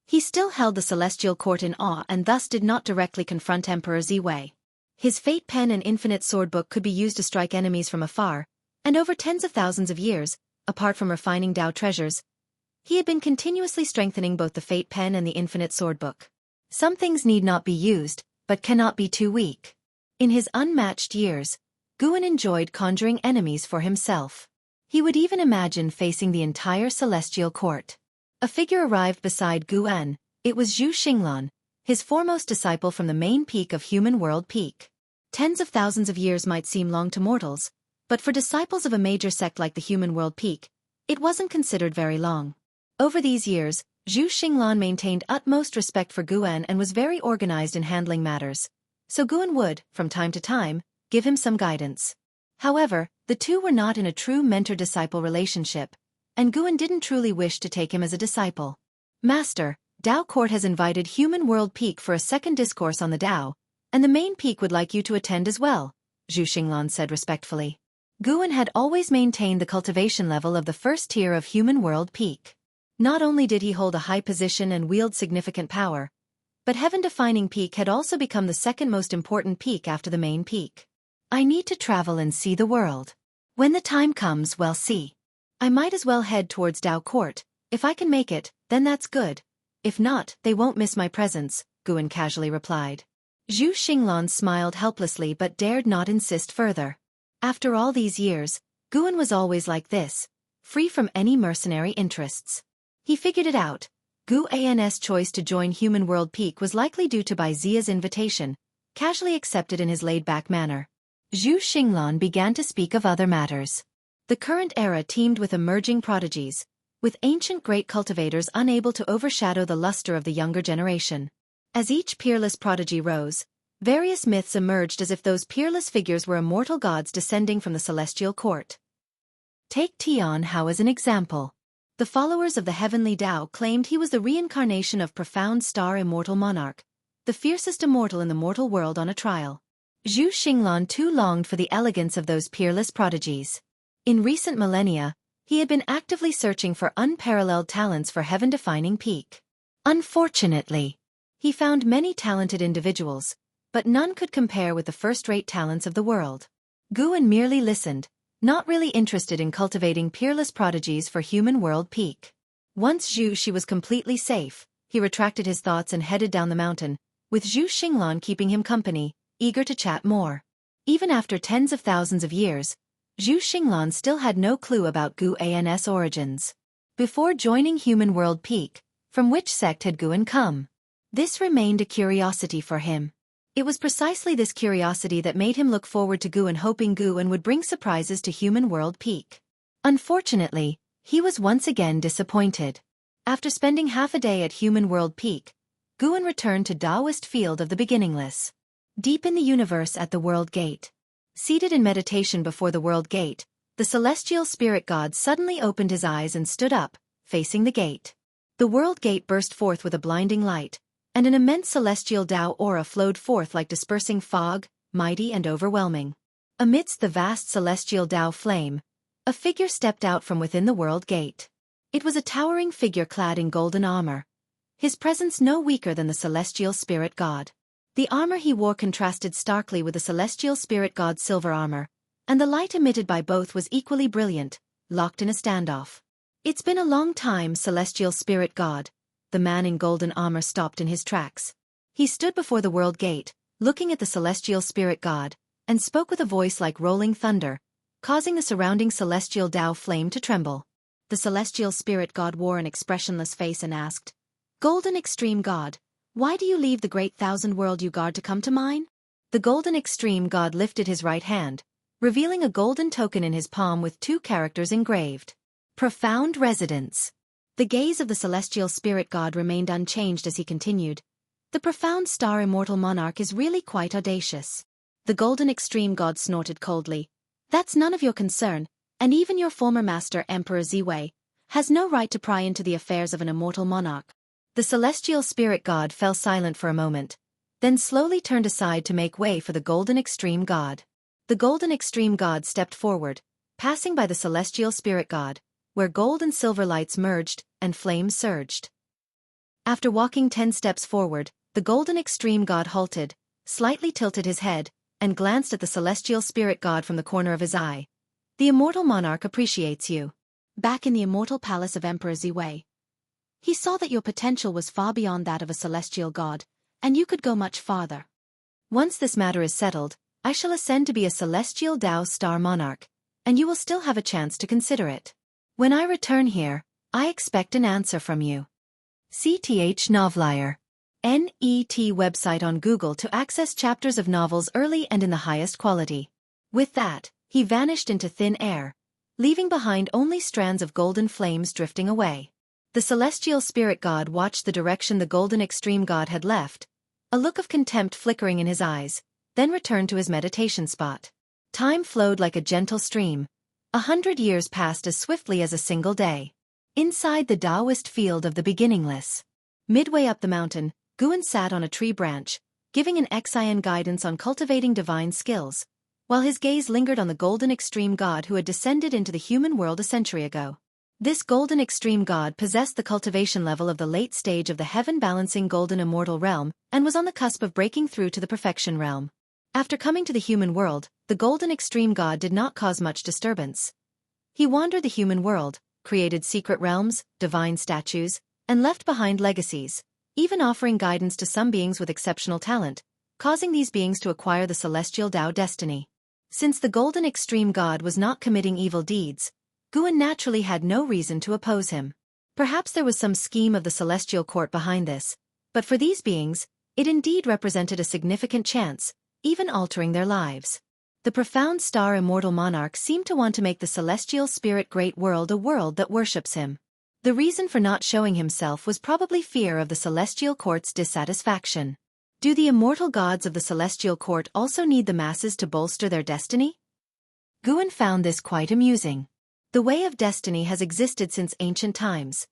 he still held the celestial court in awe and thus did not directly confront Emperor Ziwei. His fate pen and infinite sword book could be used to strike enemies from afar, and over tens of thousands of years, apart from refining Tao treasures, he had been continuously strengthening both the fate pen and the infinite sword book. Some things need not be used, but cannot be too weak. In his unmatched years, Guan enjoyed conjuring enemies for himself. He would even imagine facing the entire celestial court. A figure arrived beside Guan. It was Zhu Xinglan, his foremost disciple from the main peak of Human World Peak. Tens of thousands of years might seem long to mortals, but for disciples of a major sect like the Human World Peak, it wasn't considered very long. Over these years, Zhu Xinglan maintained utmost respect for Guan and was very organized in handling matters, so Guan would, from time to time, give him some guidance. However, the two were not in a true mentor-disciple relationship, and Guan didn't truly wish to take him as a disciple. Master, Tao Court has invited Human World Peak for a second discourse on the Tao, and the main peak would like you to attend as well, Zhu Xinglan said respectfully. Guan had always maintained the cultivation level of the first tier of Human World Peak. Not only did he hold a high position and wield significant power, but heaven-defining peak had also become the second most important peak after the main peak. I need to travel and see the world. When the time comes, we'll see. I might as well head towards Tao Court. If I can make it, then that's good. If not, they won't miss my presence, Guan casually replied. Zhu Xinglan smiled helplessly but dared not insist further. After all these years, Guan was always like this, free from any mercenary interests. He figured it out. Gu An's choice to join Human World Peak was likely due to Bai Zia's invitation, casually accepted in his laid-back manner. Zhu Xinglan began to speak of other matters. The current era teemed with emerging prodigies, with ancient great cultivators unable to overshadow the luster of the younger generation. As each peerless prodigy rose, various myths emerged as if those peerless figures were immortal gods descending from the celestial court. Take Tian Hao as an example. The followers of the heavenly Tao claimed he was the reincarnation of profound star immortal monarch, the fiercest immortal in the mortal world on a trial. Zhu Xinglan too longed for the elegance of those peerless prodigies. In recent millennia, he had been actively searching for unparalleled talents for heaven-defining peak. Unfortunately, he found many talented individuals, but none could compare with the first-rate talents of the world. Guan merely listened, not really interested in cultivating peerless prodigies for human world peak. Once Zhu was completely safe, he retracted his thoughts and headed down the mountain, with Zhu Xinglan keeping him company, eager to chat more. Even after tens of thousands of years, Zhu Xinglan still had no clue about Guan's origins. Before joining human world peak, from which sect had Guan come? This remained a curiosity for him. It was precisely this curiosity that made him look forward to Guan, hoping Guan would bring surprises to human world peak. Unfortunately, he was once again disappointed. After spending half a day at human world peak, Guan returned to Taoist field of the beginningless. Deep in the universe at the World Gate. Seated in meditation before the World Gate, the celestial spirit god suddenly opened his eyes and stood up, facing the gate. The World Gate burst forth with a blinding light, and an immense celestial Tao aura flowed forth like dispersing fog, mighty and overwhelming. Amidst the vast celestial Tao flame, a figure stepped out from within the World Gate. It was a towering figure clad in golden armor, his presence no weaker than the celestial spirit god. The armor he wore contrasted starkly with the celestial spirit god's silver armor, and the light emitted by both was equally brilliant, locked in a standoff. It's been a long time, celestial spirit god. The man in golden armor stopped in his tracks. He stood before the World Gate, looking at the celestial spirit god, and spoke with a voice like rolling thunder, causing the surrounding celestial Tao flame to tremble. The celestial spirit god wore an expressionless face and asked, "Golden Extreme God, why do you leave the great thousand world you guard to come to mine?" The Golden Extreme God lifted his right hand, revealing a golden token in his palm with two characters engraved. Profound Residence. The gaze of the celestial spirit god remained unchanged as he continued. The profound star immortal monarch is really quite audacious. The Golden Extreme God snorted coldly. That's none of your concern, and even your former master Emperor Ziwei has no right to pry into the affairs of an immortal monarch. The celestial spirit god fell silent for a moment, then slowly turned aside to make way for the Golden Extreme God. The Golden Extreme God stepped forward, passing by the celestial spirit god, where gold and silver lights merged and flames surged. After walking 10 steps forward, the Golden Extreme God halted, slightly tilted his head, and glanced at the celestial spirit god from the corner of his eye. "The immortal monarch appreciates you." Back in the immortal palace of Emperor Ziwei, he saw that your potential was far beyond that of a celestial god, and you could go much farther. Once this matter is settled, I shall ascend to be a celestial Tao star monarch, and you will still have a chance to consider it. When I return here, I expect an answer from you. CTH Novelier. NET website on Google to access chapters of novels early and in the highest quality. With that, he vanished into thin air, leaving behind only strands of golden flames drifting away. The celestial spirit god watched the direction the Golden Extreme God had left, a look of contempt flickering in his eyes, then returned to his meditation spot. Time flowed like a gentle stream. 100 years passed as swiftly as a single day. Inside the Taoist field of the beginningless. Midway up the mountain, Guan sat on a tree branch, giving an Xian guidance on cultivating divine skills, while his gaze lingered on the Golden Extreme God who had descended into the human world a century ago. This Golden Extreme God possessed the cultivation level of the late stage of the heaven-balancing Golden Immortal realm and was on the cusp of breaking through to the Perfection realm. After coming to the human world, the Golden Extreme God did not cause much disturbance. He wandered the human world, created secret realms, divine statues, and left behind legacies, even offering guidance to some beings with exceptional talent, causing these beings to acquire the celestial Tao destiny. Since the Golden Extreme God was not committing evil deeds, Guan naturally had no reason to oppose him. Perhaps there was some scheme of the celestial court behind this, but for these beings, it indeed represented a significant chance, even altering their lives. The profound star immortal monarch seemed to want to make the celestial spirit great world a world that worships him. The reason for not showing himself was probably fear of the celestial court's dissatisfaction. Do the immortal gods of the celestial court also need the masses to bolster their destiny? Guan found this quite amusing. The way of destiny has existed since ancient times.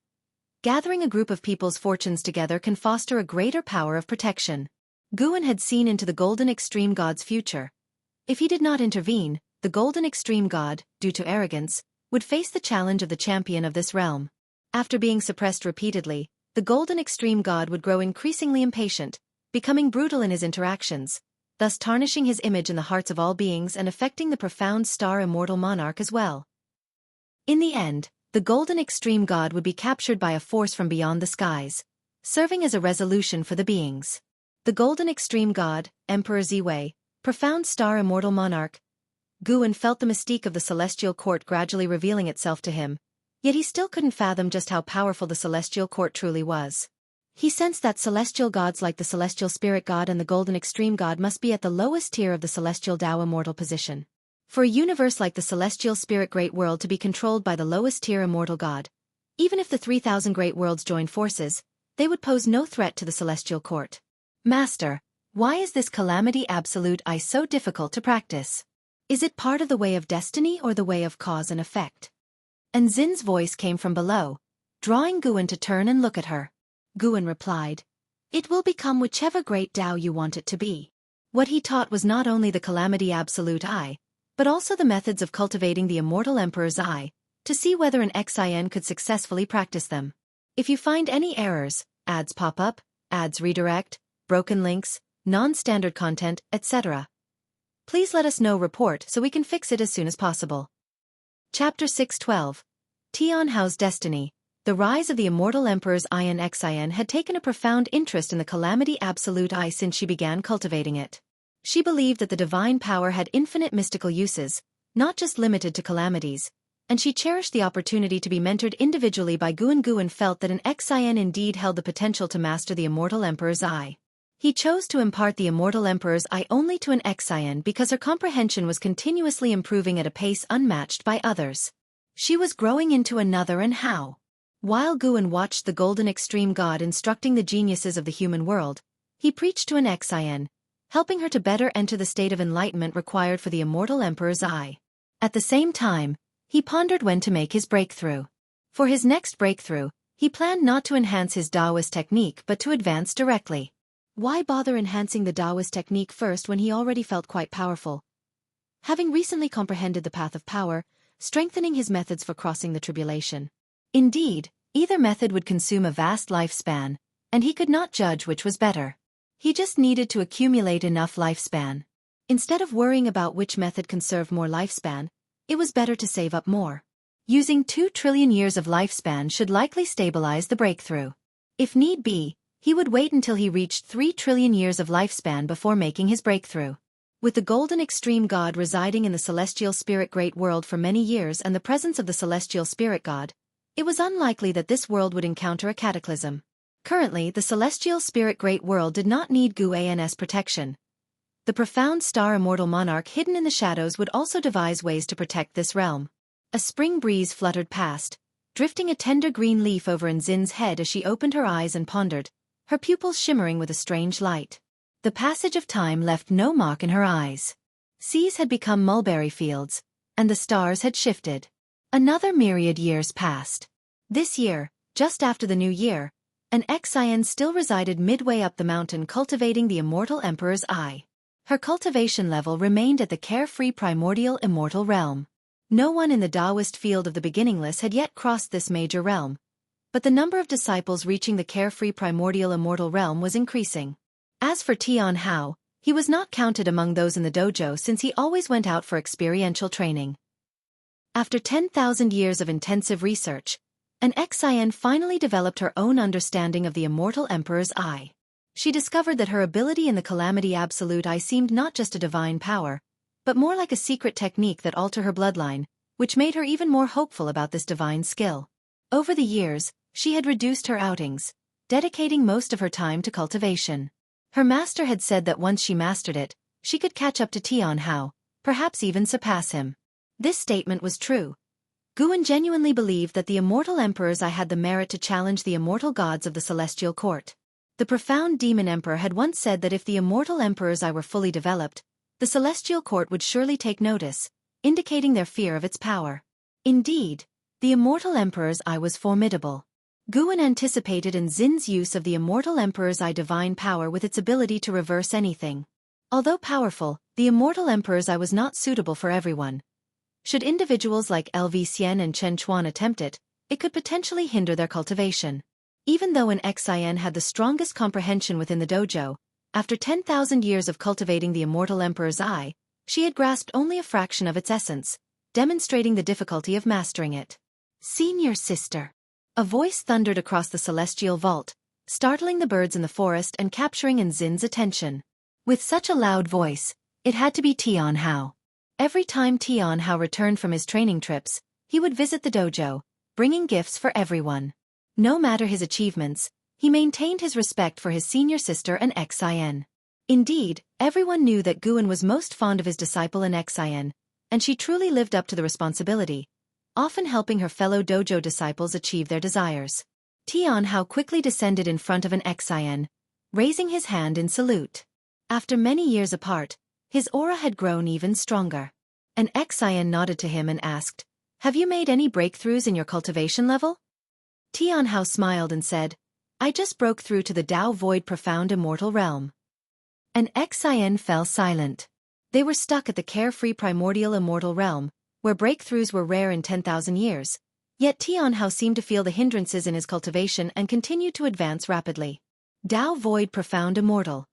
Gathering a group of people's fortunes together can foster a greater power of protection. Guan had seen into the Golden Extreme God's future. If he did not intervene, the Golden Extreme God, due to arrogance, would face the challenge of the champion of this realm. After being suppressed repeatedly, the Golden Extreme God would grow increasingly impatient, becoming brutal in his interactions, thus tarnishing his image in the hearts of all beings and affecting the profound star immortal monarch as well. In the end, the Golden Extreme God would be captured by a force from beyond the skies, serving as a resolution for the beings. The Golden Extreme God, Emperor Ziwei, profound star immortal monarch. Guan felt the mystique of the celestial court gradually revealing itself to him, yet he still couldn't fathom just how powerful the celestial court truly was. He sensed that celestial gods like the celestial spirit god and the Golden Extreme God must be at the lowest tier of the celestial Tao immortal position. For a universe like the celestial spirit great world to be controlled by the lowest tier immortal god, even if the 3,000 great worlds joined forces, they would pose no threat to the celestial court. Master, why is this calamity absolute I so difficult to practice? Is it part of the way of destiny or the way of cause and effect? And Zin's voice came from below, drawing Guan to turn and look at her. Guan replied, "It will become whichever great Tao you want it to be." What he taught was not only the calamity absolute I, but also the methods of cultivating the immortal emperor's I, to see whether an Xin could successfully practice them. If you find any errors, ads pop up, ads redirect, broken links, non-standard content, etc., please let us know report so we can fix it as soon as possible. Chapter 612. Tian Hao's Destiny. The rise of the immortal emperor's Ian Xin had taken a profound interest in the calamity absolute I since she began cultivating it. She believed that the divine power had infinite mystical uses, not just limited to calamities, and she cherished the opportunity to be mentored individually by Guan. Guan felt that an Xin indeed held the potential to master the immortal emperor's I. He chose to impart the immortal emperor's I only to an Xin because her comprehension was continuously improving at a pace unmatched by others. She was growing into another and how. While Guan watched the Golden Extreme God instructing the geniuses of the human world, he preached to an Xin, helping her to better enter the state of enlightenment required for the immortal emperor's I. At the same time, he pondered when to make his breakthrough. For his next breakthrough, he planned not to enhance his Taoist technique but to advance directly. Why bother enhancing the Taoist technique first when he already felt quite powerful? Having recently comprehended the path of power, strengthening his methods for crossing the tribulation. Indeed, either method would consume a vast lifespan, and he could not judge which was better. He just needed to accumulate enough lifespan. Instead of worrying about which method conserved more lifespan, it was better to save up more. Using 2 trillion years of lifespan should likely stabilize the breakthrough. If need be, he would wait until he reached 3 trillion years of lifespan before making his breakthrough. With the Golden Extreme God residing in the Celestial Spirit Great World for many years and the presence of the Celestial Spirit God, it was unlikely that this world would encounter a cataclysm. Currently, the Celestial Spirit Great World did not need Guan's protection. The profound star immortal monarch hidden in the shadows would also devise ways to protect this realm. A spring breeze fluttered past, drifting a tender green leaf over Zin's head as she opened her eyes and pondered, her pupils shimmering with a strange light. The passage of time left no mark in her eyes. Seas had become mulberry fields, and the stars had shifted. Another myriad years passed. This year, just after the new year, an Xin still resided midway up the mountain cultivating the immortal emperor's I. Her cultivation level remained at the carefree primordial immortal realm. No one in the Taoist field of the beginningless had yet crossed this major realm, but the number of disciples reaching the carefree primordial immortal realm was increasing. As for Tian Hao, he was not counted among those in the dojo since he always went out for experiential training. After 10,000 years of intensive research, an Xin finally developed her own understanding of the immortal emperor's I. She discovered that her ability in the calamity absolute I seemed not just a divine power, but more like a secret technique that altered her bloodline, which made her even more hopeful about this divine skill. Over the years, she had reduced her outings, dedicating most of her time to cultivation. Her master had said that once she mastered it, she could catch up to Tian Hao, perhaps even surpass him. This statement was true. Guan genuinely believed that the immortal emperor's I had the merit to challenge the immortal gods of the celestial court. The profound demon emperor had once said that if the immortal emperor's I were fully developed, the celestial court would surely take notice, indicating their fear of its power. Indeed, the immortal emperor's I was formidable. Guan anticipated Nzin's use of the Immortal Emperor's Eye divine power with its ability to reverse anything. Although powerful, the Immortal Emperor's Eye was not suitable for everyone. Should individuals like LV Xian and Chen Chuan attempt it, it could potentially hinder their cultivation. Even though an Xin had the strongest comprehension within the dojo, after 10,000 years of cultivating the Immortal Emperor's Eye, she had grasped only a fraction of its essence, demonstrating the difficulty of mastering it. Senior sister. A voice thundered across the celestial vault, startling the birds in the forest and capturing Nzin's attention. With such a loud voice, it had to be Tian Hao. Every time Tian Hao returned from his training trips, he would visit the dojo, bringing gifts for everyone. No matter his achievements, he maintained his respect for his senior sister and Xin. Indeed, everyone knew that Guan was most fond of his disciple and Xin, and she truly lived up to the responsibility, often helping her fellow dojo disciples achieve their desires. Tian Hao quickly descended in front of an Xin, raising his hand in salute. After many years apart, his aura had grown even stronger. An Xin nodded to him and asked, "Have you made any breakthroughs in your cultivation level?" Tian Hao smiled and said, "I just broke through to the Tao Void Profound Immortal Realm." An Xin fell silent. They were stuck at the carefree primordial immortal realm, where breakthroughs were rare in 10,000 years, yet Tian Hao seemed to feel the hindrances in his cultivation and continued to advance rapidly. Tao Void Profound Immortal.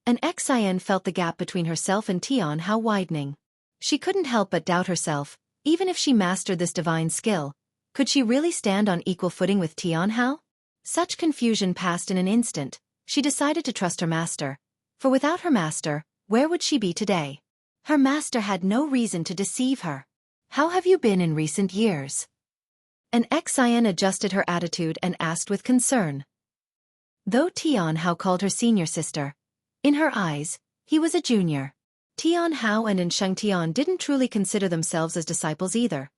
An Xin felt the gap between herself and Tian Hao widening. She couldn't help but doubt herself, even if she mastered this divine skill, could she really stand on equal footing with Tian Hao? Such confusion passed in an instant. She decided to trust her master, for without her master, where would she be today? Her master had no reason to deceive her. "How have you been in recent years?" An Xin adjusted her attitude and asked with concern. Though Tian Hao called her senior sister, in her eyes, he was a junior. Tian Hao and Shengtian didn't truly consider themselves as disciples either.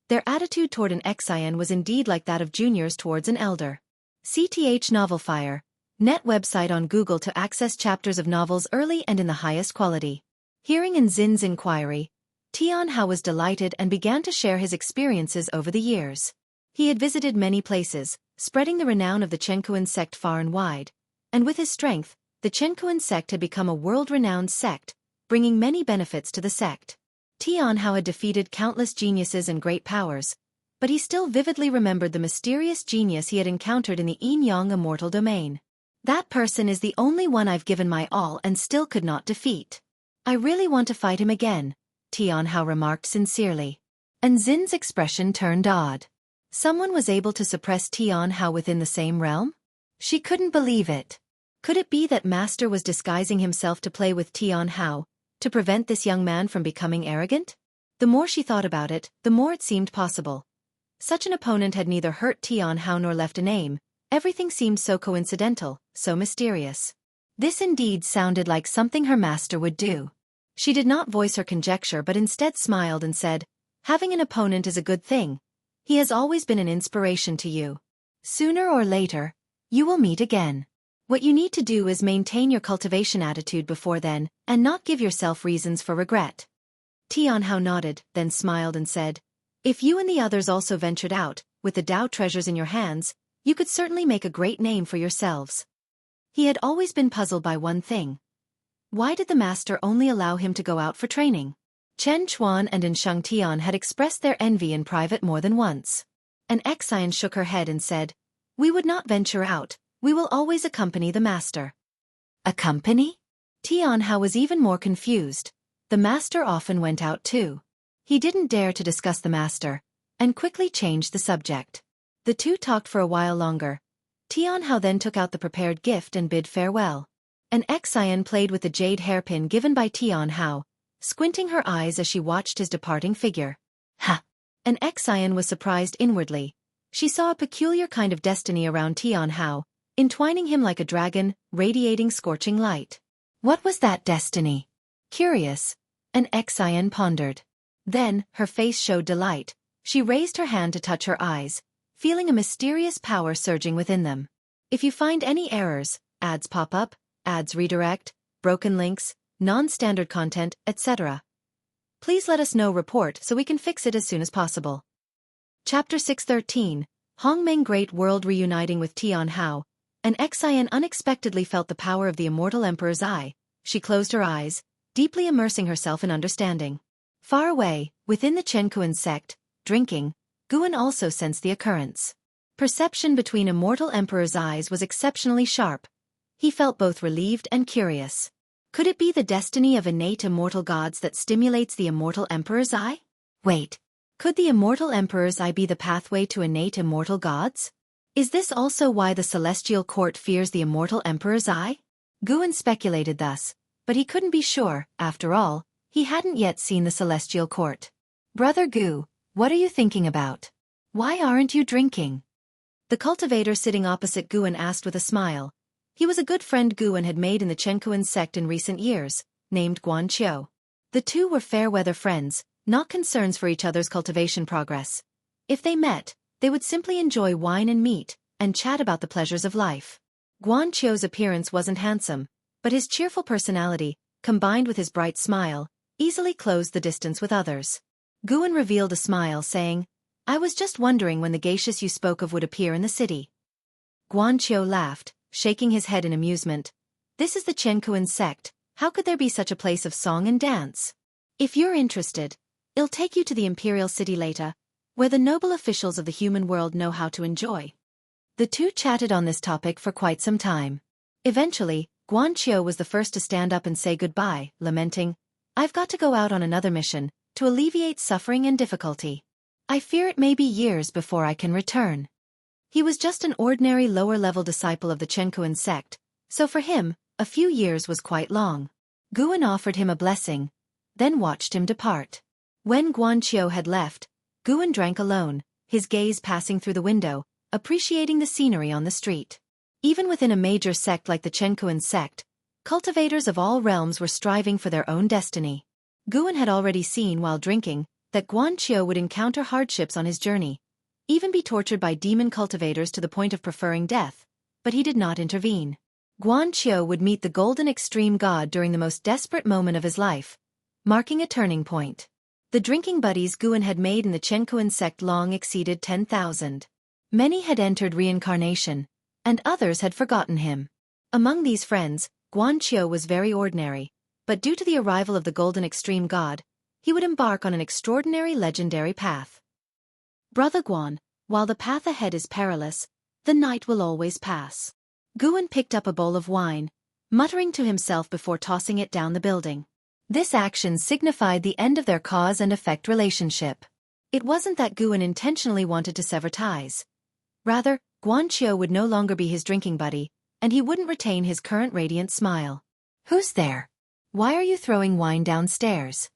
Their attitude toward an Xin was indeed like that of juniors towards an elder. CTH Novelfire, net website on Google to access chapters of novels early and in the highest quality. Hearing Nzin's inquiry, Tian Hao was delighted and began to share his experiences over the years. He had visited many places, spreading the renown of the Chenkuan sect far and wide, and with his strength, the Chenkuan sect had become a world-renowned sect, bringing many benefits to the sect. Tian Hao had defeated countless geniuses and great powers, but he still vividly remembered the mysterious genius he had encountered in the Yin-Yang immortal domain. "That person is the only one I've given my all and still could not defeat. I really want to fight him again," Tian Hao remarked sincerely. And Nzin's expression turned odd. Someone was able to suppress Tian Hao within the same realm? She couldn't believe it. Could it be that Master was disguising himself to play with Tian Hao, to prevent this young man from becoming arrogant? The more she thought about it, the more it seemed possible. Such an opponent had neither hurt Tian Hao nor left a name. Everything seemed so coincidental, so mysterious. This indeed sounded like something her master would do. She did not voice her conjecture but instead smiled and said, "Having an opponent is a good thing. He has always been an inspiration to you. Sooner or later, you will meet again. What you need to do is maintain your cultivation attitude before then, and not give yourself reasons for regret." Tian Hao nodded, then smiled and said, "If you and the others also ventured out, with the Tao treasures in your hands, you could certainly make a great name for yourselves." He had always been puzzled by one thing. Why did the master only allow him to go out for training? Chen Chuan and Shengtian had expressed their envy in private more than once. An Xin shook her head and said, "We would not venture out. We will always accompany the master." Accompany? Tian Hao was even more confused. The master often went out too. He didn't dare to discuss the master, and quickly changed the subject. The two talked for a while longer. Tian Hao then took out the prepared gift and bid farewell. An Xin played with the jade hairpin given by Tian Hao, squinting her eyes as she watched his departing figure. Ha! An Xin was surprised inwardly. She saw a peculiar kind of destiny around Tian Hao, entwining him like a dragon, radiating scorching light. What was that destiny? Curious, an Xin pondered. Then, her face showed delight. She raised her hand to touch her eyes, feeling a mysterious power surging within them. If you find any errors, ads pop up, ads redirect, broken links, non-standard content, etc. Please let us know report so we can fix it as soon as possible. Chapter 613, Hongmeng Great World reuniting with Tian Hao, and Xian unexpectedly felt the power of the immortal emperor's eye. She closed her eyes, deeply immersing herself in understanding. Far away, within the Chenkuan sect, drinking, Guan also sensed the occurrence. Perception between immortal emperor's eyes was exceptionally sharp. He felt both relieved and curious. Could it be the destiny of innate immortal gods that stimulates the immortal emperor's eye? Wait. Could the immortal emperor's eye be the pathway to innate immortal gods? Is this also why the celestial court fears the immortal emperor's eye? Guan speculated thus, but he couldn't be sure. After all, he hadn't yet seen the celestial court. Brother Gu, what are you thinking about? Why aren't you drinking? The cultivator sitting opposite Guan asked with a smile. He was a good friend Guan had made in the Chenkuan sect in recent years, named Guan Qiu. The two were fair-weather friends, not concerns for each other's cultivation progress. If they met, they would simply enjoy wine and meat, and chat about the pleasures of life. Guan Qiu's appearance wasn't handsome, but his cheerful personality, combined with his bright smile, easily closed the distance with others. Guan revealed a smile saying, "I was just wondering when the geishas you spoke of would appear in the city." Guan Qiu laughed, shaking his head in amusement. "This is the Chenkuan sect, how could there be such a place of song and dance? If you're interested, I'll take you to the imperial city later, where the noble officials of the human world know how to enjoy." The two chatted on this topic for quite some time. Eventually, Guan Qiu was the first to stand up and say goodbye, lamenting, "I've got to go out on another mission, to alleviate suffering and difficulty. I fear it may be years before I can return." He was just an ordinary lower-level disciple of the Chenkuan sect, so for him, a few years was quite long. Guan offered him a blessing, then watched him depart. When Guan Qiu had left, Guan drank alone, his gaze passing through the window, appreciating the scenery on the street. Even within a major sect like the Chenkuan sect, cultivators of all realms were striving for their own destiny. Guan had already seen while drinking that Guan Qiu would encounter hardships on his journey, even be tortured by demon cultivators to the point of preferring death, but he did not intervene. Guan Qiu would meet the golden extreme god during the most desperate moment of his life, marking a turning point. The drinking buddies Guan had made in the Chenkuan sect long exceeded 10,000. Many had entered reincarnation, and others had forgotten him. Among these friends, Guan Qiu was very ordinary, but due to the arrival of the golden extreme god, he would embark on an extraordinary legendary path. Brother Guan, while the path ahead is perilous, the night will always pass. Guan picked up a bowl of wine, muttering to himself before tossing it down the building. This action signified the end of their cause and effect relationship. It wasn't that Guan intentionally wanted to sever ties. Rather, Guan Qiu would no longer be his drinking buddy, and he wouldn't retain his current radiant smile. "Who's there? Why are you throwing wine downstairs?"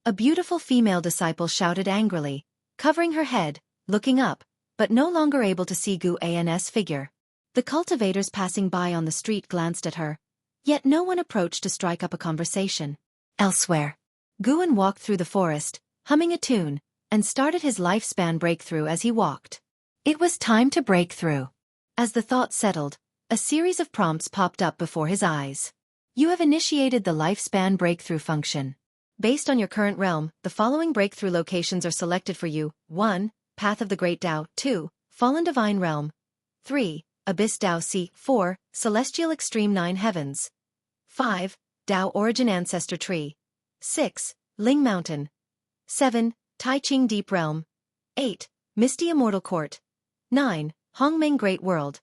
A beautiful female disciple shouted angrily, covering her head, looking up, but no longer able to see Guan's figure. The cultivators passing by on the street glanced at her, yet no one approached to strike up a conversation. Elsewhere, Guan walked through the forest, humming a tune, and started his lifespan breakthrough as he walked. It was time to break through. As the thought settled, a series of prompts popped up before his eyes. You have initiated the lifespan breakthrough function. Based on your current realm, the following breakthrough locations are selected for you. 1. Path of the Great Tao. 2. Fallen Divine Realm. 3. Abyss Tao Sea. 4. Celestial Extreme 9 Heavens. 5. Tao Origin Ancestor Tree. 6. Ling Mountain. 7. Tai Ching Deep Realm. 8. Misty Immortal Court. 9. Hongmeng Great World.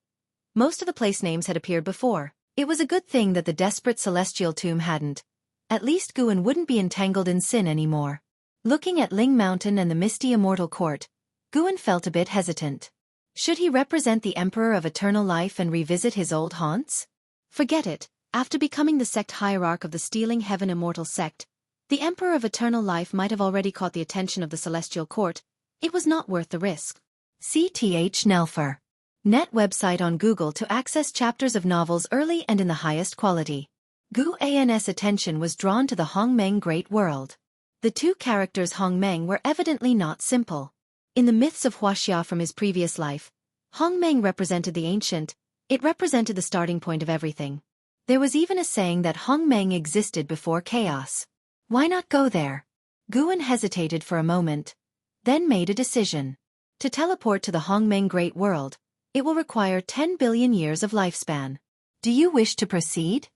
Most of the place names had appeared before. It was a good thing that the desperate celestial tomb hadn't. At least Guan wouldn't be entangled in sin anymore. Looking at Ling Mountain and the Misty Immortal Court, Guan felt a bit hesitant. Should he represent the Emperor of Eternal Life and revisit his old haunts? Forget it. After becoming the sect hierarch of the Stealing Heaven Immortal sect, the Emperor of Eternal Life might have already caught the attention of the Celestial Court. It was not worth the risk. CTH Nelfer. Net website on Google to access chapters of novels early and in the highest quality. Guan's attention was drawn to the Hongmeng Great World. The two characters Hongmeng were evidently not simple. In the myths of Wuxia from his previous life, Hongmeng represented the ancient, it represented the starting point of everything. There was even a saying that Hongmeng existed before chaos. Why not go there? Guan hesitated for a moment, then made a decision. To teleport to the Hongmeng Great World, it will require 10 billion years of lifespan. Do you wish to proceed?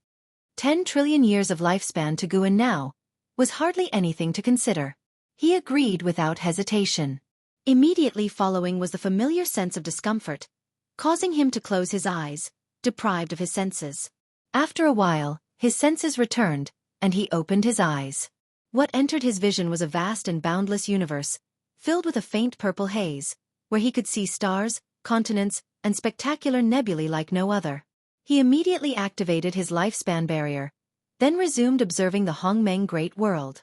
10 trillion years of lifespan to Guan now was hardly anything to consider. He agreed without hesitation. Immediately following was the familiar sense of discomfort, causing him to close his eyes, deprived of his senses. After a while, his senses returned, and he opened his eyes. What entered his vision was a vast and boundless universe, filled with a faint purple haze, where he could see stars, continents, and spectacular nebulae like no other. He immediately activated his lifespan barrier, then resumed observing the Hongmeng Great World.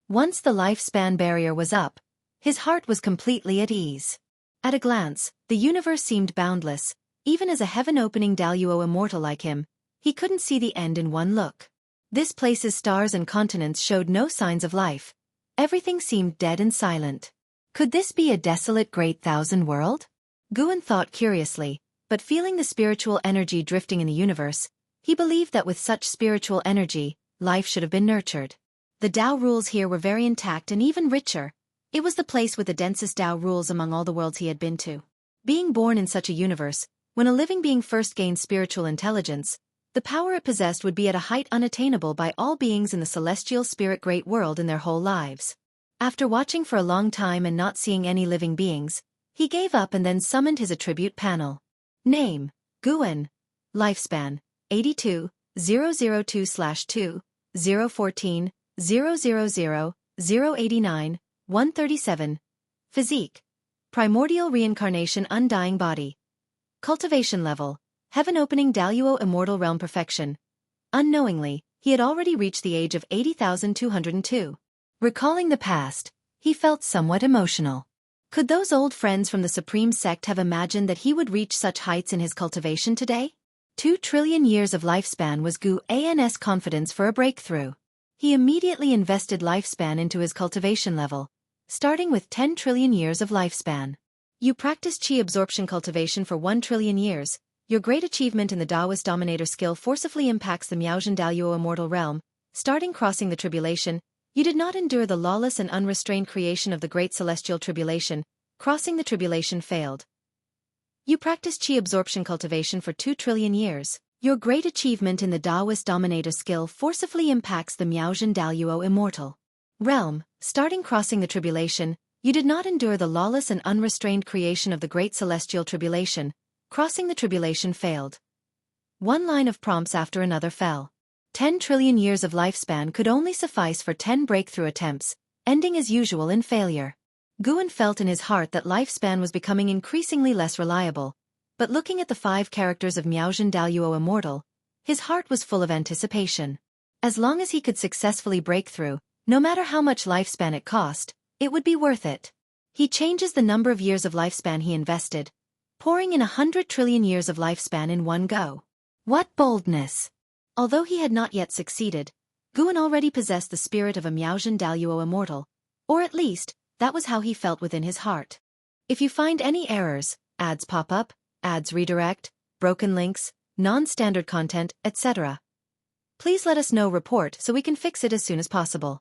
Once the lifespan barrier was up, his heart was completely at ease. At a glance, the universe seemed boundless. Even as a heaven-opening Daluo immortal like him, he couldn't see the end in one look. This place's stars and continents showed no signs of life. Everything seemed dead and silent. Could this be a desolate great thousand world? Guan thought curiously, but feeling the spiritual energy drifting in the universe, he believed that with such spiritual energy, life should have been nurtured. The Tao rules here were very intact and even richer. It was the place with the densest Tao rules among all the worlds he had been to. Being born in such a universe, when a living being first gained spiritual intelligence, the power it possessed would be at a height unattainable by all beings in the celestial spirit great world in their whole lives. After watching for a long time and not seeing any living beings, he gave up and then summoned his attribute panel. Name: Guan. Lifespan: 82, 002/2, 014, 000, 089, 137. Physique: primordial reincarnation undying body. Cultivation level: heaven-opening Daluo immortal realm perfection. Unknowingly, he had already reached the age of 80,202. Recalling the past, he felt somewhat emotional. Could those old friends from the Supreme Sect have imagined that he would reach such heights in his cultivation today? 2 trillion years of lifespan was Gu An's confidence for a breakthrough. He immediately invested lifespan into his cultivation level, starting with 10 trillion years of lifespan. You practice Qi absorption cultivation for 1 trillion years. Your great achievement in the Taoist Dominator skill forcibly impacts the Miaozhen Daluo immortal realm. Starting crossing the tribulation, you did not endure the lawless and unrestrained creation of the great celestial tribulation. Crossing the tribulation failed. You practice Qi absorption cultivation for 2 trillion years. Your great achievement in the Taoist Dominator skill forcibly impacts the Miaozhen Daluo immortal realm. Starting crossing the tribulation, you did not endure the lawless and unrestrained creation of the great celestial tribulation. Crossing the tribulation failed. One line of prompts after another fell. 10 trillion years of lifespan could only suffice for 10 breakthrough attempts, ending as usual in failure. Guan felt in his heart that lifespan was becoming increasingly less reliable, but looking at the 5 characters of Miaozhen Daluo Immortal, his heart was full of anticipation. As long as he could successfully break through, no matter how much lifespan it cost, it would be worth it. He changes the number of years of lifespan he invested, pouring in 100 trillion years of lifespan in one go. What boldness! Although he had not yet succeeded, Guan already possessed the spirit of a Miaozhen Daluo immortal, or at least, that was how he felt within his heart. If you find any errors, ads pop up, ads redirect, broken links, non-standard content, etc., please let us know. Report so we can fix it as soon as possible.